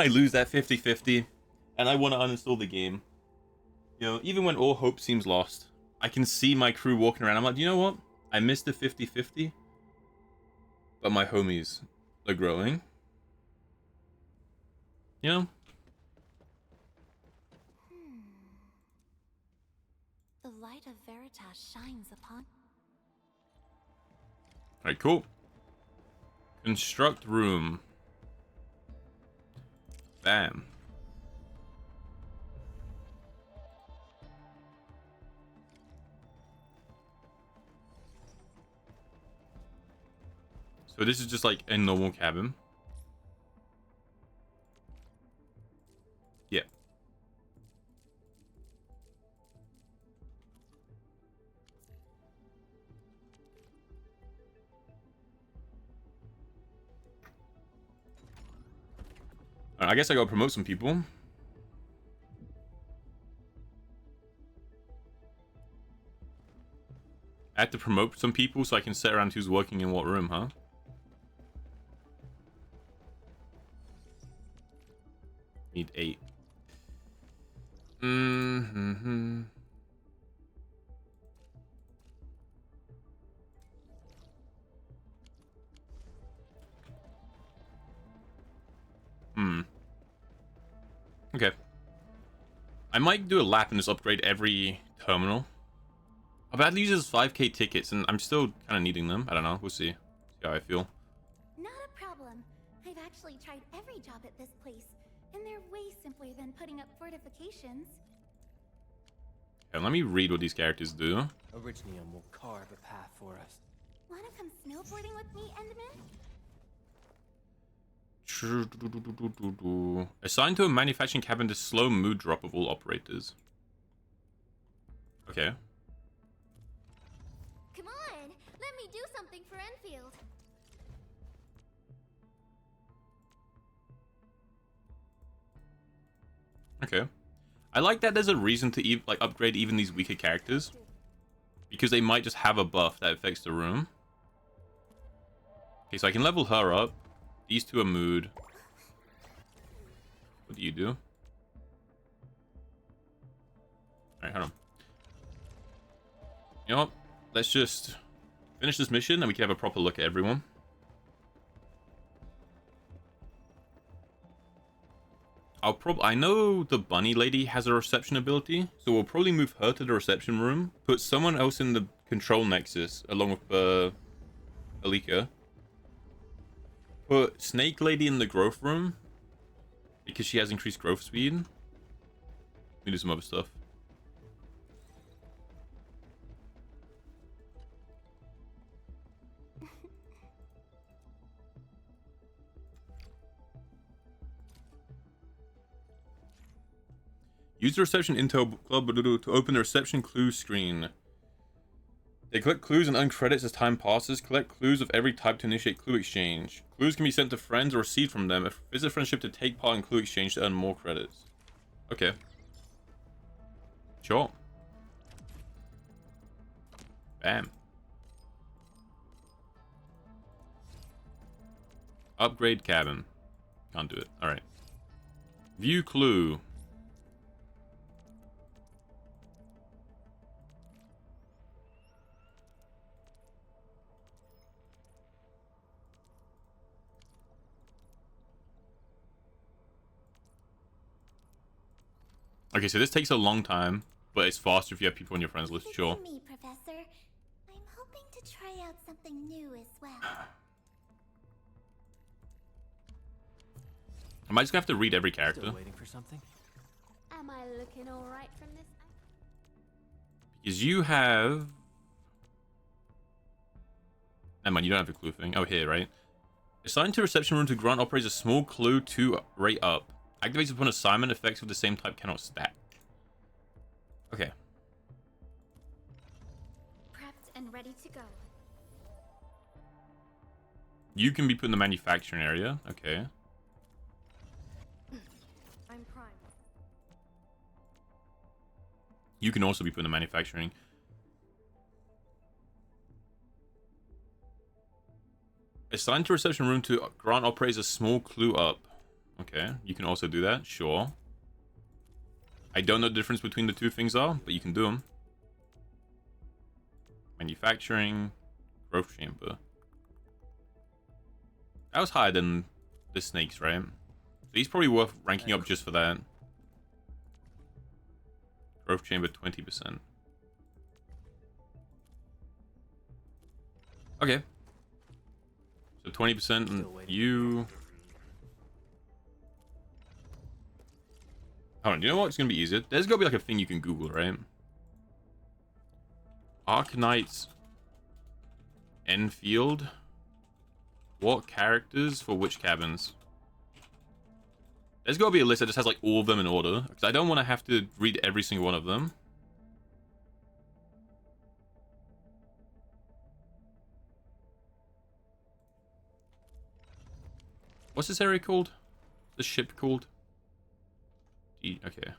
lose that 50-50 and I want to uninstall the game, you know, even when all hope seems lost, I can see my crew walking around. I'm like, you know what? I missed the 50-50, but my homies are growing. You know? The light of Veritas shines upon. Alright, cool. Construct room. Bam. So this is just like a normal cabin. Yeah. I guess I gotta promote some people. I had to promote some people so I can set around who's working in what room, huh? Need 8. Hmm. Okay. I might do a lap and just upgrade every terminal. I've had uses 5k tickets and I'm still kind of needing them. I don't know. We'll see. See how I feel. Not a problem. I've actually tried every job at this place, and they're way simpler than putting up fortifications. Okay, let me read what these characters do. Originium will carve a path for us. Wanna come snowboarding with me, Enderman? Assigned to a manufacturing cabin to slow mood drop of all operators. Okay. Come on, let me do something for Enfield. Okay. I like that there's a reason to like upgrade even these weaker characters. Because they might just have a buff that affects the room. Okay, so I can level her up. These two are mood. What do you do? Alright, hold on. You know what? Let's just finish this mission and we can have a proper look at everyone. I know the bunny lady has a reception ability, so we'll probably move her to the reception room, put someone else in the control nexus along with Alika. Put Snake Lady in the growth room because she has increased growth speed. We do some other stuff. Use the reception intel club to open the reception clue screen. They collect clues and earn credits as time passes. Collect clues of every type to initiate clue exchange. Clues can be sent to friends or received from them. Visit friendship to take part in clue exchange to earn more credits. Okay. Sure. Bam. Upgrade cabin. Can't do it. Alright. View clue. Okay, so this takes a long time, but it's faster if you have people on your friends list, sure. Me, Professor. I'm hoping to try out something new as well. I might just have to read every character. Still waiting for something? Am I looking alright from this? Because you have... Never mind, you don't have a clue thing. Oh, here, right? Assigned to reception room to grant operators a small clue to rate up. Activates upon assignment. Effects of the same type cannot stack. Okay. Prepped and ready to go. You can be put in the manufacturing area. Okay. I'm primed. You can also be put in the manufacturing. Assigned to reception room to grant operators a small clue up. Okay, you can also do that, sure. I don't know the difference between the two things are, but you can do them. Manufacturing, growth chamber. That was higher than the snakes, right? So he's probably worth ranking up just for that. Growth chamber 20%. Okay. So 20% and you... Hold on, do you know what? It's gonna be easier. There's gotta be like a thing you can Google, right? Arknights Endfield. What characters for which cabins? There's gotta be a list that just has like all of them in order. Because I don't want to have to read every single one of them. What's this area called? The ship called? Okay.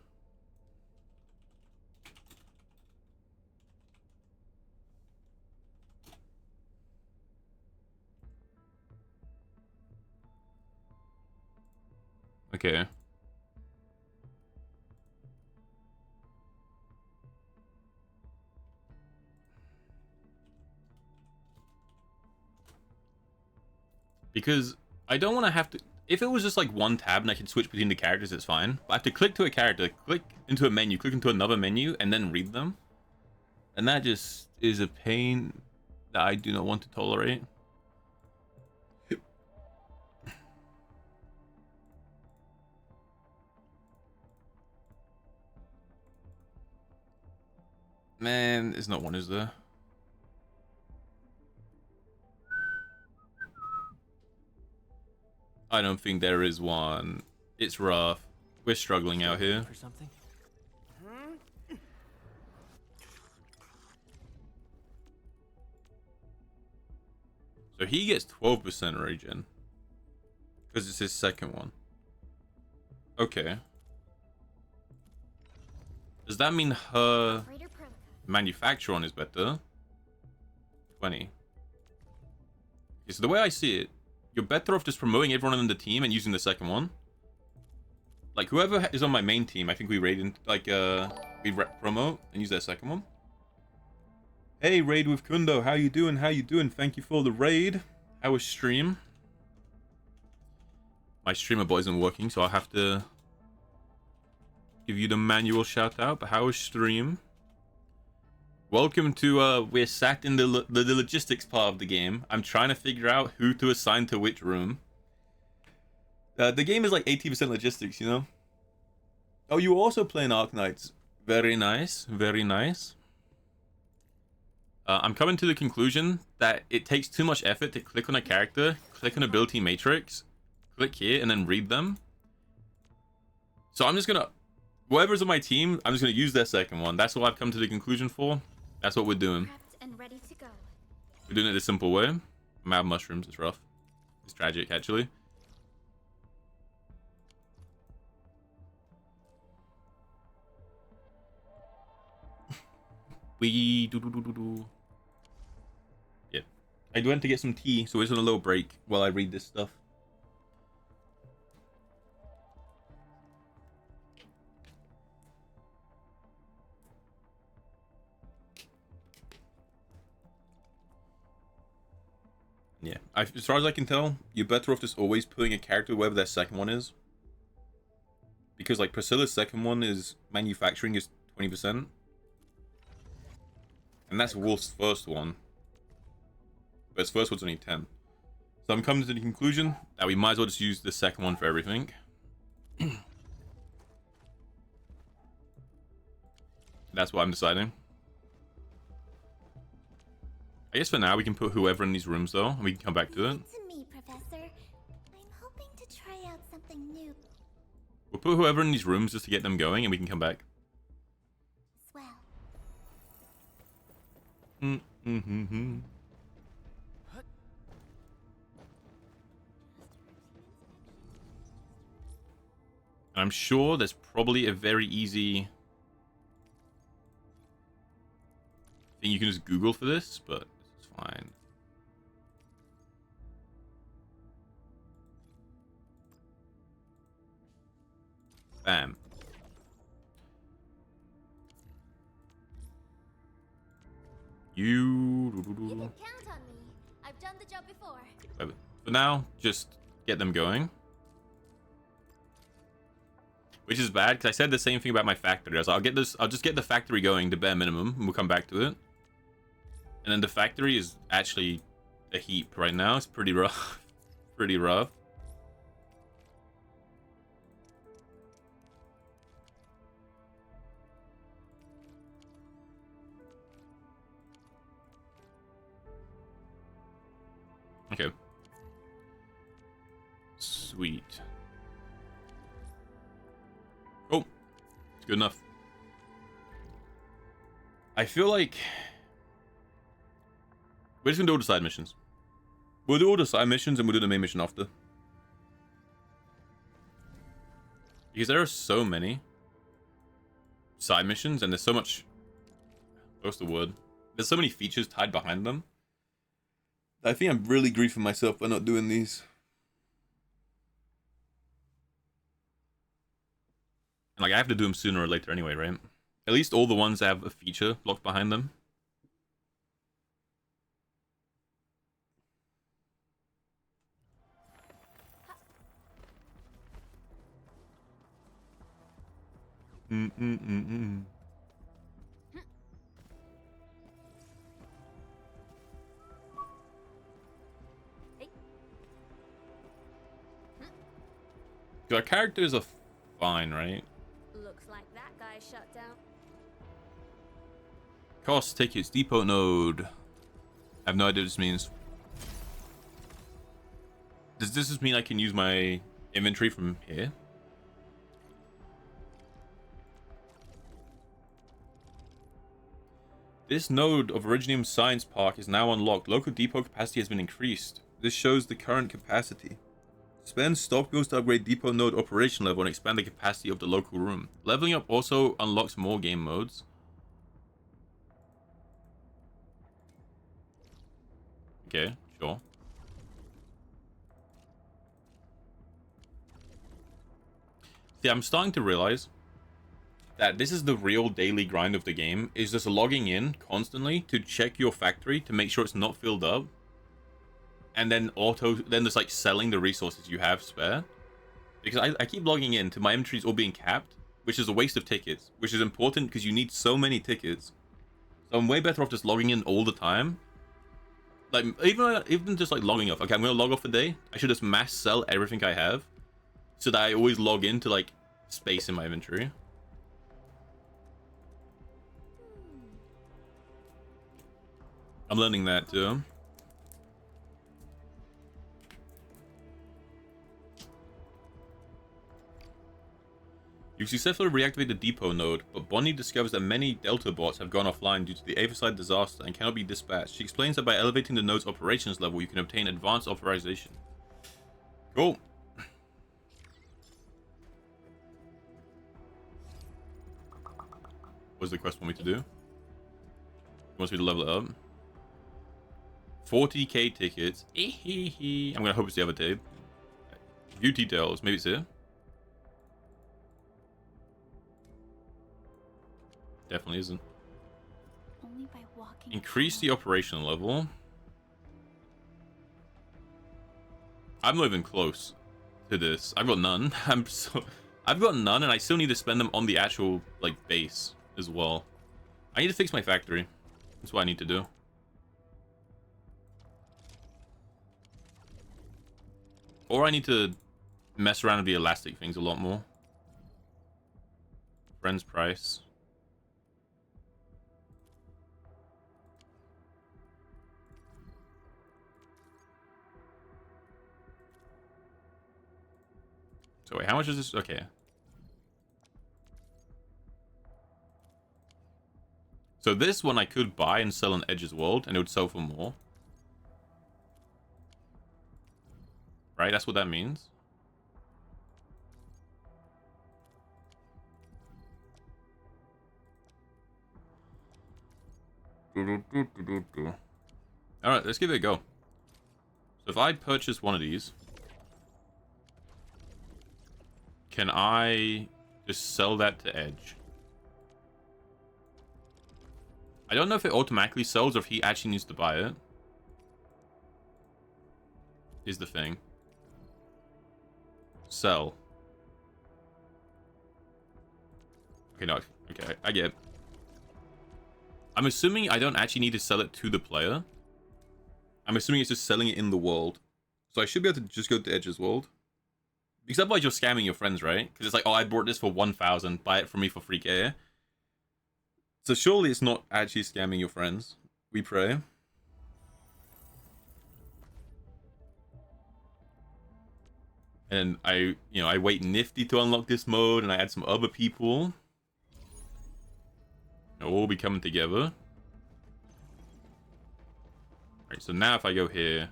Okay. Because I don't want to have to... If it was just like one tab and I could switch between the characters, it's fine. But I have to click to a character, click into a menu, click into another menu, and then read them. And that just is a pain that I do not want to tolerate. Man, there's not one, is there? I don't think there is one. It's rough. We're struggling out here. For something? So he gets 12% regen. Because it's his second one. Okay. Does that mean her manufacture one is better? 20. Okay, so the way I see it, you're better off just promoting everyone in the team and using the second one. Like, whoever is on my main team, I think we raid in, like, we promote and use their second one. Hey, Raid with Kundo, how you doing? How you doing? Thank you for the raid. How was stream? My streamer bot isn't working, so I'll have to give you the manual shout out. But how was stream? Welcome to, we're sat in the logistics part of the game. I'm trying to figure out who to assign to which room. The game is like 80% logistics, you know? Oh, you also playing Arknights. Very nice, very nice. I'm coming to the conclusion that it takes too much effort to click on a character, click on ability matrix, click here, and then read them. So I'm just gonna, whoever's on my team, I'm just gonna use their second one. That's what I've come to the conclusion for. That's what we're doing. And ready to go. We're doing it the simple way. I'm out of mushrooms. It's rough. It's tragic, actually. Yeah. I went to get some tea, so it's on a little break while I read this stuff. Yeah, as far as I can tell, you're better off just always putting a character wherever their second one is. Because, like, Priscilla's second one is manufacturing is 20%. And that's Wolf's first one. But his first one's only 10. So I'm coming to the conclusion that we might as well just use the second one for everything. That's what I'm deciding. I guess for now we can put whoever in these rooms though, and we can come back to it. To me, Professor. I'm hoping to try out something new. We'll put whoever in these rooms just to get them going, and we can come back. Swell. I'm sure there's probably a very easy thing you can just Google for this, but it's fine. Bam. You can count on me. I've done the job before. For now, just get them going. Which is bad, because I said the same thing about my factory. I was like, I'll just get the factory going, the bare minimum, and we'll come back to it. And then the factory is actually a heap right now. It's pretty rough. Pretty rough. Okay. Sweet. Oh, it's good enough. I feel like we're just gonna do all the side missions. We'll do all the side missions and we'll do the main mission after. Because there are so many side missions and there's so much, what's the word? There's so many features tied behind them. I think I'm really griefing myself by not doing these. Like, I have to do them sooner or later anyway, right? At least all the ones that have a feature locked behind them. Our characters are fine, right? Looks like that guy shut down. Cost tickets, depot node. I have no idea what this means. Does this just mean I can use my inventory from here? This node of Originium Science Park is now unlocked. Local depot capacity has been increased. This shows the current capacity. Spend stock goes to upgrade depot node operation level and expand the capacity of the local room. Leveling up also unlocks more game modes. Okay, sure. See, I'm starting to realize that this is the real daily grind of the game, is just logging in constantly to check your factory to make sure it's not filled up. And then just like selling the resources you have spare. Because I keep logging in to my inventories all being capped, which is a waste of tickets, which is important because you need so many tickets. So I'm way better off just logging in all the time. Like, even just like logging off. Okay, I'm going to log off a day. I should just mass sell everything I have so that I always log into like space in my inventory. I'm learning that too. You successfully reactivate the depot node, but Bonnie discovers that many Delta bots have gone offline due to the Averside disaster and cannot be dispatched. She explains that by elevating the node's operations level, you can obtain advanced authorization. Cool. What's the quest want me to do? It wants me to level it up. 40k tickets. I'm gonna hope it's the other tape. View details. Maybe it's here. Definitely isn't. Only by walking. Increase the operational level. I'm not even close to this. I've got none. I've got none, and I still need to spend them on the actual like base as well. I need to fix my factory. That's what I need to do. Or I need to mess around with the elastic things a lot more. Friend's price. So wait, how much is this? Okay. So this one I could buy and sell on Edge's World, and it would sell for more. Right? That's what that means. Alright, let's give it a go. So if I purchase one of these, can I just sell that to Edge? I don't know if it automatically sells or if he actually needs to buy it. Is the thing. Sell. Okay, no. Okay, I get it. I'm assuming I don't actually need to sell it to the player. I'm assuming it's just selling it in the world. So I should be able to just go to Edge's World. Because otherwise you're scamming your friends, right? Because it's like, oh, I bought this for 1,000. Buy it from me for 3k. So surely it's not actually scamming your friends. We pray. And I wait Nifty to unlock this mode, and I add some other people. And we'll all be coming together. Alright, so now if I go here,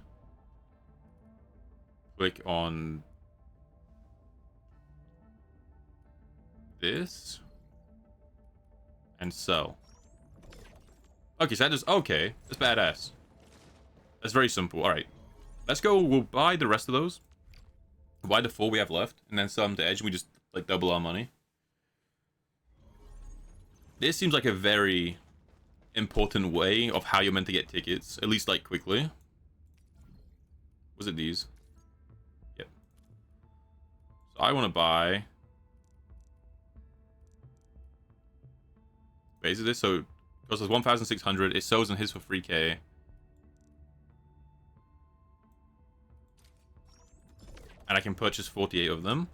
click on this, and sell. Okay, so that is okay. That's badass. That's very simple. Alright. Let's go. We'll buy the rest of those. Buy the 4 we have left, and then sell them to Edge, and we just like double our money. This seems like a very important way of how you're meant to get tickets, at least like quickly. Was it these? Yep. So I want to buy. Wait, is it this? So it costs us 1,600. It sells in his for 3k. And I can purchase 48 of them.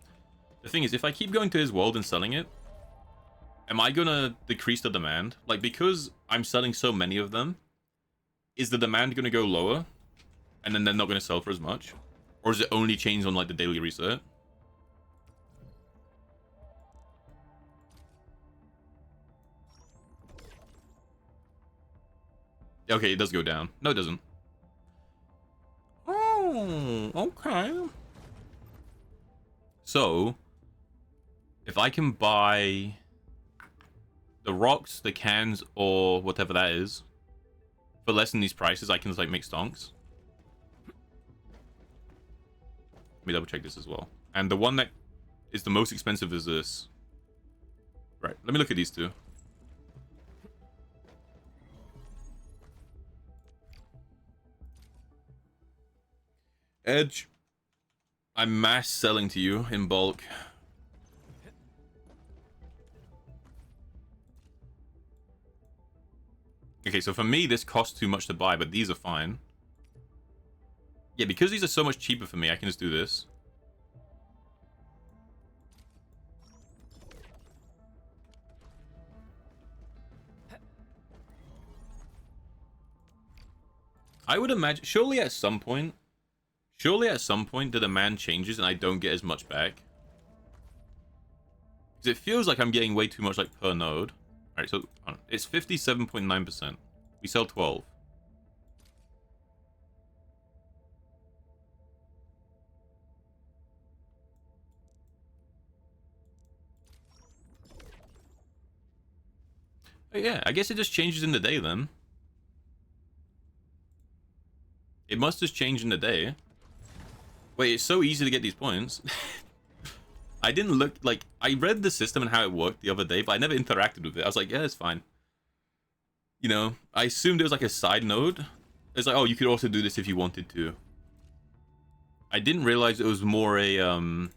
The thing is, if I keep going to his world and selling it, am I gonna decrease the demand? Like, because I'm selling so many of them, is the demand gonna go lower? And then they're not gonna sell for as much? Or is it only change on, like, the daily reset? Okay, it does go down. No, it doesn't. Oh, okay. So, if I can buy the rocks, the cans, or whatever that is, for less than these prices, I can just, like, make stonks. Let me double check this as well. And the one that is the most expensive is this. Right, let me look at these two. Edge, I'm mass selling to you in bulk. Okay, so for me, this costs too much to buy, but these are fine. Yeah, because these are so much cheaper for me, I can just do this. I would imagine, surely at some point the demand changes and I don't get as much back. Because it feels like I'm getting way too much, like, per node. Alright, so it's 57.9%. We sell 12. Oh, yeah, I guess it just changes in the day then. It must just change in the day. Wait, it's so easy to get these points. I didn't look, like, I read the system and how it worked the other day, but I never interacted with it. I was like, yeah, it's fine. You know, I assumed it was like a side node. It's like, oh, you could also do this if you wanted to. I didn't realize it was more a, I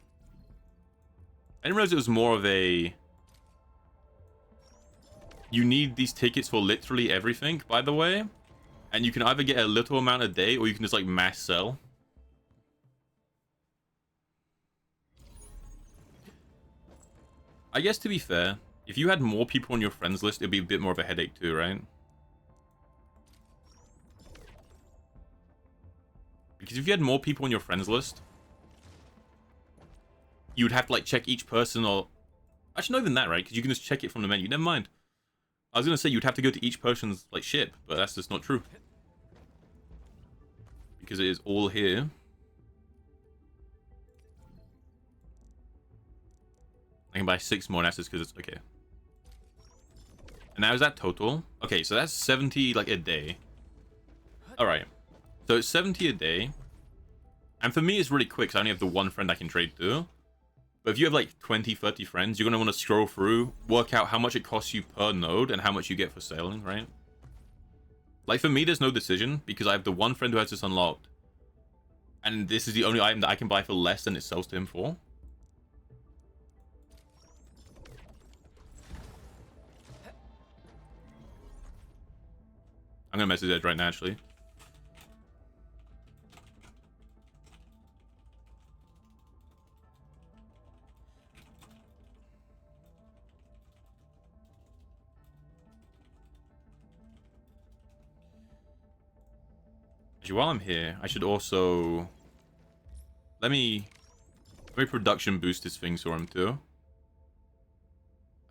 didn't realize it was more of a, you need these tickets for literally everything, by the way. And you can either get a little amount a day, or you can just, like, mass sell. I guess, to be fair, if you had more people on your friends list, it'd be a bit more of a headache too, right? Because if you had more people on your friends list, you would have to, like, check each person, or... Actually, not even that, right? Because you can just check it from the menu. Never mind. I was going to say you'd have to go to each person's, like, ship, but that's just not true. Because it is all here. I can buy 6 more assets because it's... Okay. And now is that total? Okay, so that's 70, like, a day. Alright. So it's 70 a day. And for me, it's really quick, because I only have the one friend I can trade to. But if you have, like, 20, 30 friends, you're going to want to scroll through, work out how much it costs you per node, and how much you get for selling, right? Like, for me, there's no decision, because I have the one friend who has this unlocked. And this is the only item that I can buy for less than it sells to him for. I'm gonna message Edge right now, actually. Actually, while I'm here, I should also... Let me production boost this thing for him, too.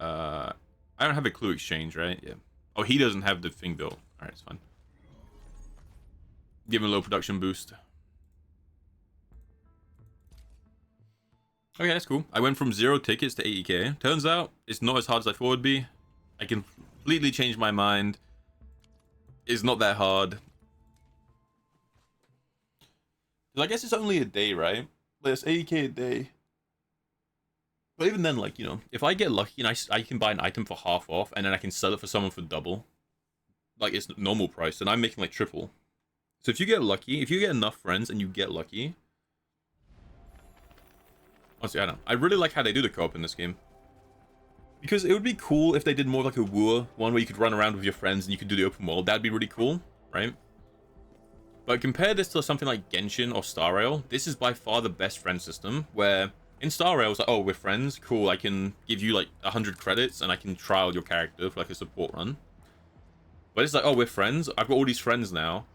I don't have a clue exchange, right? Yeah. Oh, he doesn't have the thing built. Alright, it's fine. Give him a low production boost. Okay, that's cool. I went from 0 tickets to 80k. Turns out, it's not as hard as I thought it would be. I completely changed my mind. It's not that hard. I guess it's only a day, right? There's 80k a day. But even then, like, you know, if I get lucky and I can buy an item for half off and then I can sell it for someone for double, like it's normal price, then I'm making like triple. So if you get lucky, if you get enough friends and you get lucky, honestly, I don't know. I really like how they do the co-op in this game. Because it would be cool if they did more like a Wooer one where you could run around with your friends and you could do the open world. That'd be really cool, right? But compare this to something like Genshin or Star Rail. This is by far the best friend system, where in Star Rail it's like, oh, we're friends, cool, I can give you like 100 credits and I can trial your character for like a support run. But it's like, oh, we're friends, I've got all these friends now.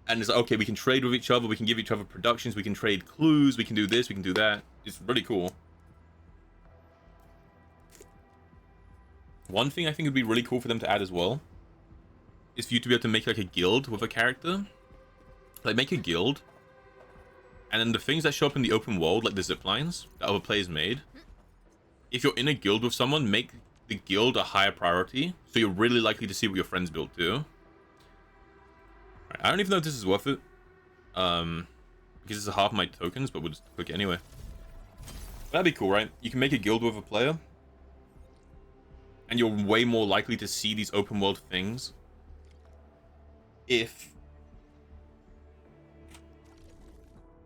And it's like, okay, we can trade with each other, we can give each other productions, we can trade clues, we can do this, we can do that. It's really cool. One thing I think would be really cool for them to add as well is for you to be able to make like a guild with a character. Like make a guild, and then the things that show up in the open world, like the zip lines that other players made, if you're in a guild with someone, make the guild a higher priority, so you're really likely to see what your friends build too. Right, I don't even know if this is worth it, because it's half my tokens, but we'll just click it anyway. That'd be cool, right? You can make a guild with a player, and you're way more likely to see these open world things if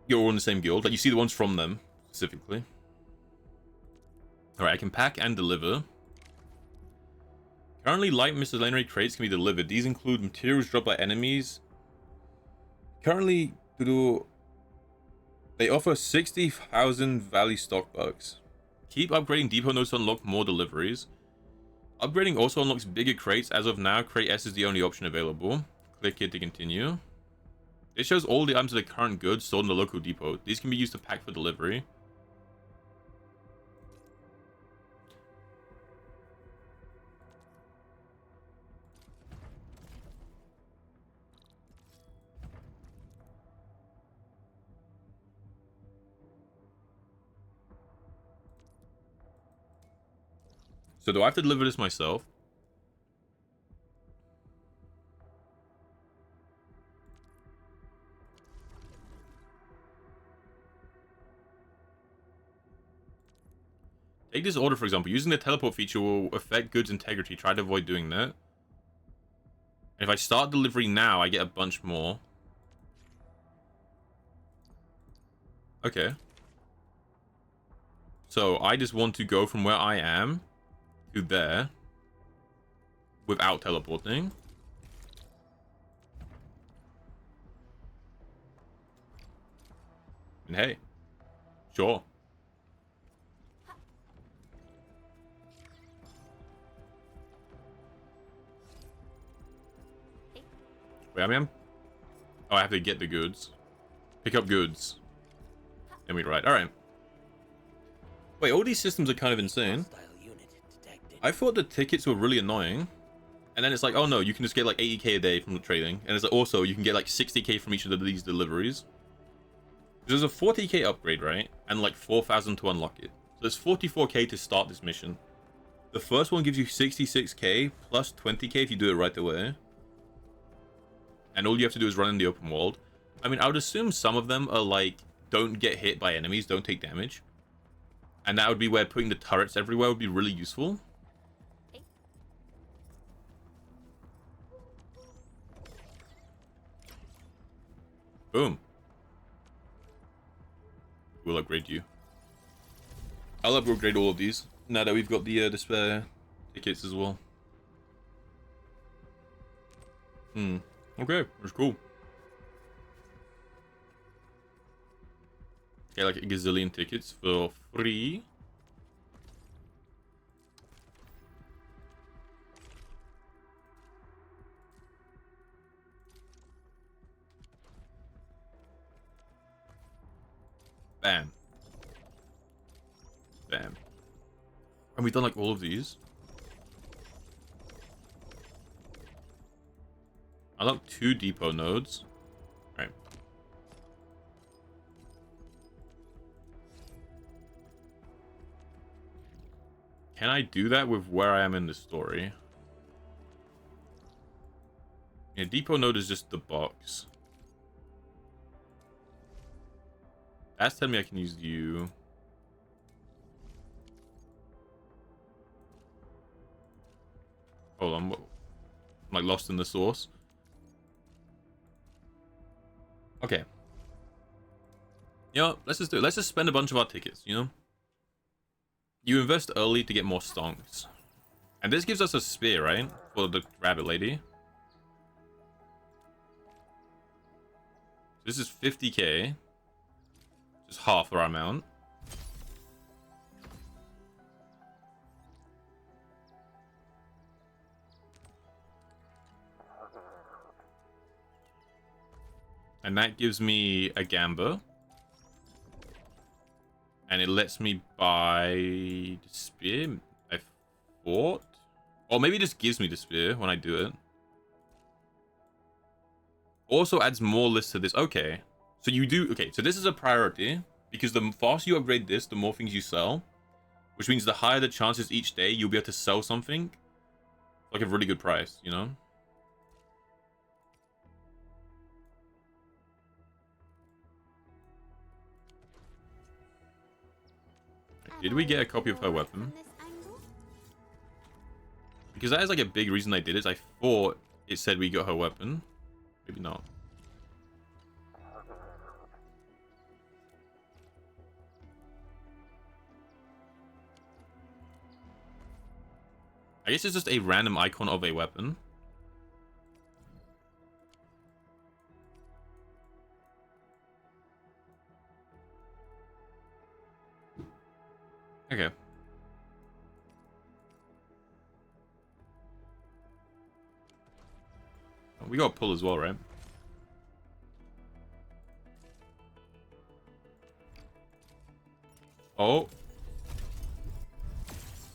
you're all in the same guild. Like, you see the ones from them, specifically. Alright, I can pack and deliver. Currently, light miscellaneous crates can be delivered. These include materials dropped by enemies. Currently, they offer 60,000 Valley stock bucks. Keep upgrading depot nodes to unlock more deliveries. Upgrading also unlocks bigger crates. As of now, crate S is the only option available. Click here to continue. It shows all the items of the current goods sold in the local depot. These can be used to pack for delivery. So do I have to deliver this myself? Take this order, for example. Using the teleport feature will affect goods integrity. Try to avoid doing that. And if I start delivery now, I get a bunch more. Okay. So I just want to go from where I am to there without teleporting. And hey, sure. Wait, I am? Oh, I have to get the goods. Pick up goods. And we ride. Alright. Wait, all these systems are kind of insane. I thought the tickets were really annoying. And then it's like, oh no, you can just get like 80k a day from the trading. And it's like, also, you can get like 60k from each of these deliveries. There's a 40k upgrade, right? And like 4,000 to unlock it. So there's 44k to start this mission. The first one gives you 66k plus 20k if you do it right away. And all you have to do is run in the open world. I mean, I would assume some of them are like, don't get hit by enemies, don't take damage. And that would be where putting the turrets everywhere would be really useful. Boom. We'll upgrade you. I'll upgrade all of these now that we've got the spare tickets as well. Okay, that's cool. Get like a gazillion tickets for free. Bam. Bam. And we've done like all of these. I unlocked 2 depot nodes. Alright. Can I do that with where I am in the story? Yeah, depot node is just the box. That's telling me I can use you. Hold on, I'm like lost in the source. Okay. You know, let's just do it. Let's just spend a bunch of our tickets, you know? You invest early to get more stonks. And this gives us a spear, right? For the rabbit lady. This is 50k. Just half our amount. And that gives me a Gamba. And it lets me buy the spear, I thought. Or maybe it just gives me the spear when I do it. Also adds more lists to this. Okay. So you do... Okay, so this is a priority. Because the faster you upgrade this, the more things you sell. Which means the higher the chances each day you'll be able to sell something. Like a really good price, you know? Did we get a copy of her weapon? Because that is like a big reason I did it. I thought it said we got her weapon. Maybe not. I guess it's just a random icon of a weapon. Okay. We got pull as well, right? Oh.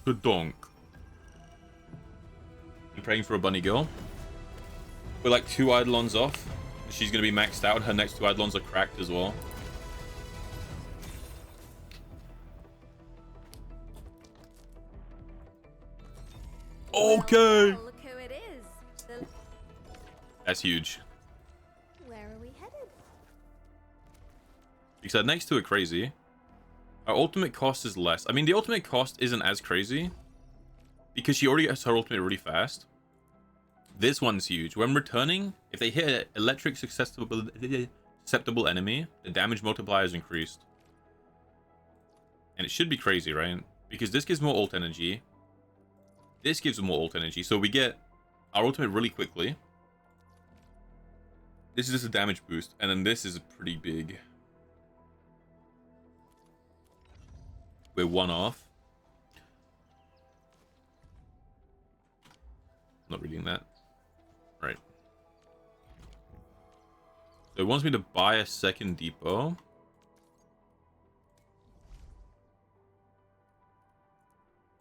Good donk. I'm praying for a bunny girl. We're like 2 Eidolons off. She's gonna be maxed out. Her next 2 Eidolons are cracked as well. Okay. Look who it is. That's huge. Where are we headed? Because next to it crazy. Our ultimate cost is less. I mean, the ultimate cost isn't as crazy. Because she already has her ultimate really fast. This one's huge. When returning, if they hit an electric susceptible enemy, the damage multiplier is increased. And it should be crazy, right? Because this gives more ult energy. This gives more ult energy. So we get our ultimate really quickly. This is just a damage boost. And then this is pretty big. We're 1 off. Not reading that. Right. So it wants me to buy a second depot.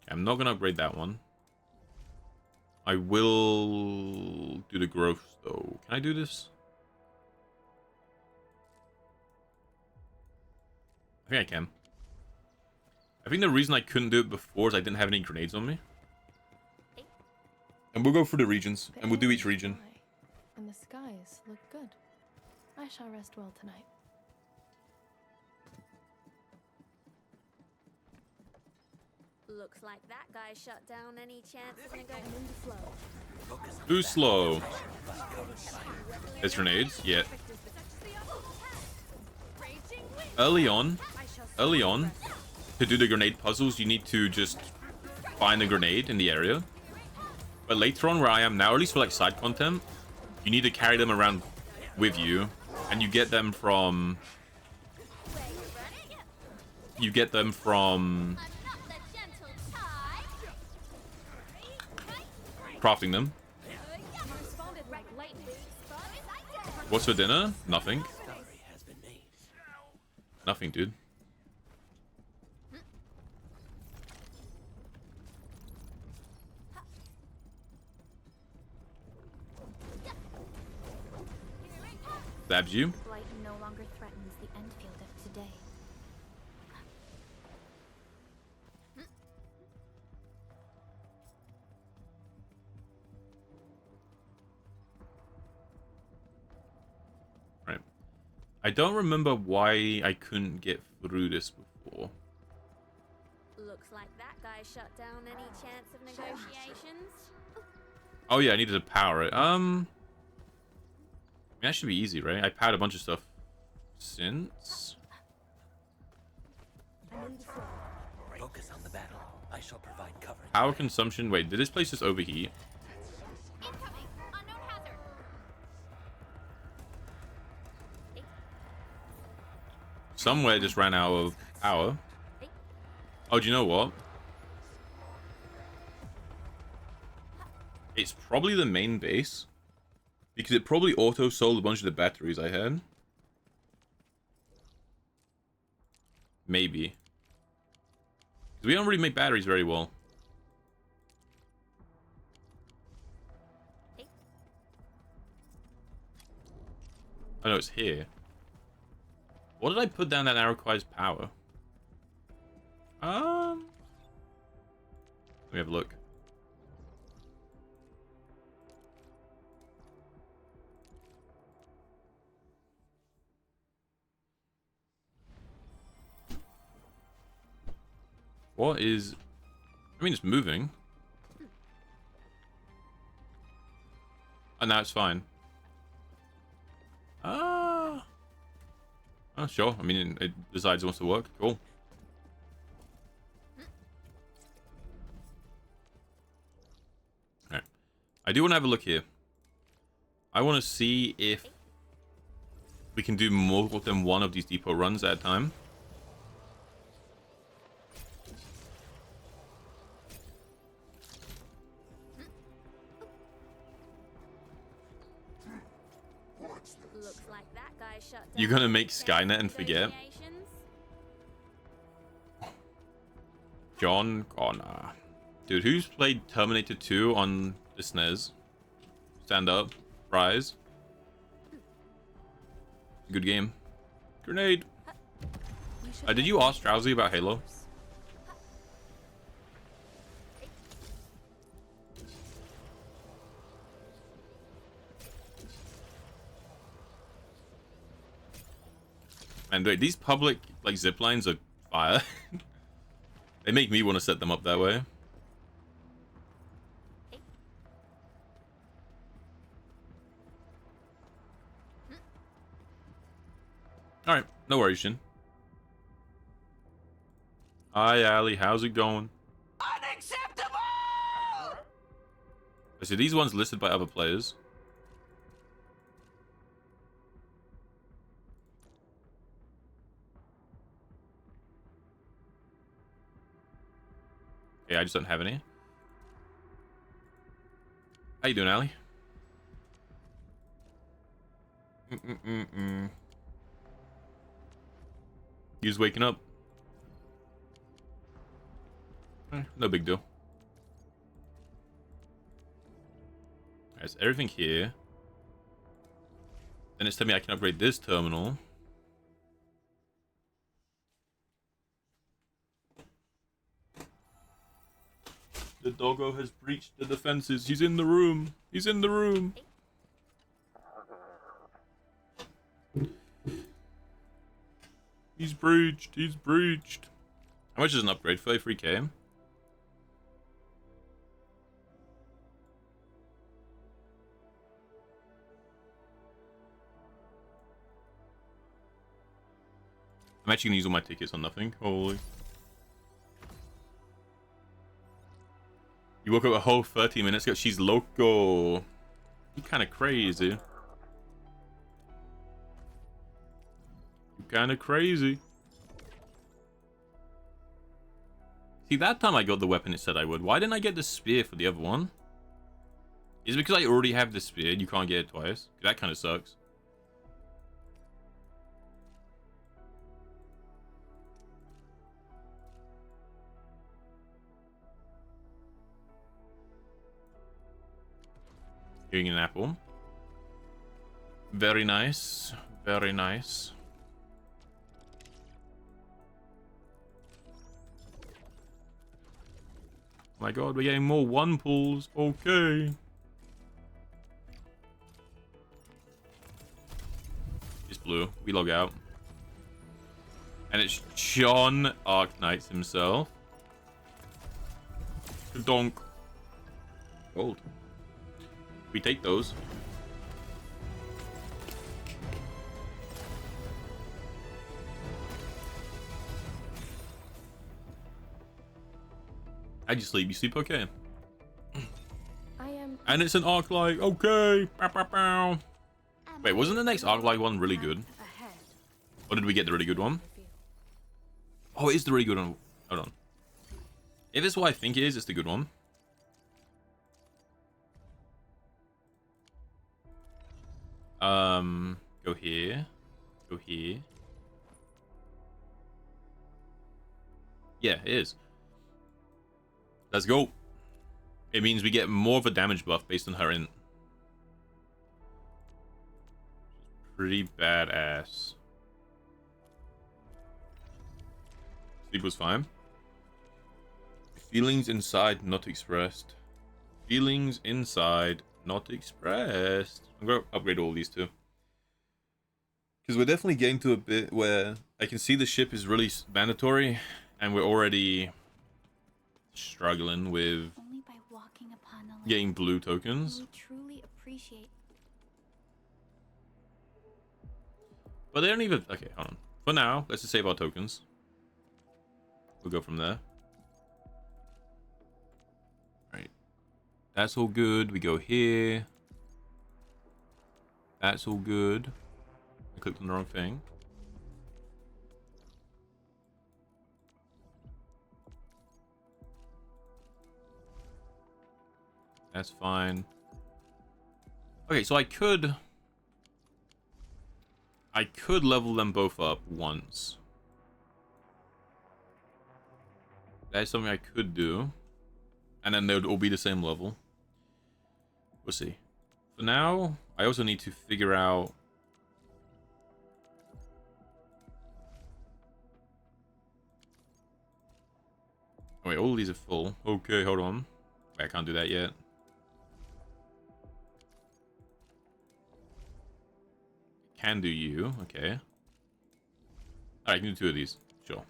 I'm not going to upgrade that one. I will do the growth though. Can I do this? I think I can. I think the reason I couldn't do it before is I didn't have any grenades on me. And we'll go through the regions, and we'll do each region. And the skies look good. I shall rest well tonight. Looks like that guy shut down any chance of negotiating. Too slow. There's grenades, yeah. Early on, to do the grenade puzzles, you need to just find a grenade in the area. But later on, where I am now, or at least for like side content, you need to carry them around with you, and you get them from crafting them. What's for dinner? Nothing. Nothing, dude. Stabs you. Blight no longer threatens the Endfield of today. Right. I don't remember why I couldn't get through this before. Looks like that guy shut down any chance of negotiations. Oh yeah, I needed to power it. I mean, that should be easy, right? I powered a bunch of stuff since. Focus on the battle. I shall provide cover. Power consumption. Wait, did this place just overheat? Incoming! Unknown hazard! Somewhere just ran out of power. Oh, do you know what? It's probably the main base. Because it probably auto-sold a bunch of the batteries I had. Maybe. We don't really make batteries very well. Oh no, it's here. What did I put down that now requires power? Let me have a look. What is... I mean, it's moving. And now it's fine. Oh, sure. I mean, it decides it wants to work. Cool. Alright. I do want to have a look here. I want to see if we can do more than one of these depot runs at a time. Looks like that guy shut down. You're gonna make Skynet and forget? John Connor. Dude, who's played Terminator 2 on the SNES? Stand up. Rise. Good game. Grenade. Did you ask Drowsy about Halo? And wait, these public like zip lines are fire. They make me want to set them up that way. Alright, no worries, Shin. Hi, Ali. How's it going? Unacceptable! I see these ones listed by other players. Okay, I just don't have any. How you doing, Ali? You just waking up? No big deal. There's everything here. Then it's telling me I can upgrade this terminal. The doggo has breached the defenses. He's in the room. He's in the room. He's breached. He's breached. How much is an upgrade? 33k. I'm actually gonna use all my tickets on nothing. Holy. You woke up a whole 30 minutes ago. She's loco. You kind of crazy. You kind of crazy. See, that time I got the weapon it said I would. Why didn't I get the spear for the other one? Is it because I already have the spear and you can't get it twice? That kind of sucks. Getting an apple. Very nice. Very nice. Oh my god, we're getting more one pulls. Okay. It's blue. We log out. And it's John Arknight himself. Donk. Gold. We take those. How'd you sleep? You sleep okay? I am. And it's an Arknight. Okay. Bow, bow, bow. Wait, wasn't the next Arknight one really good? Or did we get the really good one? Oh, it is the really good one. Hold on. If it's what I think it is, it's the good one. Go here. Go here. Yeah, it is. Let's go. It means we get more of a damage buff based on her int. Pretty badass. Sleep was fine. Feelings inside not expressed. Feelings inside not expressed. I'm going to upgrade all these two. Because we're definitely getting to a bit where I can see the ship is really mandatory. And we're already struggling with Only by walking upon the getting blue tokens. we truly appreciate. But they don't even... Okay, hold on. For now, let's just save our tokens. We'll go from there. Right. That's all good. We go here. That's all good. I clicked on the wrong thing. That's fine. Okay, so I could level them both up once. That's something I could do. And then they would all be the same level. We'll see. For now, I also need to figure out... Oh wait, all of these are full. Okay, hold on. Wait, I can't do that yet. Can do you, okay. Alright, I can do 2 of these, sure.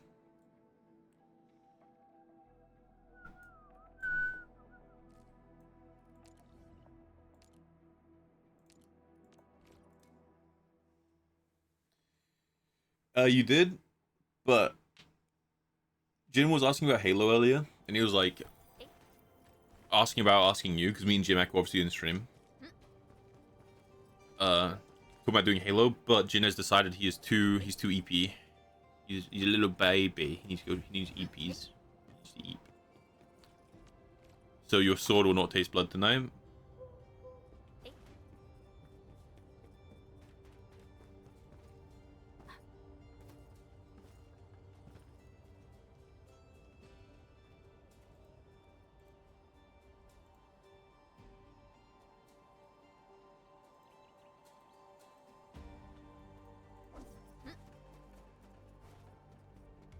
You did, but Jin was asking about Halo earlier, and he was like asking you, because me and Jim were obviously in the stream. Talking about doing Halo, but Jin has decided he's too EP. He's a little baby. He needs EPs. So your sword will not taste blood tonight.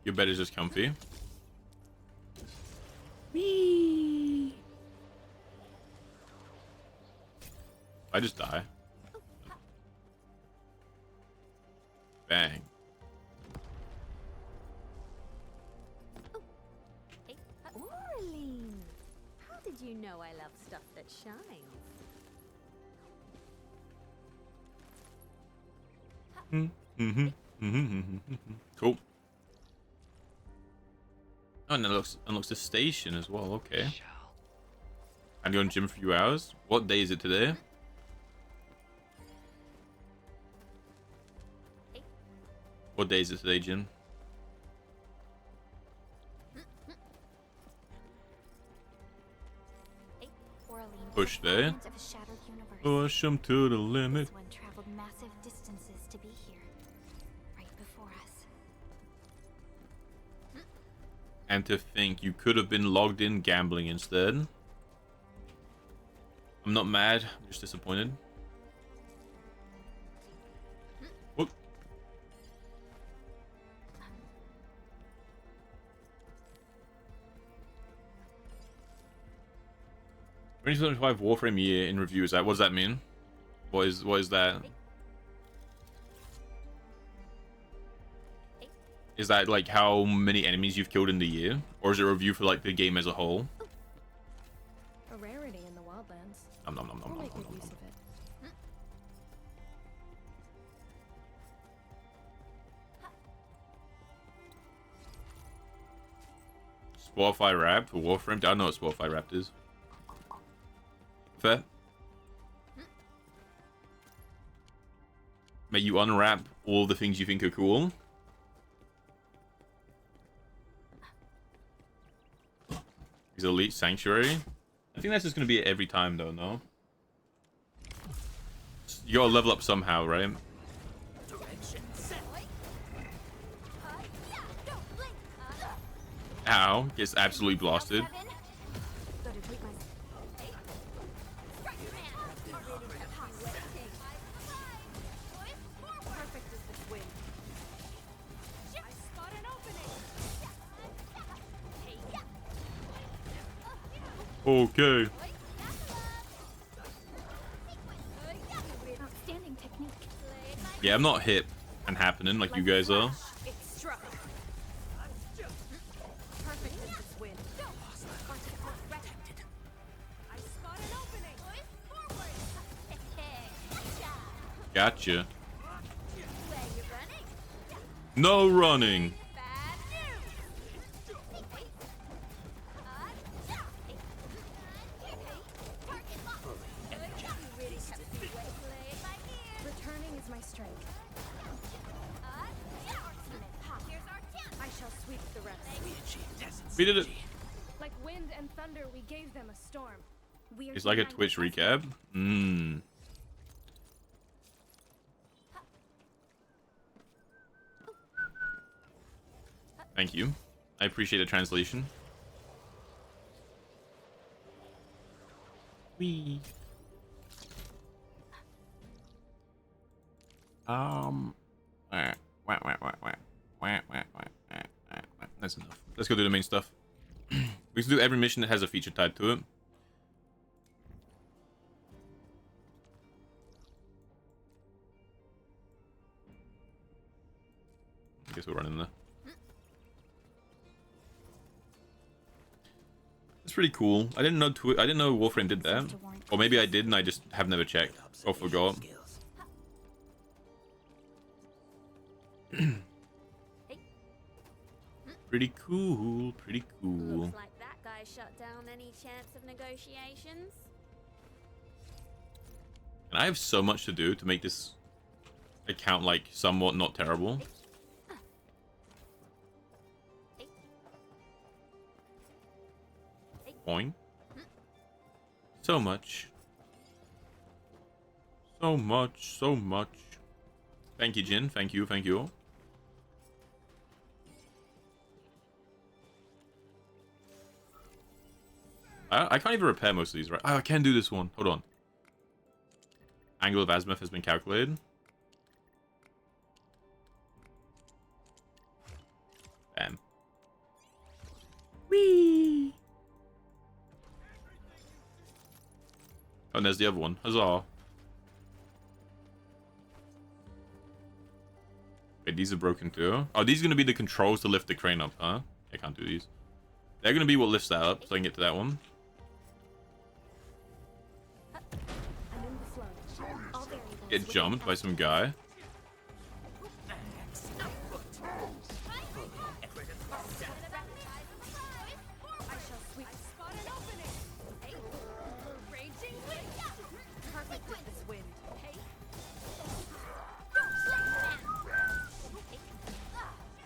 Your bed is just comfy. Whee! I just die. Bang. Orlean, how did you know I love stuff that shines? Cool. Oh, and it unlocks the station as well. Okay. And you're on gym for a few hours. What day is it today? What day is it today, Jin? Push day. Push them to the limit. One traveled massive distances to be here, right before us. And to think you could have been logged in gambling instead. I'm not mad, I'm just disappointed. Whoop. 2075 Warframe year in review. Is that, what does that mean? What is that? Is that like how many enemies you've killed in the year? Or is it a review for like the game as a whole? A rarity in the wildlands. Nom nom nom nom nom nom nom. Spotify rap for Warframe. I don't know what Spotify rap is. Fair. May you unwrap all the things you think are cool. He's Elite Sanctuary. I think that's just going to be it every time, though, no? You gotta level up somehow, right? Ow. Gets absolutely blasted. Okay. Yeah, I'm not hip and happening like you guys are. Gotcha. No running. Returning is my strength. I shall sweep the rest. We did it. Like wind and thunder, we gave them a storm. It's like a Twitch recap. Mmm. Thank you. I appreciate the translation. Wee. That's enough. Let's go do the main stuff. We can do every mission that has a feature tied to it. I guess we're running there. It's pretty cool. I didn't know Warframe did that, or maybe I did and I just have never checked or forgot. Pretty cool, pretty cool. Looks like that guy shut down any chance of negotiations. And I have so much to do to make this account like somewhat not terrible. Boing. So much. So much, so much. Thank you, Jin. Thank you, thank you. I can't even repair most of these, right? Oh, I can do this one. Hold on. Angle of azimuth has been calculated. Bam. Whee! Oh, and there's the other one. Huzzah. Wait, these are broken too. Oh, these are going to be the controls to lift the crane up, huh? I can't do these. They're going to be what lifts that up, so I can get to that one. Get jumped by some guy.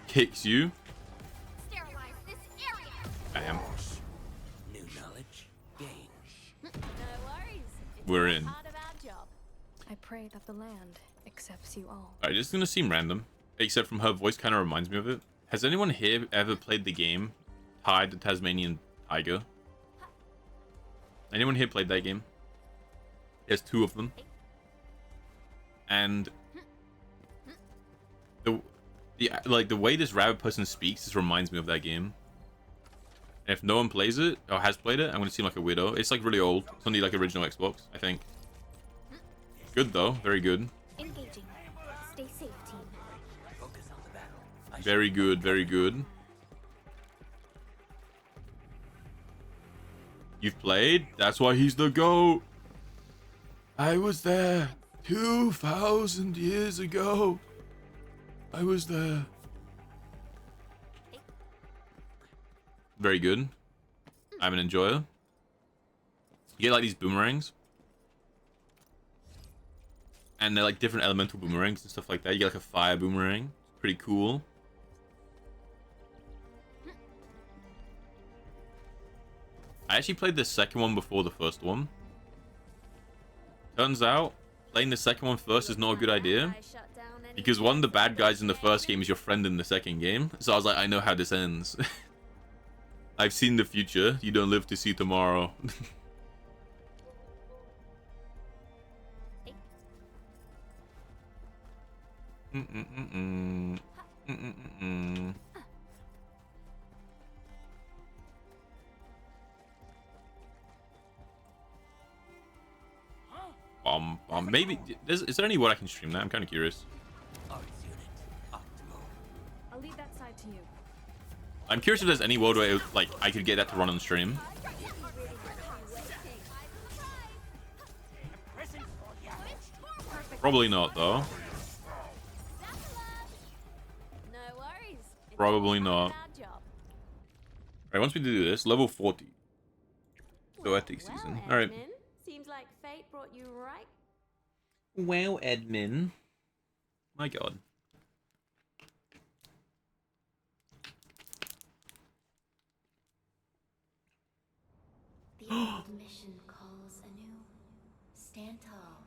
Kicks you. Bam. New knowledge gained. No worries. We're in. Part of our job. I pray that the land accepts you all. Alright, this is gonna seem random, except from her voice kind of reminds me of it. Has anyone here ever played the game Tide the Tasmanian Tiger? Anyone here played that game? There's two of them. And the way this rabbit person speaks just reminds me of that game. And if no one plays it or has played it, I'm gonna seem like a weirdo. It's like really old. It's on the like original Xbox, I think. Good though, very good. Engaging. Stay safe, team. Focus on the battle. Very good, very good. You've played? That's why he's the GOAT. I was there 2,000 years ago. I was there. very good. I'm an enjoyer. You get like these boomerangs. And they're like different elemental boomerangs and stuff like that. You get like a fire boomerang. Pretty cool. I actually played the second one before the first one. Turns out, playing the second one first is not a good idea. Because one of the bad guys in the first game is your friend in the second game. So I was like, I know how this ends. I've seen the future. You don't live to see tomorrow. Maybe is there any way I can stream that? I'm kind of curious. I'll leave that side to you. I'm curious if there's any world where like I could get that to run on stream. Probably not though. No worries. Probably not. Alright, once we do this, level 40. Poetic season. Alright. Seems like fate brought you right. Wow, admin. My god. The old mission calls anew. Stand tall.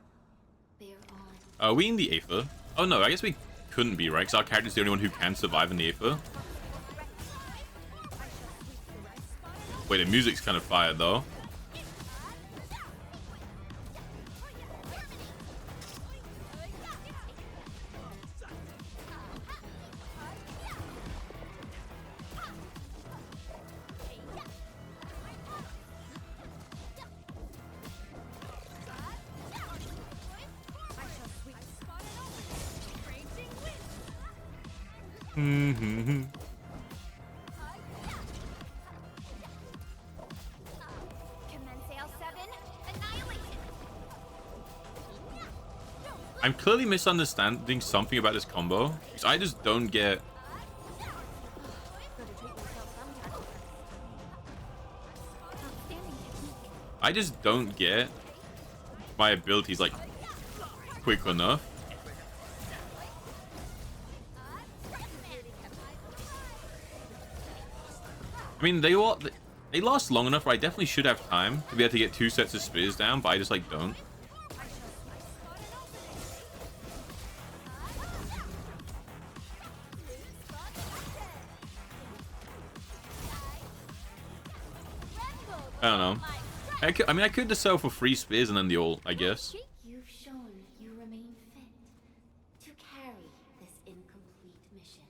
Bear on. Are we in the Aether? Oh no, I guess we couldn't be, right? Because our character's the only one who can survive in the Aether. Wait, the music's kind of fired though. I'm clearly misunderstanding something about this combo, because I just don't get... I just don't get my abilities, like, quick enough. I mean, they last long enough where I definitely should have time to be able to get 2 sets of spears down, but I just, like, don't. I don't know. I mean, I could just sell for 3 spears and then the ult, I guess. You've shown you remain fit to carry this incomplete mission.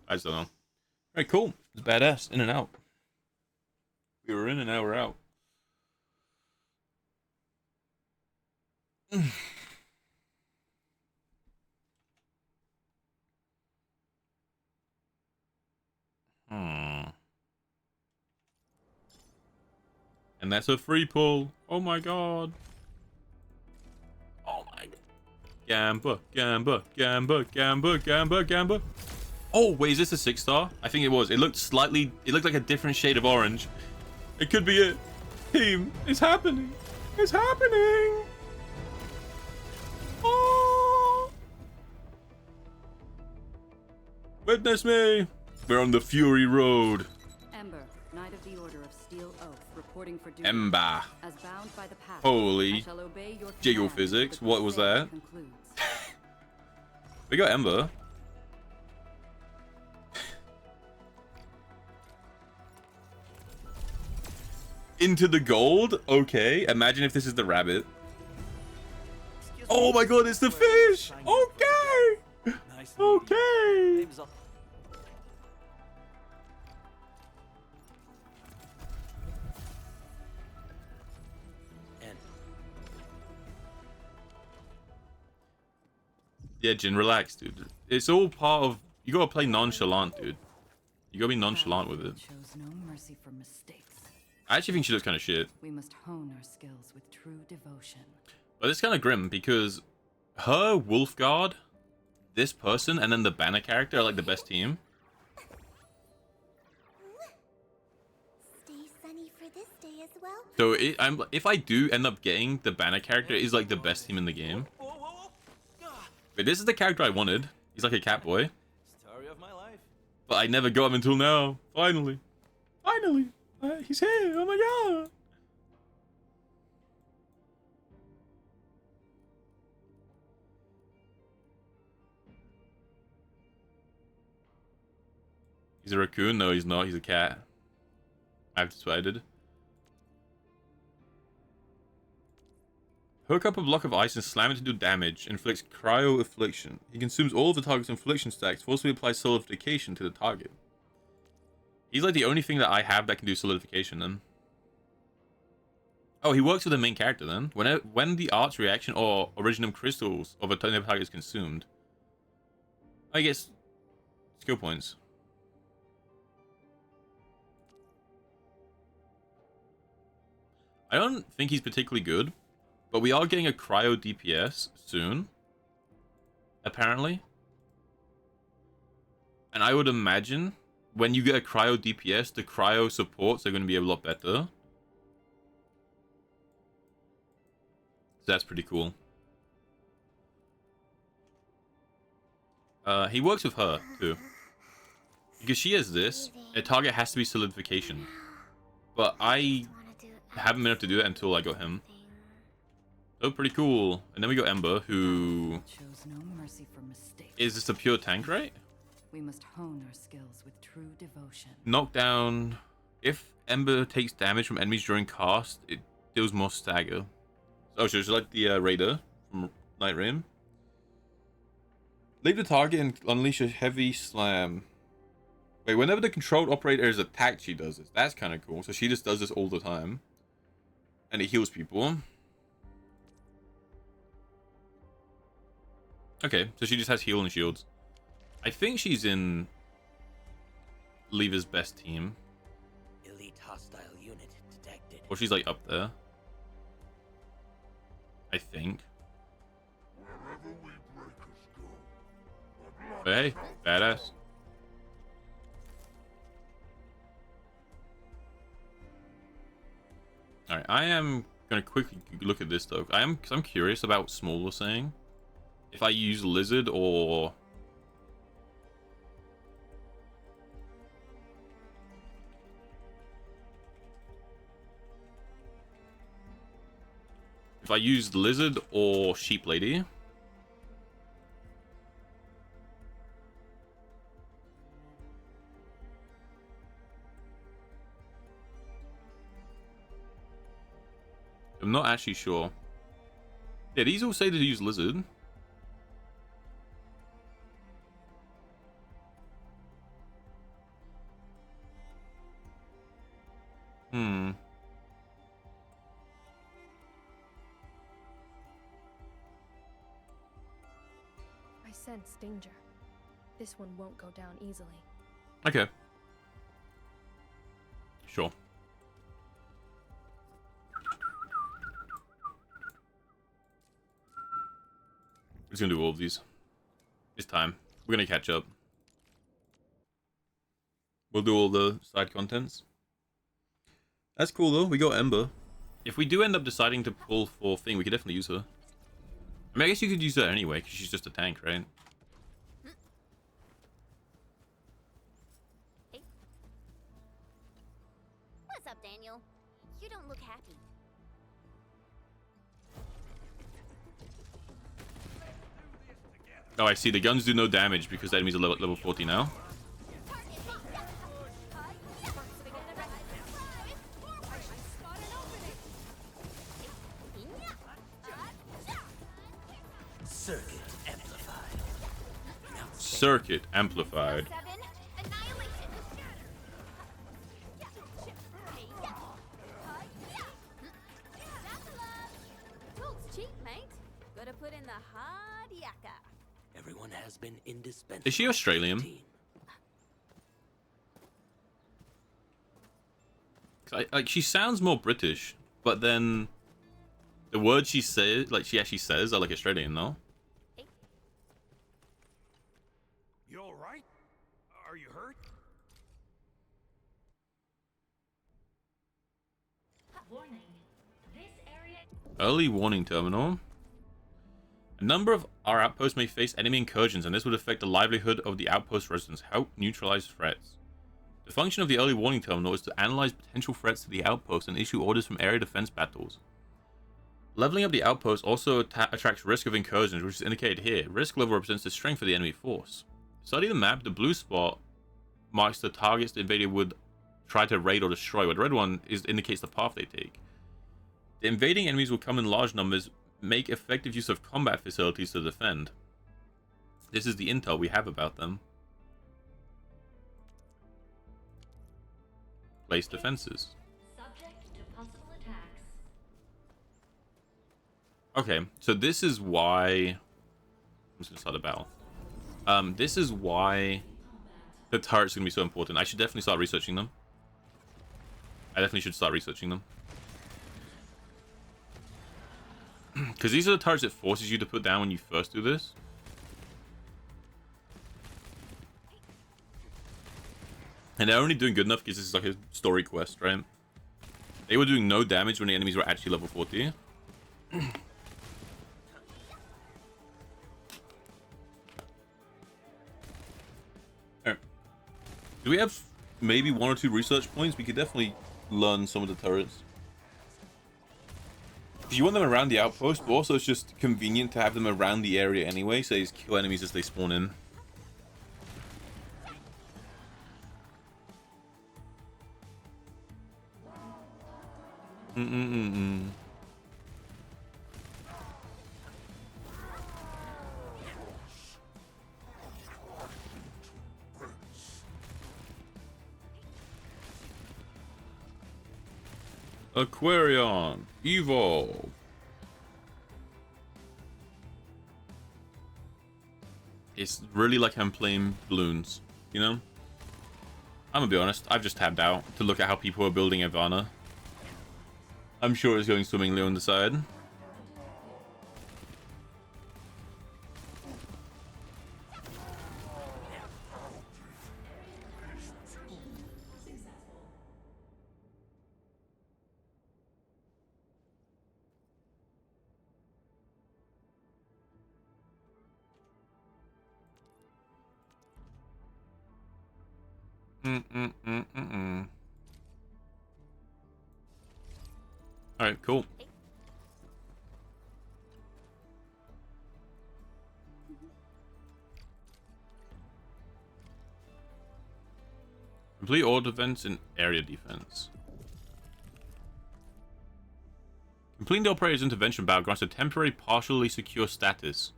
I just don't know. Alright, cool. It's badass. In and out. We were in and now we're out. And that's a free pull. Oh my god. Oh my god. Gamba, gamba, gamba, gamba, gamba, gamba. Oh, wait, is this a 6-star? I think it was. It looked like a different shade of orange. It could be it. Team, it's happening. It's happening. Oh. Witness me. We're on the Fury Road. Ember, Knight of the Order of Steel Oath, reporting for duty. Ember. As bound by the pact, Holy I shall obey your jiggle command physics. until the What was crusade that? concludes. We got Ember. Into the gold? Okay. Imagine if this is the rabbit. Oh my god, it's the fish! Okay! Okay! Yeah, Jin, relax, dude. It's all part of... You gotta play nonchalant, dude. You gotta be nonchalant with it. Shows no mercy for mistakes. I actually think she looks kind of shit. We must hone our skills with true devotion. But it's kind of grim because her Wolf Guard this person and then the banner character are like the best team. Stay sunny for this day as well. So if I do end up getting the banner character, is like the best team in the game. But this is the character I wanted. He's like a cat boy. Story of my life. But I never got him until now. Finally. Finally. He's here. Oh my god. He's a raccoon? No, he's not. He's a cat. I've decided. Hook up a block of ice and slam it to do damage. Inflicts cryo affliction. He consumes all of the target's infliction stacks. Forcibly applies solidification to the target. He's like the only thing that I have that can do solidification then. Oh, he works with the main character then. When the art's reaction or originum crystals of a target is consumed, I guess skill points. I don't think he's particularly good, but we are getting a cryo DPS soon, apparently. And I would imagine when you get a cryo DPS, the cryo supports are going to be a lot better. So that's pretty cool. He works with her too. Because she has this, a target has to be solidification. But I haven't been able to do that until I got him. Oh, pretty cool. And then we got Ember, who is just a pure tank, right? We must hone our skills with true devotion. Knockdown. If Ember takes damage from enemies during cast, it deals more stagger. Oh, so it's like the Raider from Night Rim. Leave the target and unleash a heavy slam. Wait, whenever the controlled operator is attacked, she does this. That's kind of cool. So she just does this all the time. And it heals people. Okay, so she just has heal and shields. I think she's in Lever's best team. Elite hostile unit detected. Or she's like up there. I think. Hey, badass. Alright, I am gonna quickly look at this though. I'm curious about what Small was saying. If I use Lizard or if I use Lizard or Sheep Lady. I'm not actually sure. Yeah, these all say to use Lizard. I sense danger. This one won't go down easily. Okay. Sure. We're just gonna do all of these. It's time. We're gonna catch up. We'll do all the side contents. That's cool though, we got Ember. If we do end up deciding to pull for Thing, we could definitely use her. I mean, I guess you could use her anyway, because she's just a tank, right? Hey. What's up, Daniel? You don't look happy. Oh, I see. The guns do no damage because the enemies are level 40 now. Circuit amplified. Circuit amplified. Talk's cheap, mate. Gotta put in the hard yakka. Everyone has been indispensable. Is she Australian? Like, she sounds more British, but then the words she says, like she actually says, are like Australian, though. Early warning terminal. A number of our outposts may face enemy incursions, and this would affect the livelihood of the outpost residents. Help neutralize threats. The function of the early warning terminal is to analyze potential threats to the outpost and issue orders from area defense battles. Leveling up the outpost also attracts risk of incursions, which is indicated here. Risk level represents the strength of the enemy force. Study the map. The blue spot marks the targets the invader would try to raid or destroy, while the red one indicates the path they take. The invading enemies will come in large numbers, make effective use of combat facilities to defend. This is the intel we have about them. Place defenses. Subject to possible attacks. Okay, so this is why... I'm just gonna start a battle. This is why the turret's gonna be so important. I should definitely start researching them. Because these are the turrets it forces you to put down when you first do this. And they're only doing good enough because this is like a story quest, right? They were doing no damage when the enemies were actually level 40. Alright. Do we have maybe 1 or 2 research points? We could definitely learn some of the turrets. You want them around the outpost, but also it's just convenient to have them around the area anyway, so they just kill enemies as they spawn in. Aquarion, evolve. It's really like I'm playing balloons, you know? I'm gonna be honest, I've just tabbed out to look at how people are building Ivana. I'm sure it's going swimmingly on the side. Alright, cool. Complete all defense and area defense. Completing the operator's intervention battle grants a temporary partially secure status.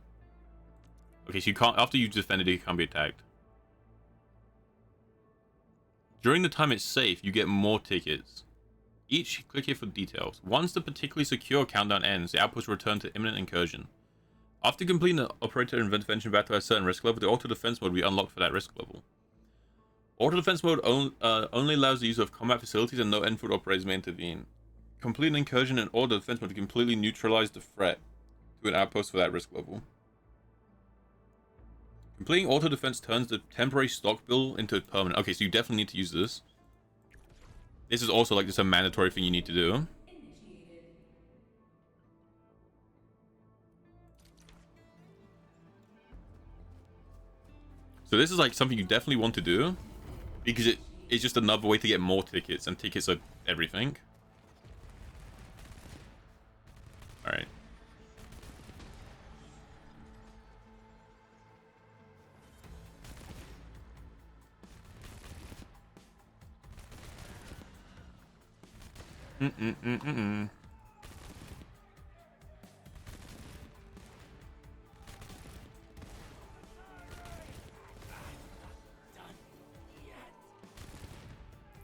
Okay, so you can't, after you've defended it, you can't be attacked. During the time it's safe, you get more tickets. Click here for details. Once the particularly secure countdown ends, the outpost will return to imminent incursion. After completing the operator intervention battle at a certain risk level, the auto defense mode will be unlocked for that risk level. Auto defense mode only allows the use of combat facilities and no Endfield operators may intervene. Complete an incursion in auto defense mode to completely neutralize the threat to an outpost for that risk level. Completing auto defense turns the temporary stock build into permanent. Okay, so you definitely need to use this. This is also like just a mandatory thing you need to do. So this is like something you definitely want to do because it's just another way to get more tickets, and tickets are everything. All right.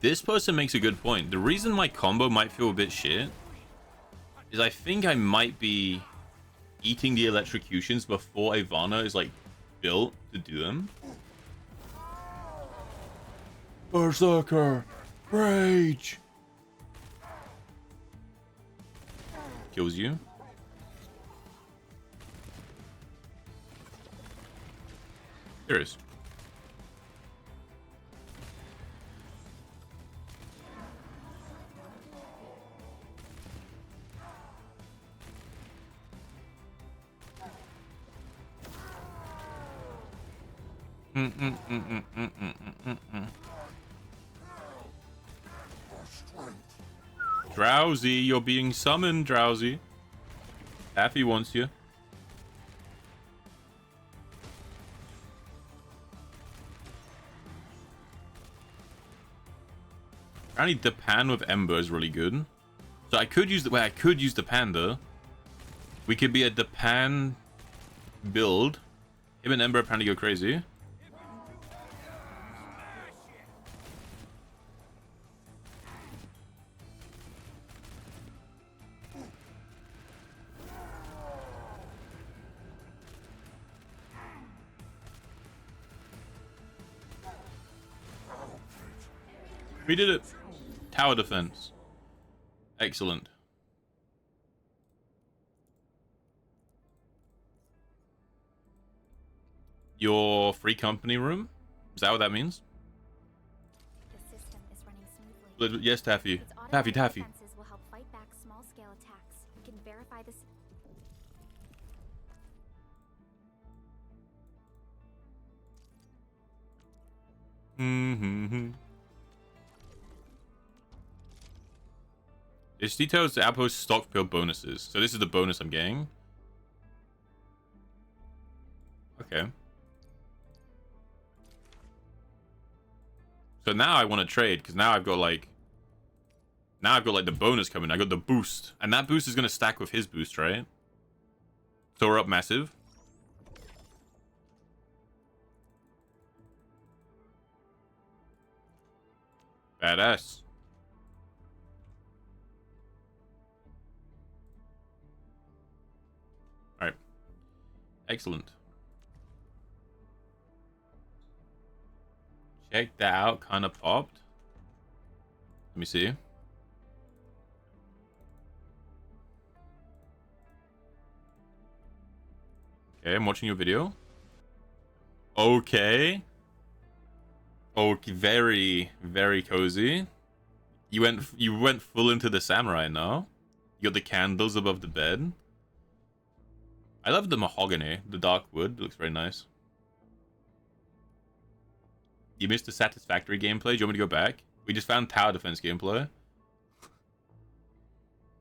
This person makes a good point. The reason my combo might feel a bit shit is I think I might be eating the electrocutions before Ivana is like built to do them. Berserker! Rage! Kills you. There is. Drowsy, you're being summoned, Drowsy. Taffy wants you. Apparently the pan with Ember is really good. So I could use the panda. We could be a Depan build. Him and Ember apparently go crazy. We did it. Tower defense. Excellent. Your free company room? Is that what that means? The system is running smoothly. Yes, Taffy. Its Taffy, automatic Taffy. defenses will help fight back small-scale attacks. We can verify this. It's details the outpost stock build bonuses. So this is the bonus I'm getting. Okay. So now I want to trade because now I've got like the bonus coming. I got the boost, and that boost is gonna stack with his boost, right? So we're up massive. Badass. All right. Excellent. Check that out. Kind of popped. Let me see. Okay, I'm watching your video. Okay. Okay, very, very cozy. You went full into the samurai now. You got the candles above the bed. I love the mahogany, the dark wood. It looks very nice. You missed the satisfactory gameplay. Do you want me to go back? We just found tower defense gameplay.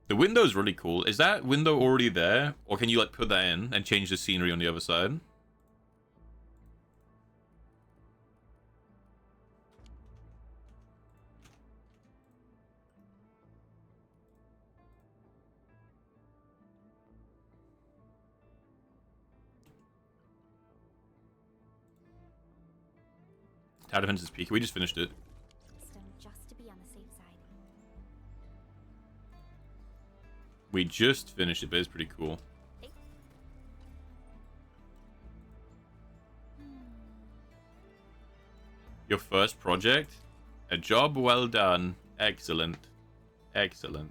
The window's really cool. Is that window already there? Or can you like put that in and change the scenery on the other side? Tower defense is peaky. We just finished it. Just to be on the safe side. We just finished it, but it's pretty cool. Your first project? A job well done. Excellent. Excellent.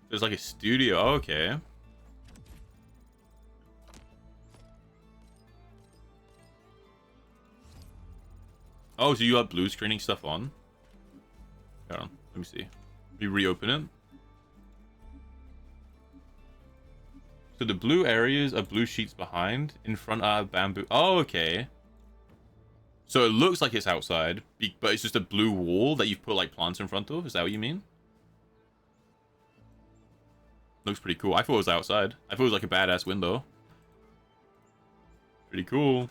There's like a studio. Okay. Oh, so you have blue screening stuff on? Hold on. Let me see. We reopen it. So the blue areas are blue sheets behind. In front are bamboo. Oh, okay. So it looks like it's outside, but it's just a blue wall that you've put like plants in front of. Is that what you mean? Looks pretty cool. I thought it was outside. I thought it was like a badass window. Pretty cool.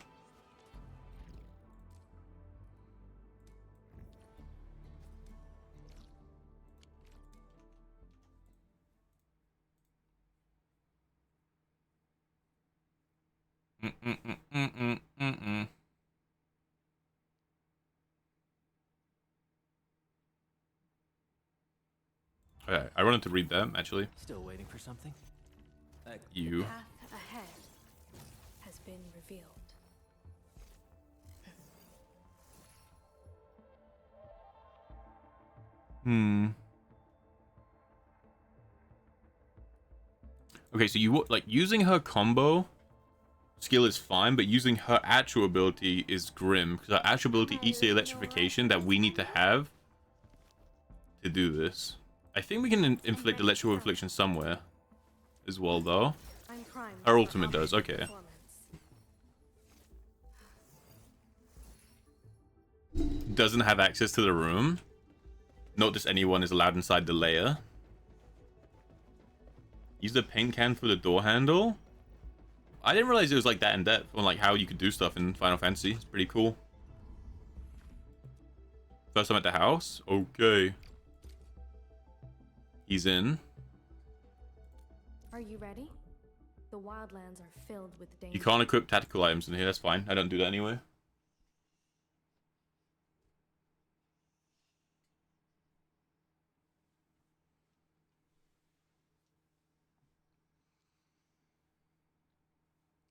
Okay, I wanted to read them actually. Still waiting for something? You. The path ahead has been revealed. Okay, so you like using her combo skill is fine, but using her actual ability is grim because her actual ability eats the electrification that we need to have to do this. I think we can inflict electrical infliction somewhere as well, though. Her ultimate does. Okay. doesn't have access to the room. Not just anyone is allowed inside the lair. Use the paint can for the door handle. I didn't realize it was like that in depth on like how you could do stuff in Final Fantasy. It's pretty cool. First time at the house. Okay. He's in. Are you ready? The wildlands are filled with danger. You can't equip tactical items in here. That's fine. I don't do that anyway.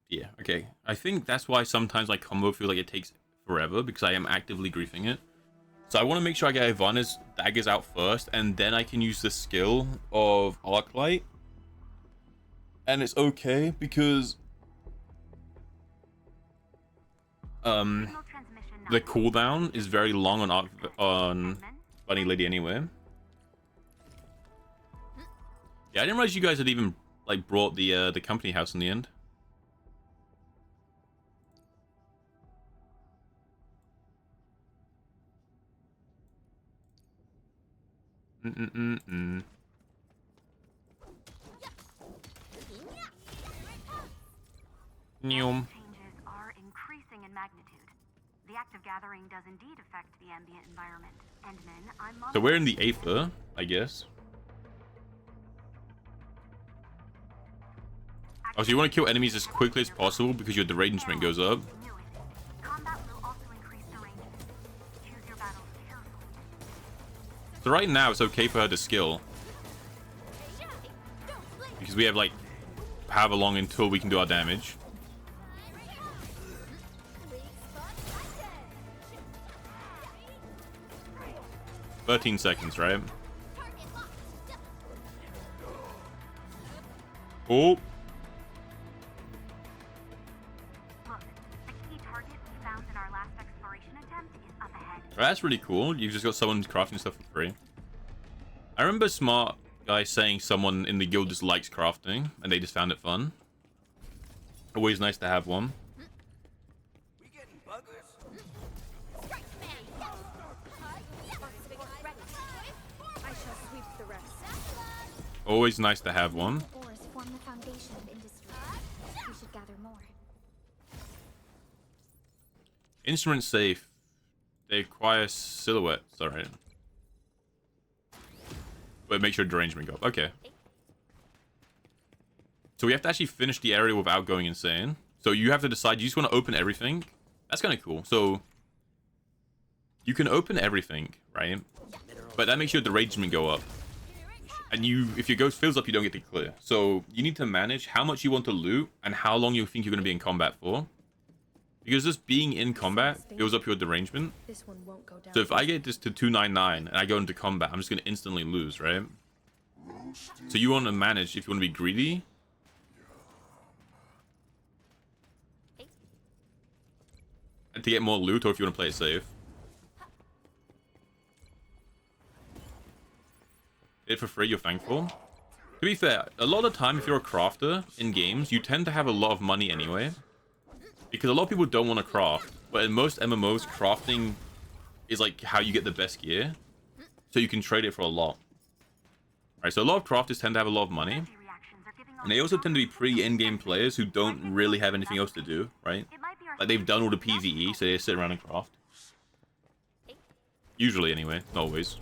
Yeah, okay. I think that's why sometimes my combo feels like it takes forever, because I am actively griefing it. So I want to make sure I get Ivana's daggers out first, and then I can use the skill of Arknight. And it's okay, because the cooldown is very long on Bunny Lady anyway. Yeah, I didn't realize you guys had even like brought the company house in the end. Changes are increasing in magnitude. The act of gathering does indeed affect the ambient environment. Endman, I'm So we're in the Aether, I guess. Oh, so you want to kill enemies as quickly as possible because your derangement goes up. Combat will also increase the range. Choose your battles carefully. So right now it's okay for her to skill, because we have like however long until we can do our damage. "13 seconds, right?" Oh. Look, the key target we found in our last exploration attempt is up ahead. That's really cool. You've just got someone crafting stuff for free. I remember Smart Guy saying someone in the guild just likes crafting, and they just found it fun. Always nice to have one. Always nice to have one. Ores form the foundation of industry. We should gather more. Instrument safe. They acquire silhouettes. Alright. But make sure derangement go up. Okay. So we have to actually finish the area without going insane. So you have to decide, you just want to open everything. That's kind of cool. So you can open everything, right? But that makes your derangement go up. And you, if your ghost fills up, you don't get to clear. So you need to manage how much you want to loot and how long you think you're going to be in combat for. Because just being in combat builds up your derangement. This one won't go down. So if I get this to 299 and I go into combat, I'm just going to instantly lose, right? So you want to manage if you want to be greedy. And to get more loot, or if you want to play it safe. It for free, you're thankful. To be fair, a lot of the time if you're a crafter in games, you tend to have a lot of money anyway. Because a lot of people don't want to craft. But in most MMOs, crafting is like how you get the best gear. So you can trade it for a lot. Alright, so a lot of crafters tend to have a lot of money. And they also tend to be pretty in-game players who don't really have anything else to do, right? Like they've done all the PvE, so they sit around and craft. Usually anyway, not always.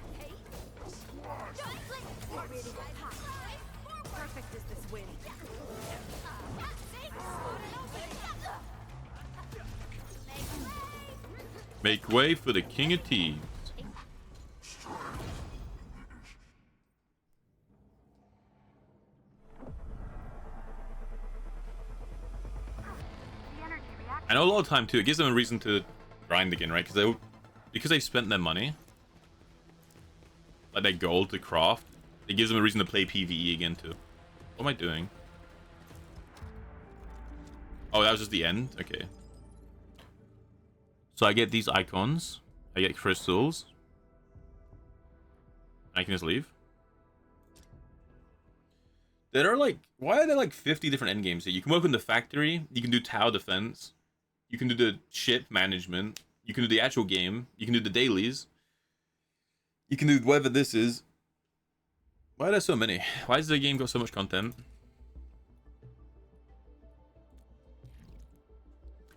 Make way for the King of Thieves. I know a lot of time too, it gives them a reason to grind again, right? Because they've spent their money, like their gold to craft, it gives them a reason to play PvE again too. What am I doing? Oh, that was just the end? Okay. So I get these icons, I get crystals, I can just leave. There are like, why are there like 50 different endgames here? You can work in the factory, you can do tower defense, you can do the ship management, You can do the actual game. You can do the dailies. You can do whatever this is. Why are there so many? Why does the game got so much content?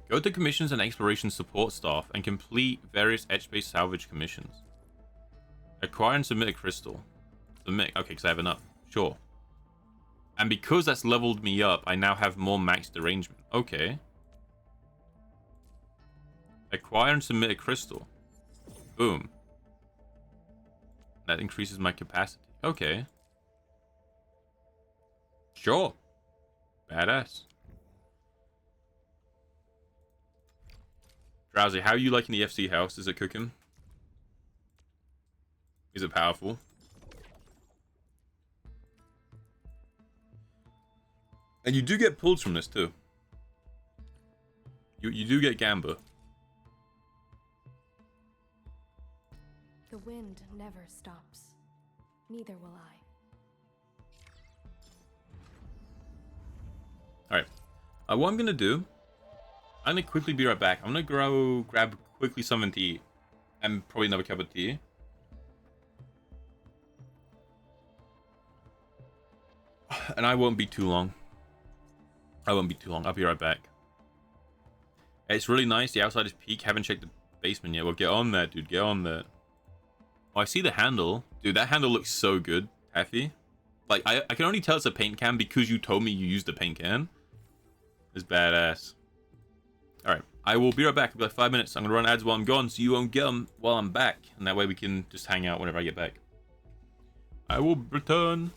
Go to commissions and exploration support staff and complete various edge-based salvage commissions. Acquire and submit a crystal. Submit. Okay, because I have enough. Sure. And because that's leveled me up, I now have more max derangement. Okay. Acquire and submit a crystal. Boom. That increases my capacity. Okay. Sure. Badass. Drowsy, how are you liking the FC house? Is it cooking? Is it powerful? And you do get pulls from this too. You do get Gamba. The wind never stops. Neither will I. Alright. What I'm gonna do, I'm gonna quickly be right back. I'm gonna go grab quickly something to eat. And probably another cup of tea. And I won't be too long. I'll be right back. It's really nice. The outside is peak. Haven't checked the basement yet. Well, get on that, dude. Get on that. Oh, I see the handle. Dude, that handle looks so good, Taffy. Like, I can only tell it's a paint can because you told me you used a paint can. It's badass. Alright, I will be right back. It'll be like 5 minutes. I'm going to run ads while I'm gone so you won't get them while I'm back. And that way we can just hang out whenever I get back. I will return.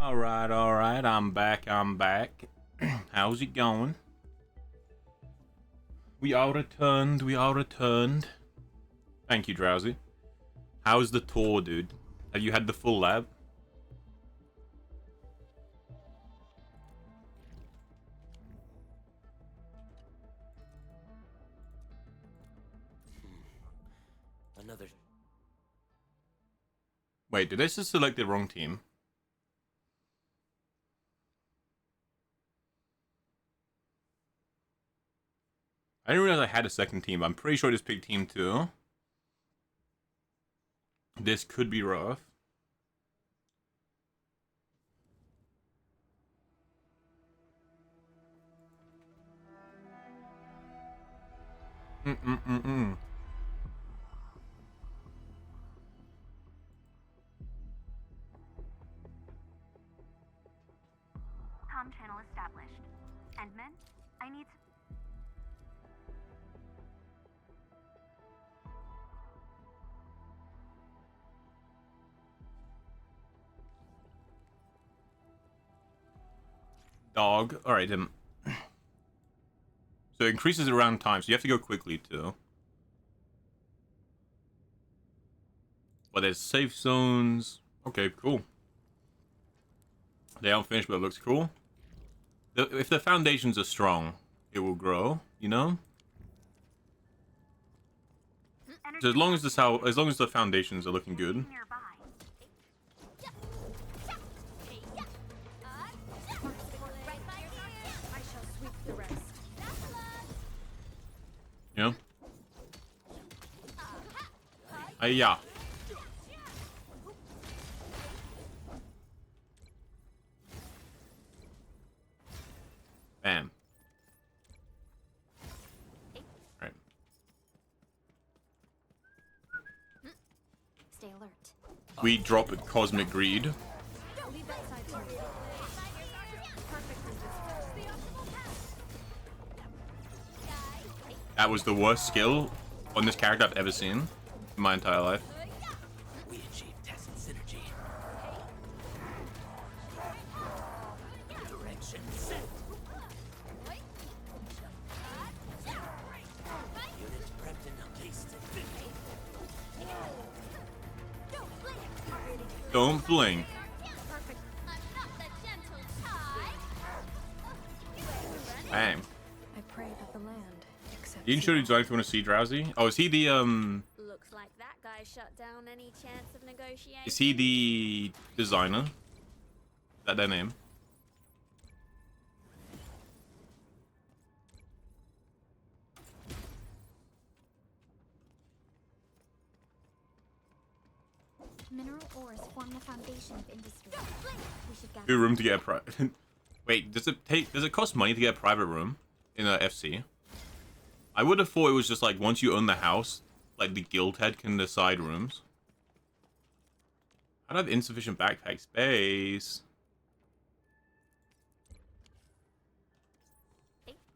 Alright, I'm back. How's it going? We are returned. Thank you, Drowsy. How's the tour, dude? Have you had the full lab? Another. Wait, did I just select the wrong team? I didn't realize I had a second team. I'm pretty sure I just picked team 2. This could be rough. Com channel established. Endman, I need to... Dog. Alright, So it increases around time, so you have to go quickly too. But there's safe zones. Okay, cool. They aren't finished, but it looks cool. If the foundations are strong, it will grow, you know? So as long as the foundations are looking good. You know? Yeah. Bam. Right. Stay alert. We drop Cosmic Greed. That was the worst skill on this character I've ever seen in my entire life. We achieved tacit synergy. Direction set. Units prepped and unleashed. Don't blink. Bam. I pray that the land accepts. You can show the design if you want to see Drowsy. Oh, is he the Looks like that guy shut down any chance of negotiation. Is he the designer? Is that their name? Mineral ores form the foundation of industry. We should gather. Good room to get a private. Wait, does it cost money to get a private room in a FC? I would have thought it was just like once you own the house, like the guild head can decide rooms. I don't have insufficient backpack space.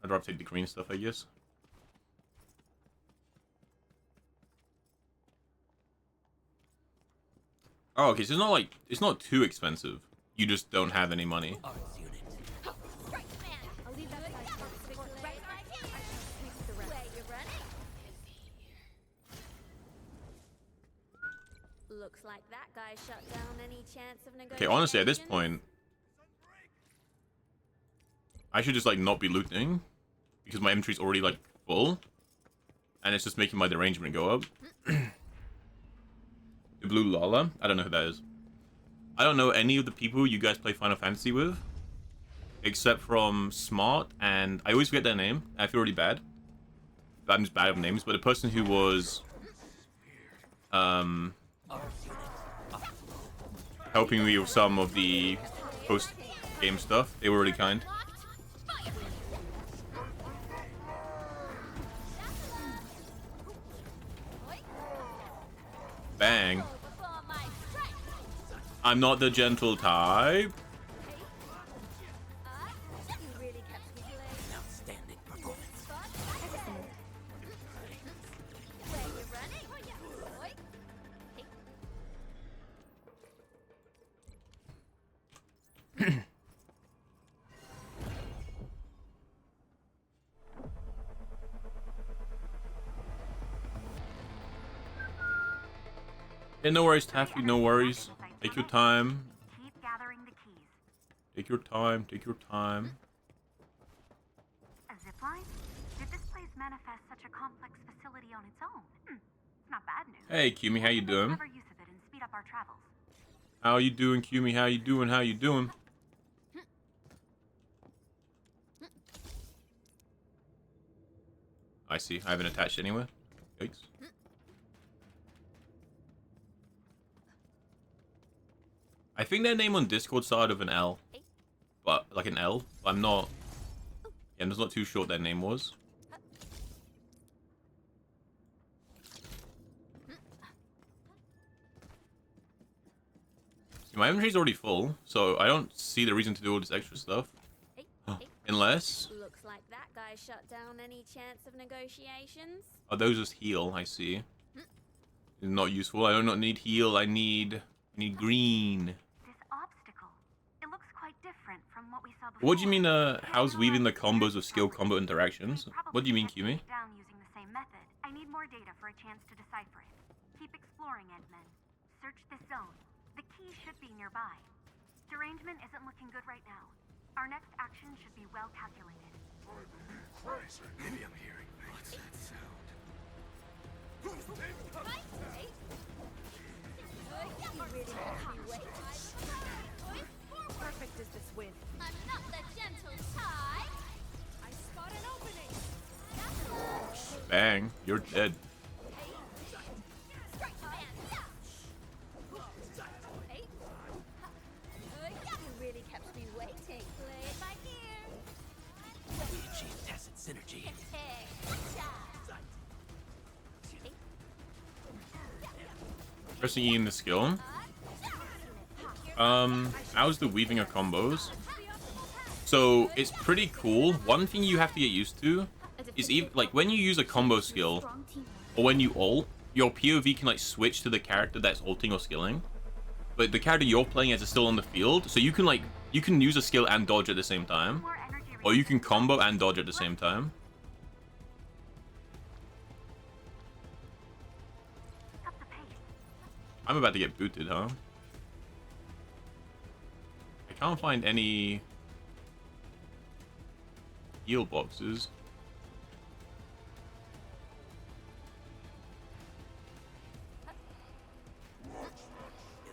I'd rather take the green stuff, I guess. Oh, okay, so it's not too expensive. You just don't have any money. Looks like that guy shut down any chance of negotiation. Okay, honestly, at this point, I should just like not be looting because my inventory's already like full, and it's just making my derangement go up. The blue Lala? I don't know who that is. I don't know any of the people you guys play Final Fantasy with, except from Smart, and I always forget their name. I feel really bad. I'm just bad at names, but the person who was helping me with some of the post-game stuff, they were really kind. Bang. I'm not the gentle type. Outstanding performance. Hey, no worries, Taffy, no worries. Take your time. Keep gathering the keys. Take your time, take your time. A zipline? Did this place manifest such a complex facility on its own? It's not bad news. Hey, Kumi, how you doing? Clever use of it and speed up our travels. How you doing, Kumi? How you doing? How you doing? I see. I haven't attached anywhere. Yikes. I think their name on Discord started with an L. But, like an L. I'm not... Yeah, I'm just not too sure what their name was. See, my inventory's already full, so I don't see the reason to do all this extra stuff. Unless... Looks like that guy shut down any chance of negotiations. Oh, those just heal, I see. Not useful. I do not need heal, I need green. This obstacle, it looks quite different from what we saw before. What do you mean, how's weaving the combos of skill combo interactions? What do you mean, Kumi? Down using the same method. I need more data for a chance to decipher it. Keep exploring, Edmund. Search this zone. The key should be nearby. Derangement isn't looking good right now. Our next action should be well calculated. Maybe I'm hearing things. What's that sound? Perfect is this win. I'm not the gentle Ty. I spot an opening. Bang, you're dead. You really kept me waiting. Play it by ear. We achieved tacit synergy. Pressing E in the skill. How's the weaving of combos? So it's pretty cool. One thing you have to get used to is even like when you use a combo skill or when you ult, your POV can like switch to the character that's ulting or skilling. But the character you're playing as is still on the field, so you can use a skill and dodge at the same time. Or you can combo and dodge at the same time. I'm about to get booted, huh? I can't find any heal boxes.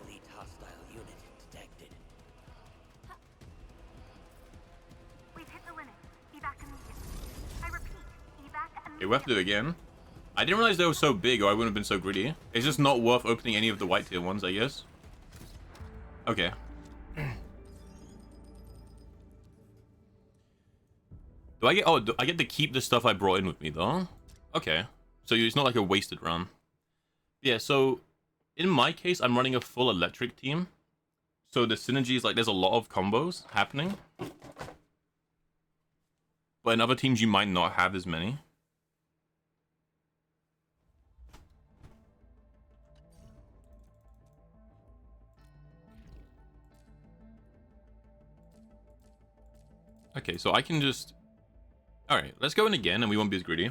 Elite hostile unit detected. We've hit the limit. Evac immediately. I repeat, evac immediately. Okay, we have to do it again. I didn't realize they were so big or I wouldn't have been so greedy. It's just not worth opening any of the white tier ones, I guess. Okay. Do I get... Oh, I get to keep the stuff I brought in with me, though. Okay. So it's not like a wasted run. Yeah, so... In my case, I'm running a full electric team. So the synergy is like there's a lot of combos happening. But in other teams, you might not have as many. Okay, so I can just... Alright, let's go in again and we won't be as greedy.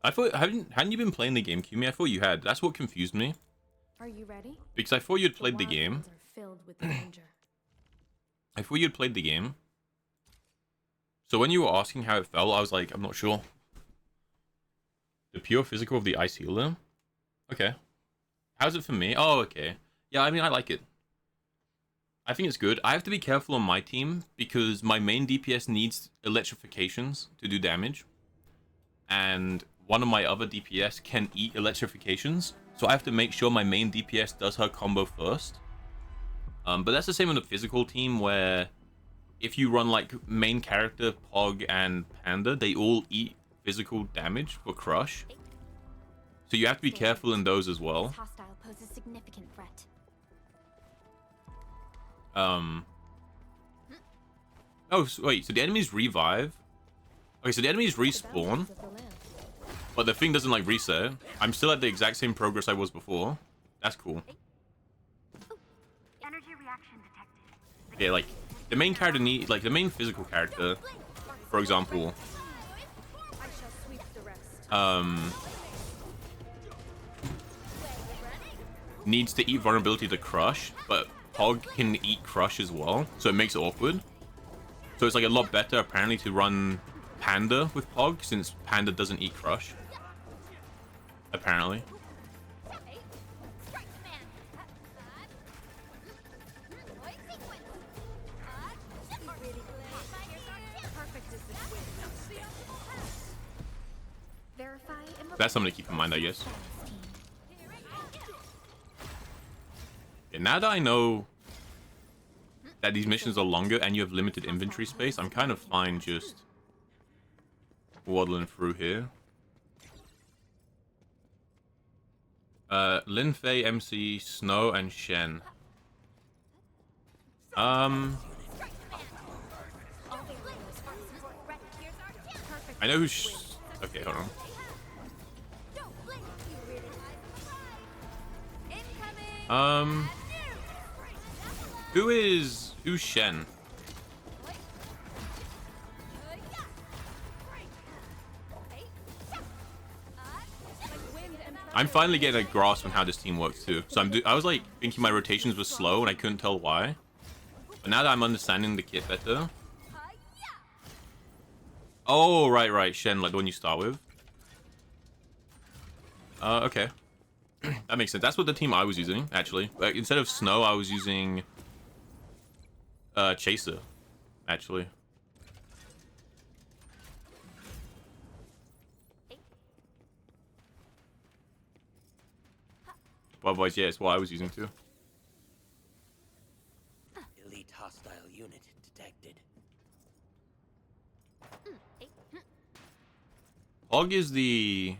I thought... Hadn't you been playing the game, Kumi? I thought you had. That's what confused me. Are you ready? Because I thought you'd played the game. Wildlands are filled with danger. I thought you'd played the game. So when you were asking how it felt, I was like, I'm not sure. The pure physical of the ice healer? Okay. How's it for me? Oh, okay. Yeah, I mean, I like it. I think it's good. I have to be careful on my team because my main DPS needs electrifications to do damage. And one of my other DPS can eat electrifications. So I have to make sure my main DPS does her combo first. But that's the same on the physical team where if you run like main character, Pog, and Panda, they all eat physical damage for Crush. So you have to be careful in those as well. This hostile poses significant threat. Oh, so, wait, so the enemies revive? Okay, so the enemies respawn. But the thing doesn't, like, reset. I'm still at the exact same progress I was before. That's cool. Energy reaction detected. Yeah, like, the main character need, like, the main physical character, for example, needs to eat vulnerability to crush, but Pog can eat crush as well, so it makes it awkward. So it's like a lot better apparently to run Panda with Pog, since Panda doesn't eat crush. Apparently. That's something to keep in mind, I guess. Yeah, now that I know that these missions are longer and you have limited inventory space, I'm kind of fine just waddling through here. Lin Fei, MC, Snow, and Shen. I know who's... Okay, hold on. Who's Shen? I'm finally getting a grasp on how this team works too. So I was like thinking my rotations were slow and I couldn't tell why. But now that I'm understanding the kit better. Oh, right. Shen, like the one you start with. Okay. That makes sense. That's what the team I was using, actually. Like, instead of Snow, I was using Chaser, actually. Well, boys, yeah, it's what I was using too. Elite hostile unit detected. Og is the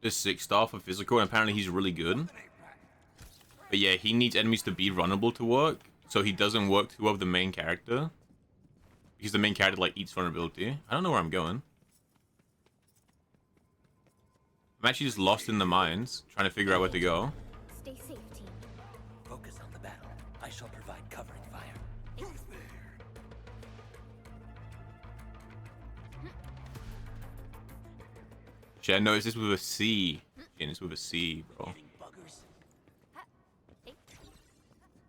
6-star for physical, and apparently he's really good. But yeah, he needs enemies to be runnable to work, so he doesn't work too well with the main character. Because the main character, like, eats vulnerability. I don't know where I'm going. I'm actually just lost in the mines, trying to figure out where to go. Stay safe, team. Focus on the battle. I shall provide covering fire. Shen, no, it's this with a C. Shen, it's with a C, bro.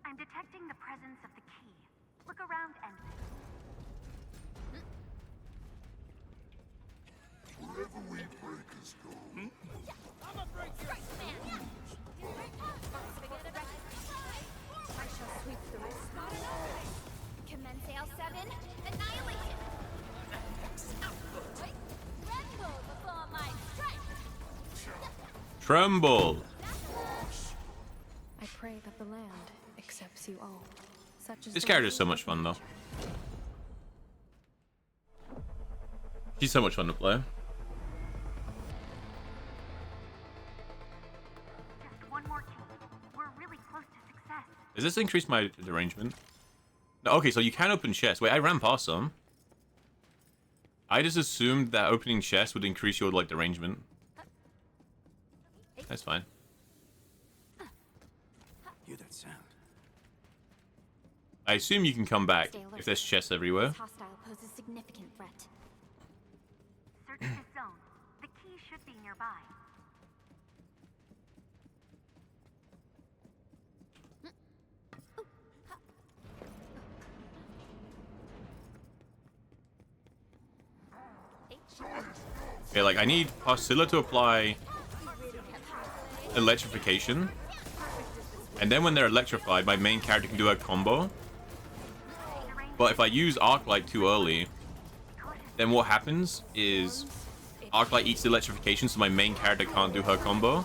I'm detecting the presence of the key. Look around Endfield. Wherever we breakers go. I'm a breaker. I shall sweep the rest. Commence AL7. Annihilation. Tremble before my strength. Tremble! I pray that the land accepts you all. Such as This character's so much fun, though. She's so much fun to play. Just one more key. We're really close to success. Does this increase my derangement? No, okay, so you can open chests. Wait, I ran past some. I just assumed that opening chests would increase your, like, derangement. That's fine. Hear that sound? I assume you can come back if there's chests everywhere. This hostile poses significant threat. Search this zone. The key should be nearby. Okay, like, I need Pasilla to apply electrification. And then when they're electrified, my main character can do a combo. But if I use Arklight too early, then what happens is Arklight eats the electrification, so my main character can't do her combo.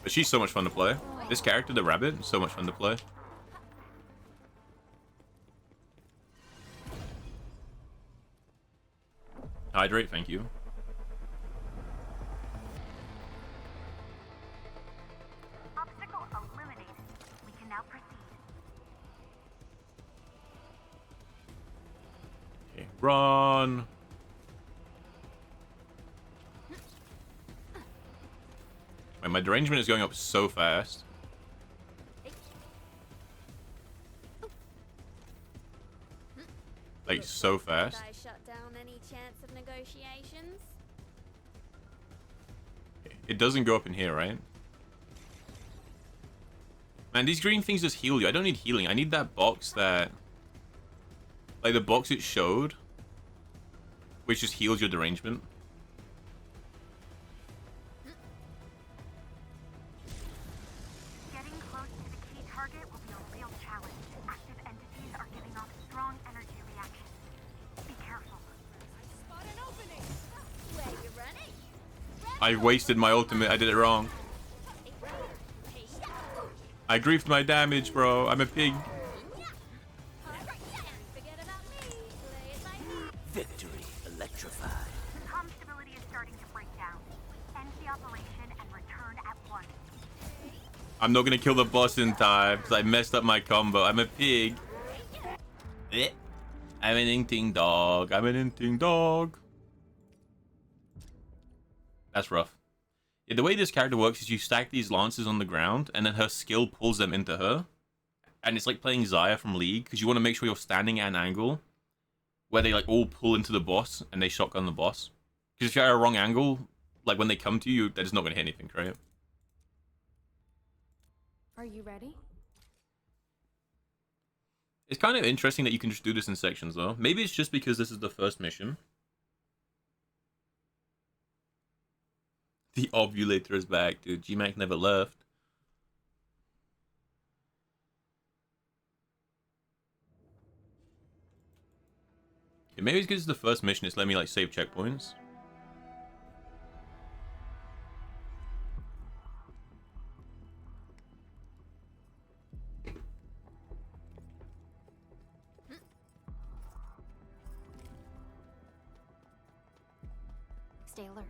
But she's so much fun to play. This character, the rabbit, is so much fun to play. Hydrate, thank you. Obstacle eliminated. We can now proceed. Okay, run. Wait, my derangement is going up so fast. Like, so fast. Did I shut down any chance of negotiations? It doesn't go up in here, right? Man, these green things just heal you. I don't need healing. I need that box that... Like, the box it showed, which just heals your derangement. Getting close to the key target will be a real challenge. Active entities are giving off strong energy reactions. Be careful. Spot an opening. Where you running? I wasted my ultimate. I did it wrong. I griefed my damage, bro. I'm a pig. Victory electrified. Comm stability is starting to break down. End the operation and return at once. I'm not gonna kill the boss in time because I messed up my combo. I'm a pig. I'm an inting dog. I'm an inting dog. That's rough. Yeah, the way this character works is you stack these lances on the ground and then her skill pulls them into her. And it's like playing Xayah from League because you want to make sure you're standing at an angle where they like all pull into the boss and they shotgun the boss. Because if you're at a wrong angle, like when they come to you, they're just not going to hit anything, right? Are you ready? It's kind of interesting that you can just do this in sections though. Maybe it's just because this is the first mission. The ovulator is back, dude. G-Mac never left. Yeah, maybe it's because it's the first mission. It's letting me like save checkpoints. Stay alert.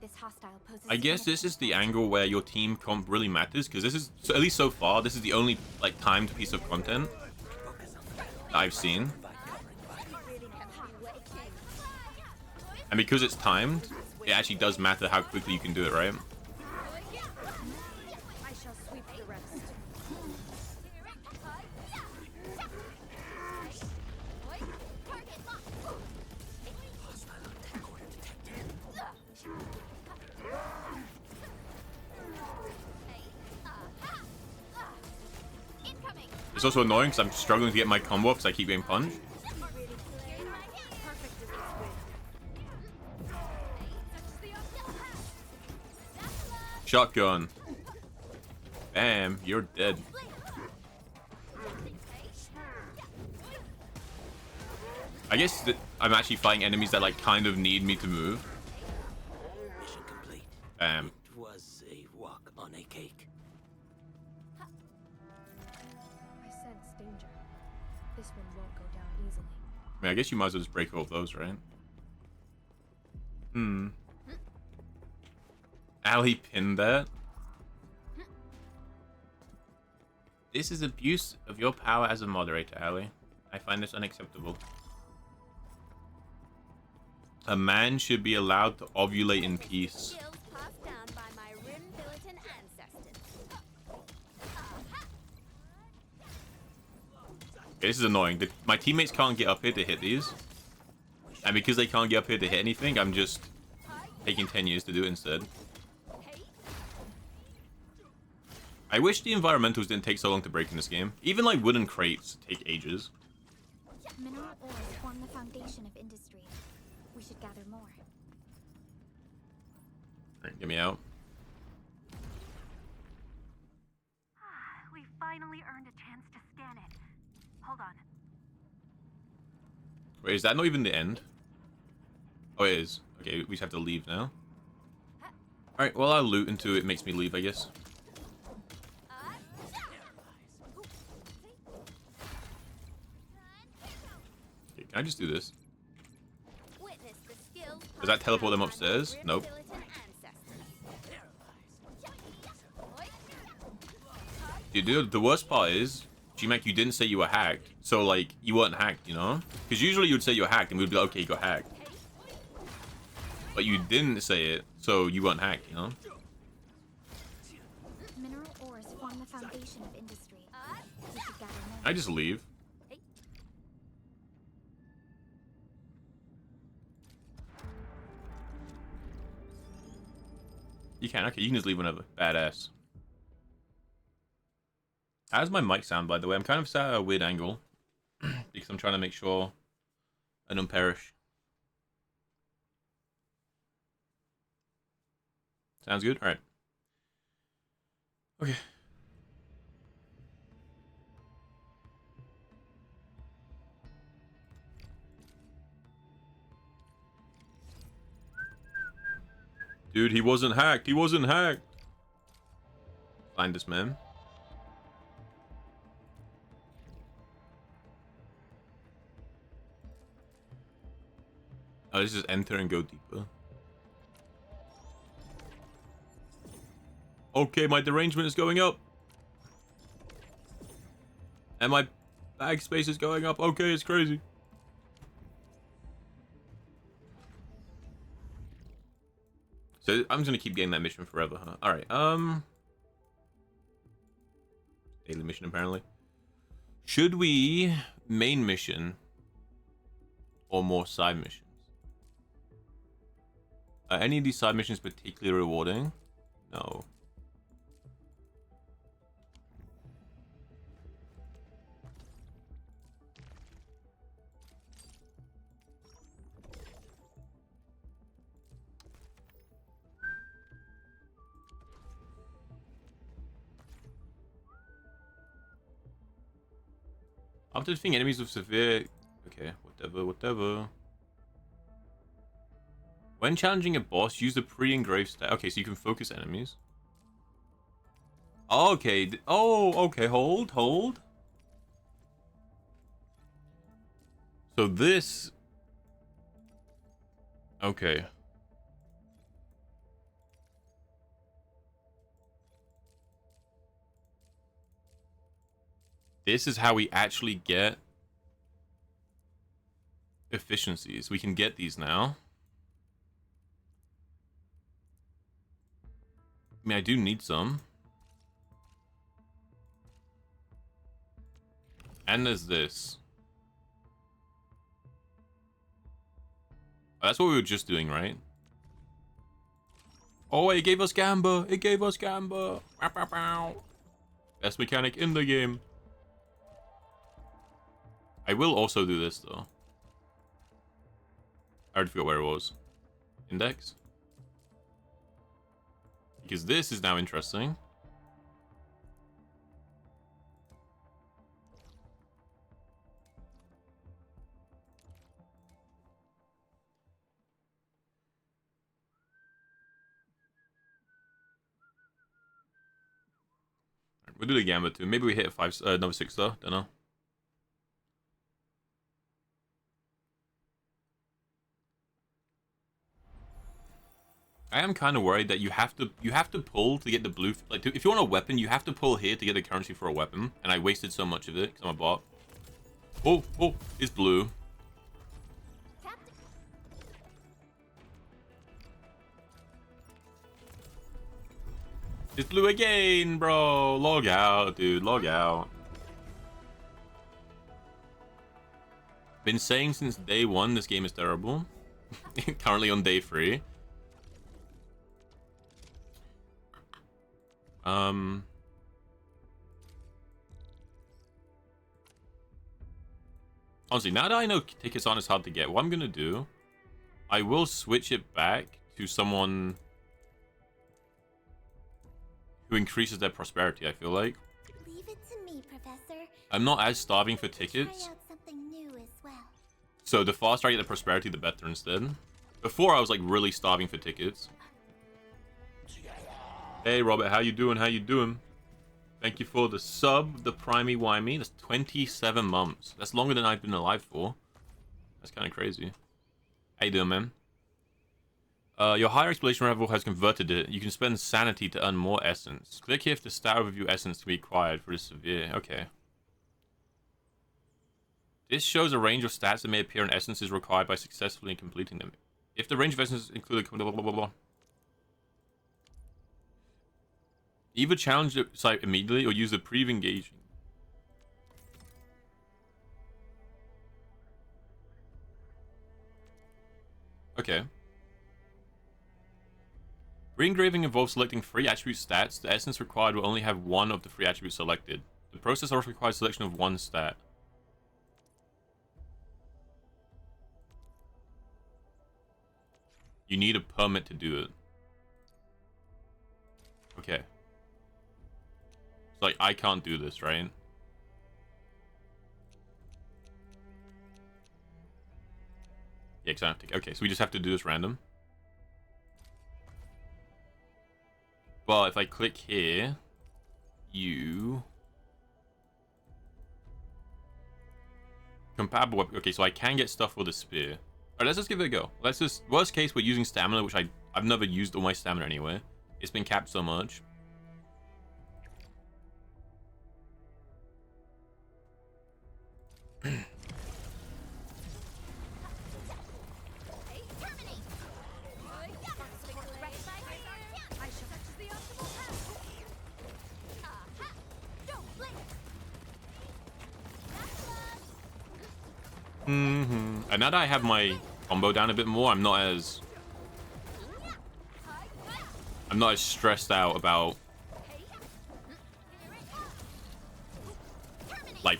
This hostile poses I guess this is the angle where your team comp really matters, because this is, so at least so far, this is the only like timed piece of content that I've seen. And because it's timed, it actually does matter how quickly you can do it, right? I shall sweep the rest. It's also annoying because I'm struggling to get my combo because I keep getting punched. Shotgun. Bam, you're dead. I guess that I'm actually fighting enemies that like kind of need me to move. Mission complete. Bam. It was a walk on a cake. I sense danger. This one won't go down easily. I mean, I guess you might as well just break all of those, right? Ali pinned that. This is abuse of your power as a moderator, Ali. I find this unacceptable. A man should be allowed to ovulate in peace. Okay, this is annoying. My teammates can't get up here to hit these. And because they can't get up here to hit anything, I'm just taking 10 years to do it instead. I wish the environmentals didn't take so long to break in this game. Even like wooden crates take ages. Mineral ores form the foundation of industry. We should gather more. Alright, get me out. We finally earned a chance to scan it. Hold on. Wait, is that not even the end? Oh, it is. Okay, we just have to leave now. Alright, well, I'll loot until it makes me leave, I guess. Okay, can I just do this? Does that teleport them upstairs? Nope. Dude, the worst part is, G-Mac, you didn't say you were hacked. So, like, you weren't hacked, you know? Because usually you would say you were hacked and we'd be like, okay, you got hacked. But you didn't say it, so you weren't hacked, you know? Mineral ores form the foundation of industry. We should gather more. I just leave. You can. Okay, you can just leave whenever. Badass. How's my mic sound, by the way? I'm kind of sat at a weird angle because I'm trying to make sure I don't perish. Sounds good? Alright. Okay. Dude, he wasn't hacked. He wasn't hacked. Find this man. Oh, let's just enter and go deeper. Okay, my derangement is going up. And my bag space is going up. Okay, it's crazy. So I'm just gonna keep getting that mission forever, huh? Alright, daily mission apparently. Should we main mission or more side missions? Are any of these side missions particularly rewarding? No. After defeating enemies with severe... Okay, whatever. When challenging a boss, use the pre-engraved stat. Okay, so you can focus enemies. Okay. Oh, okay. Hold. So this... Okay. This is how we actually get efficiencies. We can get these now. I mean, I do need some. And there's this. Oh, that's what we were just doing, right? Oh, it gave us Gamba. It gave us Gamba. Best mechanic in the game. I will also do this, though. I already forgot where it was. Index? Because this is now interesting. We'll do the Gambit too. Maybe we hit a another 6 star. Don't know. I am kind of worried that you have to pull to get the blue. Like, if you want a weapon, you have to pull here to get the currency for a weapon. And I wasted so much of it because I'm a bot. Oh, it's blue. It's blue again, bro. Log out, dude. Log out. Been saying since day 1 this game is terrible. Currently on day 3. Honestly, now that I know tickets on is hard to get, what I'm gonna do, I will switch it back to someone who increases their prosperity, I feel like. Leave it to me, Professor. I'm not as starving for tickets. Try out something new as well. So the faster I get the prosperity, the better instead. Before, I was like really starving for tickets. Hey, Robert, how you doing? How you doing? Thank you for the sub, the primey wimey. That's 27 months. That's longer than I've been alive for. That's kind of crazy. How you doing, man? Your higher exploration level has converted it. You can spend sanity to earn more essence. Click here if the stat overview essence to be acquired for the severe. Okay. This shows a range of stats that may appear in essences required by successfully completing them. If the range of essences include blah, blah, blah, blah. Either challenge the site immediately or use the pre-engaging. Okay. Re-engraving involves selecting 3 attribute stats. The essence required will only have 1 of the 3 attributes selected. The process also requires selection of 1 stat. You need a permit to do it. Okay. It's like, I can't do this, right? Yeah, because I have to... Okay, so we just have to do this random. Well, if I click here, you... Compatible weapon. Okay, so I can get stuff with a spear. Alright, let's just give it a go. Let's just... Worst case, we're using stamina, which I've never used all my stamina anyway. It's been capped so much. And now that I have my combo down a bit more, I'm not as stressed out about like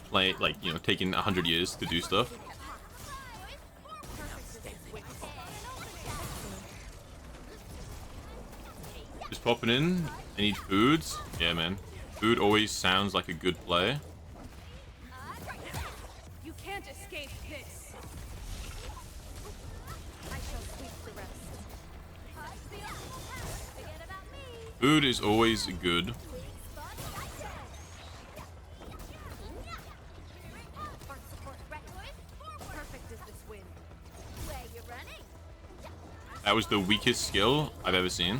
you know, taking 100 years to do stuff. Just popping in. I need foods. Yeah, man. Food always sounds like a good play. You can't escape this. I shall sweep the rest. Food is always good. That was the weakest skill I've ever seen.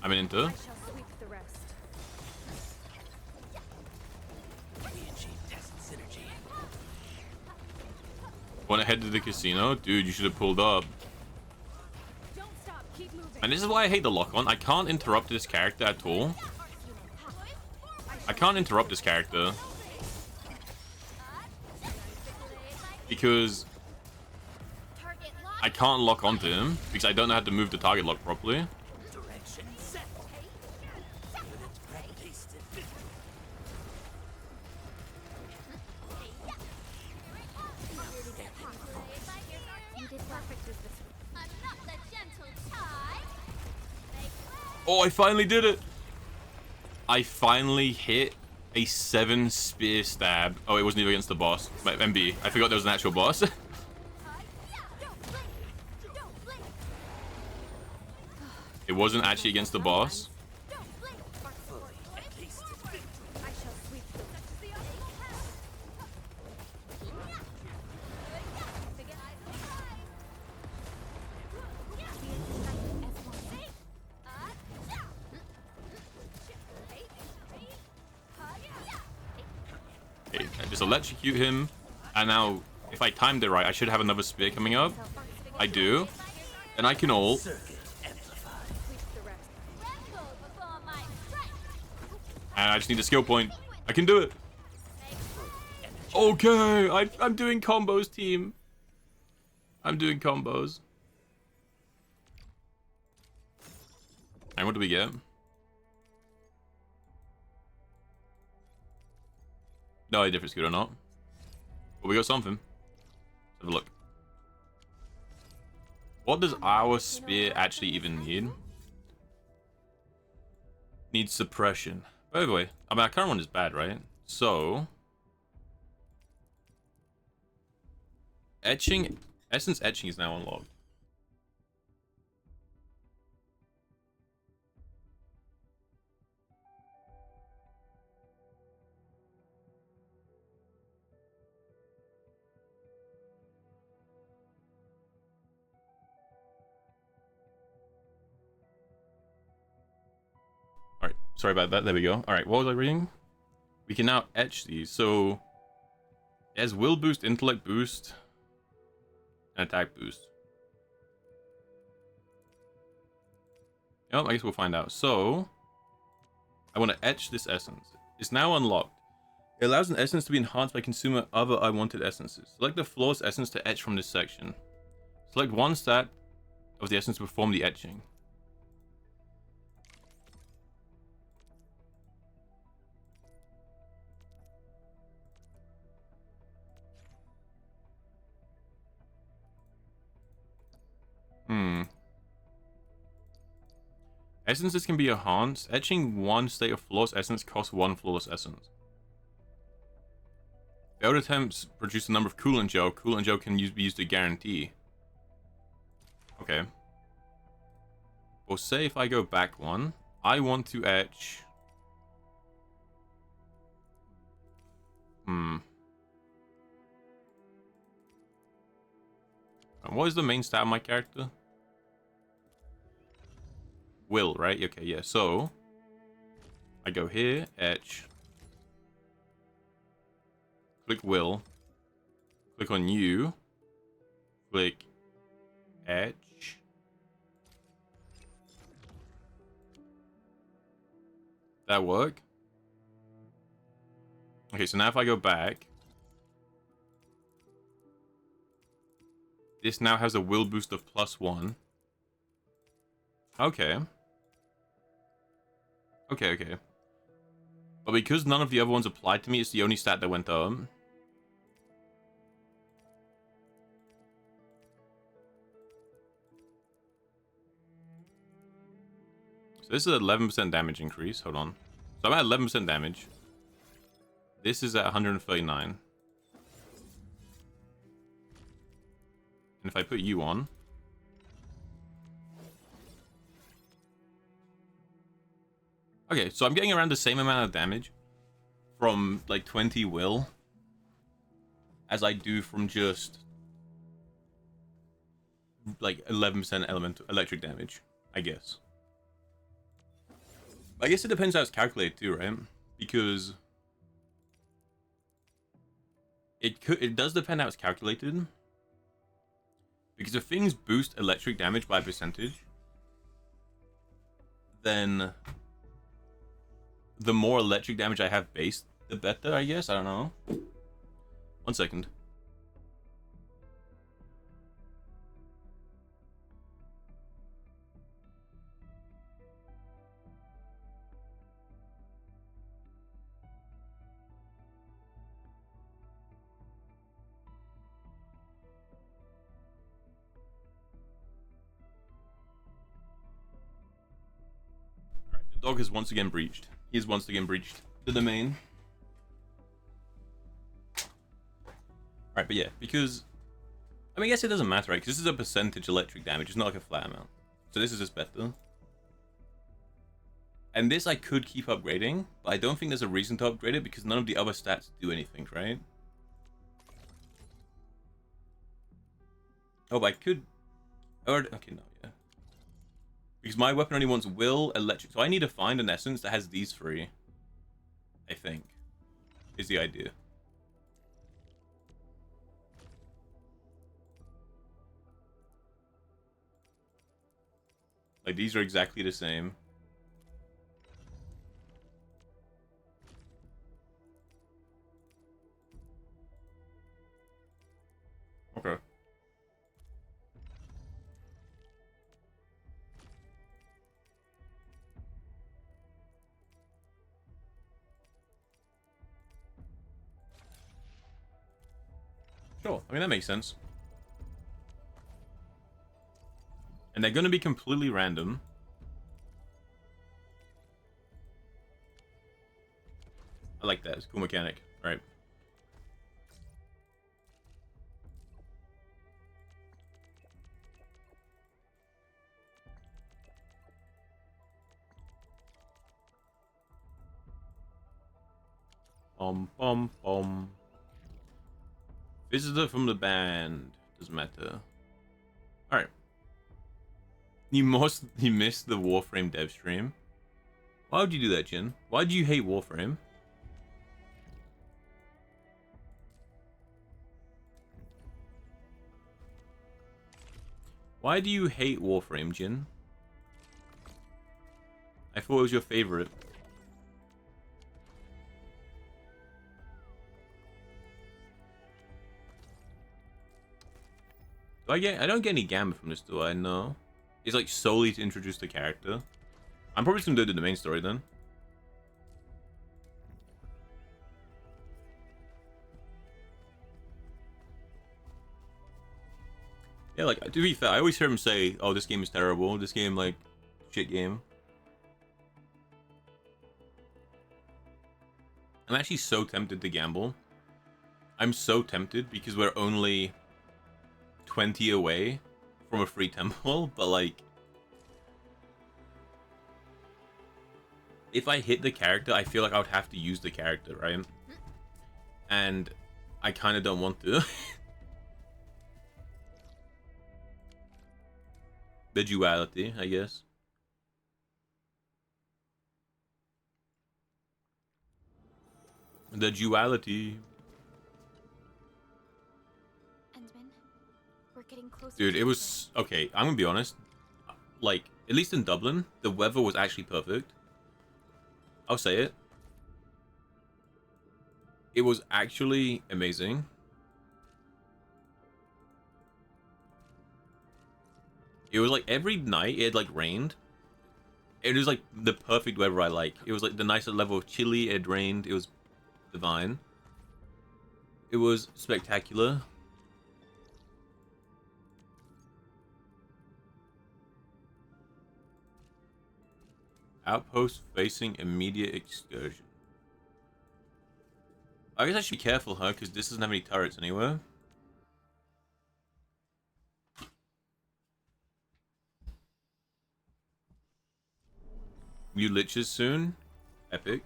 I'm into. Want to head to the casino? Dude, you should have pulled up. And this is why I hate the lock-on. I can't interrupt this character at all. I can't interrupt this character. Because I can't lock onto him. Because I don't know how to move the target lock properly. Oh, I finally did it! I finally hit a 7 spear stab. Oh, it wasn't even against the boss. My MB. I forgot there was an actual boss. It wasn't actually against the boss. Okay, I just electrocute him. And now, if I timed it right, I should have another spear coming up. I do. And I can ult. And I just need a skill point. I can do it. Okay, I'm doing combos, team. I'm doing combos. And what do we get? No idea if it's good or not. But we got something. Let's have a look. What does our spear actually even need? Needs suppression. By the way, I mean, our current one is bad, right? So, etching, essence etching is now unlocked. Alright, sorry about that. There we go. Alright, what was I reading? We can now etch these. So, it has will boost, intellect boost, and attack boost. Oh, I guess we'll find out. So, I want to etch this essence. It's now unlocked. It allows an essence to be enhanced by consuming other unwanted essences. Select the flawless essence to etch from this section. Select one stat of the essence to perform the etching. Essences can be enhanced. Etching 1 state of flawless essence costs 1 flawless essence. Failed attempts produce a number of coolant gel. Coolant gel can be used to guarantee. Okay. Well, say if I go back 1, I want to etch... And what is the main stat of my character? Will, right? Okay, yeah. So, I go here, etch. Click will. Click on you. Click etch. That work? Okay, so now if I go back, this now has a will boost of +1. Okay. Okay. But because none of the other ones applied to me, it's the only stat that went up. So this is an 11% damage increase. Hold on. So I'm at 11% damage. This is at 139. And if I put you on... Okay, so I'm getting around the same amount of damage from, like, 20 will as I do from just, like, 11% electric damage, I guess. I guess it depends how it's calculated too, right? Because it does depend how it's calculated. Because if things boost electric damage by a percentage, then the more electric damage I have base, the better, I guess. I don't know. 1 second. Alright, the dog has once again breached. He has once again breached the domain. Alright, but yeah, because... I mean, I guess it doesn't matter, right? Because this is a percentage electric damage. It's not like a flat amount. So this is just better. And this I could keep upgrading, but I don't think there's a reason to upgrade it because none of the other stats do anything, right? Oh, but I could... Okay, no, yeah. Because my weapon only wants will, electric. So I need to find an essence that has these 3. I think. Is the idea. Like, these are exactly the same. Okay. Sure, I mean, that makes sense. And they're going to be completely random. I like that. It's a cool mechanic. All right. Visitor from the band. Doesn't matter. Alright. You missed the Warframe dev stream. Why would you do that, Jin? Why do you hate Warframe? Why do you hate Warframe, Jin? I thought it was your favorite. I don't get any gamma from this, do I? No. It's like solely to introduce the character. I'm probably just gonna do the main story then. Yeah, like, to be fair, I always hear him say, oh, this game is terrible, this game, like, shit game. I'm actually so tempted to gamble. I'm so tempted because we're only 20 away from a free temple, but like, if I hit the character, I feel like I would have to use the character, right? And I kind of don't want to. The duality, I guess. The duality. Endman, we're getting closer. Dude, it was okay. I'm gonna be honest. Like, at least in Dublin, the weather was actually perfect. I'll say it. It was actually amazing. It was like every night it had like rained. It was like the perfect weather I like. It was like the nicer level of chilly. It had rained. It was divine. It was spectacular. Outpost facing immediate excursion. I guess I should be careful, huh? Because this doesn't have any turrets anywhere. New liches soon. Epic.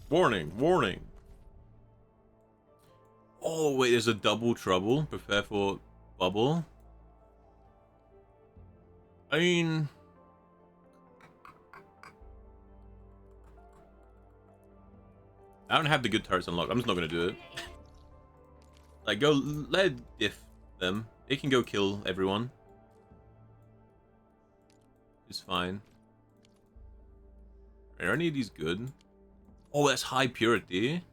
Warning, warning. Oh, wait, there's a double trouble. Prepare for bubble. I mean, I don't have the good turrets unlocked. I'm just not gonna do it. Like, go let diff them. They can go kill everyone. It's fine. Are any of these good? Oh, that's high purity.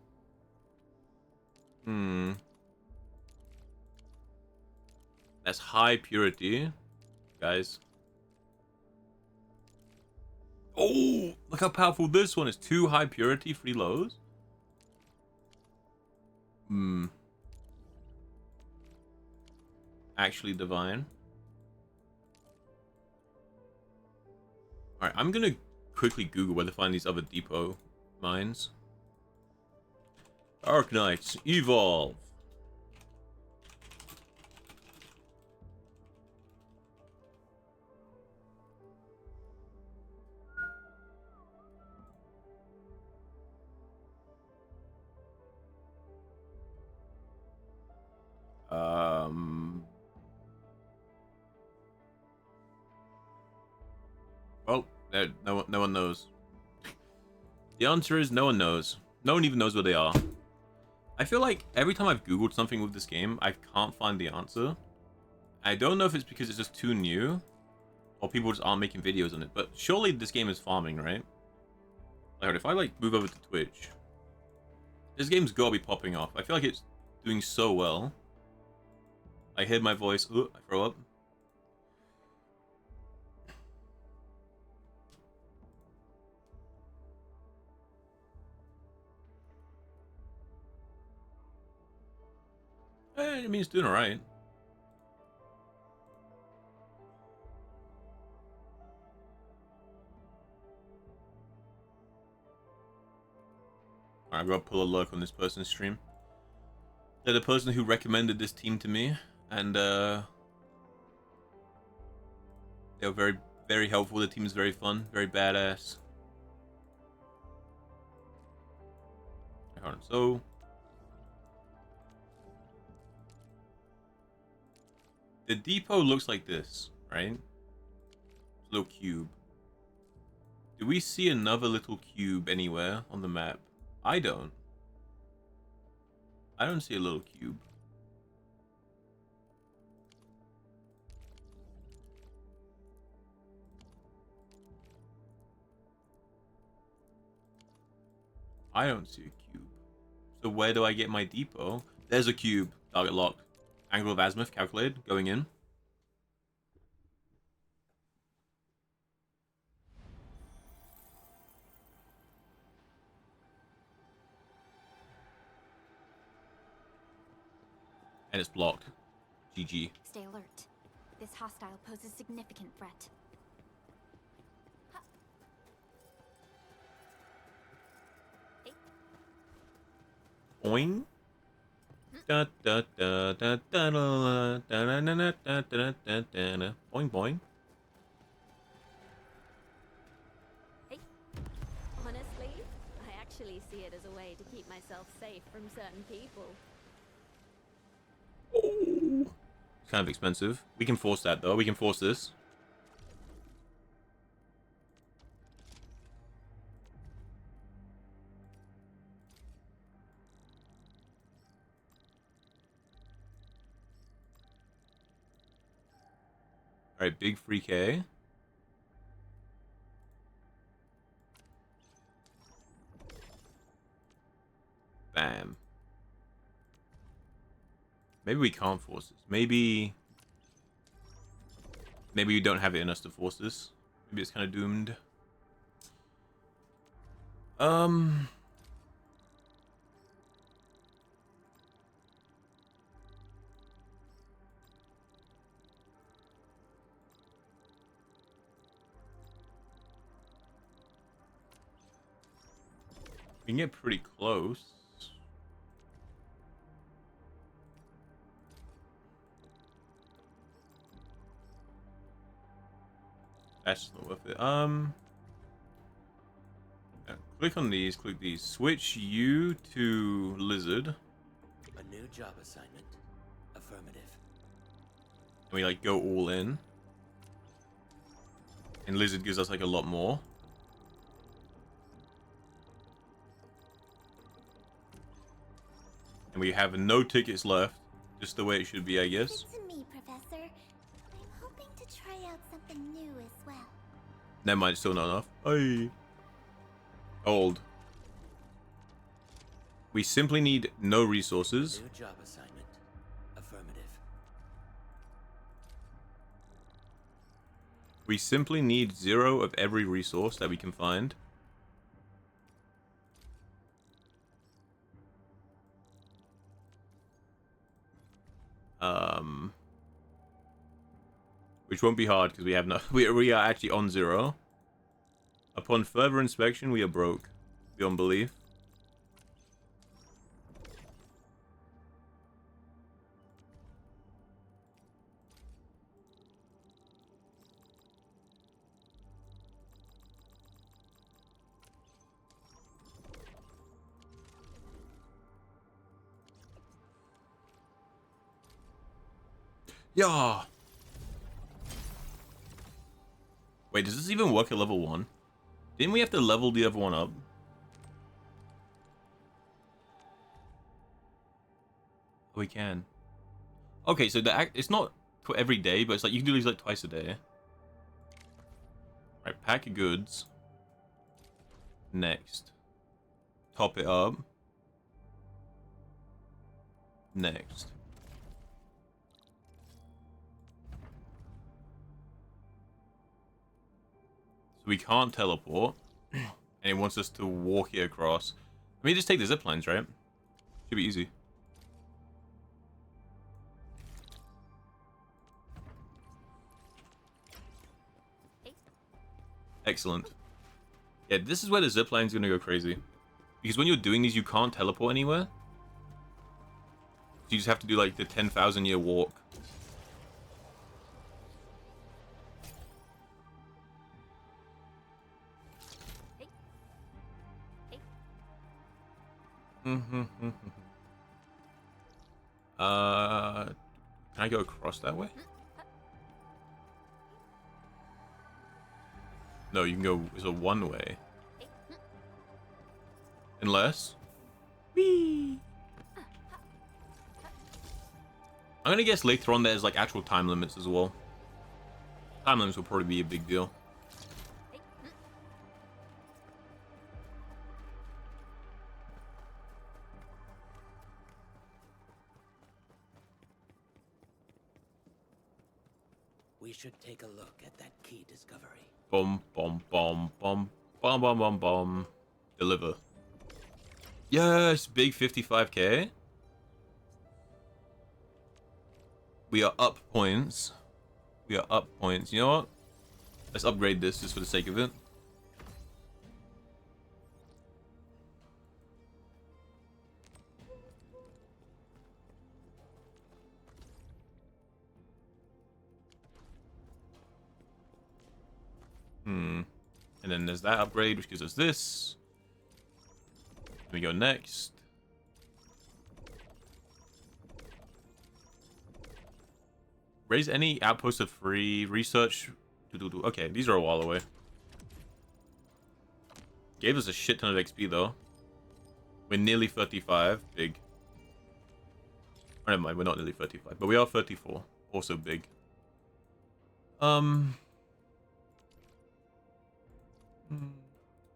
That's high purity, guys. Oh, look how powerful this one is. 2 high purity, 3 lows. Actually divine. Alright, I'm gonna quickly Google where to find these other depot mines. Arknights, evolve. Well, no one knows. The answer is no one knows. No one even knows where they are. I feel like every time I've Googled something with this game, I can't find the answer. I don't know if it's because it's just too new, or people just aren't making videos on it, but surely this game is farming, right? Like, if I, like, move over to Twitch, this game's gotta be popping off. I feel like it's doing so well. I heard my voice. Ooh, I throw up. I mean, it's doing alright. Alright, I'm gonna pull a lurk on this person's stream. They're the person who recommended this team to me, and they were very, very helpful. The team is very fun, very badass. Hold on, so the depot looks like this, right? Little cube. Do we see another little cube anywhere on the map? I don't. I don't see a little cube. I don't see a cube. So where do I get my depot? There's a cube. Target locked. Angle of azimuth calculated. Going in. And it's blocked. GG. Stay alert. This hostile poses significant threat. Boing. Da da da da da da da da da da da da da. Boing boing. Honestly, I actually see it as a way to keep myself safe from certain people. It's kind of expensive. We can force that though. We can force this. Alright, big free K. Bam. Maybe we can't force this. Maybe we don't have it in us to force this. Maybe it's kind of doomed. We can get pretty close. That's not worth it. Yeah, click on these, click these. Switch you to Lizard. A new job assignment. Affirmative. And we like go all in. And Lizard gives us like a lot more. And we have no tickets left. Just the way it should be, I guess. Listen to me, Professor. I'm hoping to try out something new as well. Never mind, still not enough. Hey. Old. We simply need no resources. New job assignment. Affirmative. We simply need 0 of every resource that we can find. Which won't be hard because we have no. We are actually on 0. Upon further inspection, we are broke beyond belief. Yeah. Wait, does this even work at level 1? Didn't we have to level the other one up? Oh, we can. Okay, so it's not for every day, but it's like you can do these like twice a day. Right, pack of goods. Next. Top it up. Next. We can't teleport, and it wants us to walk it across. I mean, just take the zip lines, right? Should be easy. Excellent. Yeah, this is where the zip line's gonna go crazy. Because when you're doing these, you can't teleport anywhere. So you just have to do like the 10,000-year walk. Can I go across that way? No, you can go. It's a one-way. Unless. Whee! I'm gonna guess later on there's like actual time limits as well. Time limits will probably be a big deal. We should take a look at that key discovery. Bom, bom, bom, bom, bom, bom, bom, bom. Deliver. Yes, big 55k. We are up points. We are up points. You know what? Let's upgrade this just for the sake of it. And then there's that upgrade, which gives us this. We go next. Raise any outpost of free research. Okay, these are a while away. Gave us a shit ton of XP though. We're nearly 35. Big. Oh, never mind, we're not nearly 35, but we are 34. Also big.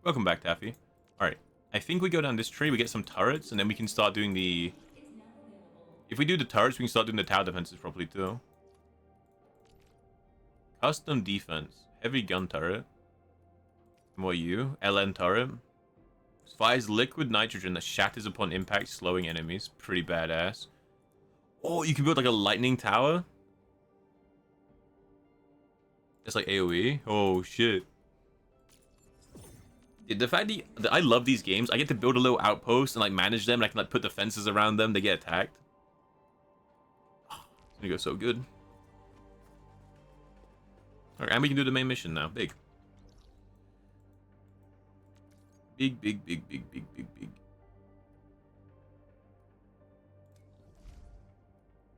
Welcome back, Taffy. Alright. I think we go down this tree, we get some turrets, and then we can start doing the... If we do the turrets, we can start doing the tower defenses properly too. Custom defense. Heavy gun turret. And what are you? LN turret. Fires liquid nitrogen that shatters upon impact, slowing enemies. Pretty badass. Oh, you can build like a lightning tower? It's like AoE? Oh, shit. The fact that I love these games, I get to build a little outpost and like manage them, and I can like put defenses around them, they get attacked. It's gonna go so good. Alright, and we can do the main mission now. Big. Big, big, big, big, big, big, big.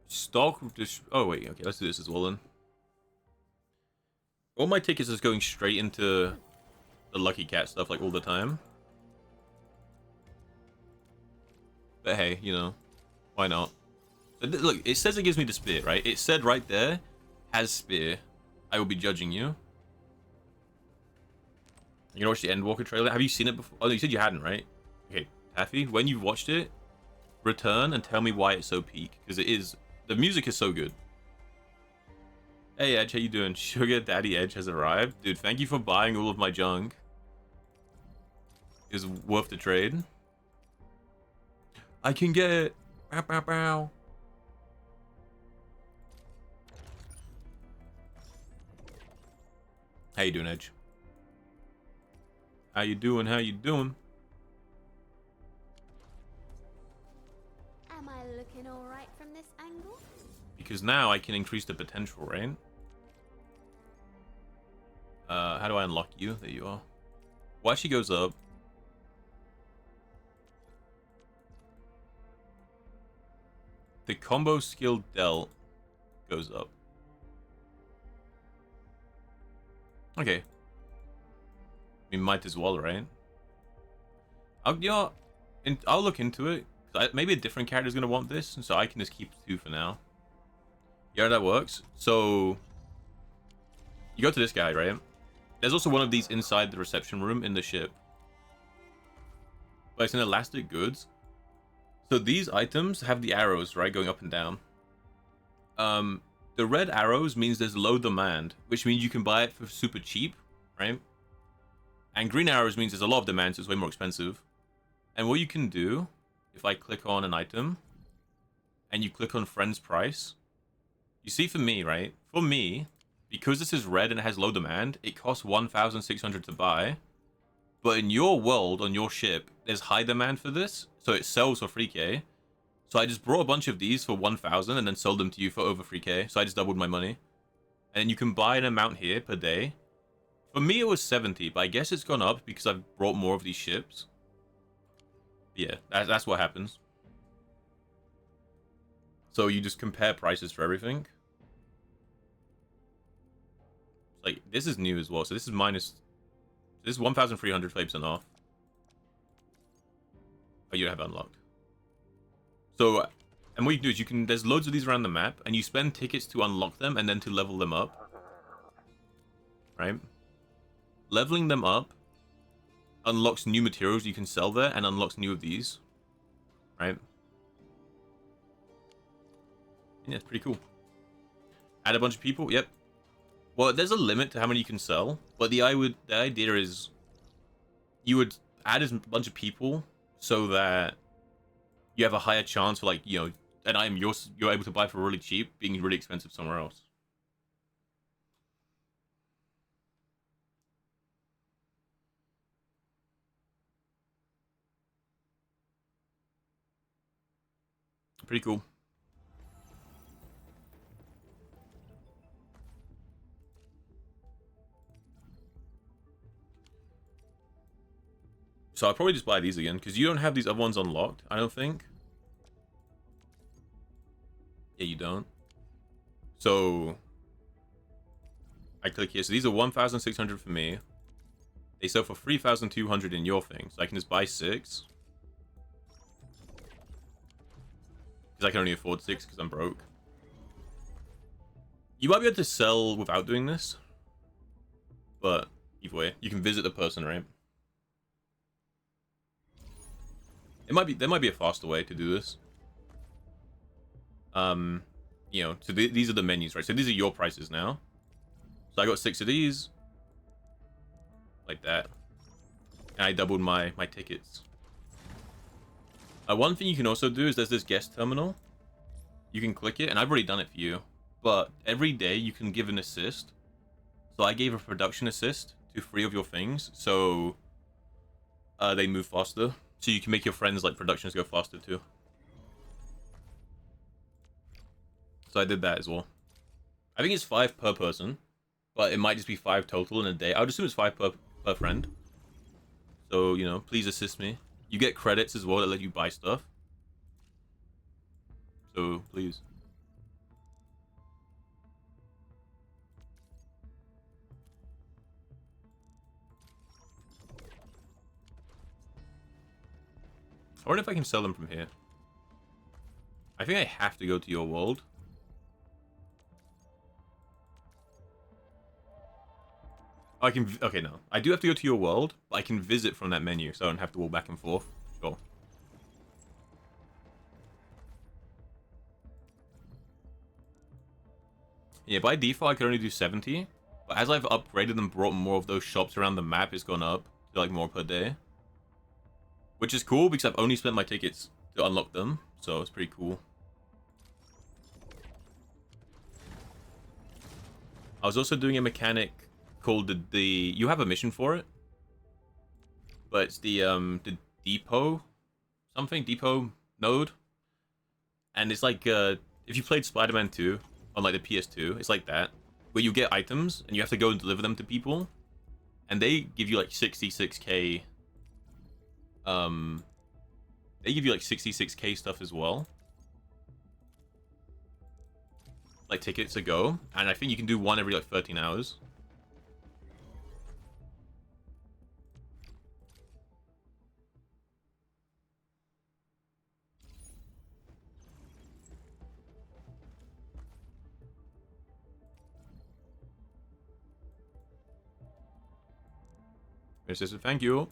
Stock this. Oh wait, okay, let's do this as well then. All my tickets is going straight into the Lucky Cat stuff like all the time. But hey, you know, why not? Look, it says it gives me the spear, right? It said right there, has spear. I will be judging you. You gonna watch the Endwalker trailer? Have you seen it before? Oh, you said you hadn't, right? Okay, Taffy, when you've watched it, return and tell me why it's so peak. Because it is, the music is so good. Hey Edge, how you doing? Sugar Daddy Edge has arrived. Dude, thank you for buying all of my junk. Is worth the trade. I can get... Bow, bow, bow. How you doing, Edge? How you doing? How you doing? Am I looking all right from this angle? Because now I can increase the potential, right? How do I unlock you? There you are. Why she goes up? The combo skill dealt goes up. Okay. We might as well, right? I'll look into it. Maybe a different character is gonna want this, so I can just keep 2 for now. Yeah, that works. So you go to this guy, right? There's also one of these inside the reception room in the ship. But it's an elastic goods. So these items have the arrows, right, going up and down. The red arrows means there's low demand, which means you can buy it for super cheap, right? And green arrows means there's a lot of demand, so it's way more expensive. And what you can do, if I click on an item, and you click on friend's price, you see for me, right? For me, because this is red and it has low demand, it costs 1,600 to buy. But in your world, on your ship, there's high demand for this, so it sells for 3k. So I just brought a bunch of these for 1,000 and then sold them to you for over 3k. So I just doubled my money. And then you can buy an amount here per day. For me, it was 70, but I guess it's gone up because I've brought more of these ships. Yeah, that's what happens. So you just compare prices for everything. Like, this is new as well. So this is minus... This is 1,300 50% off. Oh, you don't have it unlocked. So, and what you can do is you can... There's loads of these around the map, and you spend tickets to unlock them and then to level them up. Right? Leveling them up unlocks new materials you can sell there and unlocks new of these. Right? Yeah, it's pretty cool. Add a bunch of people? Yep. Well, there's a limit to how many you can sell, but the idea is you would add a bunch of people so that you have a higher chance for, like, you know, an item you're able to buy for really cheap being really expensive somewhere else. pretty cool. So I'll probably just buy these again, because you don't have these other ones unlocked, I don't think. Yeah, you don't. So I click here. So these are 1,600 for me. They sell for 3,200 in your thing. So I can just buy 6. Because I can only afford 6 because I'm broke. You might be able to sell without doing this. But either way, you can visit the person, right? There might be a faster way to do this. You know, so these are the menus, right? So these are your prices now. So I got 6 of these. Like that. And I doubled my tickets. One thing you can also do is there's this guest terminal. You can click it, and I've already done it for you. But every day you can give an assist. So I gave a production assist to 3 of your things. So they move faster. So you can make your friends like productions go faster too. So I did that as well. I think it's 5 per person. But it might just be 5 total in a day. I would assume it's 5 per friend. So, you know, please assist me. You get credits as well that let you buy stuff. So, please. I wonder if I can sell them from here. I think I have to go to your world. I can... Okay, no. I do have to go to your world, but I can visit from that menu, so I don't have to walk back and forth. Sure. Yeah, by default, I could only do 70. But as I've upgraded and brought more of those shops around the map, it's gone up to, like, more per day. Which is cool, because I've only spent my tickets to unlock them. So, it's pretty cool. I was also doing a mechanic called the you have a mission for it, but it's the depot node, and it's like if you played Spider-Man 2 on like the PS2, it's like that, where you get items and you have to go and deliver them to people, and they give you like 66k stuff as well, like tickets to go, and I think you can do one every like 13 hours. Thank you.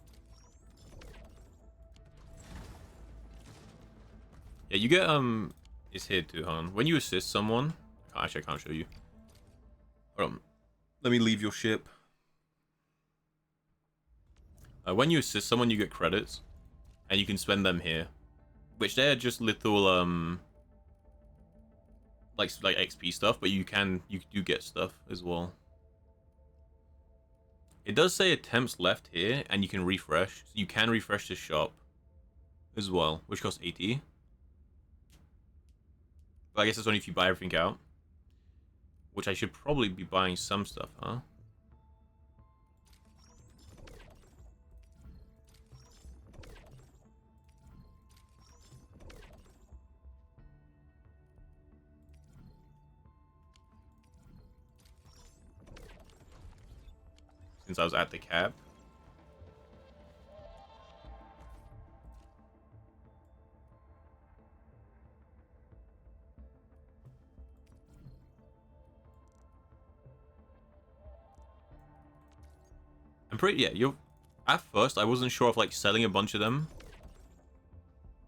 Yeah, you get it's here too, hon. When you assist someone, actually I can't show you. Hold on. Let me leave your ship. When you assist someone, you get credits, and you can spend them here, which they're just little like XP stuff, but you do get stuff as well. It does say attempts left here, and you can refresh. So you can refresh the shop as well, which costs 80. But I guess it's only if you buy everything out. Which I should probably be buying some stuff, huh? Since I was at the cap. I'm pretty, yeah, at first I wasn't sure if like selling a bunch of them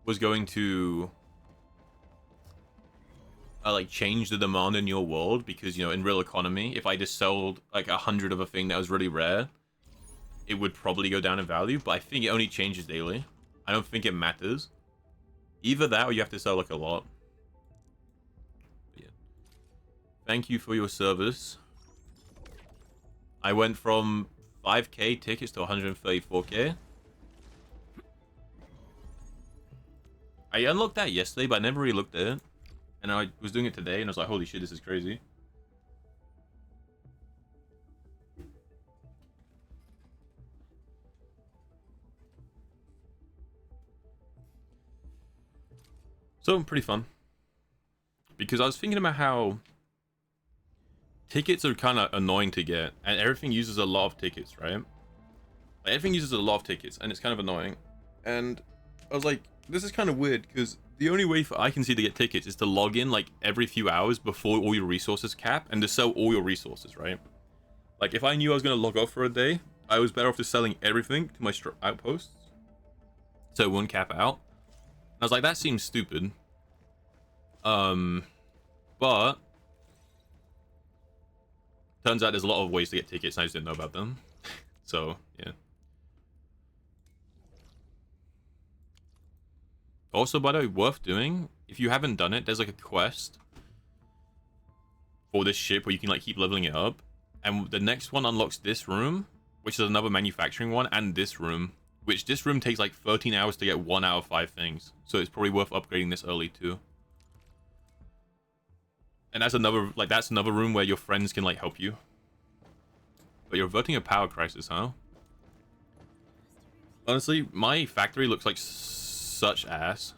was going to like change the demand in your world, because, you know, in real economy, if I just sold like 100 of a thing that was really rare, it would probably go down in value. But I think it only changes daily. I don't think it matters. Either that or you have to sell like a lot. But yeah. Thank you for your service. I went from 5k tickets to 134k. I unlocked that yesterday, but I never really looked at it. And I was doing it today, and I was like, holy shit, this is crazy. So, pretty fun. Because I was thinking about how tickets are kind of annoying to get, and everything uses a lot of tickets, right? Like, everything uses a lot of tickets, and it's kind of annoying. And I was like, this is kind of weird, because the only way I can see to get tickets is to log in like every few hours before all your resources cap, and to sell all your resources, right? Like, if I knew I was going to log off for a day, I was better off just selling everything to my outposts, so it wouldn't cap out. I was like, that seems stupid. But turns out there's a lot of ways to get tickets, and I just didn't know about them. So, yeah. Also, by the way, worth doing, if you haven't done it, there's like a quest for this ship where you can like keep leveling it up. And the next one unlocks this room, which is another manufacturing one, and this room. Which this room takes like 13 hours to get 1 out of 5 things. So it's probably worth upgrading this early too. And that's another room where your friends can like help you. But you're averting a power crisis, huh? Honestly, my factory looks like such ass.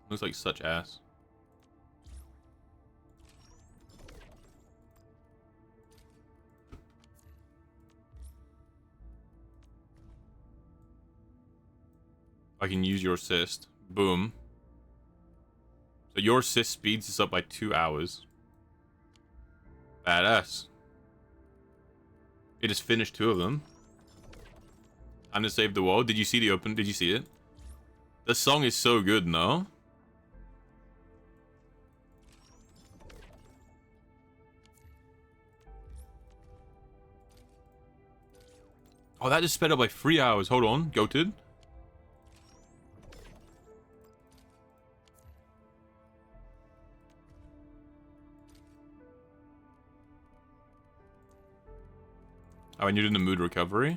Looks like such ass. I can use your assist. Boom. So your assist speeds this up by 2 hours. Badass. It just finished 2 of them. Time to save the world. Did you see the open? Did you see it? The song is so good, no? Oh, that just sped up by 3 hours. Hold on. Goated. Oh, and you're doing the mood recovery?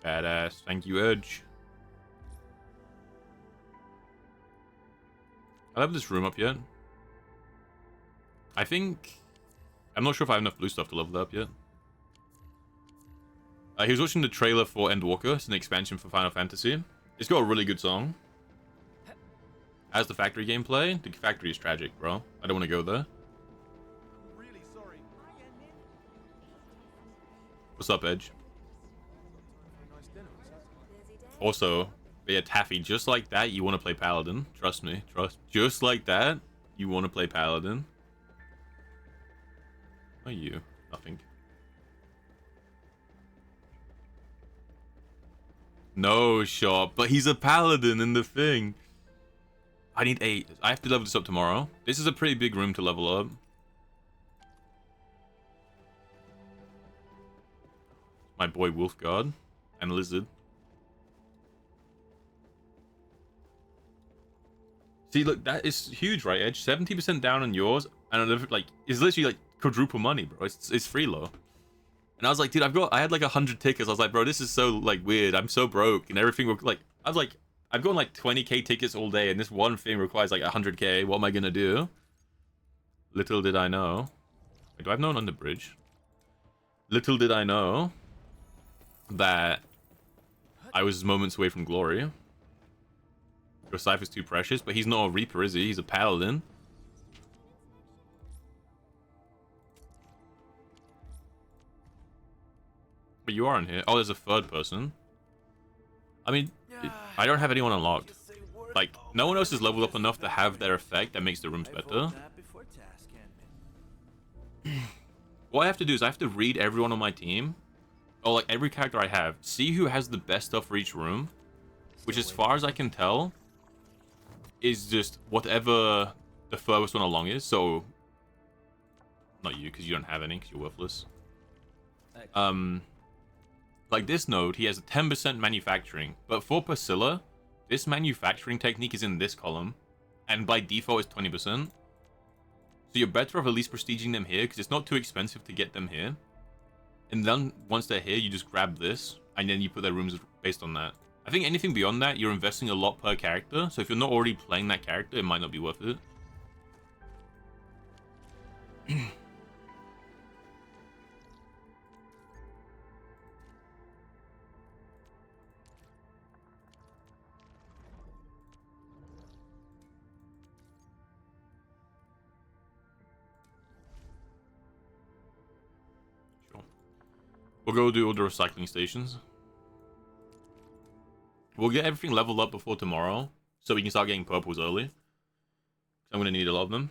Badass. Thank you, Edge. I have this room up yet. I think... I'm not sure if I have enough blue stuff to level it up yet. He was watching the trailer for Endwalker. It's an expansion for Final Fantasy. It's got a really good song. As the factory gameplay, the factory is tragic, bro. I don't want to go there. What's up, Edge? Also, yeah, Taffy, just like that, you want to play Paladin. Trust me. Just like that, you want to play Paladin. What are you? Nothing. No shot, but he's a Paladin in the thing. I need 8. I have to level this up tomorrow. This is a pretty big room to level up. My boy Wolfguard and Lizard. See, look, that is huge, right, Edge? 70% down on yours, and like, it's literally like quadruple money, bro. It's free low. And I was like, dude, I had like 100 tickets. I was like, bro, this is so like weird. I'm so broke, and everything like I've gotten like 20k tickets all day, and this one thing requires like 100k. What am I gonna do? Little did I know. Wait, do I have no one on the bridge? Little did I know that I was moments away from glory. Your Cypher's too precious, but he's not a Reaper, is he? He's a Paladin. But you are in here. Oh, there's a third person. I mean, I don't have anyone unlocked. Like, no one else is leveled up enough to have their effect that makes the rooms better. What I have to do is I have to read everyone on my team, or like every character I have, see who has the best stuff for each room, which as far as I can tell is just whatever the furthest one along is. So not you, because you don't have any, because you're worthless. Like this node, he has a 10% manufacturing, but for Priscilla, this manufacturing technique is in this column, and by default it's 20%. So you're better off at least prestiging them here, because it's not too expensive to get them here. And then once they're here, you just grab this, and then you put their rooms based on that. I think anything beyond that, you're investing a lot per character. So if you're not already playing that character, it might not be worth it. We'll go do all the recycling stations. We'll get everything leveled up before tomorrow, so we can start getting purples early. I'm going to need a lot of them.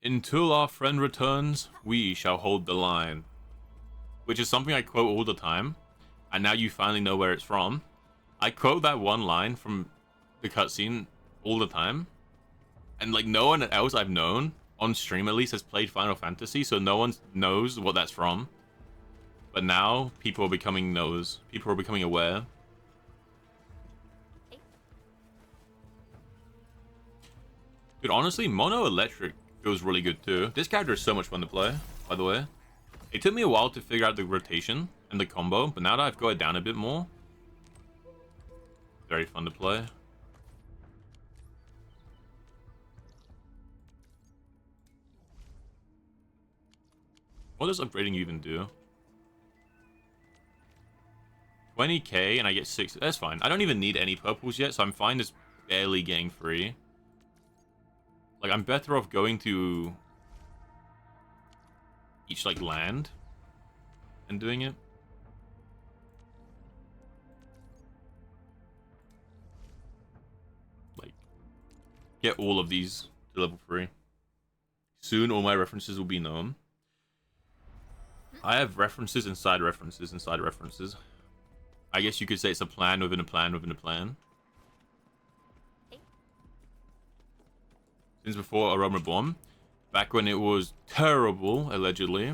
Until our friend returns, we shall hold the line. Which is something I quote all the time, and now you finally know where it's from. I quote that one line from the cutscene all the time. And like no one else I've known, on stream at least, has played Final Fantasy, so no one knows what that's from. But now, people are becoming aware. Dude, honestly, Mono Electric feels really good too. This character is so much fun to play, by the way. It took me a while to figure out the rotation and the combo, but now that I've got it down a bit more, very fun to play. What does upgrading even do? 20k and I get 6. That's fine. I don't even need any purples yet, so I'm fine just barely getting free. Like, I'm better off going to each, like, land and doing it. Like, get all of these to level 3. Soon all my references will be known. I have references inside references inside references. I guess you could say it's a plan within a plan within a plan. Since before A Realm Reborn, back when it was terrible, allegedly.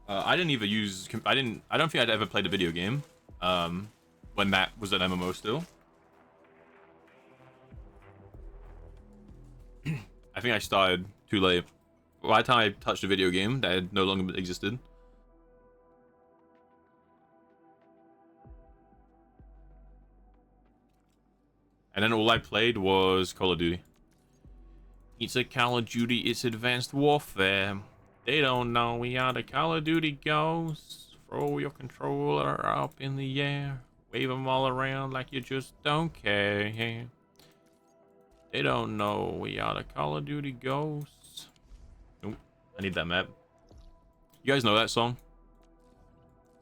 I didn't even use. I don't think I'd ever played a video game. When that was an MMO still. I think I started too late. By the time I touched a video game that had no longer existed. And then all I played was Call of Duty. It's a Call of Duty, it's advanced warfare. They don't know we are the Call of Duty ghosts. Throw your controller up in the air. Wave them all around like you just don't care. They don't know we are the Call of Duty ghosts. Nope, I need that map. You guys know that song?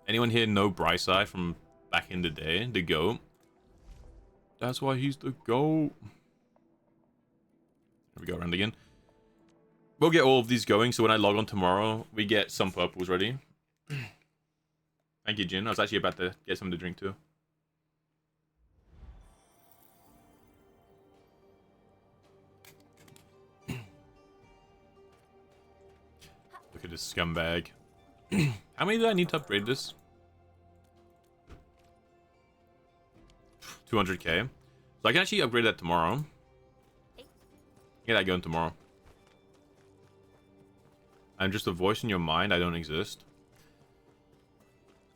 Anyone here know Bryseye from back in the day? The GOAT? That's why he's the GOAT. Here we go around again. We'll get all of these going, so when I log on tomorrow, we get some purples ready. Thank you, Jin. I was actually about to get something to drink too. Look at this scumbag. How many do I need to upgrade this? 200k. So I can actually upgrade that tomorrow. Get that going tomorrow. I'm just a voice in your mind. I don't exist.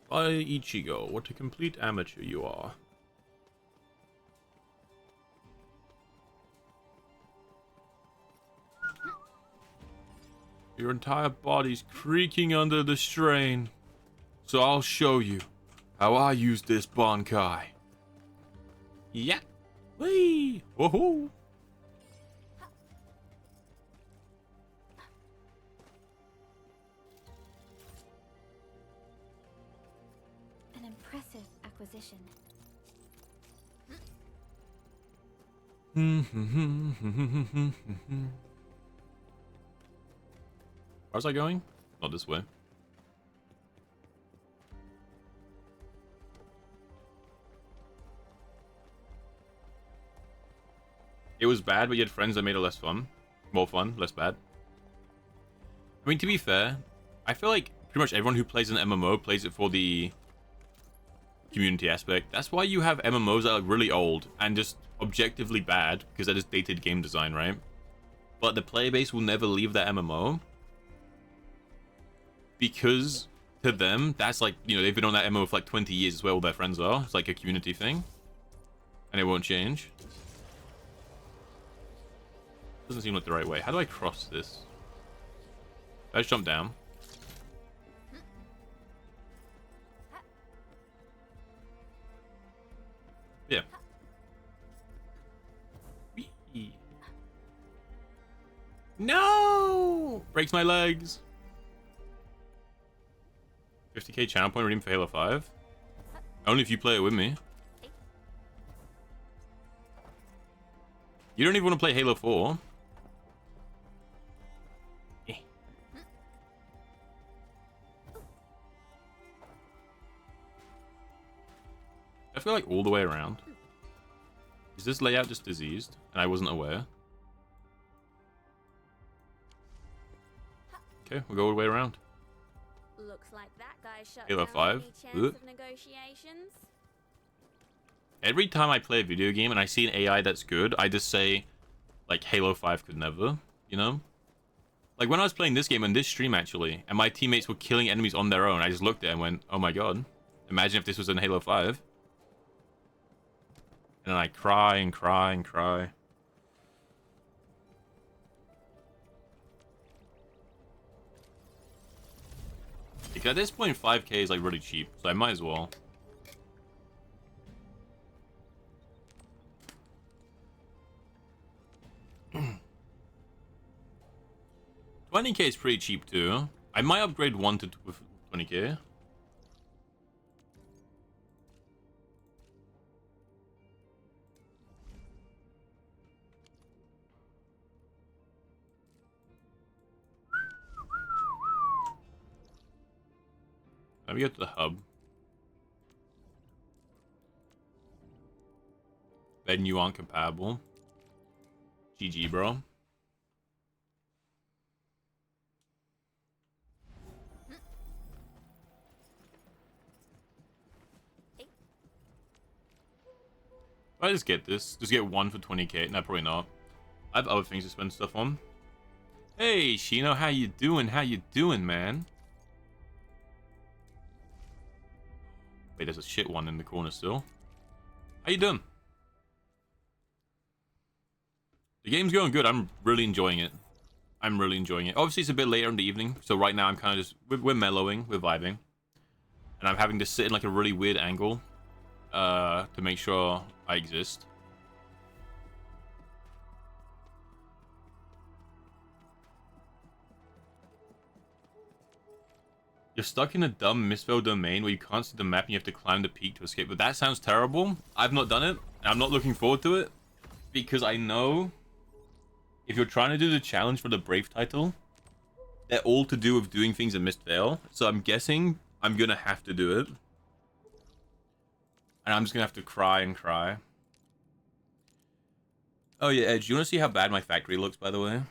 By Ichigo, what a complete amateur you are. Your entire body's creaking under the strain. So I'll show you how I use this Bankai. Yeah. Whee! Woohoo! An impressive acquisition. Where's I going? Not this way. It was bad, but you had friends that made it less fun. More fun, less bad. I mean, to be fair, I feel like pretty much everyone who plays an MMO plays it for the community aspect. That's why you have MMOs that are really old and just objectively bad, because that is dated game design, right? but the player base will never leave that MMO because to them, that's like, you know, they've been on that MMO for like 20 years. It's where all their friends are. It's like a community thing, and it won't change. Doesn't seem like the right way. How do I cross this? I just jump down. Yeah. Whee. No! Breaks my legs. 50k channel point redeemed for Halo 5. Only if you play it with me. You don't even want to play Halo 4. I feel like all the way around. Is this layout just diseased? And I wasn't aware. Okay, we'll go all the way around. Looks like that guy shut Halo down 5. any chance of negotiations. Every time I play a video game and I see an AI that's good, I just say, like, Halo 5 could never, you know? Like, when I was playing this game on this stream, actually, and my teammates were killing enemies on their own, I just looked at it and went, oh my god. Imagine if this was in Halo 5. And then I cry and cry and cry. Like, at this point, 5k is like really cheap, so I might as well. $20k is pretty cheap too. I might upgrade one to 20k. Let me get to the hub. Then you aren't compatible. GG, bro. I just get this. Just get one for 20k. No, probably not. I have other things to spend stuff on. Hey, Shino, how you doing? How you doing, man? Wait, there's a shit one in the corner still. How you doing? The game's going good. I'm really enjoying it. I'm really enjoying it. Obviously, it's a bit later in the evening, so right now I'm kind of just... We're mellowing, we're vibing. And I'm having to sit in like a really weird angle to make sure I exist. You're stuck in a dumb misspelled domain where you can't see the map and you have to climb the peak to escape. But that sounds terrible. I've not done it. And I'm not looking forward to it. Because I know if you're trying to do the challenge for the Brave title, they're all to do with doing things in Mist Vale. So I'm guessing I'm going to have to do it. And I'm just going to have to cry and cry. Oh yeah, Edge, you want to see how bad my factory looks, by the way?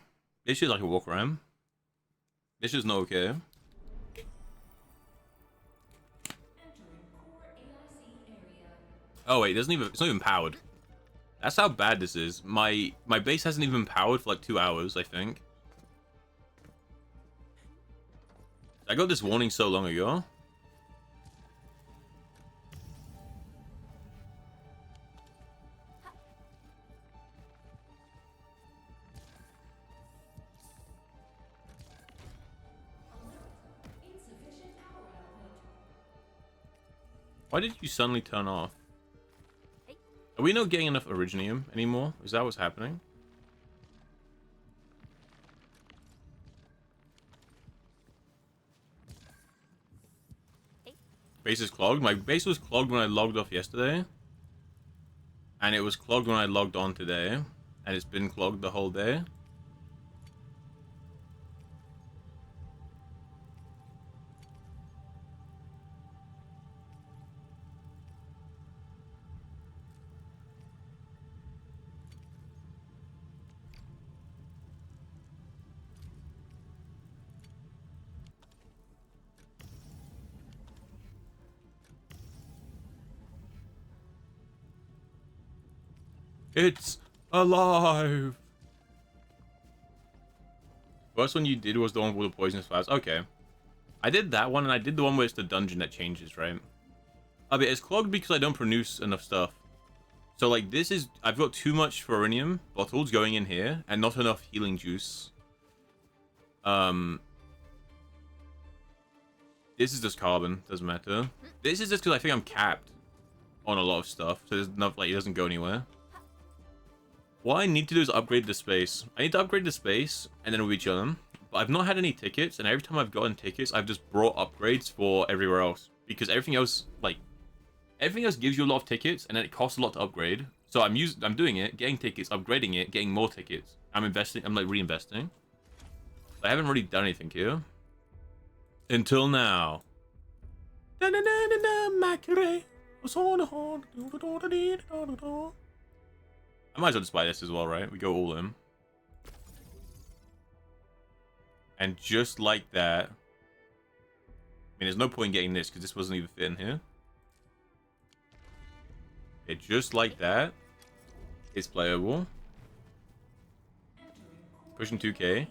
This is like a walk around. This is not okay. Oh wait, it's not even powered. That's how bad this is. My base hasn't even been powered for like 2 hours, I think. I got this warning so long ago. Why did you suddenly turn off? Are we not getting enough Originium anymore? Is that what's happening? Base is clogged? My base was clogged when I logged off yesterday. And it was clogged when I logged on today. And it's been clogged the whole day. It's alive! First one you did was the one with the poisonous flowers. Okay. I did that one, and I did the one where it's the dungeon that changes, right? Oh, but it's clogged because I don't produce enough stuff. So, like, this is... I've got too much Ferrinium bottles going in here, and not enough healing juice. This is just carbon. Doesn't matter. This is just because I think I'm capped on a lot of stuff. So, there's enough, like, it doesn't go anywhere. What I need to do is upgrade the space. I need to upgrade the space, and then we'll be chilling. But I've not had any tickets, and every time I've gotten tickets, I've just brought upgrades for everywhere else. Because everything else, like... Everything else gives you a lot of tickets, and then it costs a lot to upgrade. So I'm doing it, getting tickets, upgrading it, getting more tickets. I'm investing, I'm like reinvesting. I haven't really done anything here. Until now. I might as well just buy this as well, right? We go all in. And just like that... I mean, there's no point in getting this, because this wasn't even fit in here. Okay, just like that. It's playable. Pushing 2k.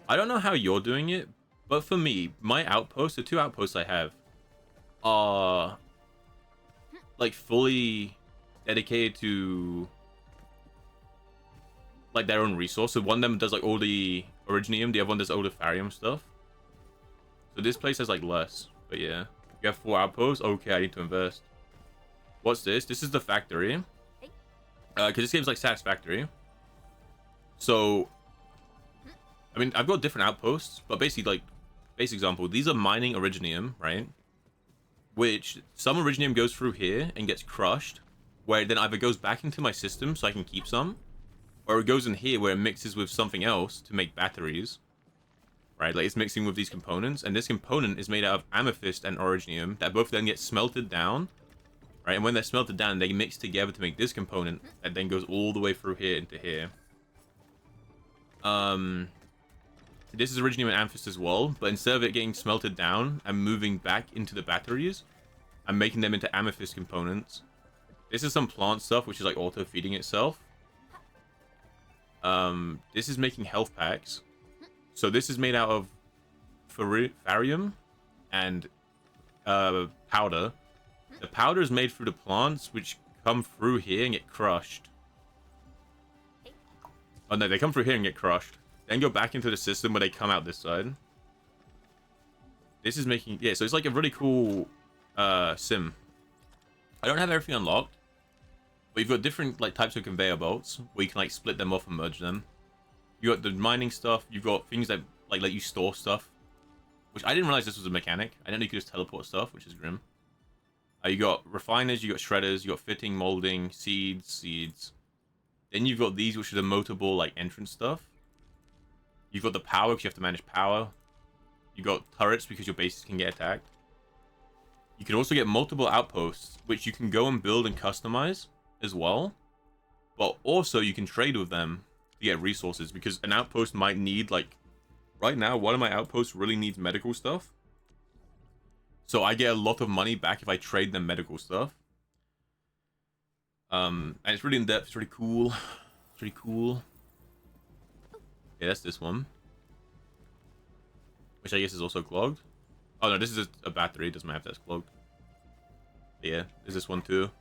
I don't know how you're doing it, but for me, my outposts, the 2 outposts I have, are like fully dedicated to like their own resource. So one of them does like all the Originium, the other one does all the Tharium stuff. So this place has like less, but yeah. You have 4 outposts. Okay, I need to invest. What's this? This is the factory. Because this game's like Satisfactory. So, I mean, I've got different outposts, but basically, like, basic example, these are mining Originium, right? Which, some Originium goes through here and gets crushed, where it then either goes back into my system so I can keep some, or it goes in here where it mixes with something else to make batteries. Right, like it's mixing with these components, and this component is made out of amethyst and Originium that both then get smelted down. Right, and when they're smelted down, they mix together to make this component that then goes all the way through here into here. This is Originium and Amethyst as well, but instead of it getting smelted down and moving back into the batteries, I'm making them into Amethyst components. This is some plant stuff, which is like auto-feeding itself. This is making health packs. So this is made out of Tharium and powder. The powder is made through the plants, which come through here and get crushed. Oh no, they come through here and get crushed. Then go back into the system where they come out this side. This is making... Yeah, so it's like a really cool sim. I don't have everything unlocked. But you've got different like types of conveyor belts where you can like split them off and merge them. You got the mining stuff. You've got things that like let you store stuff. Which I didn't realize this was a mechanic. I didn't know you could just teleport stuff, which is grim. You got refiners, you got shredders, you got fitting, molding, seeds. Then you've got these, which are the motable, like, entrance stuff. You've got the power, because you have to manage power. You got turrets, because your bases can get attacked. You can also get multiple outposts, which you can go and build and customize as well. But also, you can trade with them to get resources, because an outpost might need, like... Right now, one of my outposts really needs medical stuff. So I get a lot of money back if I trade them medical stuff. And it's really in-depth. It's really cool. It's really cool. Yeah, that's this one. Which I guess is also clogged. Oh, no, this is a battery. It doesn't matter if that's clogged. But yeah, there's this one too.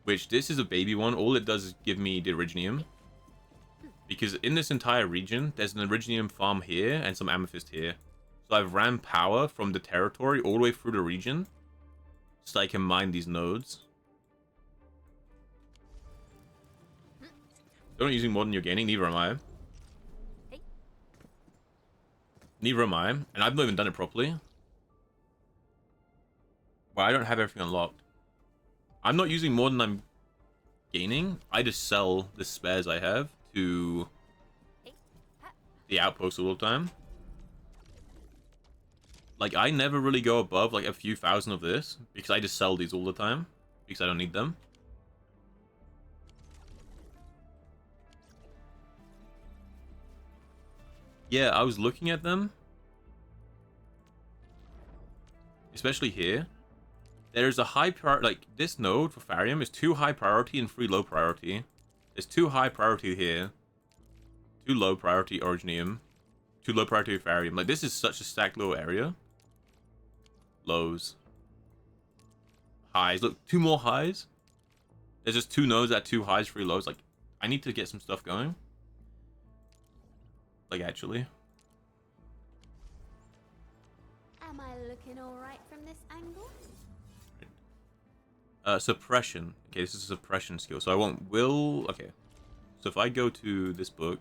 Which, this is a baby one. All it does is give me the Originium. Because in this entire region, there's an Originium farm here and some amethyst here. So I've ran power from the territory all the way through the region. So I can mine these nodes. You're not using more than you're gaining, neither am I. Neither am I. And I've not even done it properly. Well, I don't have everything unlocked. I'm not using more than I'm gaining. I just sell the spares I have to the outpost all the time. Like, I never really go above like a few thousand of this because I just sell these all the time because I don't need them. Yeah, I was looking at them, especially here. There's a high priority, like this node for Tharium is 2 high priority and 3 low priority. There's 2 high priority here. 2 low priority Originium. 2 low priority Farium. Like, this is such a stacked little area. Lows. Highs. Look, 2 more highs. There's just 2 nodes at 2 highs, 3 lows. Like, I need to get some stuff going. Like, actually. Am I looking alright from this angle? Suppression. Okay, this is a suppression skill. So I want will... Okay. So if I go to this book,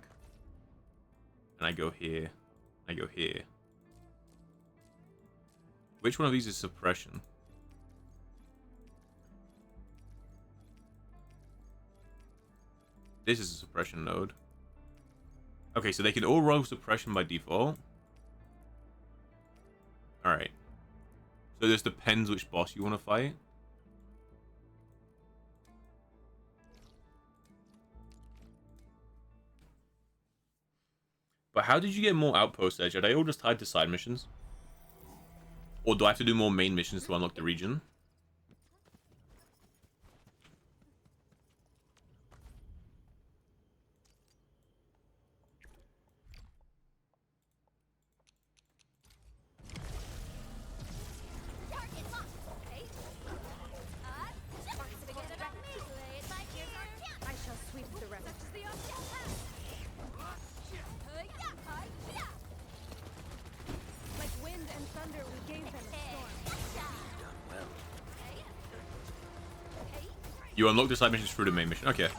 and I go here, I go here. Which one of these is suppression? This is a suppression node. Okay, so they can all roll suppression by default. Alright. So this depends which boss you want to fight. But how did you get more outpost edge? Are they all just tied to side missions? Or do I have to do more main missions to unlock the region? I shall sweep the rest. Like wind and thunder, we gave them a storm. You unlock the side missions through the main mission. Okay.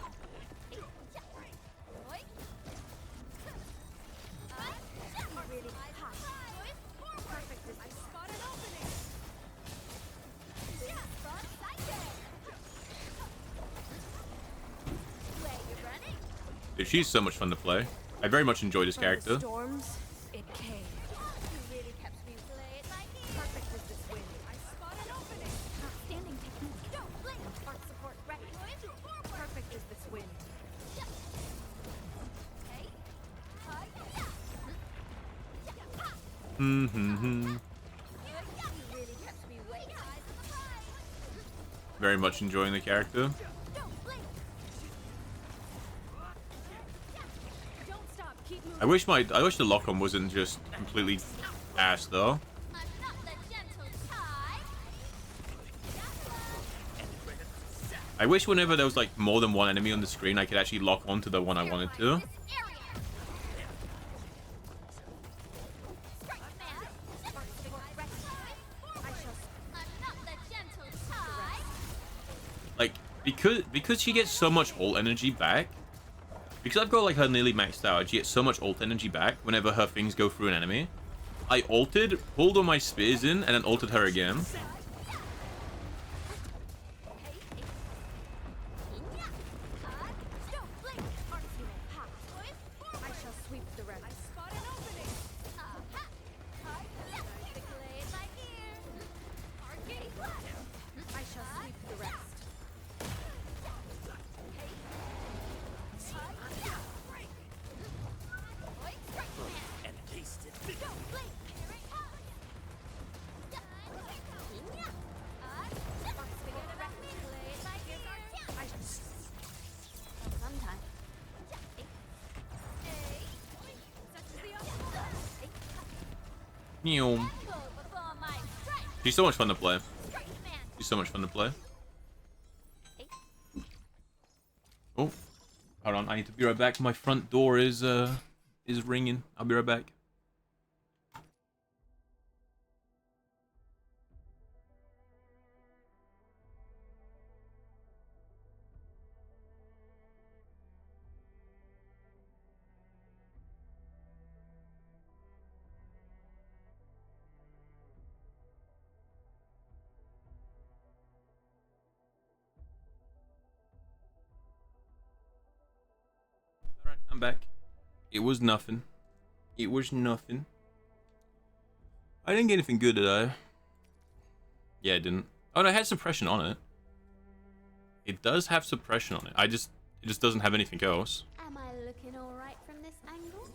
Dude, she's so much fun to play. I very much enjoy this character. Storms, it came. Perfect as this wind. I spot an opening. Outstanding technique. Don't blink. Art support ready. Perfect as this wind. Very much enjoying the character. I wish the lock-on wasn't just completely ass though. I wish whenever there was like more than one enemy on the screen, I could actually lock on to the one I wanted to. Like, because she gets so much ult energy back, because I've got like her nearly maxed out, she gets so much ult energy back whenever her things go through an enemy. I ulted, pulled all my spears in, and then ulted her again. She's so much fun to play. She's so much fun to play. Oh, hold on. I need to be right back. My front door is ringing. I'll be right back. I'm back. It was nothing. It was nothing. I didn't get anything good, did I? Yeah, I didn't. Oh, no, it had suppression on it. It does have suppression on it. It just doesn't have anything else. Am I looking alright from this angle?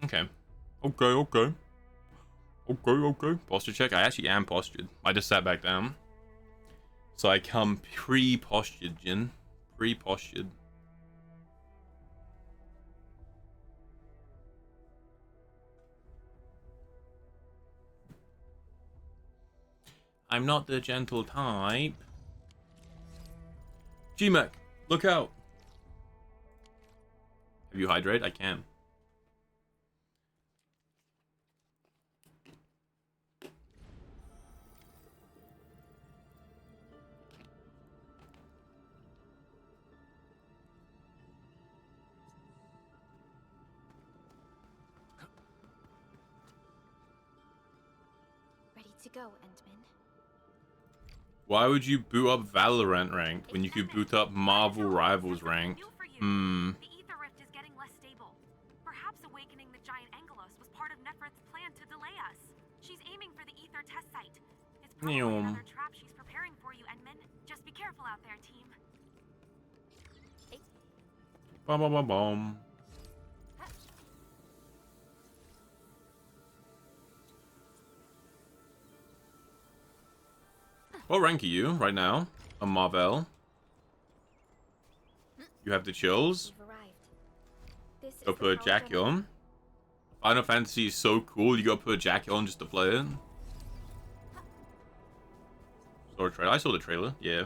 Okay. Okay. Okay. Posture check. I actually am postured. I just sat back down. So I come pre-postured, Jin. Pre-postured. I'm not the gentle type. G-Mac, look out. Have you hydrate? I can. Ready to go, Endman. Why would you boot up Valorant rank when you could boot up Marvel Rivals rank? The ether rift is getting less stable. Perhaps awakening the giant Angelos was part of Nefert's plan to delay us. She's aiming for the ether test site. It's probably another trap she's preparing for you, Endman. Just be careful out there, team. Bum bum bum bum. What rank are you right now? A Marvel. You have the chills. Go put a jacket on. Final Fantasy is so cool. You gotta put a jacket on just to play it. Saw a trailer. I saw the trailer. Yeah.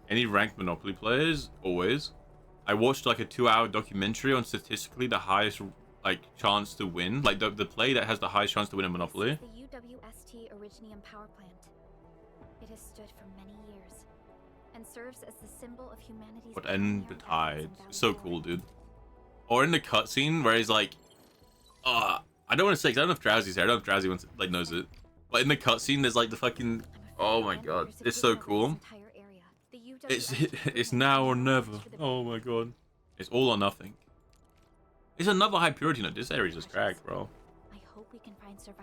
Any ranked Monopoly players? Always. I watched like a 2-hour documentary on statistically the highest like chance to win, like the play that has the highest chance to win a Monopoly. The UWST Originium power plant. It has stood for many years and serves as the symbol of humanity's. But end the tides. So cool, dude. Or in the cutscene where he's like, I don't want to say, 'cause I don't know if Drowsy's here. I don't know if Drowsy like knows it. But in the cutscene, there's like the fucking. Oh my god, it's so cool. It's now or never. Oh my god, it's all or nothing. It's another high purity note. This area's just cracked, bro.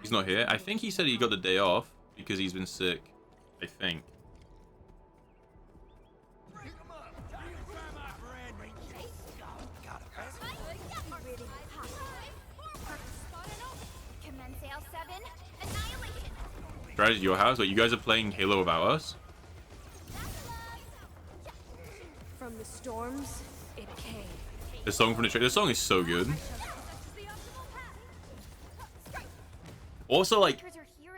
He's not here. I think he said he got the day off because he's been sick. I think. Right at your house? What, you guys are playing Halo without us? From the storms, it came. The song from the trailer. The song is so good. Also, like,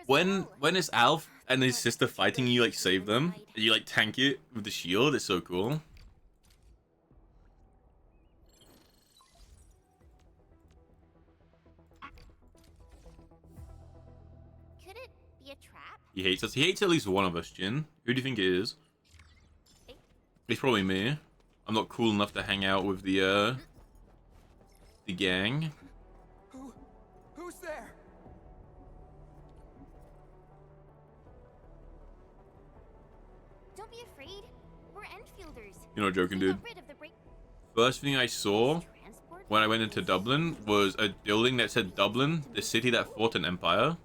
when it's Alf and his sister fighting, you like save them. And you like tank it with the shield. It's so cool. Could it be a trap? He hates us. He hates at least one of us, Jin. Who do you think it is? It's probably me. I'm not cool enough to hang out with the gang. Who's there? Don't be afraid. We're Endfielders. You're not joking, dude. First thing I saw when I went into Dublin was a building that said Dublin, the city that fought an empire.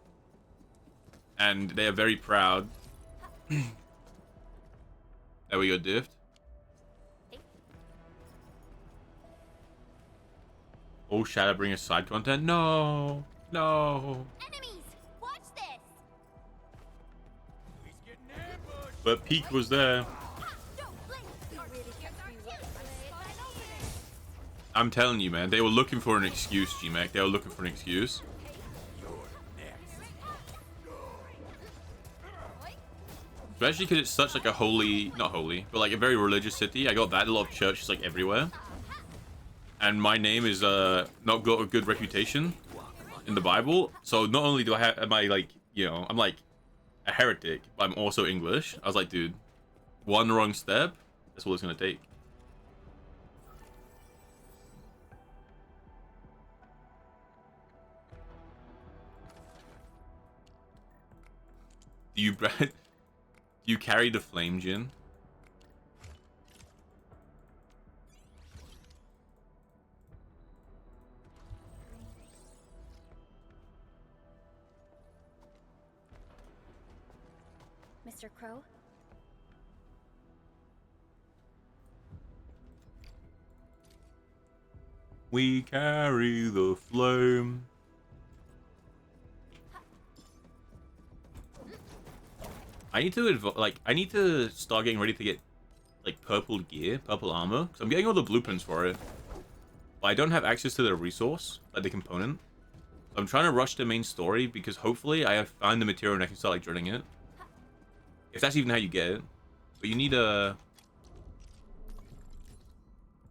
And they are very proud. There we go, Dift. Oh, Shadowbringers side content? No! No! Enemies! Watch this! But Peak was there. I'm telling you, man. They were looking for an excuse, G-Mac. They were looking for an excuse. Especially because it's such like a holy... Not holy, but like a very religious city. I got that. A lot of churches like everywhere. And my name is not got a good reputation in the Bible. So not only do I have, am I like, you know, I'm like a heretic, but I'm also English. I was like, dude, one wrong step, that's all it's gonna take. Do you carry the flame, Jin? Mr. Crow? We carry the flame. I need to start getting ready to get like purple gear, purple armor, because I'm getting all the blueprints for it. But I don't have access to the resource, like the component. So I'm trying to rush the main story because hopefully I have found the material and I can start like drilling it. If that's even how you get it. But you need a...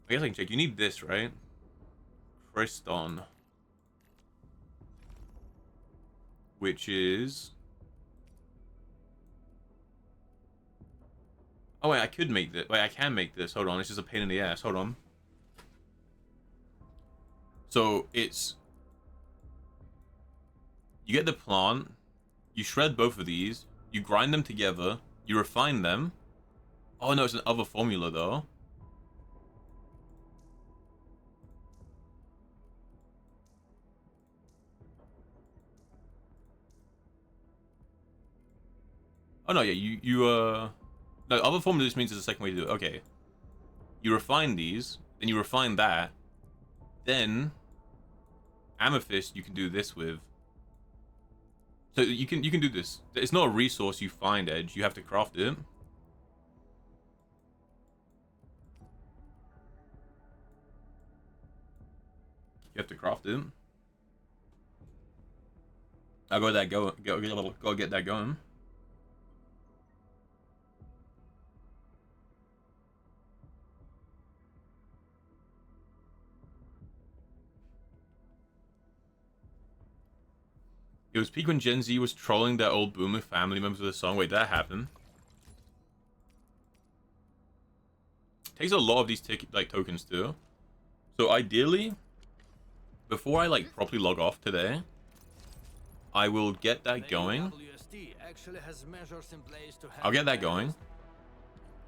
I guess I can check. You need this, right? Cryston. Which is... Oh wait, I could make this. Wait, I can make this. Hold on, it's just a pain in the ass. Hold on. So it's... You get the plant, you shred both of these, you grind them together, you refine them. Oh no, it's an other formula though. Oh no, yeah, no, other formula just means there's a second way to do it. Okay. You refine these, then you refine that. Then amethyst you can do this with. So you can do this. It's not a resource you find, Edge. You have to craft it. You have to craft it. I'll go that go get that going. It was peak when Gen Z was trolling their old boomer family members with a song. Wait, that happened. Takes a lot of these tokens too. So ideally, before I like properly log off today, I will get that going. I'll get that going.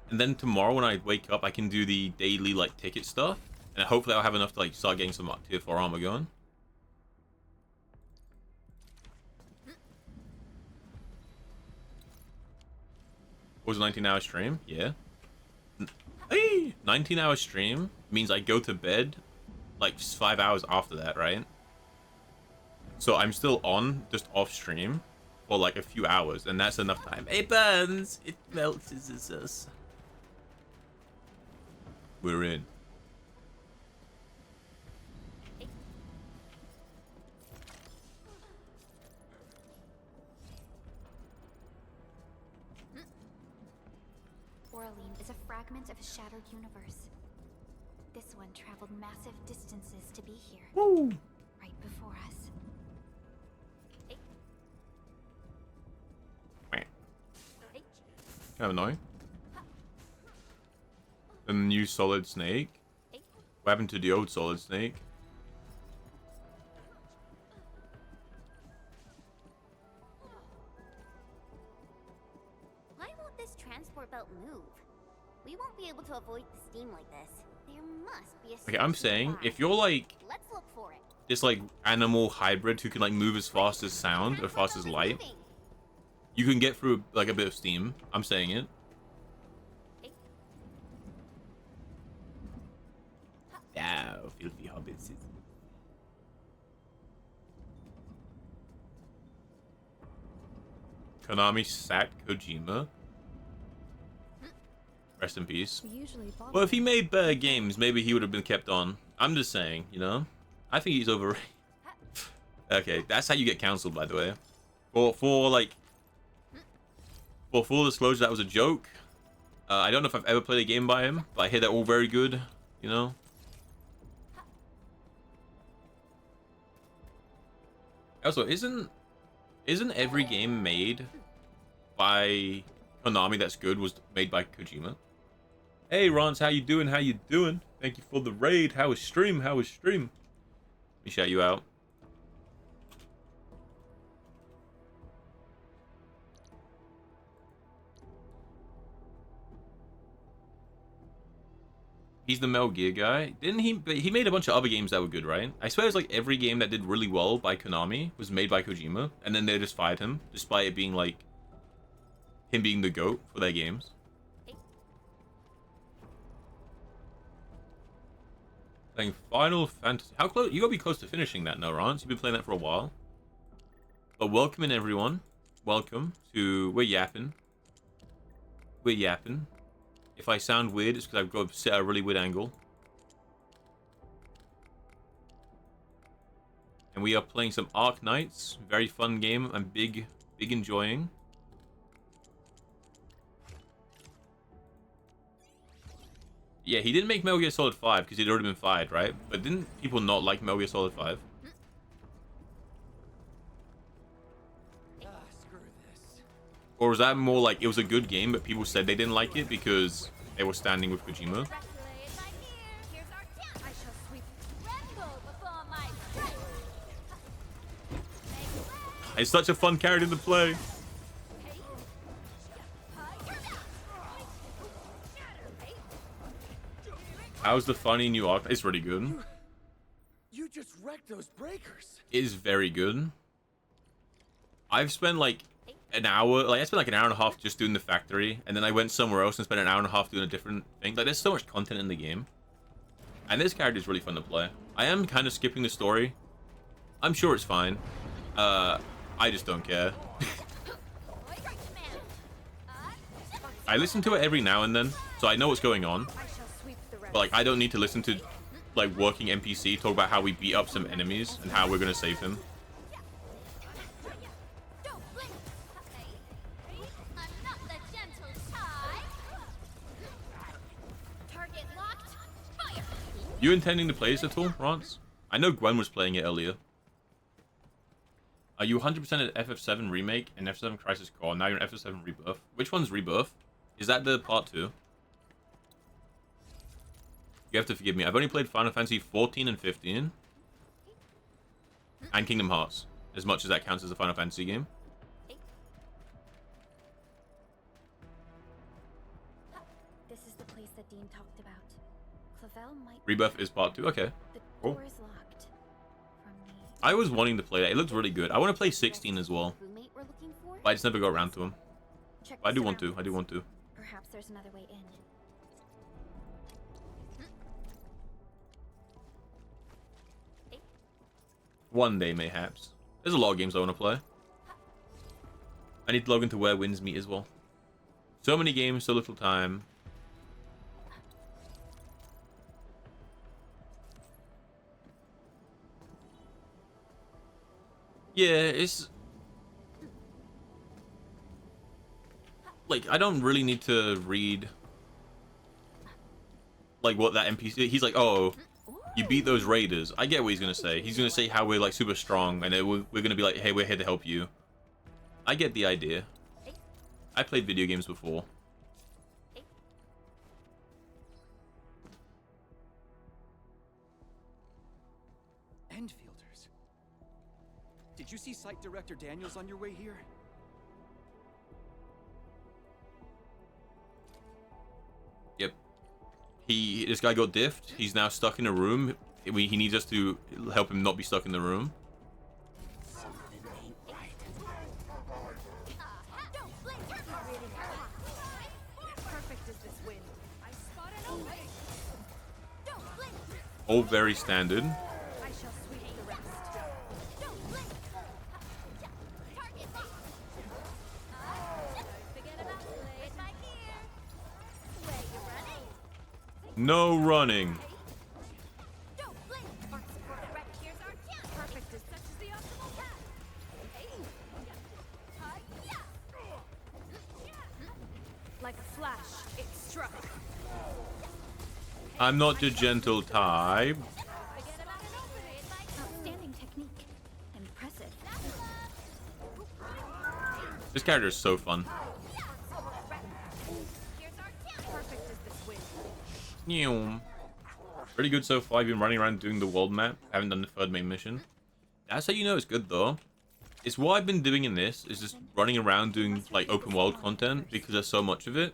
And then tomorrow when I wake up, I can do the daily like ticket stuff. And hopefully I'll have enough to like start getting some tier 4 armor going. Was a 19-hour stream? Yeah. Hey! 19-hour stream means I go to bed like just 5 hours after that, right? So I'm still on, just off stream for like a few hours, and that's enough time. It burns! It melts us. We're in. Is a fragment of a shattered universe. This one traveled massive distances to be here. Woo. Right before us. Kind of annoying. The new Solid Snake. What happened to the old Solid Snake? Why won't this transport belt move? We won't be able to avoid the steam like this. There must be a Okay, I'm saying if you're like Let's look for it. this like animal hybrid who can like move as fast as sound or fast as light, you can get through like a bit of steam. I'm saying it. Now, filthy hobbits. Konami sacked Kojima. Rest in peace. Well, if he made better games, maybe he would have been kept on. I'm just saying, you know? I think he's overrated. Okay, that's how you get cancelled, by the way. For full disclosure, that was a joke. I don't know if I've ever played a game by him, but I hear they're all very good, you know? Also, isn't every game made by Konami that's good was made by Kojima? Hey, Rons, how you doing? How you doing? Thank you for the raid. How was stream? How was stream? Let me shout you out. He's the Metal Gear guy. Didn't he? But he made a bunch of other games that were good, right? I swear it's like every game that did really well by Konami was made by Kojima, and then they just fired him, despite it being like him being the GOAT for their games. Playing Final Fantasy. How close? You gotta be close to finishing that, no, Rance? You've been playing that for a while. But welcome in, everyone. Welcome to... We're yapping. We're yapping. If I sound weird, it's because I've got to set a really weird angle. And we are playing some Arknights. Very fun game. I'm big enjoying. Yeah, he didn't make Metal Gear Solid 5 because he'd already been fired, right? But didn't people not like Metal Gear Solid 5? Screw this. Or was that more like it was a good game, but people said they didn't like it because they were standing with Kojima? It's such a fun character to play. How's the funny new arc? It's really good. You just wrecked those breakers. It is very good. I've spent like an hour, I spent like an hour and a half just doing the factory, and then I went somewhere else and spent an hour and a half doing a different thing. Like, there's so much content in the game. And this character is really fun to play. I am kind of skipping the story. I'm sure it's fine. I just don't care. I listen to it every now and then, so I know what's going on. But like, I don't need to listen to like working NPC talk about how we beat up some enemies and how we're gonna save him. You intending to play this at all, Rance? I know Gwen was playing it earlier. Are you 100% at FF7 Remake and FF7 Crisis Core? Now you're in FF7 Rebirth. Which one's Rebirth? Is that the part 2? You have to forgive me. I've only played Final Fantasy 14 and 15. And Kingdom Hearts. As much as that counts as a Final Fantasy game. This is the place that Dean talked about. Clavel might... Rebirth is part 2. Okay. The Cool. door is locked. From me. I was wanting to play that. It looks really good. I want to play 16 as well. Roommate we're looking for? But I just never got around to them. Check But I the do want to. I surroundings. do want to. Perhaps there's another way in. One day, mayhaps. There's a lot of games I want to play. I need to log into Where Winds Meet as well. So many games, so little time. Yeah, it's... like, I don't really need to read... like, what that NPC... He's like, oh... you beat those raiders. I get what he's gonna say. He's gonna say how we're like super strong and we're gonna be like, hey, we're here to help you. I get the idea. I played video games before. Endfielders. Did you see Site Director Daniels on your way here? Yep. This guy got diffed. He's now stuck in a room. He needs us to help him not be stuck in the room. All very standard. No running. Like a flash, it struck. I'm not the gentle type. Outstanding technique. Impressive. This character is so fun. Pretty good so far. I've been running around doing the world map. Haven't done the third main mission. That's how you know it's good though. It's what I've been doing in this, is just running around doing like open world content because there's so much of it.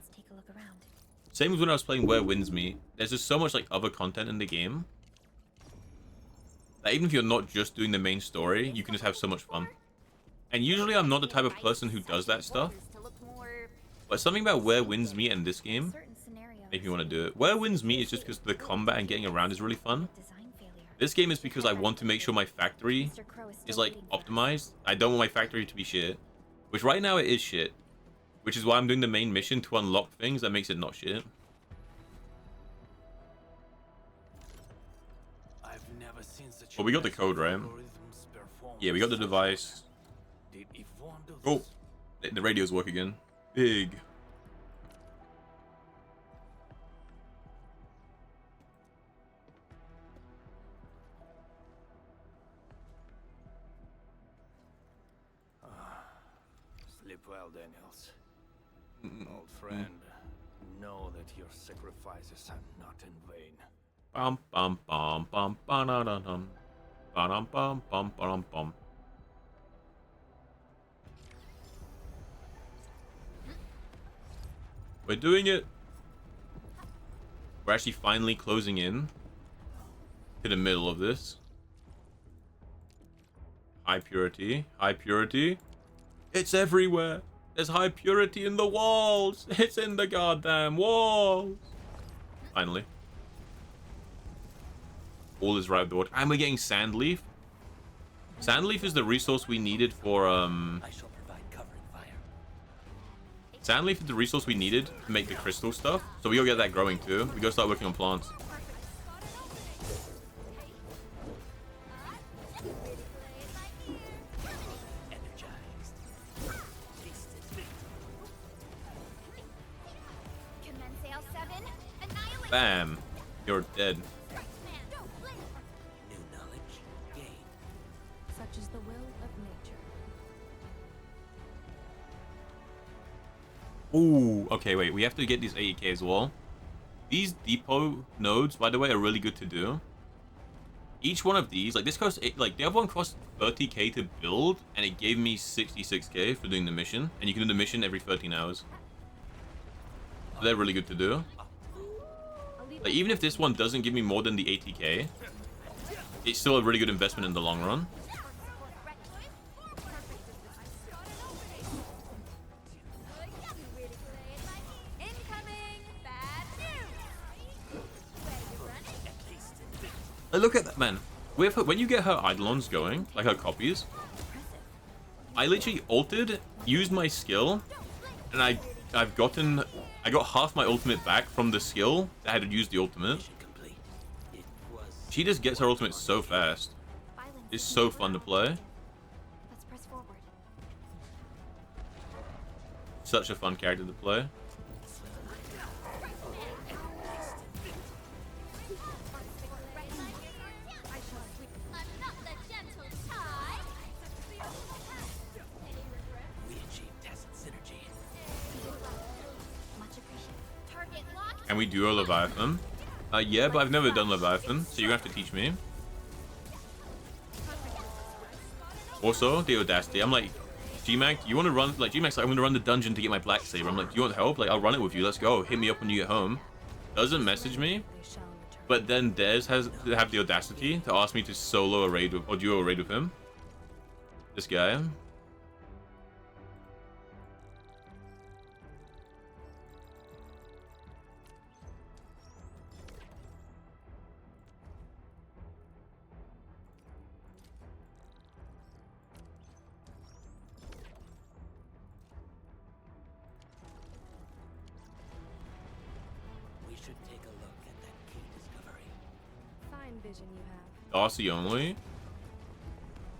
Same as when I was playing Where Winds Meet. There's just so much like other content in the game that even if you're not just doing the main story, you can just have so much fun. And usually I'm not the type of person who does that stuff. But something about Where Winds Meet in this game make me want to do it. Where wins me is just because the combat and getting around is really fun. This game is because I want to make sure my factory is like optimized. I don't want my factory to be shit, which right now it is shit, which is why I'm doing the main mission to unlock things that makes it not shit. Well, we got the code, right? Yeah, we got the device. Oh, the radios work again. Big. Sleep well, Daniels. Old friend, know that your sacrifices are not in vain. Bum bum bum bum bum bum bum bum bum bum bum bum. We're doing it. We're actually finally closing in to the middle of this. High purity. High purity. It's everywhere. There's high purity in the walls. It's in the goddamn walls. Finally. All is right door. And we're getting Sandleaf. Sandleaf is the resource we needed for I shall provide covering fire. Sandleaf is the resource we needed to make the crystal stuff. So we gotta get that growing too. We gotta start working on plants. Bam. You're dead. New knowledge gained. Such is the will of nature. Ooh, okay, wait. We have to get these 80k as well. These depot nodes, by the way, are really good to do. Each one of these, like this costs, like the other one cost 30k to build, and it gave me 66k for doing the mission. And you can do the mission every 13 hours. So they're really good to do. Like, even if this one doesn't give me more than the 80k, it's still a really good investment in the long run. Like, look at that, man. With her, when you get her Eidolons going, like her copies, I literally ulted, used my skill, and I got half my ultimate back from the skill that I had to use the ultimate. She just gets her ultimate so fast. It's so fun to play. Let's press forward. Such a fun character to play. And we do a Leviathan. Yeah, but I've never done Leviathan, so you're gonna have to teach me. Also, the audacity. I'm like, GMAC, you want to run? Like, GMAC's like, I'm gonna run the dungeon to get my Black Saber. I'm like, do you want help? Like, I'll run it with you. Let's go. Hit me up when you get home. Doesn't message me, but then Dez has to have the audacity to ask me to solo a raid with, or duo a raid with him. This guy. Vision you have. Darcy only.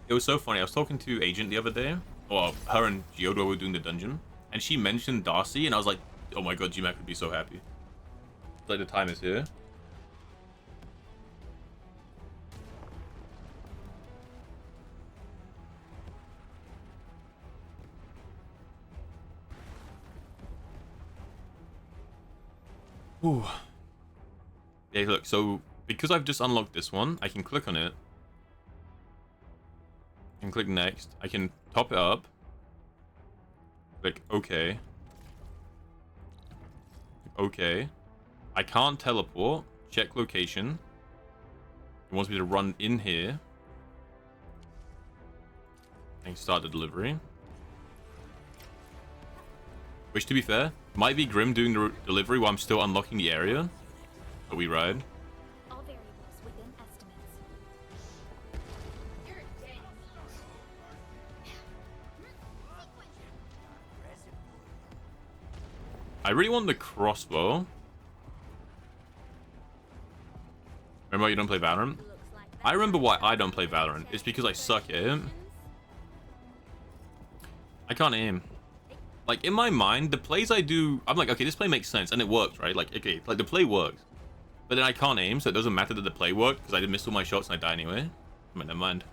It was so funny. I was talking to Agent the other day. Well, her and Geodo were doing the dungeon, and she mentioned Darcy, and I was like, "Oh my god, GMAC would be so happy." Like, the time is here. Ooh. Yeah, look. So, because I've just unlocked this one, I can click on it and click next. I can top it up. Click OK. OK. I can't teleport. Check location. It wants me to run in here. And start the delivery. Which, to be fair, might be grim doing the delivery while I'm still unlocking the area. But we ride. All variables within estimates. I really want the crossbow. Remember why you don't play Valorant? I remember why I don't play Valorant. It's because I suck at it. I can't aim. Like, in my mind, the plays I do, I'm like, okay, this play makes sense, and it works, right? Like, okay, like, the play works. But then I can't aim, so it doesn't matter that the play worked, because I did miss all my shots and I die anyway. I mean, never mind.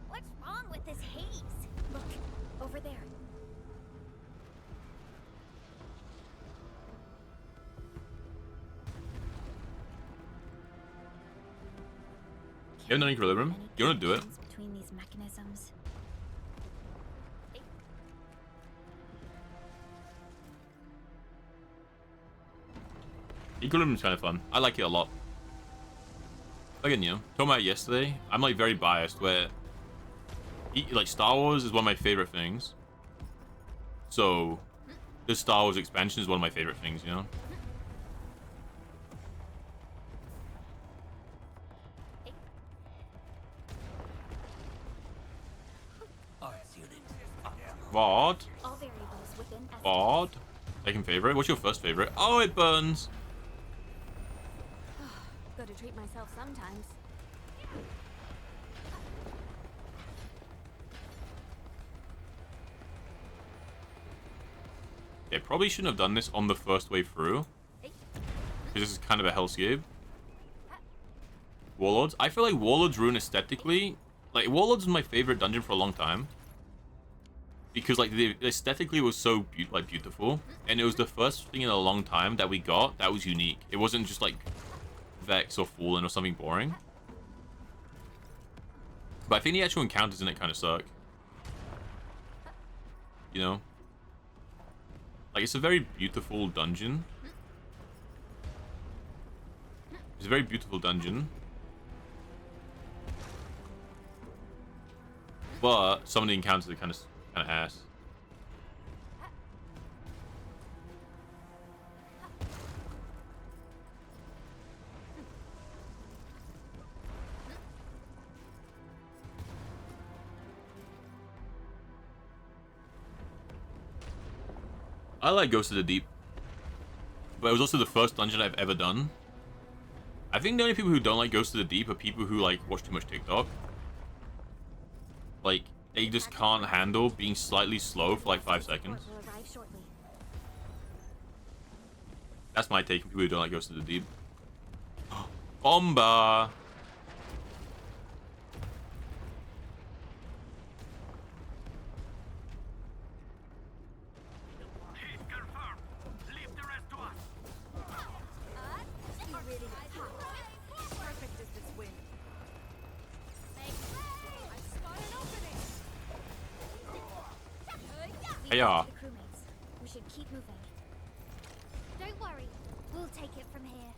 What's wrong with this haze? Look, over there. You haven't done equilibrium? You want to do it? Between these mechanisms. Equilibrium's kind of fun. I like it a lot. Again, you know, talking about yesterday, I'm like very biased where like Star Wars is one of my favorite things. So this Star Wars expansion is one of my favorite things, you know? VOD? All variables within estimates. VOD? Second favorite? What's your first favorite? Oh, it burns. Gotta treat myself sometimes. Yeah, probably shouldn't have done this on the first way through. Because this is kind of a hellscape. Warlords? I feel like Warlords ruin aesthetically. Like, Warlords was my favorite dungeon for a long time. Because, like, the aesthetically was so beautiful. And it was the first thing in a long time that we got that was unique. It wasn't just, like, Vex or Fallen or something boring. But I think the actual encounters in it kind of suck. You know? Like, it's a very beautiful dungeon. It's a very beautiful dungeon. But some of the encounters are kind of ass. I like Ghost of the Deep, but it was also the first dungeon I've ever done. I think the only people who don't like Ghost of the Deep are people who like watch too much TikTok. Like, they just can't handle being slightly slow for like 5 seconds. That's my take on people who don't like Ghost of the Deep. Bomba! Yeah. We should keep moving. Don't worry, we'll take it from here.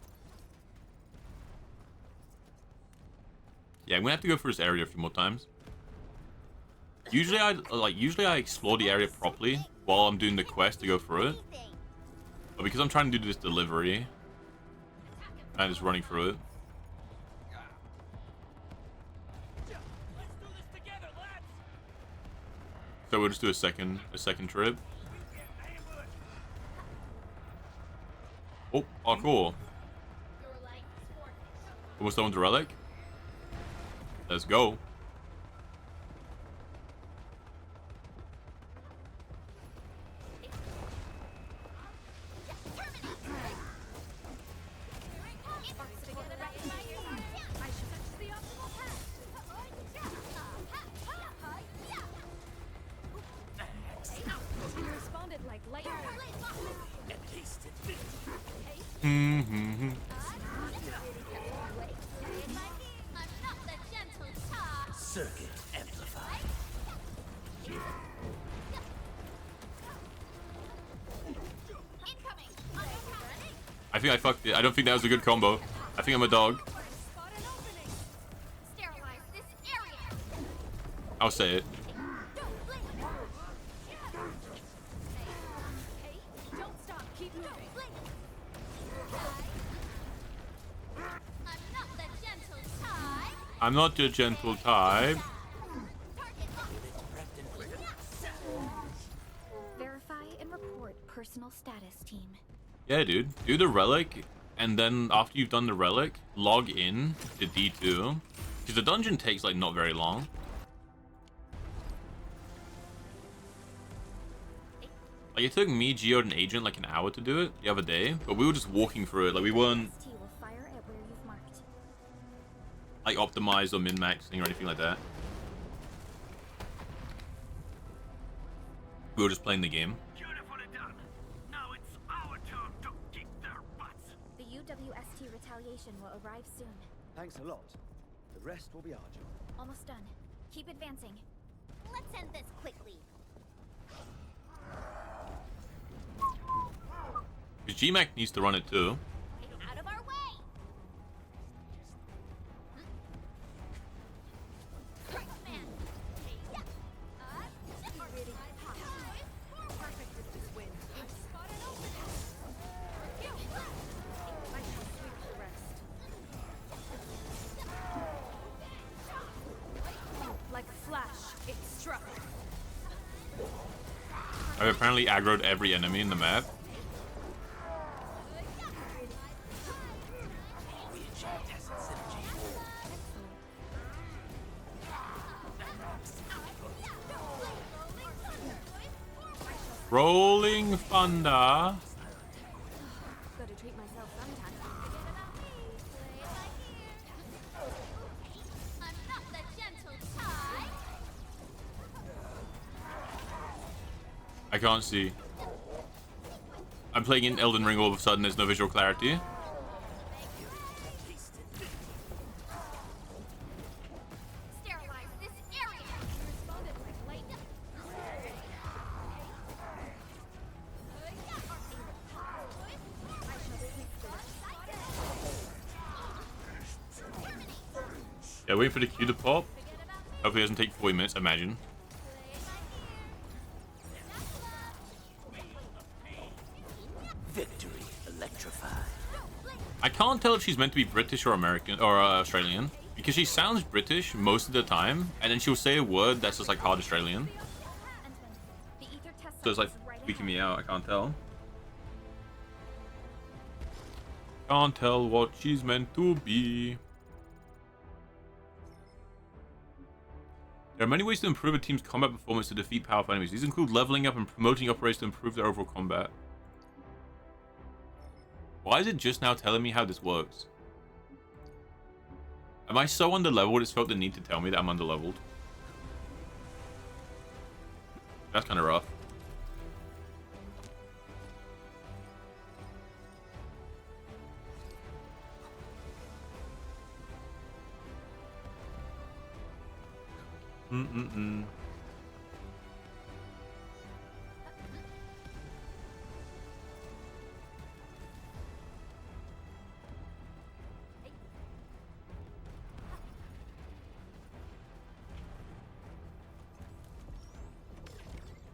Yeah, I'm gonna have to go through this area a few more times. Usually I explore the area properly while I'm doing the quest to go through it. But because I'm trying to do this delivery, I'm just running through it. So we'll just do a second trip. Oh, parkour. Almost done with the relic. Let's go. Circuit amplified. I think I fucked it. I don't think that was a good combo. I think I'm a dog. I'll say it. Don't stop, keep moving. I'm not the gentle type. Verify and report personal status, team. Yeah, dude. Do the relic, and then after you've done the relic, log in to D2. Because the dungeon takes, like, not very long. Like, it took me, Geo, and Agent, like, an hour to do it the other day. But we were just walking through it. Like, we weren't, like, optimized or min-maxing or anything like that. We were just playing the game. The UWST retaliation will arrive soon. Thanks a lot. The rest will be our job. Almost done. Keep advancing. Let's end this quickly. Because GMAC needs to run it too. Out of our way. Like a flash, it struck. I've apparently aggroed every enemy in the map. Rolling thunder. Gotta treat myself sometime. I'm not the gentle type. I can't see. I'm playing in Elden Ring, all of a sudden there's no visual clarity. Sterilize this area. Responded like lightning. Yeah, waiting for the queue to pop. Hopefully it doesn't take 40 minutes, imagine. Victory electrified. I can't tell if she's meant to be British or American or Australian, because she sounds British most of the time, and then she'll say a word that's just like hard Australian. So it's like freaking me out. I can't tell. Can't tell what she's meant to be. There are many ways to improve a team's combat performance to defeat powerful enemies. These include leveling up and promoting upgrades to improve their overall combat. Why is it just now telling me how this works? Am I so underleveled it's felt the need to tell me that I'm underleveled? That's kind of rough.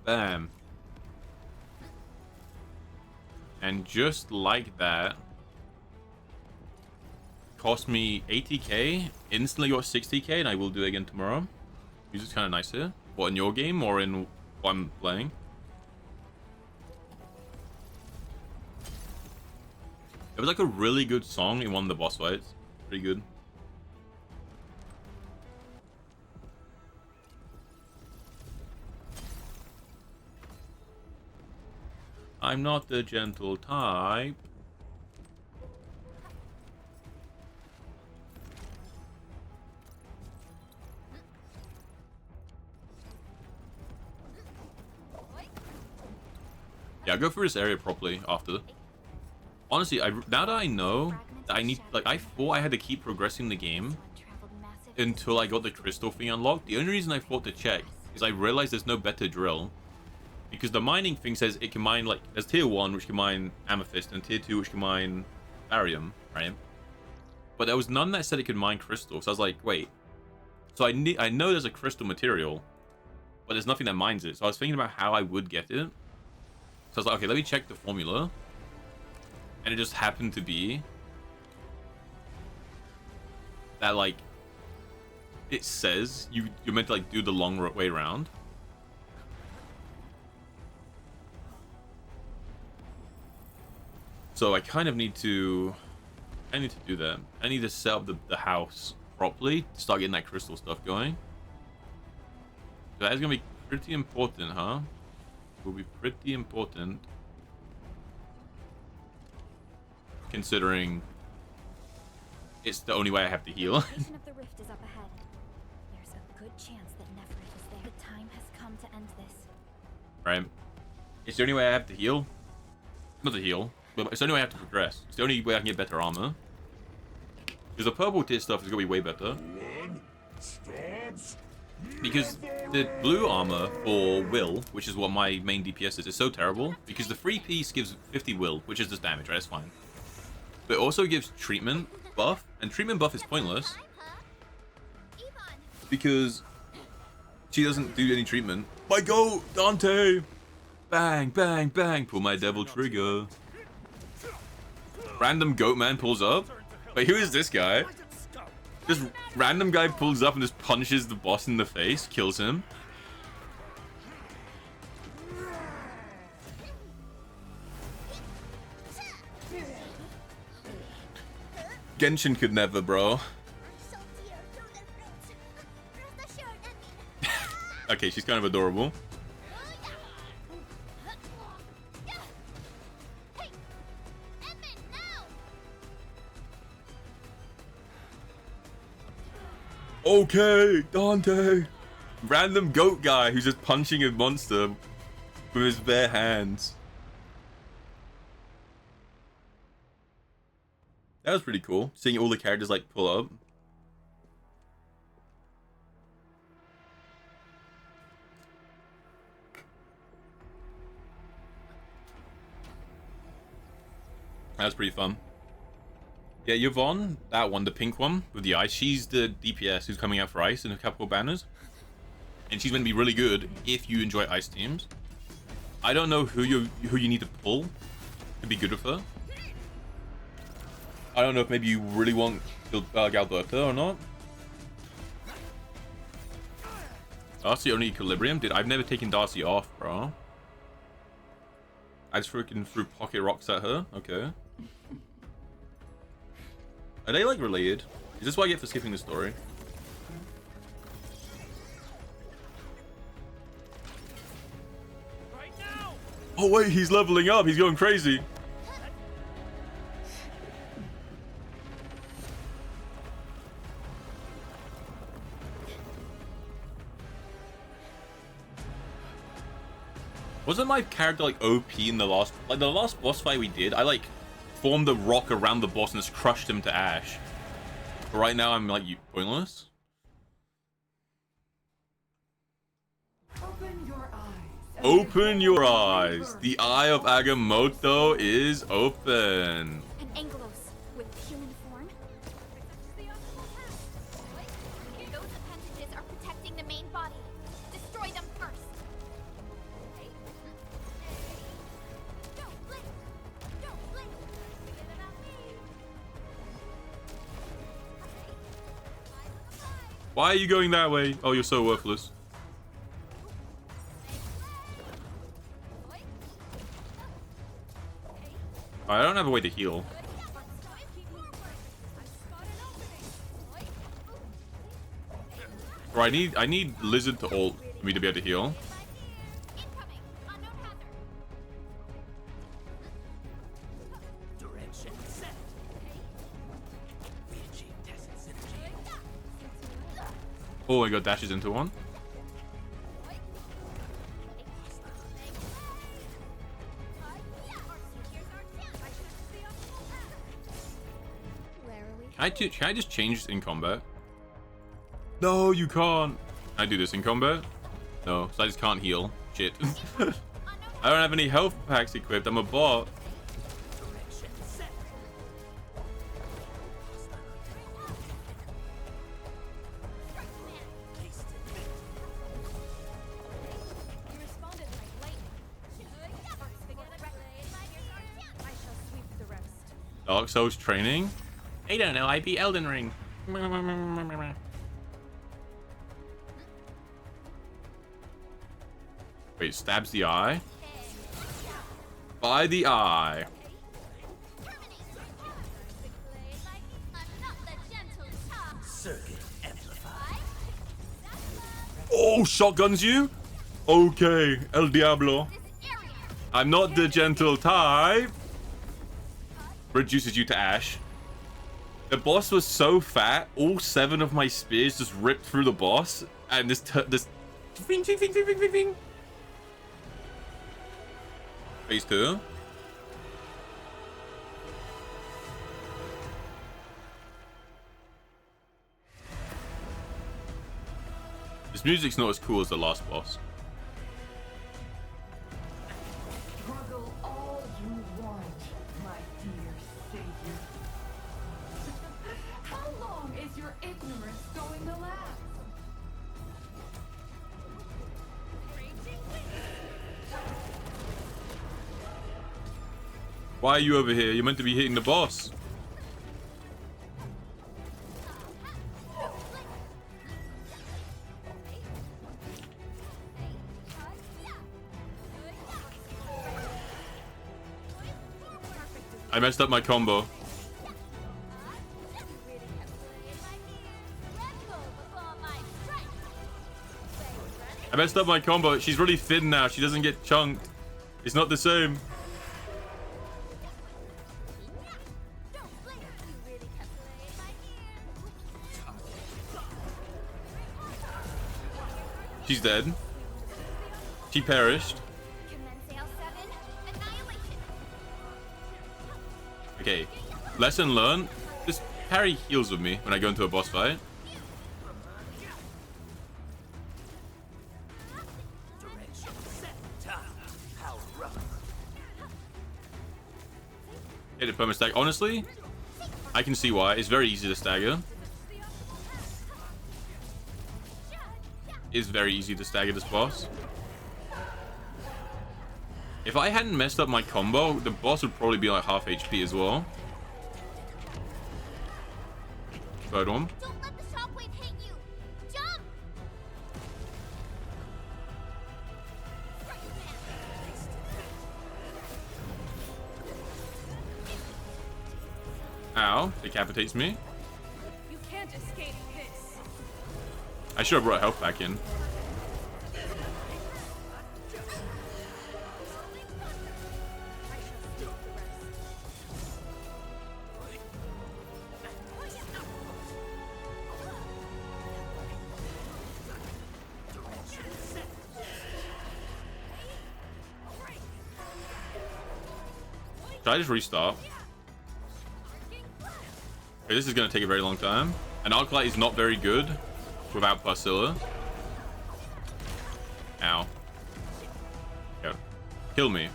Bam. And just like that, cost me 80k, instantly got 60k, and I will do it again tomorrow. Music's kind of nice here. What, in your game or in what I'm playing? It was like a really good song in one of the boss fights. Pretty good. I'm not the gentle type. Yeah, I'll go through this area properly after. Honestly, now that I know that I need, like, I thought I had to keep progressing the game until I got the crystal thing unlocked. The only reason I thought to check is I realized there's no better drill. Because the mining thing says it can mine, like, there's tier 1 which can mine amethyst and tier 2 which can mine barium, right? But there was none that said it could mine crystal. So I was like, wait, So I know there's a crystal material, but there's nothing that mines it. So I was thinking about how I would get it. So I was like, okay, let me check the formula. And it just happened to be that, like, it says you're meant to, like, do the long way around. So I kind of need to do that. I need to set up the house properly to start getting that crystal stuff going. So that is gonna be pretty important, huh? Will be pretty important, considering it's the only way I have to heal. The location of the rift is up ahead. There's a good chance that Nephrit is there. The time has come to end this. Right? It's the only way I have to heal. Not to heal, but it's the only way I have to progress. It's the only way I can get better armor. Because the purple tier stuff is gonna be way better. Because the blue armor for will, which is what my main DPS is so terrible. Because the free piece gives 50 will, which is just damage, right? That's fine. But it also gives treatment buff, and treatment buff is pointless. Because she doesn't do any treatment. My go, Dante! Bang, bang, bang, pull my devil trigger. Random goat man pulls up. Wait, who is this guy? This random guy pulls up and just punches the boss in the face, kills him. Genshin could never, bro. Okay, she's kind of adorable. Okay, Dante. Random goat guy who's just punching a monster with his bare hands. That was pretty cool, seeing all the characters like pull up. That was pretty fun. Yeah, Yvonne, that one, the pink one with the ice, she's the DPS who's coming out for ice in a couple of banners. And she's going to be really good if you enjoy ice teams. I don't know who you need to pull to be good with her. I don't know if maybe you really want Galberta or not. Darcy only equilibrium? Dude, I've never taken Darcy off, bro. I just freaking threw pocket rocks at her. Okay. Are they like related? Is this what I get for skipping the story? Oh wait, he's leveling up. He's going crazy. Wasn't my character like OP in the last boss fight we did? I like formed the rock around the boss and just crushed him to ash. But right now I'm like pointless. Open your eyes. Open your eyes. The eye of Agamotto is open. An Angelos with human form. Those appendages are protecting the main body. Destroy them first. Why are you going that way? Oh, you're so worthless. I don't have a way to heal. Or I need Lizard to ult for me to be able to heal. Oh, I got dashes into one. Can I just change in combat? No, you can't. Can I do this in combat? No, so I just can't heal. Shit. I don't have any health packs equipped. I'm a bot. Dark Souls training? I don't know, I beat Elden Ring. Wait, stabs the eye? By the eye. Circuit amplified. Oh, shotguns you? Okay, El Diablo. I'm not the gentle type. Reduces you to ash. The boss was so fat, all 7 of my spears just ripped through the boss, and this Phase 2. This music's not as cool as the last boss. Struggle all you want, my dear savior. How long is your ignorance going to last? Why are you over here? You're meant to be hitting the boss. I messed up my combo. I messed up my combo. She's really thin now. She doesn't get chunked. It's not the same. She's dead. She perished. Okay, lesson learned. Just parry heals with me when I go into a boss fight. Hit it perma stack. Honestly, I can see why. It's very easy to stagger. It's very easy to stagger this boss. If I hadn't messed up my combo, the boss would probably be like half HP as well. Third one. Don't let the shockwave hit you. Jump! Ow, decapitates me. You can't escape this. I should have brought health back in. Should I just restart? Okay, this is going to take a very long time. And Arknight is not very good without Parcilla. Ow. Go. Kill me.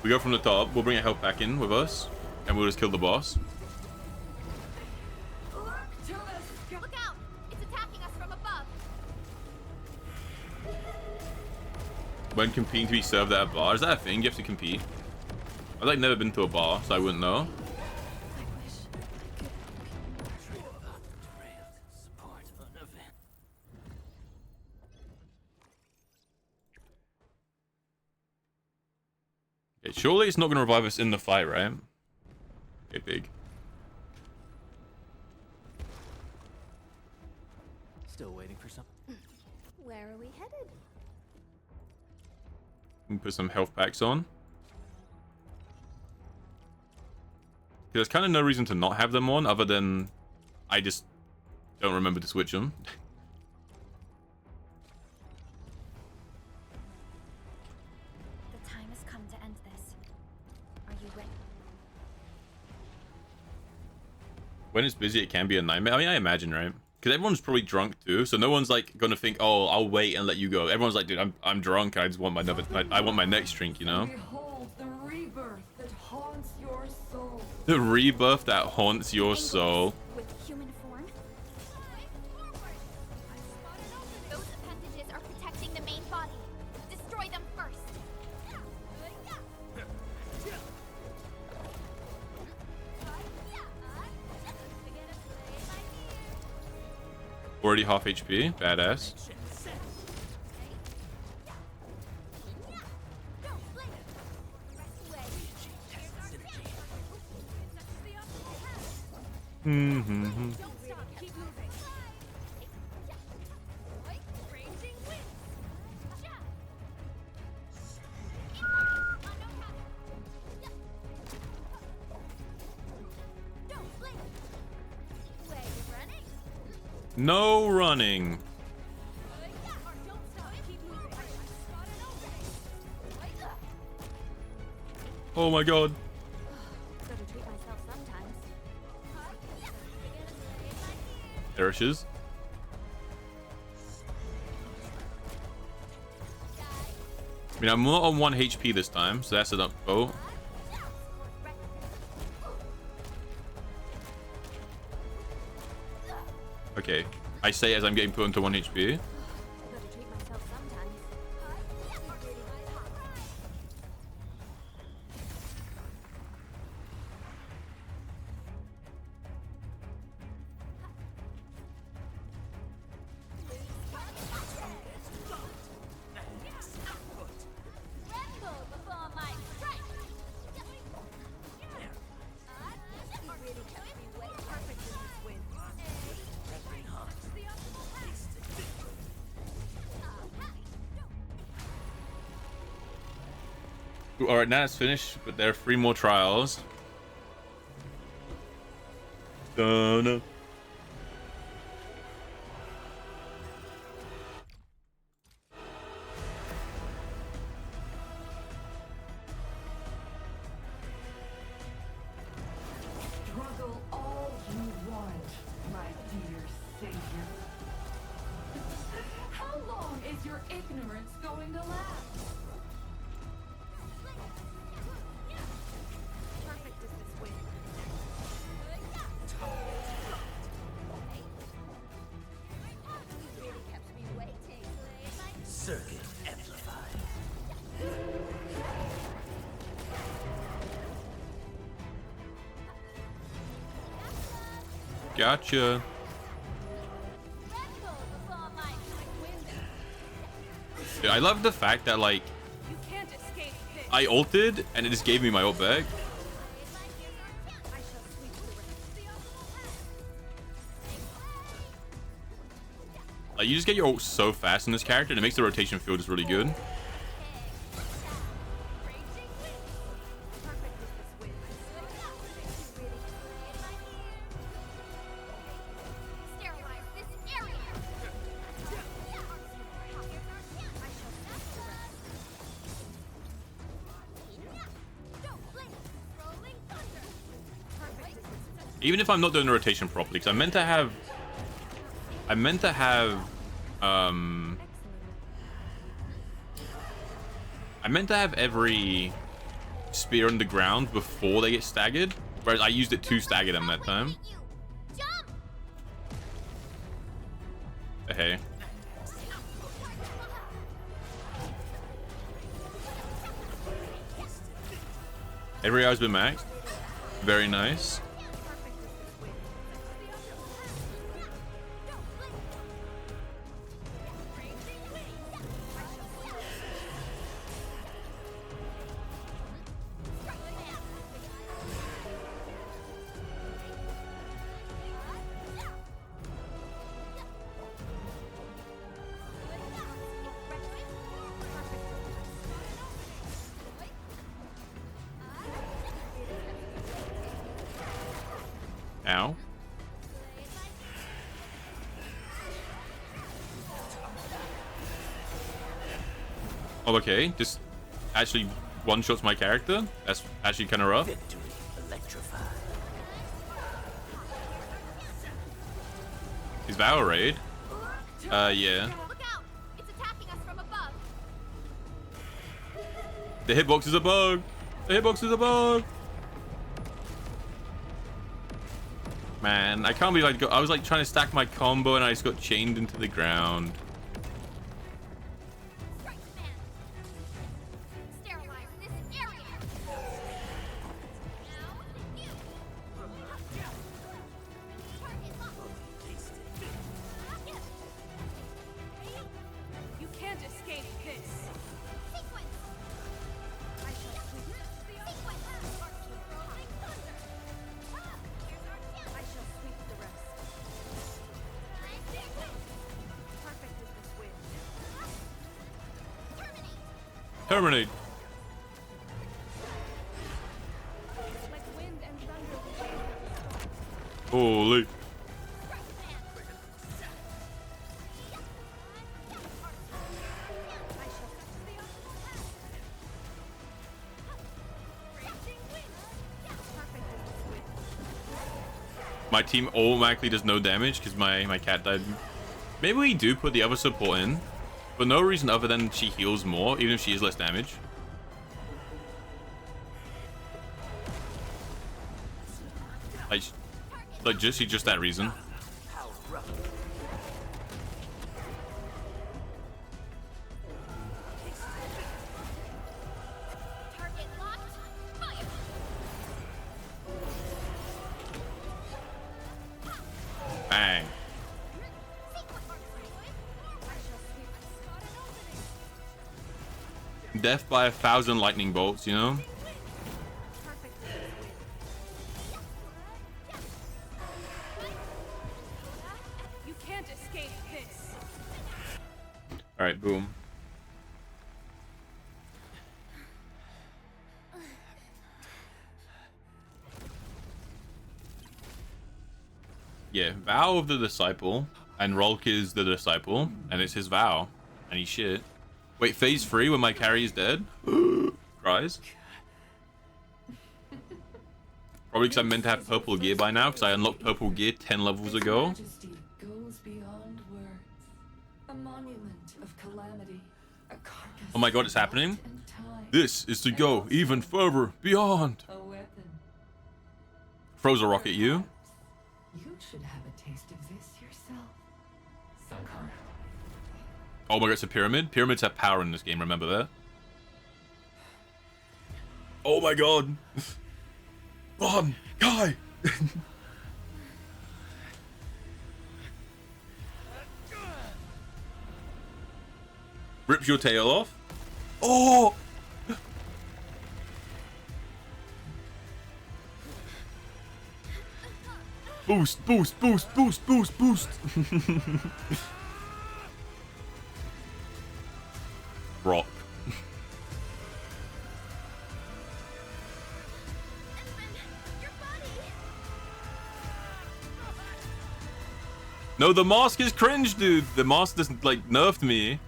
We go from the top. We'll bring our health back in with us. And we'll just kill the boss. Look out! It's attacking us from above. When competing to be served at a bar. Is that a thing? You have to compete? I've like never been to a bar, so I wouldn't know. Okay, surely it's not going to revive us in the fight, right? Okay, big. Still waiting for something. Where are we headed? We can put some health packs on. There's kind of no reason to not have them on, other than I just don't remember to switch them. The time has come to end this. Are you ready? When it's busy, it can be a nightmare. I mean, I imagine, right? Because everyone's probably drunk too, so no one's like gonna think, "Oh, I'll wait and let you go." Everyone's like, "Dude, I'm drunk. I just want my I want my next drink," you know? Behold the rebirth that haunts your soul. The rebirth that haunts your soul. With human form? Those appendages are protecting the main body. Destroy them first. Already half HP. Badass. No running. Oh my god. There she is. I mean, I'm not on 1 HP this time, so that's an up. Oh. Okay. I say as I'm getting put into 1 HP. Alright, now it's finished, but there are 3 more trials. Done. Struggle all you want, my dear savior. How long is your ignorance going to last? Circuit amplified. Gotcha. Dude, I love the fact that, like, I ulted and it just gave me my ult back. Like, you just get your ult so fast in this character and it makes the rotation feel just really good. Even if I'm not doing the rotation properly, because I meant to have every spear on the ground before they get staggered, whereas I used it to stagger them that time. Hey. Every hour's been maxed. Very nice. Ow. Oh, okay. Just actually one-shots my character. That's actually kind of rough. Victory electrified. Is Val a raid? Yeah. Look out! It's attacking us from above. The hitbox is a bug. The hitbox is a bug. Man, I can't believe I was like trying to stack my combo and I just got chained into the ground. Terminate. Holy. My team automatically does no damage because my cat died. Maybe we do put the other support in, for no reason other than she heals more, even if she is less damage. Like just that reason. Bang. Death by 1,000 lightning bolts, you know? You can't escape this. Alright, boom. Yeah, Vow of the Disciple, and Rolk is the Disciple, and it's his vow, and he's shit. Wait, phase 3 when my carry is dead? Cries. Probably because I'm meant to have purple gear by now, because I unlocked purple gear 10 levels ago. Majesty goes beyond words. A monument of calamity. A carcass. Oh my god, it's happening. This is to go even further beyond. A weapon. Throws a rock at you. You should have a taste of this yourself. Sakara. Oh my god, it's a pyramid. Pyramids have power in this game, remember that? Oh my god. Run, Kai. Rips your tail off. Oh! Boost, boost, boost, boost, boost, boost. Rock. No, the mask is cringe, dude. The mask doesn't, like, nerfed me.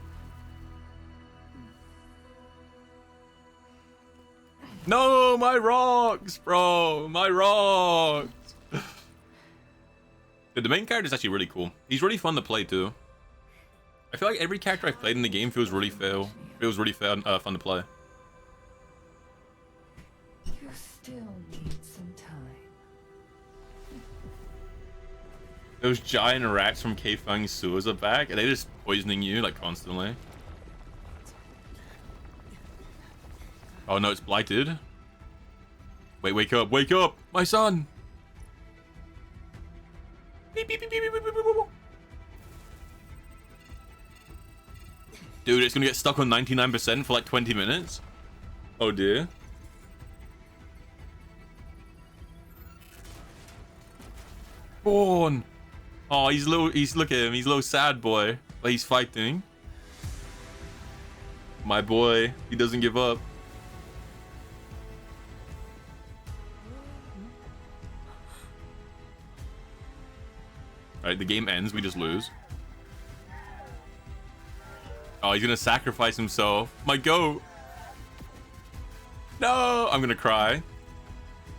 No, my rocks, bro. My rocks. Dude, the main character is actually really cool. He's really fun to play, too. I feel like every character I've played in the game feels really fun to play. You still need some time. Those giant rats from K-Fang's sewers are back, and they're just poisoning you, like, constantly. Oh no, it's blighted. Wait, wake up, my son! Beep, beep, beep, beep, beep, beep, beep, beep. Dude, it's gonna get stuck on 99% for like 20 minutes. Oh dear. Born. Oh, look at him, he's a little sad boy. But he's fighting. My boy, he doesn't give up. Alright, the game ends, we just lose. Oh, he's gonna sacrifice himself. My goat. No, I'm gonna cry.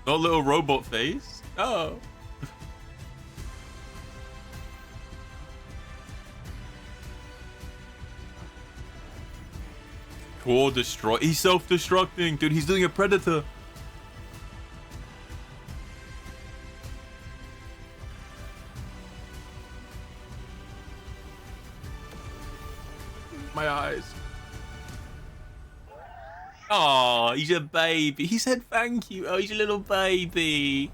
No little robot face. No. Core destroy. He's self-destructing, dude. He's doing a predator. My eyes. Oh, he's a baby. He said thank you. Oh, he's a little baby.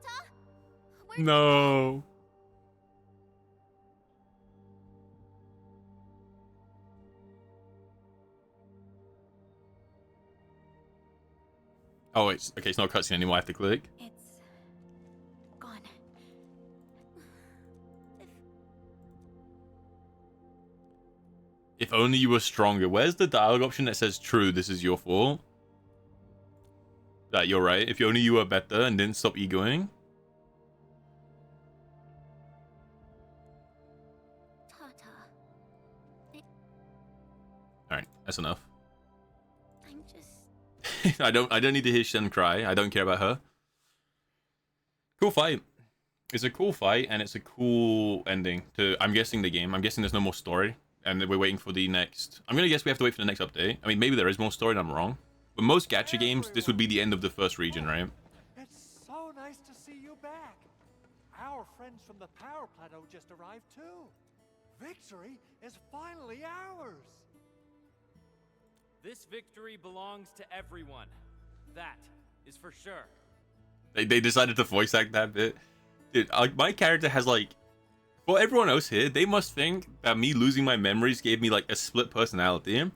Tata? No. Oh, it's okay. It's not cutscene anymore. I have to click. It's gone. If only you were stronger. Where's the dialogue option that says true? This is your fault. That you're right. If only you were better and didn't stop egoing. Tata. All right, that's enough. I'm just... I don't need to hear Shen cry. I don't care about her. Cool fight. It's a cool fight and it's a cool ending to, I'm guessing, the game. I'm guessing there's no more story and we're waiting for the next. I'm gonna guess we have to wait for the next update. I mean, maybe there is more story and I'm wrong. But most gacha games, this would be the end of the first region, right? It's so nice to see you back. Our friends from the Power Plateau just arrived too. Victory is finally ours. This victory belongs to everyone. That is for sure. They decided to voice act that bit. Dude, my character has like... For everyone else here, they must think that me losing my memories gave me like a split personality.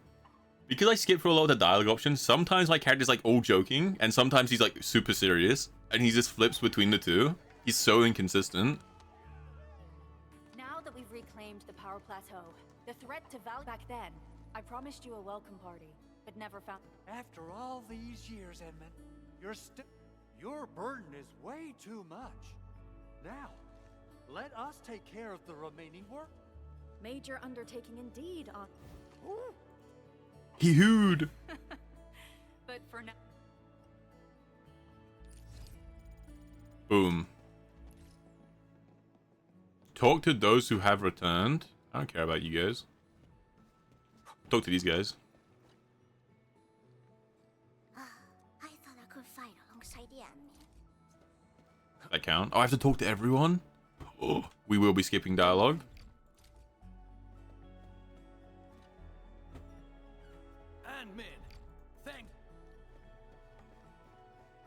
Because I skip through a lot of the dialogue options, sometimes my character's like all joking, and sometimes he's like super serious, and he just flips between the two. He's so inconsistent. Now that we've reclaimed the Power Plateau, the threat to Val back then, I promised you a welcome party, but never found... After all these years, Edmund, your burden is way too much. Now, let us take care of the remaining work. Major undertaking indeed, Ooh. He hooed. But for now... Boom. Talk to those who have returned. I don't care about you guys. Talk to these guys. I thought I could fight alongside the enemy. That count? Oh, I have to talk to everyone? Oh, we will be skipping dialogue.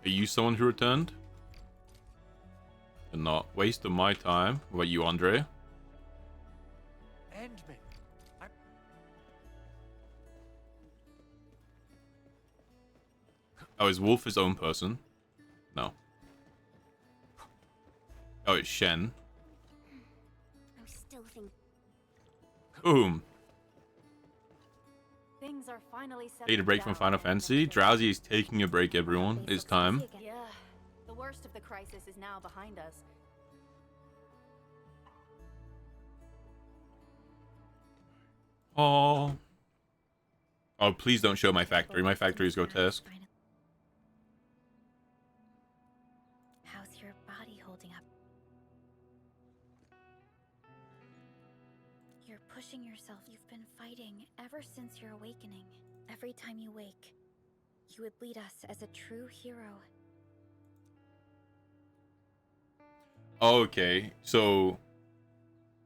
Are you someone who returned? And not waste of my time. What about you, Andre? Endman. Oh, is Wolf his own person? No. Oh, it's Shen. I'm still thinking. Boom. Things are finally Need a break from Final Fantasy. Drowsy is taking a break, everyone. It's time. Yeah, the worst of the crisis is now behind us. Oh. Oh, please don't show my factory. My factory is grotesque. How's your body holding up? You're pushing yourself. You've been fighting ever since your awakening. Every time you wake, you would lead us as a true hero. Okay, so...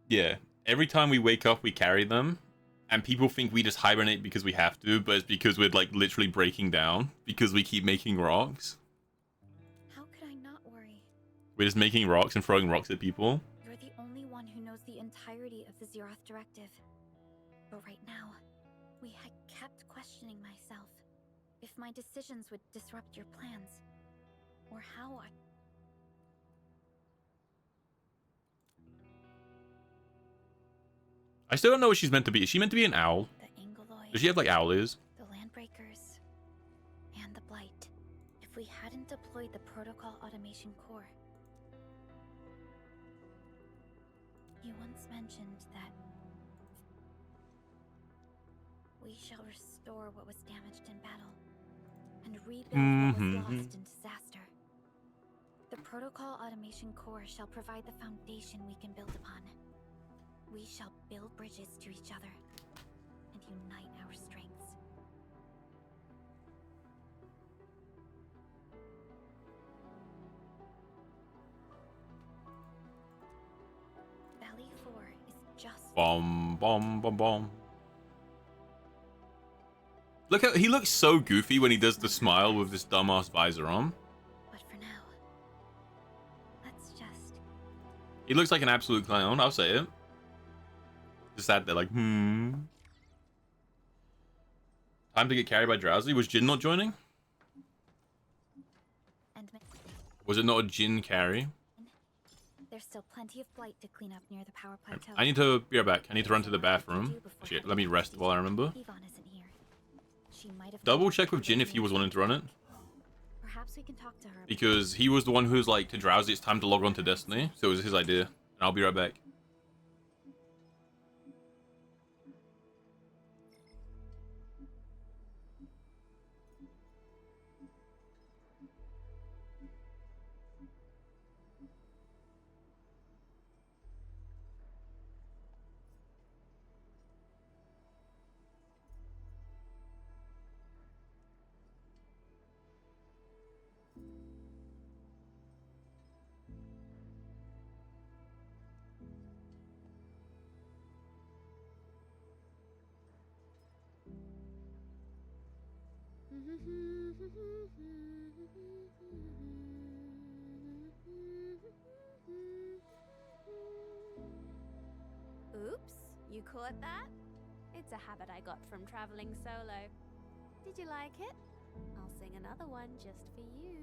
Yeah, every time we wake up, we carry them. And people think we just hibernate because we have to, but it's because we're like literally breaking down because we keep making rocks. How could I not worry? We're just making rocks and throwing rocks at people. You're the only one who knows the entirety of the Zeroth Directive. But right now, I kept questioning myself. If my decisions would disrupt your plans. Or how I still don't know what she's meant to be. Is she meant to be an owl? Does she have like owl ears? The Landbreakers and the Blight. If we hadn't deployed the Protocol Automation Core. You once mentioned that we shall restore what was damaged in battle and rebuild what was lost in disaster. The Protocol Automation Core shall provide the foundation we can build upon. We shall build bridges to each other and unite our strengths. Valley 4 is just... Bomb, bomb, bomb, bomb. Look how he looks so goofy when he does the smile with this dumbass visor on. But for now, He looks like an absolute clown, I'll say it. Just sat there like, Time to get carried by Drowsy? Was Jin not joining? Was it not a Jin carry? There's still plenty of blight to clean up near the power plateau. I need to be right back. I need to run to the bathroom. Shit, let me rest while I remember. Yvonne isn't here. She might have Double check with Jin if he was wanting to run it. Perhaps we can talk to her. Because he was the one who's like, to Drowsy, it's time to log on to Destiny. So it was his idea. And I'll be right back. Oops, you caught that? It's a habit I got from traveling solo. Did you like it? I'll sing another one just for you.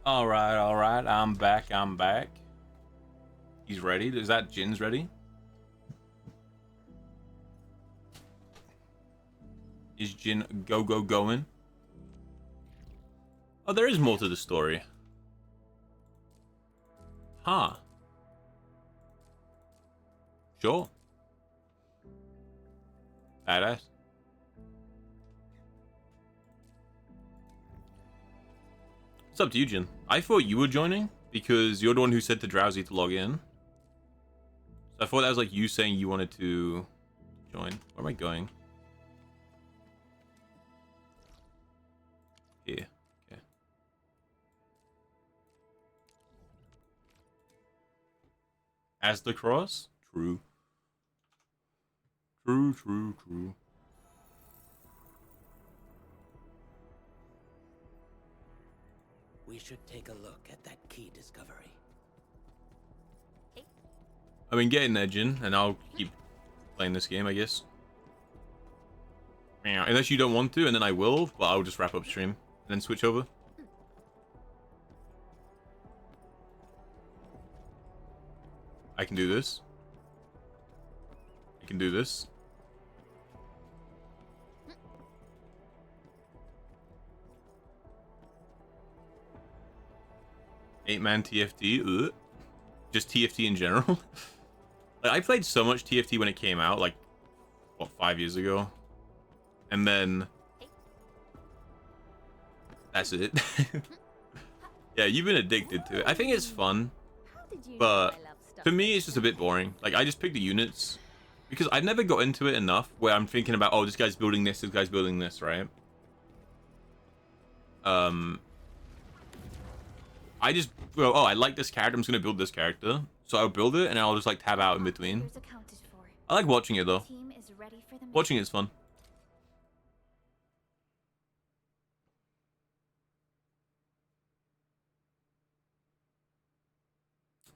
Alright, I'm back. He's ready. Is that Jin's ready? Is Jin going? Oh, there is more to the story. Huh. Sure. Badass. It's up to you, Jin. I thought you were joining because you're the one who said to Drowsy to log in. So I thought that was like you saying you wanted to join. Where am I going? Here. Okay. As the cross? True. True. We should take a look at that key discovery. I mean, get in there, Jin, and I'll keep playing this game, I guess. Unless you don't want to, and then I will, but I'll just wrap up stream and then switch over. I can do this. I can do this. Eight-man TFT. Ugh. Just TFT in general. Like, I played so much TFT when it came out, like, what, 5 years ago? And then... that's it. Yeah, you've been addicted to it. I think it's fun, but for me, it's just a bit boring. Like, I just pick the units, because I never got into it enough where I'm thinking about, oh, this guy's building this right? I just go, oh, I like this character, I'm just gonna build this character. So I'll build it and I'll just like tab out in between. I like watching it though. Watching it's fun.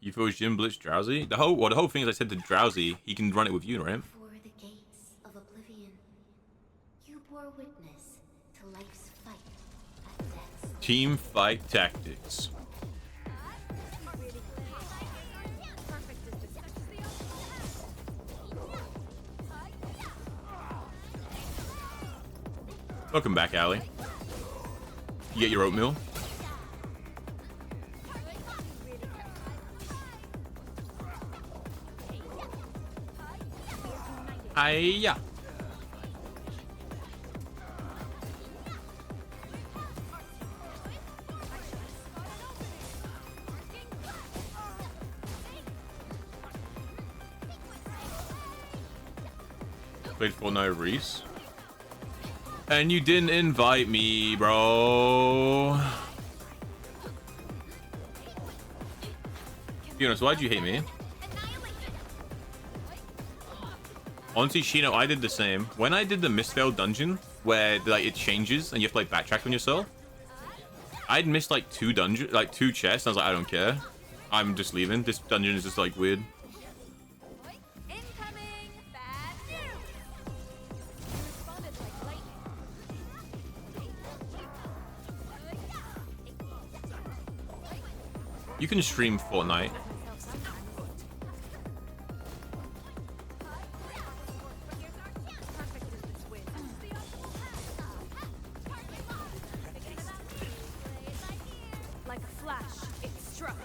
You feel Jim Blitz drowsy? The whole thing is I said to drowsy, he can run it with you, right? Before the gates of oblivion, you bore witness to life's fight at death's Team fight tactics. Welcome back, Allie. You get your oatmeal. Hiya. Played Fortnite Reese. And you didn't invite me, bro. Be honest, why'd you hate me? Honestly, Shino, I did the same. When I did the Mistveil dungeon, where like it changes and you have to like backtrack on yourself, I'd missed like two chests. I was like, I don't care. I'm just leaving. This dungeon is just like weird. You can stream Fortnite. Like a flash, it struck.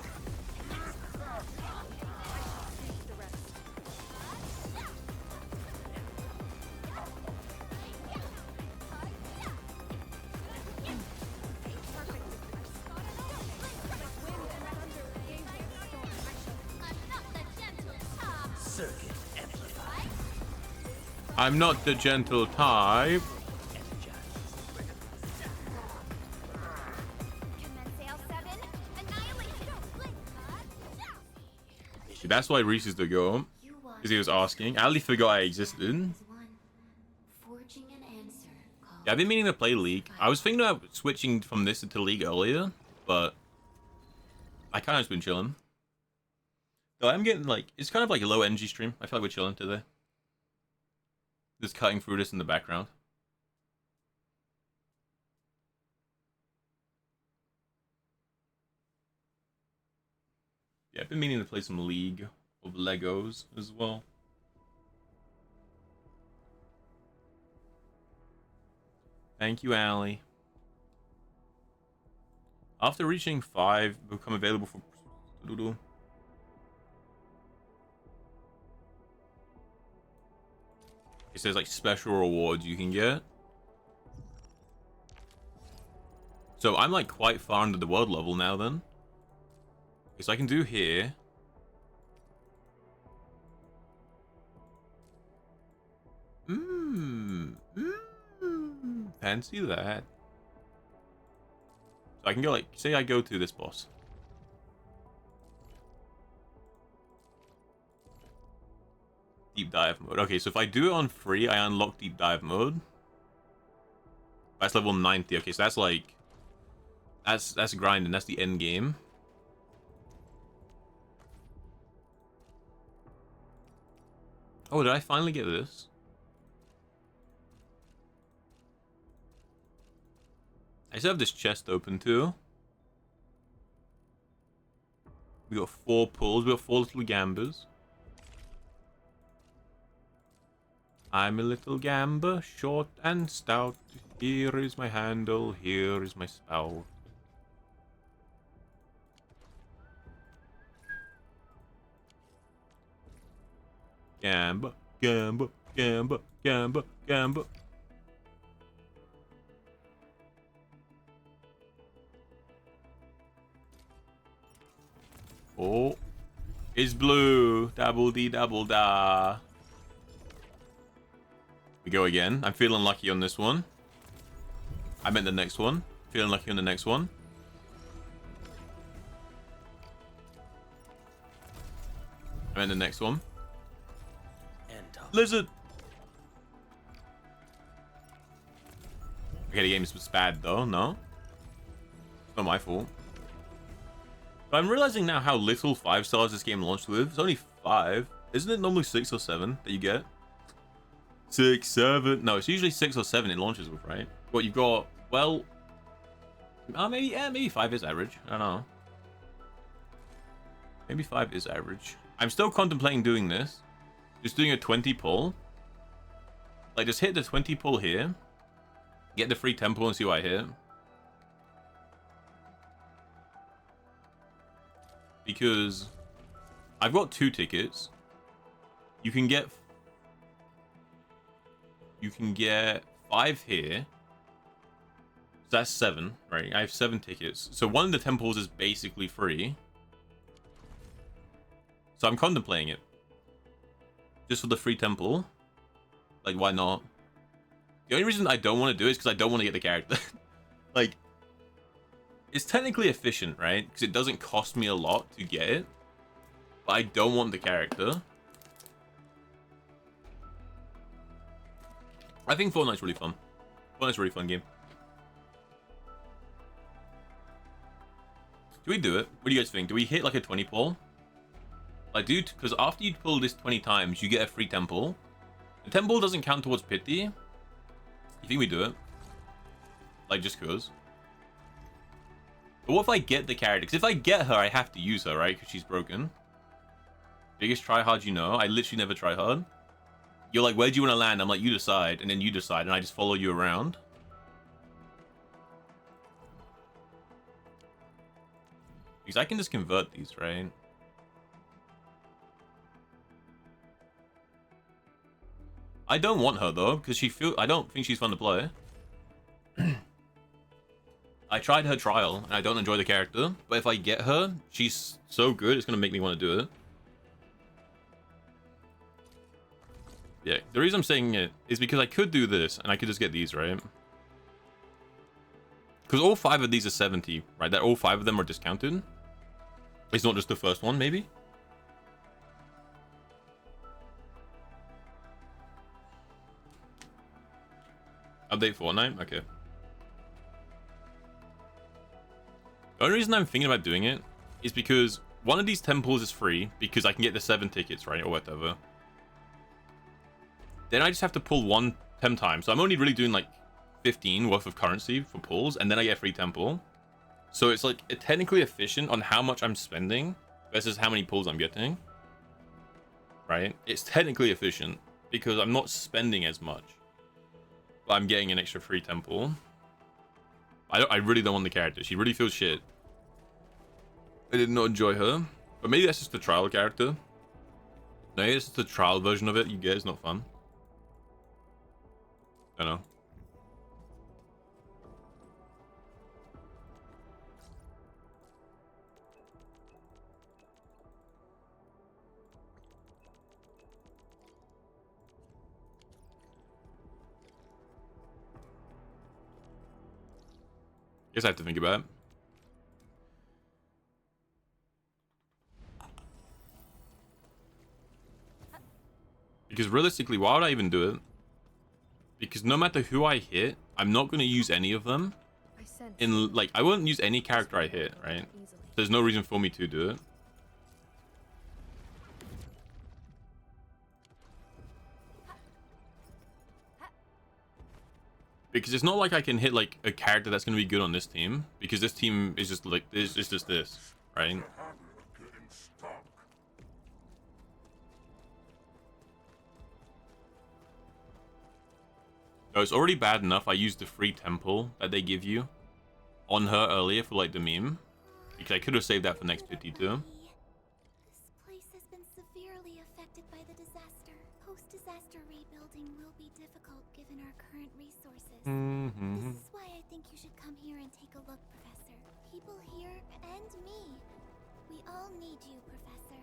I'm not the gentle type. See, that's why Reese is the go. Because he was asking. Ali forgot I existed. Yeah, I've been meaning to play League. I was thinking about switching from this to League earlier, but I kind of just been chilling. Though I'm getting like, it's kind of like a low energy stream. I feel like we're chilling today. Just cutting through this in the background. Yeah, I've been meaning to play some League of Legos as well. Thank you, Allie. After reaching 5, become available for... It says like special rewards you can get. So I'm like quite far under the world level now then. Okay, so I can do here. Fancy that. So I can go like, say I go to this boss. Deep dive mode. Okay, so if I do it on free, I unlock deep dive mode. That's level 90. Okay, so that's like, that's grinding. That's the end game. Oh, did I finally get this? I still have this chest open too. We got 4 pulls. We got 4 little gambers. I'm a little gamba, short and stout. Here is my handle, here is my spout. Gamba, gamba, gamba, gamba, gamba. Oh, it's blue. Dabble dee dabble da. We go again. I'm feeling lucky on this one. I meant the next one. Feeling lucky on the next one. And then the next one. And Lizard. Okay, the game was bad though. No, it's not my fault. But I'm realizing now how little 5 stars this game launched with. It's only 5. Isn't it normally 6 or 7 that you get? 6, 7. No, it's usually 6 or 7 it launches with, right? What you've got, well, maybe 5 is average. I don't know. Maybe 5 is average. I'm still contemplating doing this. Just doing a 20 pull. Like, just hit the 20 pull here. Get the free temple and see what I hit. Because I've got 2 tickets. You can get 5 here. So that's 7, right? I have 7 tickets. So one of the temples is basically free. So I'm contemplating it. Just for the free temple. Like, why not? The only reason I don't want to do it is because I don't want to get the character. Like, it's technically efficient, right? Because it doesn't cost me a lot to get it. But I don't want the character. I think Fortnite's really fun. Fortnite's a really fun game. Do we do it? What do you guys think? Do we hit like a 20 pull? Like, dude, because after you pull this 20 times, you get a free temple. The temple doesn't count towards pity. You think we do it? Like, just cause? But what if I get the character? Because if I get her, I have to use her, right? Because she's broken. Biggest tryhard you know. I literally never try hard. You're like, where do you want to land? I'm like, you decide. And then you decide. And I just follow you around. Because I can just convert these, right? I don't want her, though. Because I don't think she's fun to play. I tried her trial. And I don't enjoy the character. But if I get her, she's so good. It's going to make me want to do it. Yeah, the reason I'm saying it is because I could do this, and I could just get these, right? Because all 5 of these are 70, right? That all 5 of them are discounted. It's not just the first one, maybe? Update Fortnite? Okay. The only reason I'm thinking about doing it is because one of these temples is free, because I can get the 7 tickets, right? Or whatever. Then I just have to pull 1 10 times. So I'm only really doing like 15 worth of currency for pulls, and then I get a free temple. So it's like technically efficient on how much I'm spending versus how many pulls I'm getting. Right? It's technically efficient because I'm not spending as much. But I'm getting an extra free temple. I really don't want the character. She really feels shit. I did not enjoy her. But maybe that's just the trial character. Maybe it's just the trial version of it you get. It's not fun. I don't know. Guess I have to think about it. Because realistically, why would I even do it? Because no matter who I hit, I'm not going to use any of them. I won't use any character I hit, right? There's no reason for me to do it. Because it's not like I can hit like a character that's going to be good on this team. Because this team is just like, it's just this, right? No, it's already bad enough I used the free temple that they give you on her earlier for like the meme. Because I could have saved that for next 52. This place has been severely affected by the disaster. Post-disaster rebuilding will be difficult given our current resources. This is why I think you should come here and take a look, Professor. People here and me. We all need you, Professor.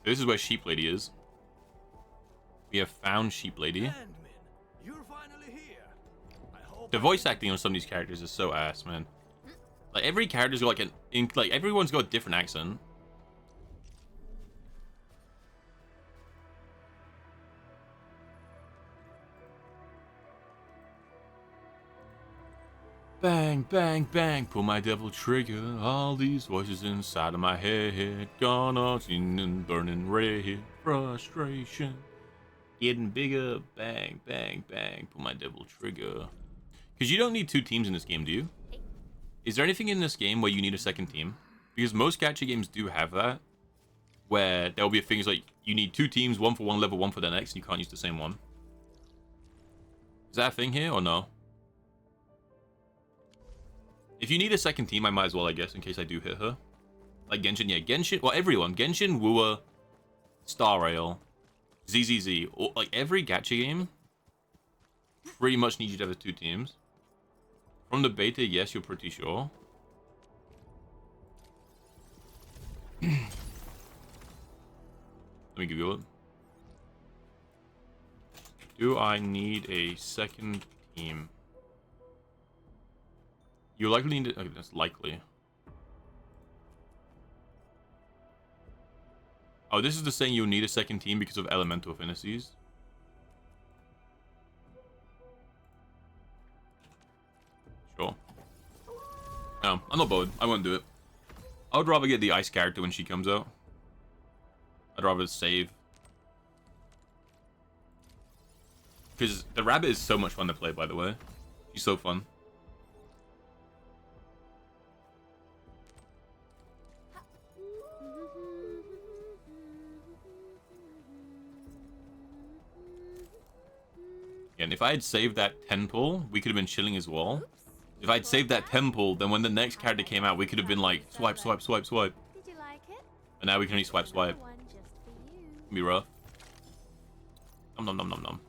This is where Sheep Lady is. We have found Sheep Lady. You're finally here. The voice acting on some of these characters is so ass, man. Like every character's got like everyone's got a different accent. Bang, bang, bang, pull my devil trigger. All these voices inside of my head. Gone seen and burning red. Frustration. Getting bigger. Bang, bang, bang, pull my devil trigger. Because you don't need 2 teams in this game, do you? Is there anything in this game where you need a second team? Because most gacha games do have that. Where there'll be things like you need 2 teams, one for one level, one for the next, and you can't use the same one. Is that a thing here or no? If you need a second team, I might as well, I guess, in case I do hit her. Like Genshin, yeah, Genshin, well, everyone. Genshin, Wua, Star Rail, ZZZ, or, like, every gacha game pretty much needs you to have 2 teams. From the beta, yes, you're pretty sure. Let me give you it. Do I need a second team? You likely need it. Okay, that's likely. Oh, this is the saying you'll need a second team because of elemental affinities. Sure. No, I'm not bothered. I won't do it. I would rather get the ice character when she comes out. I'd rather save. Because the rabbit is so much fun to play, by the way. She's so fun. And if I had saved that 10 pull, we could have been chilling as well. If I'd saved that 10 pull, then when the next character came out, we could have been like, swipe, swipe, swipe, swipe. Did you like it? And now we can only swipe, swipe. It'd be rough. Nom nom nom nom nom.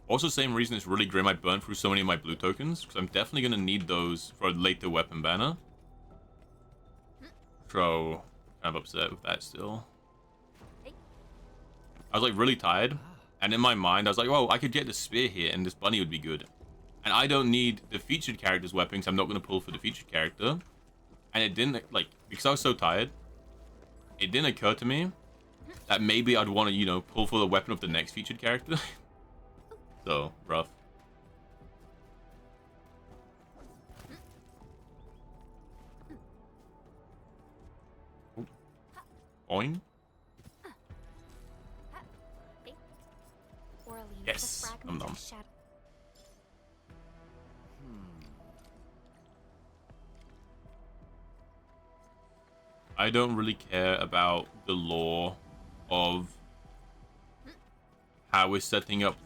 Also, same reason it's really grim I burnt through so many of my blue tokens, because I'm definitely going to need those for a later weapon banner. So, kind of upset with that still. I was like really tired, and in my mind I was like, oh, I could get the spear here and this bunny would be good. And I don't need the featured character's weapon, so I'm not going to pull for the featured character. And it didn't, like, because I was so tired, it didn't occur to me that maybe I'd want to, you know, pull for the weapon of the next featured character. So, rough. Oin? Yes. Nom nom. I don't really care about the lore of how we're setting up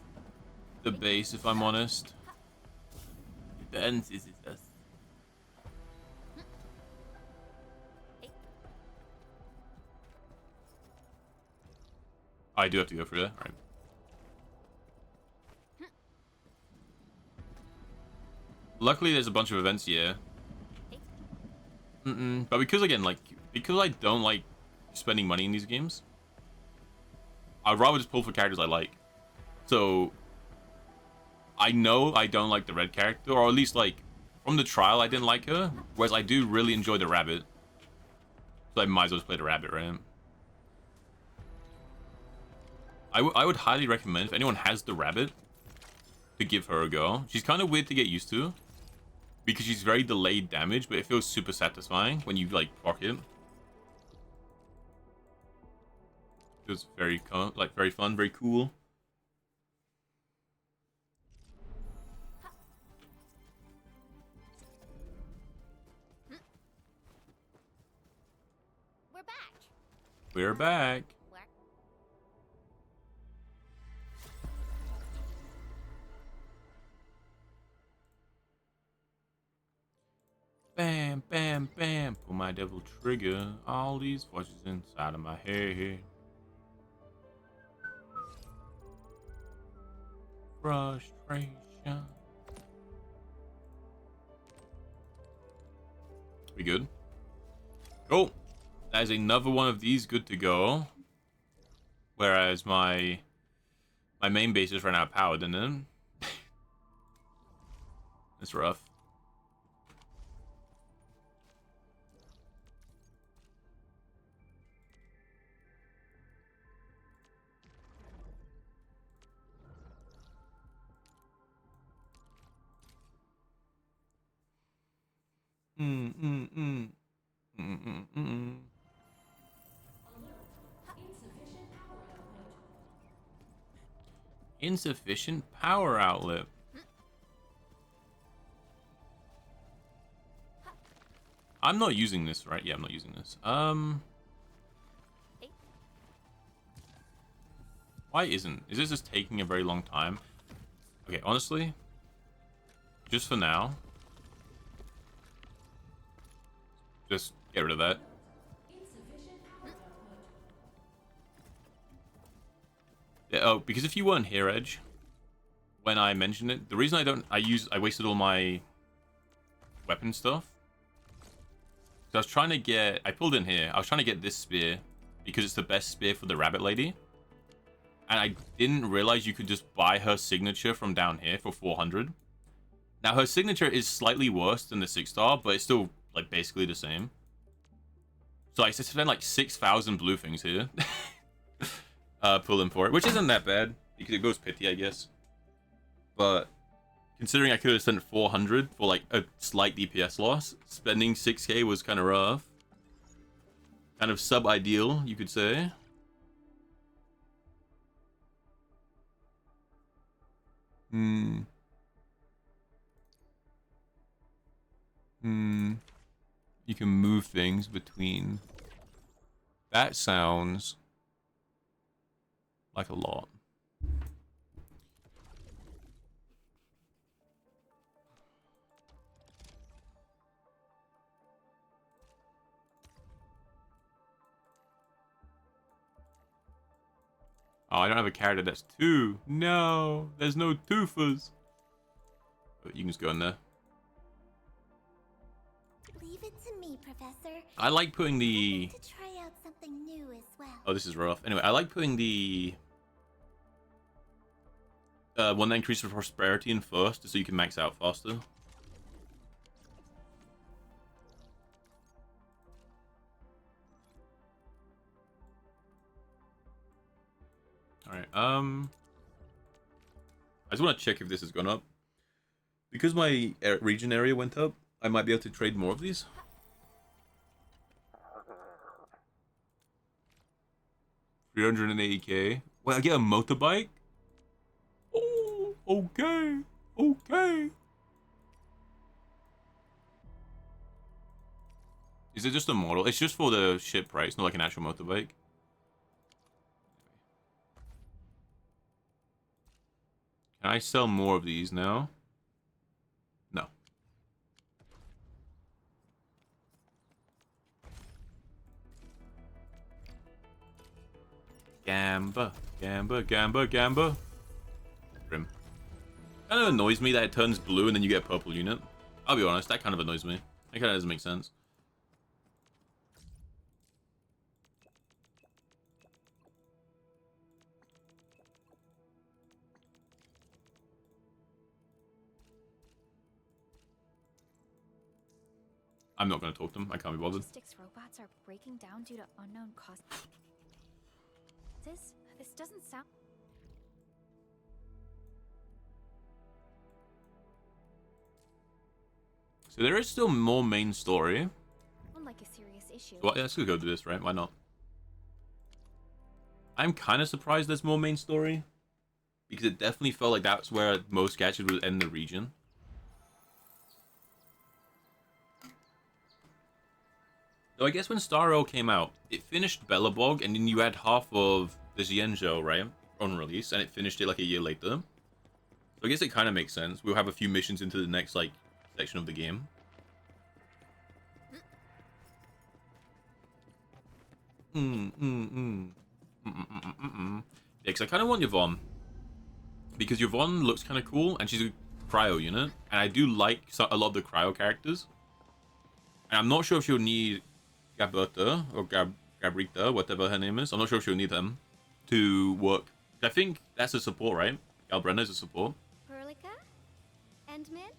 the base, if I'm honest. The ends is us. I do have to go through there. All right. Luckily, there's a bunch of events here. But because, again, like, because I don't like spending money in these games, I'd rather just pull for characters I like. So, I know I don't like the red character, or at least, like, from the trial, I didn't like her, whereas I do really enjoy the rabbit. So I might as well just play the rabbit, right? I would highly recommend, if anyone has the rabbit, to give her a go. She's kind of weird to get used to, because she's very delayed damage, but it feels super satisfying when you, like, proc it. It was very, like, very fun, very cool. We're back. We're back. Bam, bam, bam. Pull my devil trigger. All these voices inside of my head. Frustration. We good? Cool. That is another one of these good to go. Whereas my main base just ran out of power, didn't it? That's rough. Insufficient power outlet. I'm not using this, right? Yeah, I'm not using this. Why isn't? Is this just taking a very long time? Okay, honestly, just for now, just get rid of that. Yeah, oh, because if you weren't here, Edge, when I mentioned it, the reason I wasted all my weapon stuff. So I was trying to get, I pulled in here, I was trying to get this spear because it's the best spear for the rabbit lady. And I didn't realize you could just buy her signature from down here for 400. Now her signature is slightly worse than the 6-star, but it's still like basically the same. So I spent like 6,000 blue things here. Pulling for it, which isn't that bad because it goes pity, I guess. But considering I could have spent 400 for like a slight DPS loss, spending 6k was kind of rough. Kind of sub-ideal, you could say. You can move things between. That sounds like a lot. Oh, I don't have a character that's 2. No, there's no twofers. But you can just go in there. Leave it to me, Professor. I like putting the... To try out something new as well. Oh, this is rough. Anyway, I like putting the... one that increases prosperity in first, so you can max out faster. Alright, I just want to check if this has gone up. Because my region area went up, I might be able to trade more of these. $380k. Wait, I get a motorbike? Oh, okay. Okay. Is it just a model? It's just for the ship, right? It's not like an actual motorbike. Can I sell more of these now? No. Gamba, gamba, gamba, gamba. Grim. Kind of annoys me that it turns blue and then you get a purple unit. I'll be honest, that kind of annoys me. That kind of doesn't make sense. I'm not going to talk to them. I can't be bothered. Logistics robots are breaking down due to unknown cause. This doesn't sound. So there is still more main story. Like a serious issue. Well, yeah, let's go do this, right? Why not? I'm kind of surprised there's more main story. Because it definitely felt like that's where most gadgets would end the region. So I guess when Star Rail came out, it finished Belobog, and then you had half of the Xianzhou, right, on release, and it finished it like a year later. So I guess it kind of makes sense. We'll have a few missions into the next, like, section of the game. Yeah, because I kind of want Yvonne. Because Yvonne looks kind of cool, and she's a cryo unit, and I do like a lot of the cryo characters. And I'm not sure if she'll need Gaberta or Gabrita, whatever her name is. I'm not sure if she'll need them to work. I think that's a support, right? Galbrenna's a support. Perlica? Endmin?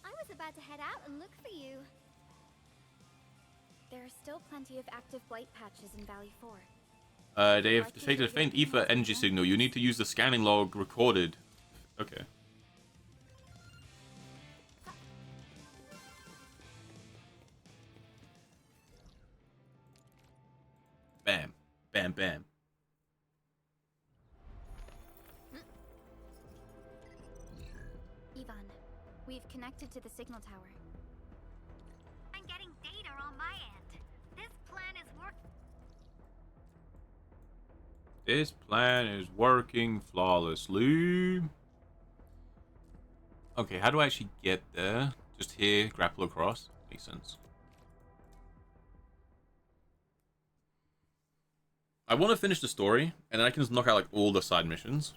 I was about to head out and look for you. There are still plenty of active blight patches in Valley 4. They have detected a faint ether energy signal. You need to use the scanning log recorded. Okay. Bam. Bam, bam. We've connected to the signal tower. I'm getting data on my end. This plan is working. This plan is working flawlessly. Okay, how do I actually get there? Just here, grapple across. Makes sense. I want to finish the story, and then I can just knock out like all the side missions.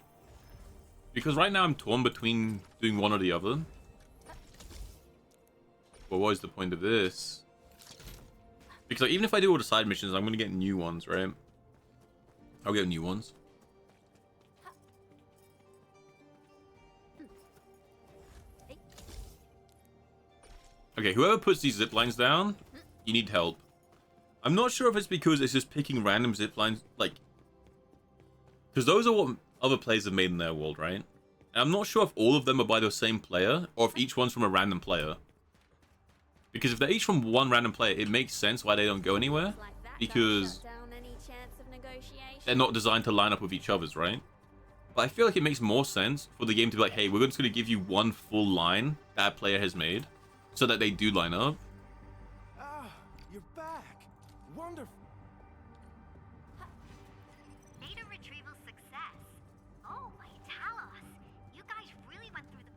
Because right now I'm torn between doing one or the other. But what is the point of this? Because like, even if I do all the side missions, I'm going to get new ones, right? I'll get new ones. Okay, whoever puts these zip lines down, you need help. I'm not sure if it's because it's just picking random zip lines, like... Because those are what other players have made in their world, right? And I'm not sure if all of them are by the same player, or if each one's from a random player. Because if they're each from one random player, it makes sense why they don't go anywhere. Because they're not designed to line up with each other's, right? But I feel like it makes more sense for the game to be like, hey, we're just going to give you one full line that player has made, so that they do line up. Ah, you're back. Wonderful. Data retrieval success. Oh my Talos. You guys really went through the...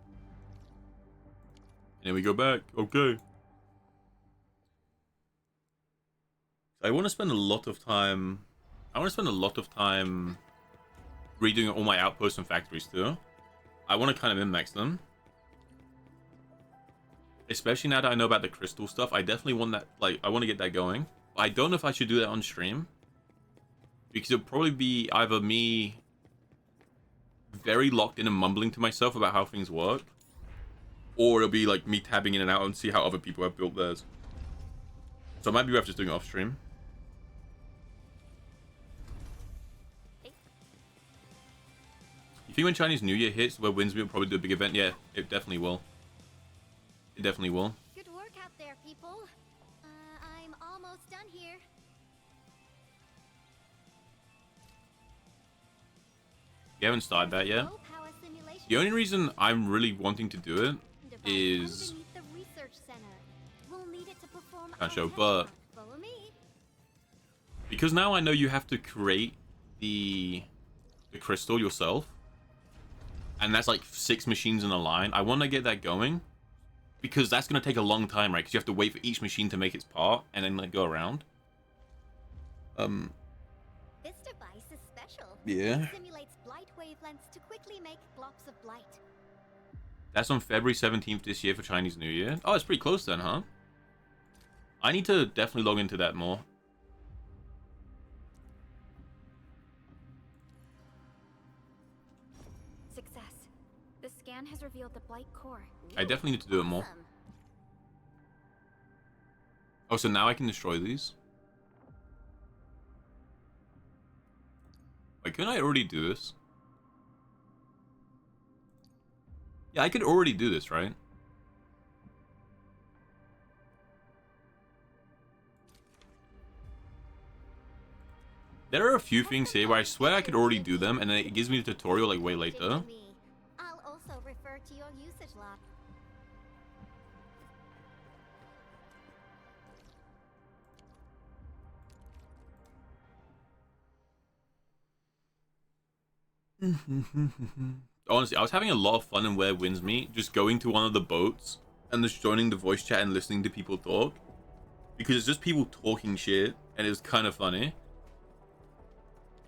And then we go back. Okay. I want to spend a lot of time... redoing all my outposts and factories too. I want to kind of min-max them. Especially now that I know about the crystal stuff, I definitely want that, like, I want to get that going. I don't know if I should do that on stream. Because it'll probably be either me very locked in and mumbling to myself about how things work. Or it'll be like me tabbing in and out and see how other people have built theirs. So I might be worth just doing it off stream. You think when Chinese New Year hits, where Winsby will probably do a big event? Yeah, it definitely will. It definitely will. Good work out there, people. I'm almost done here. You haven't started that yet. The only reason I'm really wanting to do it is... Can't show, but... Because now I know you have to create the crystal yourself. And that's like 6 machines in a line. I want to get that going. Because that's going to take a long time, right? Because you have to wait for each machine to make its part and then like go around. This device is special. Yeah. It simulates blight wavelengths to quickly make blobs of blight. That's on February 17th this year for Chinese New Year. Oh, it's pretty close then, huh? I need to definitely log into that more. Success. The scan has revealed the blight core. I definitely need to do it more. Oh, so now I can destroy these? Wait, couldn't I already do this? Yeah, I could already do this, right? There are a few things here where I swear I could already do them, and then it gives me the tutorial like way later. I'll also refer to your usage log. Honestly, I was having a lot of fun in Where Winds Meet, just going to one of the boats and just joining the voice chat and listening to people talk. Because it's just people talking shit, and it was kind of funny.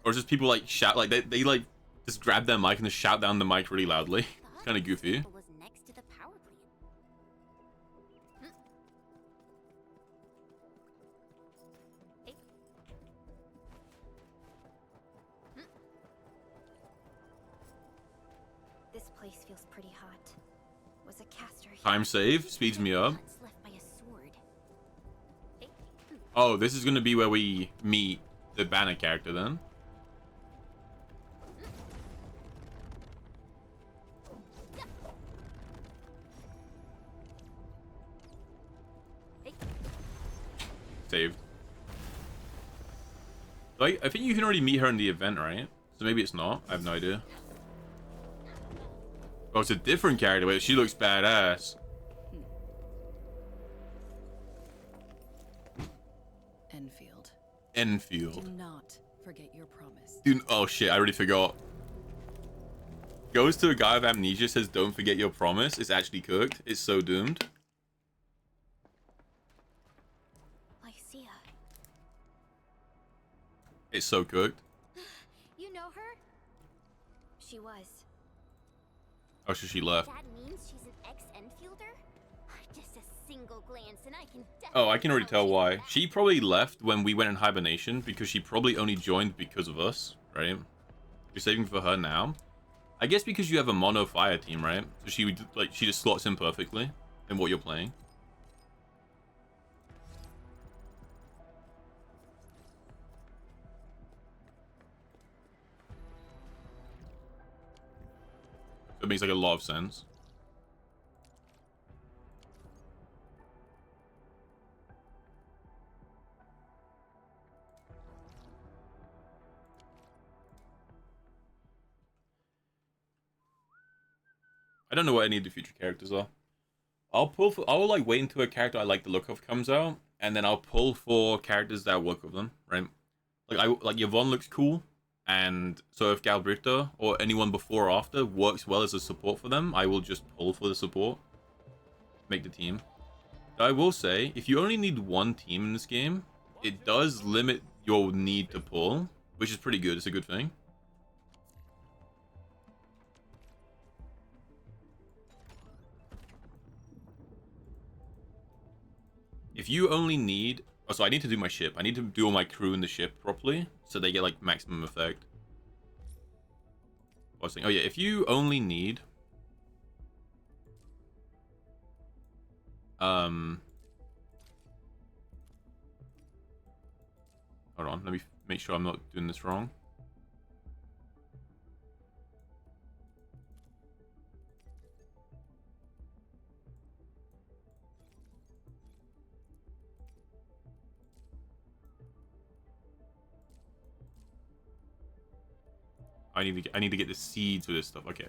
Or just people like shout, like they like just grab their mic and just shout down the mic really loudly. It's kind of goofy. Was next to the power plant. This place feels pretty hot. Was a caster here? Time save speeds me up. Oh, this is gonna be where we meet the banner character then. Saved. I think you can already meet her in the event, right? So maybe it's not. I have no idea. Oh, it's a different character, but she looks badass. Enfield. Enfield. Do not forget your promise. Dude, oh shit, I already forgot. Goes to a guy with amnesia, says, "Don't forget your promise." It's actually cooked. It's so doomed. Lycia. It's so cooked. You know her? She was. Oh, so she left. That means she's an ex-Enfielder? Just a single glance and I can definitely Oh, I can already tell why. She probably left when we went in hibernation because she probably only joined because of us, right? You're saving for her now. I guess because you have a mono fire team, right? So she would, like, she just slots in perfectly in what you're playing. It makes like a lot of sense. I don't know what any of the future characters are. I'll like wait until a character I like the look of comes out, and then I'll pull for characters that work with them, right? Like Yvonne looks cool, and so if Galbrito or anyone before or after works well as a support for them, I will just pull for the support. Make the team. I will say, if you only need one team in this game, it does limit your need to pull, which is pretty good. It's a good thing. If you only need... Oh, so I need to do my ship. I need to do all my crew in the ship properly, so they get, like, maximum effect. What was I saying? Oh, yeah, if you only need... Hold on, let me make sure I'm not doing this wrong. I need to get the seeds for this stuff. Okay,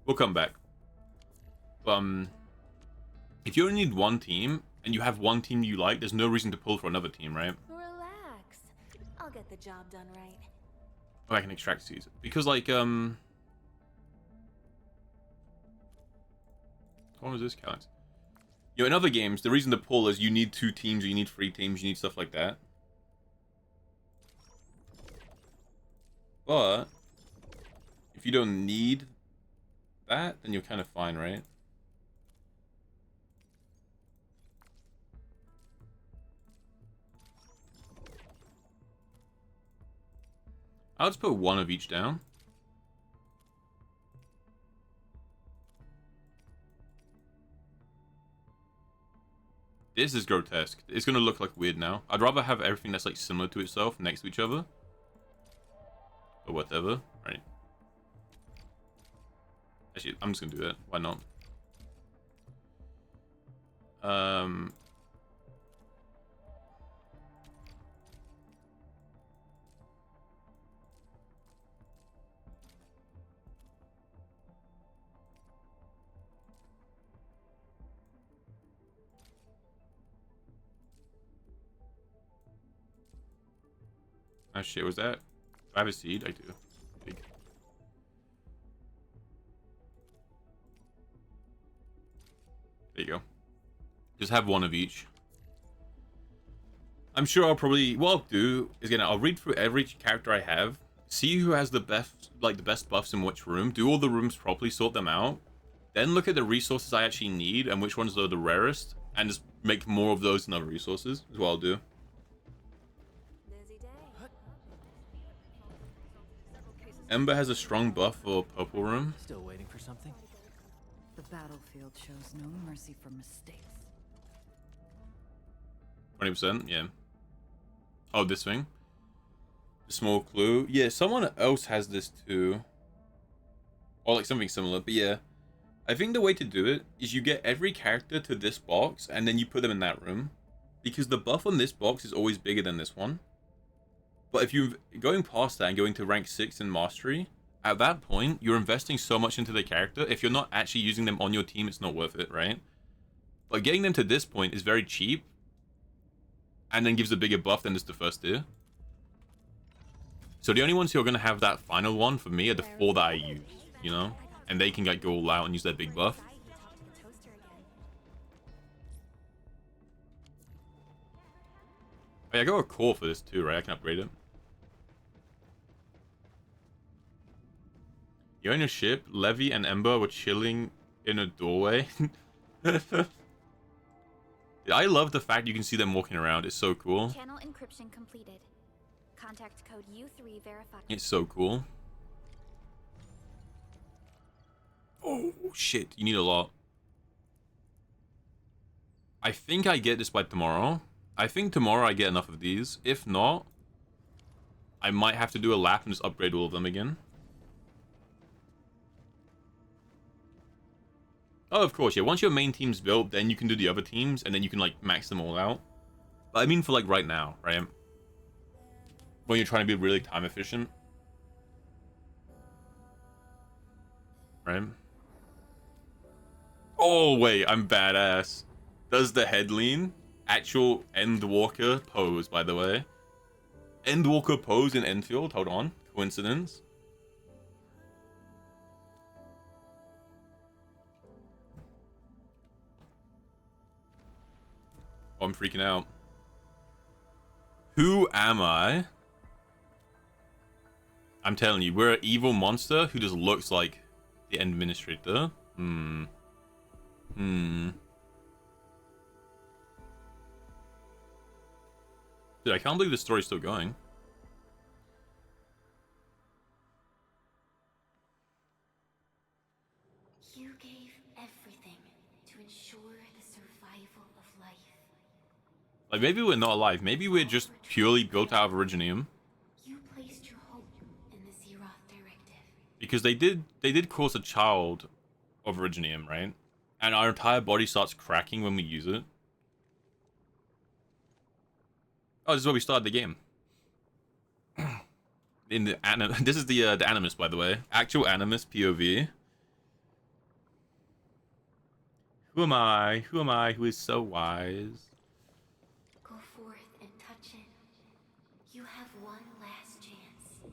we'll come back. If you only need one team and you have one team you like, there's no reason to pull for another team, right? Relax. I'll get the job done right. Oh, I can extract seeds because, like, what was this count? You know, in other games, the reason to pull is you need 2 teams, or you need 3 teams, you need stuff like that. But if you don't need that, then you're kind of fine, right? I'll just put 1 of each down. This is grotesque. It's gonna look like weird now. I'd rather have everything that's like similar to itself next to each other. Or whatever, right? Actually, I'm just gonna do that. Why not? Oh shit, was that? Do I have a seed? I do. Big. There you go. Just have 1 of each. I'm sure I'll probably... What I'll do is, again, I'll read through every character I have, see who has the best, like, the best buffs in which room, do all the rooms properly, sort them out, then look at the resources I actually need and which ones are the rarest, and just make more of those than other resources, is what I'll do. Ember has a strong buff for purple room. Still waiting for something? The battlefield shows no mercy for mistakes. 20%, yeah. Oh, this thing? The small clue? Yeah, someone else has this too. Or like something similar, but yeah. I think the way to do it is you get every character to this box and then you put them in that room. Because the buff on this box is always bigger than this one. But if you're going past that and going to rank 6 in Mastery, at that point, you're investing so much into the character. If you're not actually using them on your team, it's not worth it, right? But getting them to this point is very cheap, and then gives a bigger buff than just the first two. So the only ones who are going to have that final one for me are the 4 that I use, you know? And they can like go all out and use their big buff. Hey, I got a core for this too, right? I can upgrade it. You own your ship. Levy and Ember were chilling in a doorway. I love the fact you can see them walking around. It's so cool. Channel encryption completed. Contact code U3 verified. It's so cool. Oh, shit. You need a lot. I think I get this by tomorrow. I think tomorrow I get enough of these. If not, I might have to do a lap and just upgrade all of them again. Oh, of course, yeah. Once your main team's built, then you can do the other teams, and then you can, like, max them all out. But I mean for, like, right now, right? When you're trying to be really time efficient. Right? Oh, wait, I'm badass. Does the head lean? Actual Endwalker pose, by the way. Endwalker pose in Endfield? Hold on. Coincidence? Oh, I'm freaking out. Who am I? I'm telling you, we're an evil monster who just looks like the administrator. Dude, I can't believe the story's still going. You gave everything to ensure the survival of life. Like, maybe we're not alive. Maybe we're just purely built out of Originium. You placed your hope in the Zeroth Directive. Because they did cause a child of Originium, right? And our entire body starts cracking when we use it. Oh, this is where we started the game. In the this is the Animus, by the way. Actual Animus POV. Who am I? Who am I who is so wise? Go forth and touch it. You have one last chance.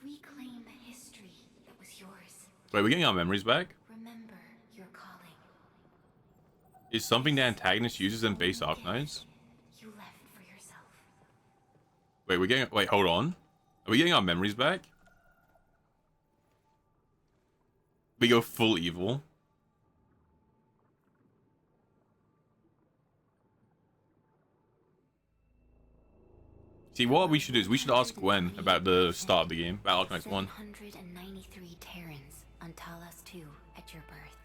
Reclaim the history that was yours. Wait, we're getting our memories back? Remember your calling. Is something the antagonist uses in base Arknights? Wait, we're getting... Wait, hold on. Are we getting our memories back? We go full evil. See, what we should do is we should ask Gwen about the start of the game, about Arknights 1. 793 Terrans on Talos 2 at your birth.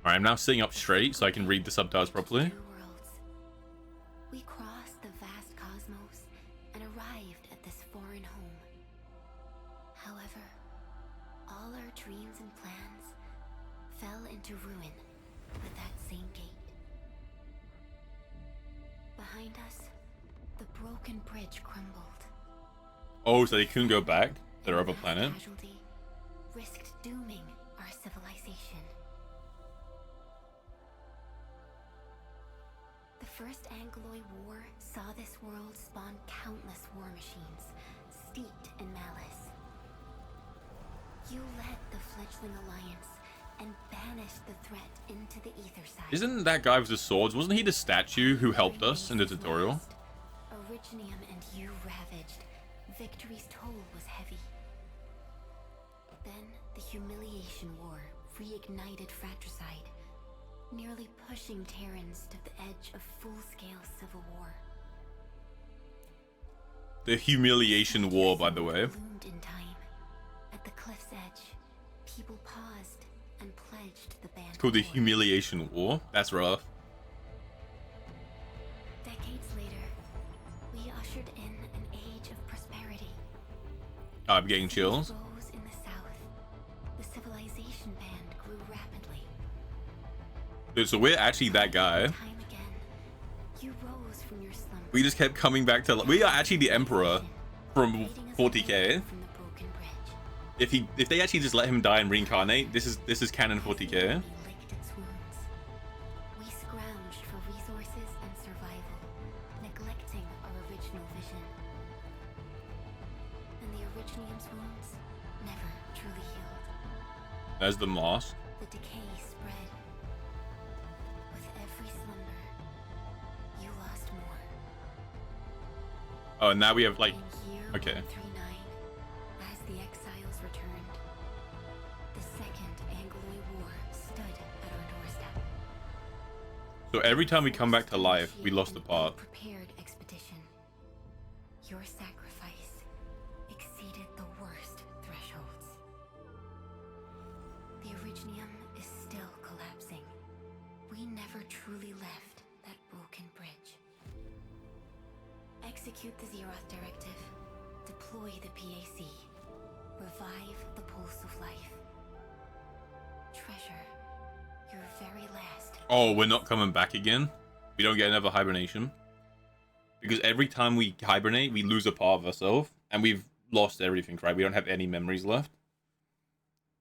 Alright, I'm now sitting up straight so I can read the subtitles properly. We crossed the vast cosmos and arrived at this foreign home. However, all our dreams and plans fell into ruin with that same gate. Behind us, the broken bridge crumbled. Oh, so they couldn't go back to their other planet? Casualty risked dooming our civilization. The First Angloid War saw this world spawn countless war machines, steeped in malice. You led the fledgling alliance and banished the threat into the ether side. Isn't that guy with the swords? Wasn't he the statue who helped us in the tutorial? Originium and you ravaged. Victory's toll was heavy. Then the Humiliation War reignited fratricide, nearly pushing Terrans to the edge of full-scale civil war. The Humiliation War, by the way. Loomed in time. At the cliff's edge, people paused and pledged the band. It's called the Humiliation War. That's rough. Decades later, we ushered in an age of prosperity. Oh, I'm getting chills. Rose in the south. The civilization band grew rapidly. Dude, so we're actually that guy. Time again, you rose from your slumber. We just kept coming back to... We are actually the Emperor from 40k. From the broken If they actually just let him die and reincarnate, this is canon 40k. We scrounged for resources and survival, neglecting our original vision. And the Originium's wounds never truly healed. There's the moss. The decay spread. With every slumber, you lost more. Oh, and now we have like, okay. As the exiles returned, the Second Angloy War stood at our doorstep. So every time we come back to life, we lost a part. Prepared expedition. Your sacrifice exceeded the worst thresholds. The Originium is still collapsing. We never truly left that broken bridge. Execute the Zeroth Directive. Deploy the PAC. Revive the pulse of life. Treasure your very last. Oh, we're not coming back again? We don't get another hibernation? Because every time we hibernate, we lose a part of ourselves. And we've lost everything, right? We don't have any memories left.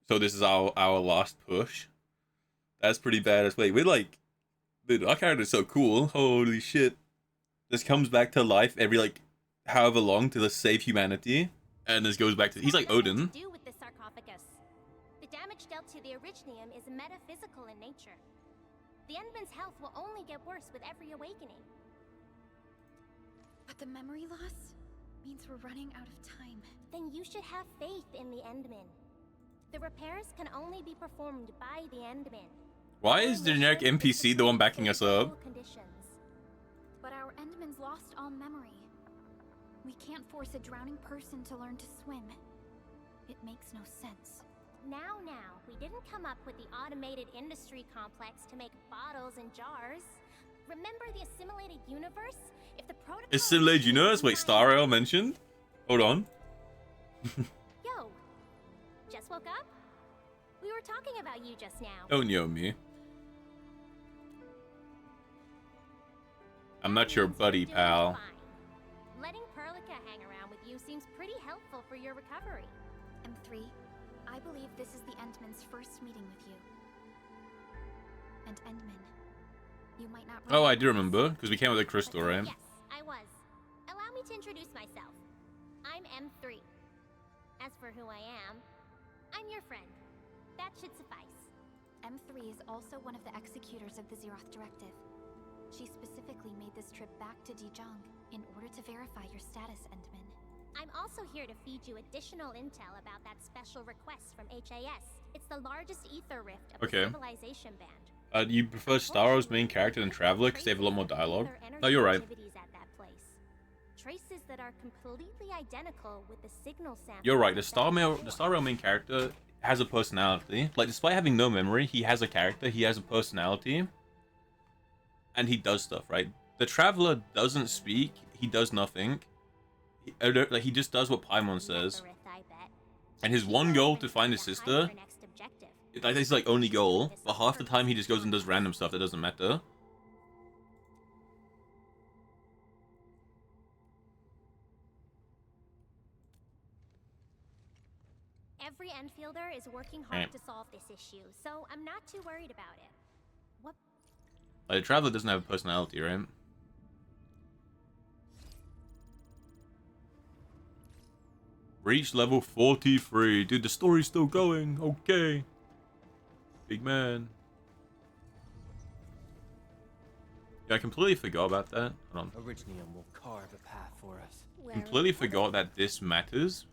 So this is our last push. That's pretty bad. Wait, we're like... Dude, our character's so cool. Holy shit. This comes back to life every, like, however long to save humanity. And this goes back to... He's like Odin. To do with the sarcophagus. The damage dealt to the Originium is metaphysical in nature. The Endman's health will only get worse with every awakening. But the memory loss means we're running out of time. Then you should have faith in the Endman. The repairs can only be performed by the Endman. Why is the generic NPC the one backing us up? But our Endman's lost all memory. We can't force a drowning person to learn to swim. It makes no sense. Now, we didn't come up with the automated industry complex to make bottles and jars. Remember the assimilated universe? If the protocol... Assimilated universe? Wait, Star Rail mentioned? Hold on. Yo, just woke up? We were talking about you just now. Don't know me. I'm not your buddy, pal. Letting Perlica hang around with you seems pretty helpful for your recovery. M3, I believe this is the Endman's first meeting with you. And Endman, you might not... Oh, I do remember, because we came with a crystal, right? Yes, I was. Allow me to introduce myself. I'm M3. As for who I am, I'm your friend. That should suffice. M3 is also one of the executors of the Zeroth Directive. She specifically made this trip back to Dijong in order to verify your status, Endman. I'm also here to feed you additional intel about that special request from HAS. It's the largest ether rift of the Civilization Band. You prefer Star Wars main character than Traveler because they have a lot more dialogue? No, you're right. At that place. Traces that are completely identical with the signal sample. You're right. The Star Rail main character has a personality. Like, despite having no memory, he has a character. He has a personality. And he does stuff, right? The Traveler doesn't speak. He does nothing. He just does what Paimon says. And his one goal to find his sister, I think it's like only goal, but half the time he just goes and does random stuff that doesn't matter. Every Enfielder is working hard to solve this issue, so I'm not too worried about it. What? Like, the Traveler doesn't have a personality, right? Reach level 43. Dude, the story's still going. Okay. Big man. Yeah, I completely forgot about that. Hold on. Originium will carve a path for us. Completely forgot that this matters.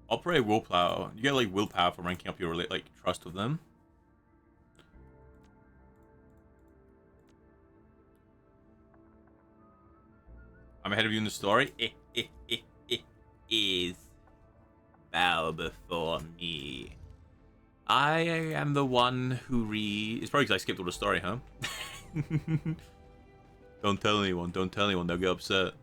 Operate willpower. You get like willpower for ranking up your like trust with them. I'm ahead of you in the story. Is bow before me. I am the one who It's probably because I skipped all the story, huh? Don't tell anyone. Don't tell anyone. They'll get upset.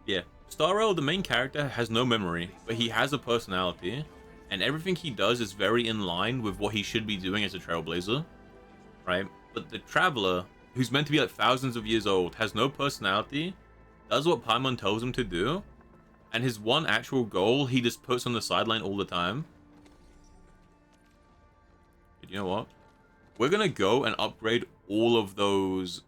Yeah. Star Rail, the main character, has no memory, but he has a personality. And everything he does is very in line with what he should be doing as a Trailblazer. right? But the Traveler, who's meant to be like thousands of years old, has no personality, does what Paimon tells him to do, and his one actual goal he just puts on the sideline all the time. But you know what? We're gonna go and upgrade all of those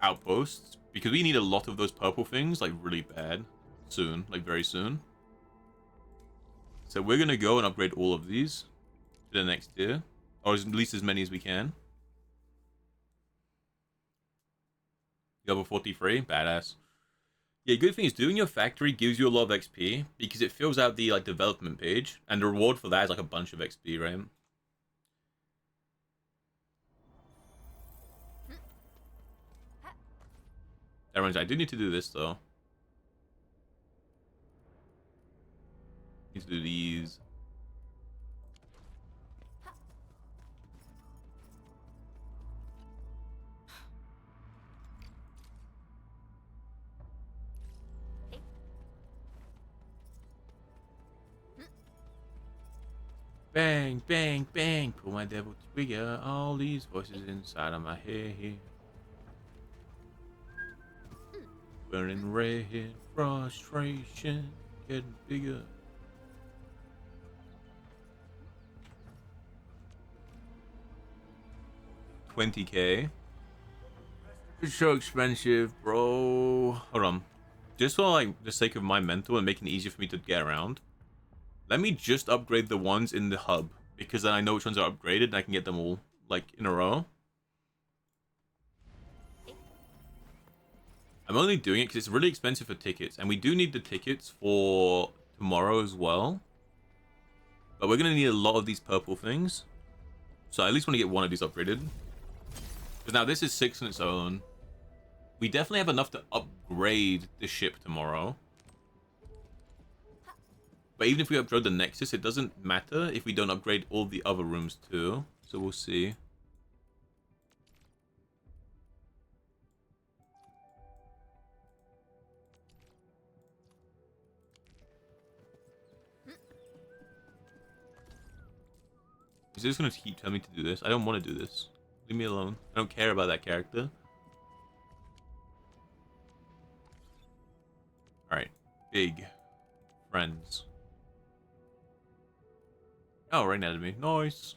outposts, because we need a lot of those purple things, like, really bad. Soon. Like, very soon. So we're gonna go and upgrade all of these to the next tier. Or at least as many as we can. Level 43, badass. Yeah, good thing is doing your factory gives you a lot of XP because it fills out the like development page, and the reward for that is like a bunch of XP, right? Everyone's, I do need to do this though. Need to do these. Bang, bang, bang. Pull my devil trigger. All these voices inside of my head. Burning red, frustration, getting bigger. $20K. It's so expensive, bro. Hold on. Just for like the sake of my mental and making it easier for me to get around, let me just upgrade the ones in the hub, because then I know which ones are upgraded and I can get them all, like, in a row. I'm only doing it because it's really expensive for tickets, and we do need the tickets for tomorrow as well. But we're going to need a lot of these purple things. So I at least want to get one of these upgraded. Because now this is 6 on its own. We definitely have enough to upgrade the ship tomorrow. But even if we upgrade the Nexus, it doesn't matter if we don't upgrade all the other rooms too. So we'll see. Is this going to keep telling me to do this? I don't want to do this. Leave me alone. I don't care about that character. Alright. Big. Friends. Oh, right now to me. Nice.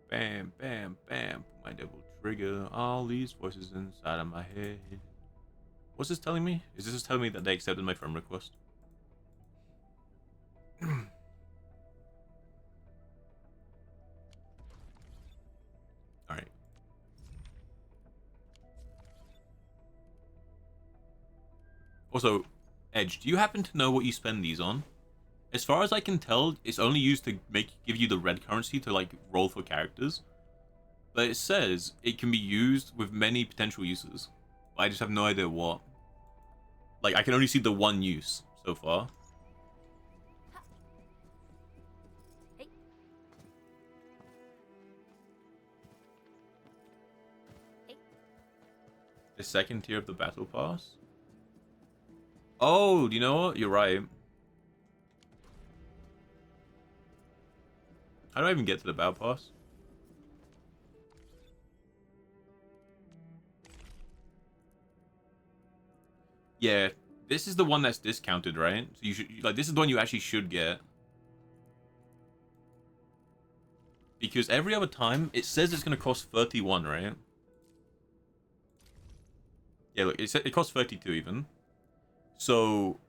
Bam, bam, bam. Put my devil trigger. All these voices inside of my head. What's this telling me? Is this just telling me that they accepted my friend request? Alright. Also, Edge, do you happen to know what you spend these on? As far as I can tell, it's only used to give you the red currency to like roll for characters. But it says it can be used with many potential uses. I just have no idea what. Like, I can only see the one use so far. The second tier of the battle pass? Oh, do you know what? You're right. How do I even get to the battle pass? Yeah, this is the one that's discounted, right? So you should, like, this is the one you actually should get. Because every other time, it says it's going to cost 31, right? Yeah, look, it costs 32 even. So,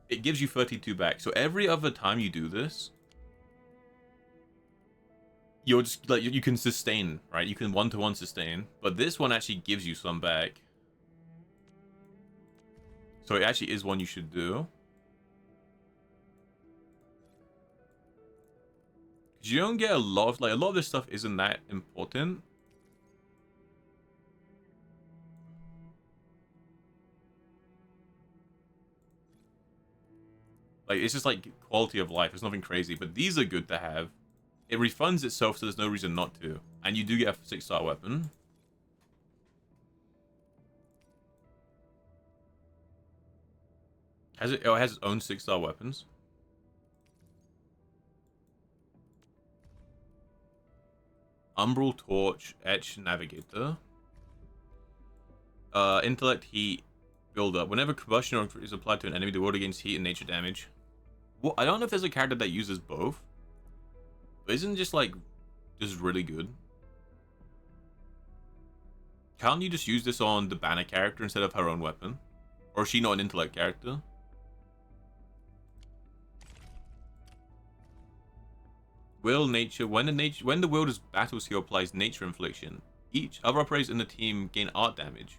it gives you 32 back. So every other time you do this, you're just, like, you can sustain, right? You can one-to-one sustain. But this one actually gives you some back. So it actually is one you should do. Because you don't get a lot of, like, a lot of this stuff isn't that important. Like, it's just, like, quality of life. It's nothing crazy. But these are good to have. It refunds itself, so there's no reason not to. And you do get a 6-star weapon. Has it? Oh, it has its own 6-star weapons. Umbral Torch, Etch, Navigator. Intellect, Heat, Build Up. Whenever combustion is applied to an enemy, the water gains heat and nature damage. Well, I don't know if there's a character that uses both. But isn't just like just really good? Can't you just use this on the banner character instead of her own weapon? Or is she not an intellect character? Will nature when the wield's battle skill applies nature infliction, each other operators in the team gain art damage.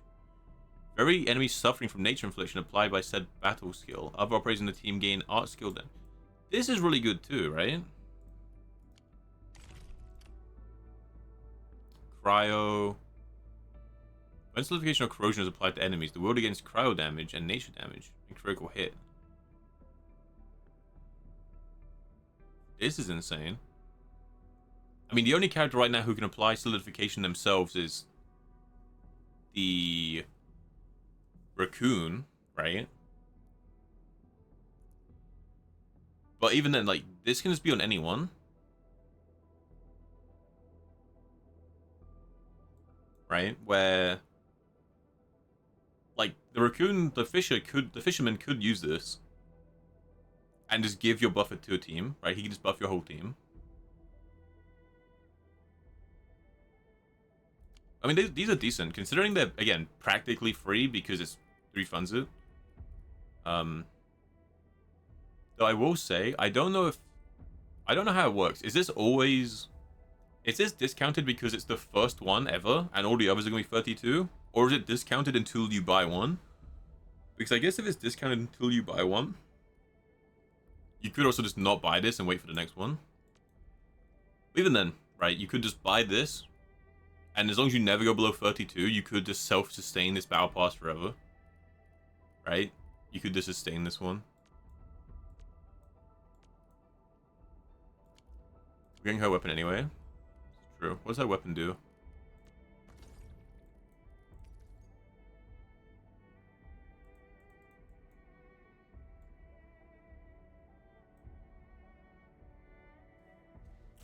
For every enemy suffering from nature infliction applied by said battle skill, other operators in the team gain art skill damage. This is really good too, right? Cryo. When solidification or corrosion is applied to enemies, the wield gains cryo damage and nature damage and critical hit. This is insane. I mean, the only character right now who can apply solidification themselves is the raccoon, right? But even then, like, this can just be on anyone. Right? Where, like, the raccoon, the fisherman could use this and just give your buffer to a team, right? He can just buff your whole team. I mean, these are decent, considering they're, again, practically free because it refunds it. Though I will say, I don't know how it works. Is this discounted because it's the first one ever, and all the others are going to be 32? Or is it discounted until you buy one? Because I guess if it's discounted until you buy one, you could also just not buy this and wait for the next one. Even then, right, you could just buy this, and as long as you never go below 32, you could just self-sustain this battle pass forever. Right? You could just sustain this one. We're getting her weapon anyway. True. What does that weapon do?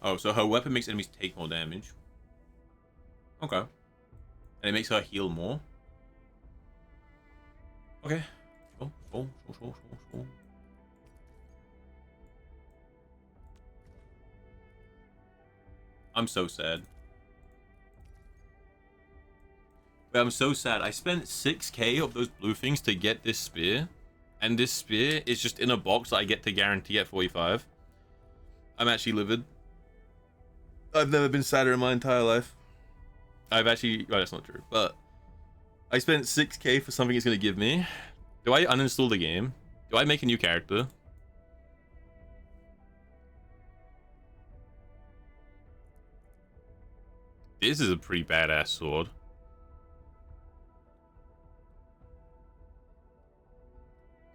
Oh, so her weapon makes enemies take more damage. Okay. And it makes her heal more. Okay. Sure. I'm so sad. But I'm so sad. I spent 6k of those blue things to get this spear. And this spear is just in a box that I get to guarantee at 45. I'm actually livid. I've never been sadder in my entire life. I've actually... Oh, that's not true. But I spent 6k for something it's going to give me. Do I uninstall the game? Do I make a new character? This is a pretty badass sword.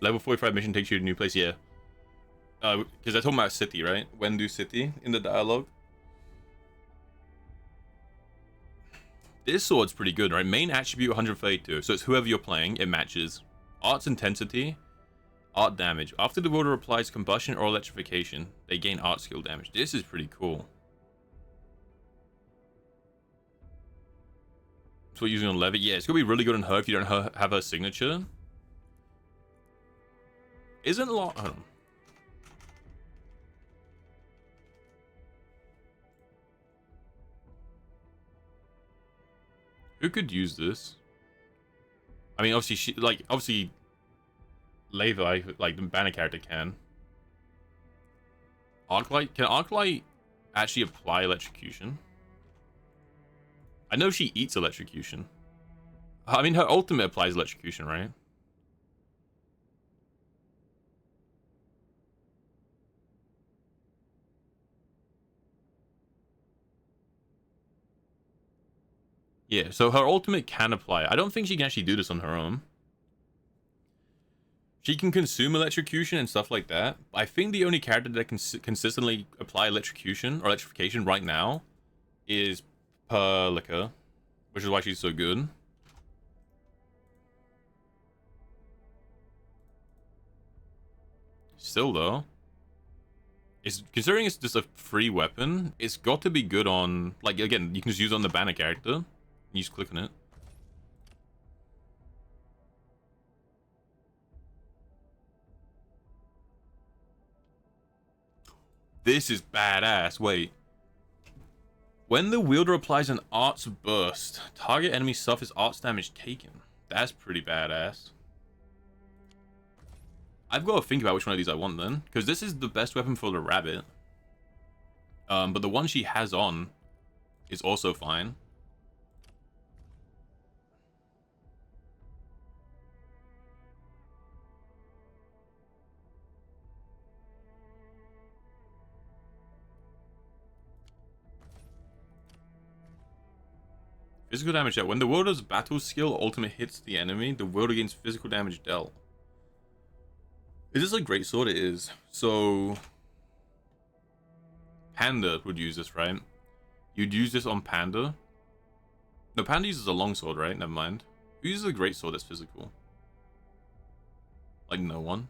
Level 45 mission takes you to a new place, yeah. Because they're talking about city, right? Wendu City in the dialogue. This sword's pretty good, right? Main attribute 132, so it's whoever you're playing, it matches. Art's intensity, art damage. After the wielder applies combustion or electrification, they gain art skill damage. This is pretty cool. So we're using on Levitt. Yeah, it's gonna be really good on her if you don't have her signature. Isn't a lot. I don't know. Who could use this? I mean, obviously, obviously, Levi, like the banner character can. Arknight, can Arknight actually apply electrocution? I know she eats electrocution. I mean, her ultimate applies electrocution, right? Yeah, so her ultimate can apply. I don't think she can actually do this on her own. She can consume electrocution and stuff like that. I think the only character that can consistently apply electrocution or electrification right now is Perlica, which is why she's so good. Still though, it's considering it's just a free weapon, it's got to be good on, like, again, you can just use it on the banner character. You just click on it. This is badass. Wait. When the wielder applies an arts burst, target enemy suffers arts damage taken. That's pretty badass. I've got to think about which one of these I want then, because this is the best weapon for the rabbit. But the one she has on is also fine. Physical damage dealt. When the wielder's battle skill ultimate hits the enemy, the wielder gains physical damage dealt. Is this a greatsword? It is. So Panda would use this, right? You'd use this on Panda. No, Panda uses a longsword, right? Never mind. Who uses a greatsword that's physical? Like no one.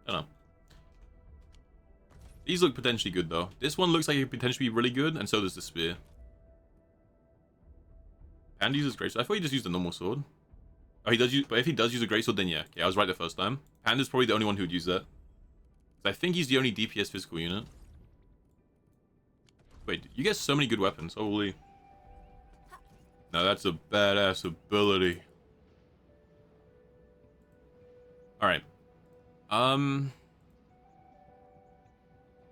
I don't know. These look potentially good though. This one looks like it could potentially be really good, and so does the spear. Panda uses greatsword. I thought he just used a normal sword. Oh, he does use, but if he does use a greatsword, then yeah. Okay, I was right the first time. Panda's probably the only one who would use that. I think he's the only DPS physical unit. Wait, you get so many good weapons. Holy. Now that's a badass ability. Alright.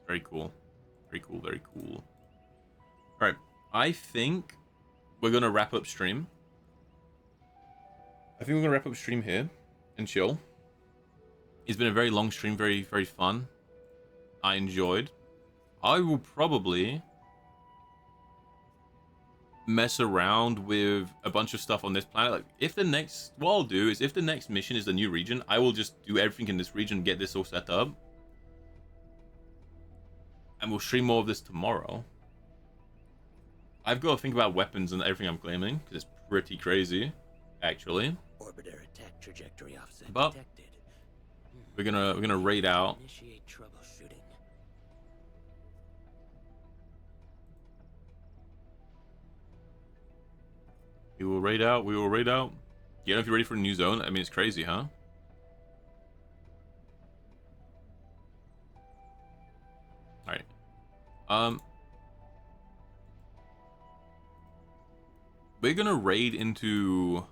Very cool. Very cool, very cool. Alright, I think we're gonna wrap up stream. I think we're gonna wrap up stream here and chill. It's been a very long stream, very, very fun. I enjoyed. I will probably mess around with a bunch of stuff on this planet. Like, if the next, what I'll do is, if the next mission is the new region, I will just do everything in this region, get this all set up. And we'll stream more of this tomorrow. I've got to think about weapons and everything I'm claiming, because it's pretty crazy, actually. Orbiter attack trajectory offset But detected. we're gonna raid out. Initiate troubleshooting. We will raid out. We will raid out. You know if you're ready for a new zone? I mean, it's crazy, huh? Alright. We're gonna raid into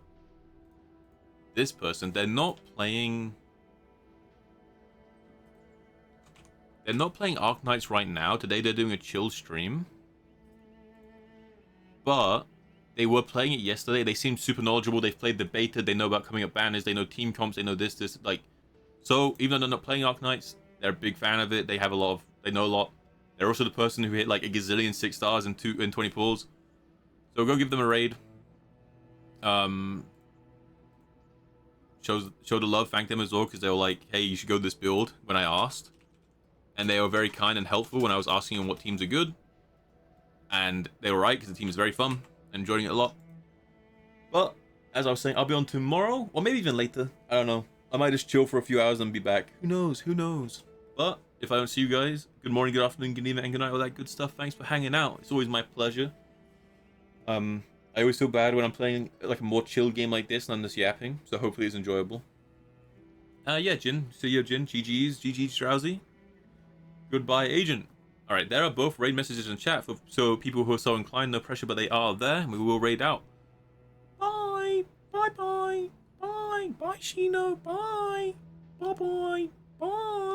this person. They're not playing Arknights right now. Today they're doing a chill stream. But they were playing it yesterday. They seemed super knowledgeable. They've played the beta. They know about coming up banners. They know team comps. They know this, like. So even though they're not playing Arknights, they're a big fan of it. They have a lot of, they know a lot. They're also the person who hit like a gazillion 6 stars and 20 pulls. So go give them a raid. Show the love, thank them as well, because they were like, hey, you should go this build when I asked. And they were very kind and helpful when I was asking them what teams are good. And they were right, because the team is very fun. Enjoying it a lot. But as I was saying, I'll be on tomorrow, or maybe even later. I don't know. I might just chill for a few hours and be back. Who knows? Who knows? But if I don't see you guys, good morning, good afternoon, good evening, and good night, all that good stuff. Thanks for hanging out. It's always my pleasure. I always feel bad when I'm playing like a more chill game like this and I'm just yapping. So hopefully it's enjoyable. Yeah, Jin. See you, Jin. GG's. GG's, Drowsy. Goodbye, Agent. Alright, there are both raid messages in chat, so people who are so inclined, no pressure, but they are there, and we will raid out. Bye! Bye-bye! Bye! Bye, Shino! Bye! Bye-bye! Bye!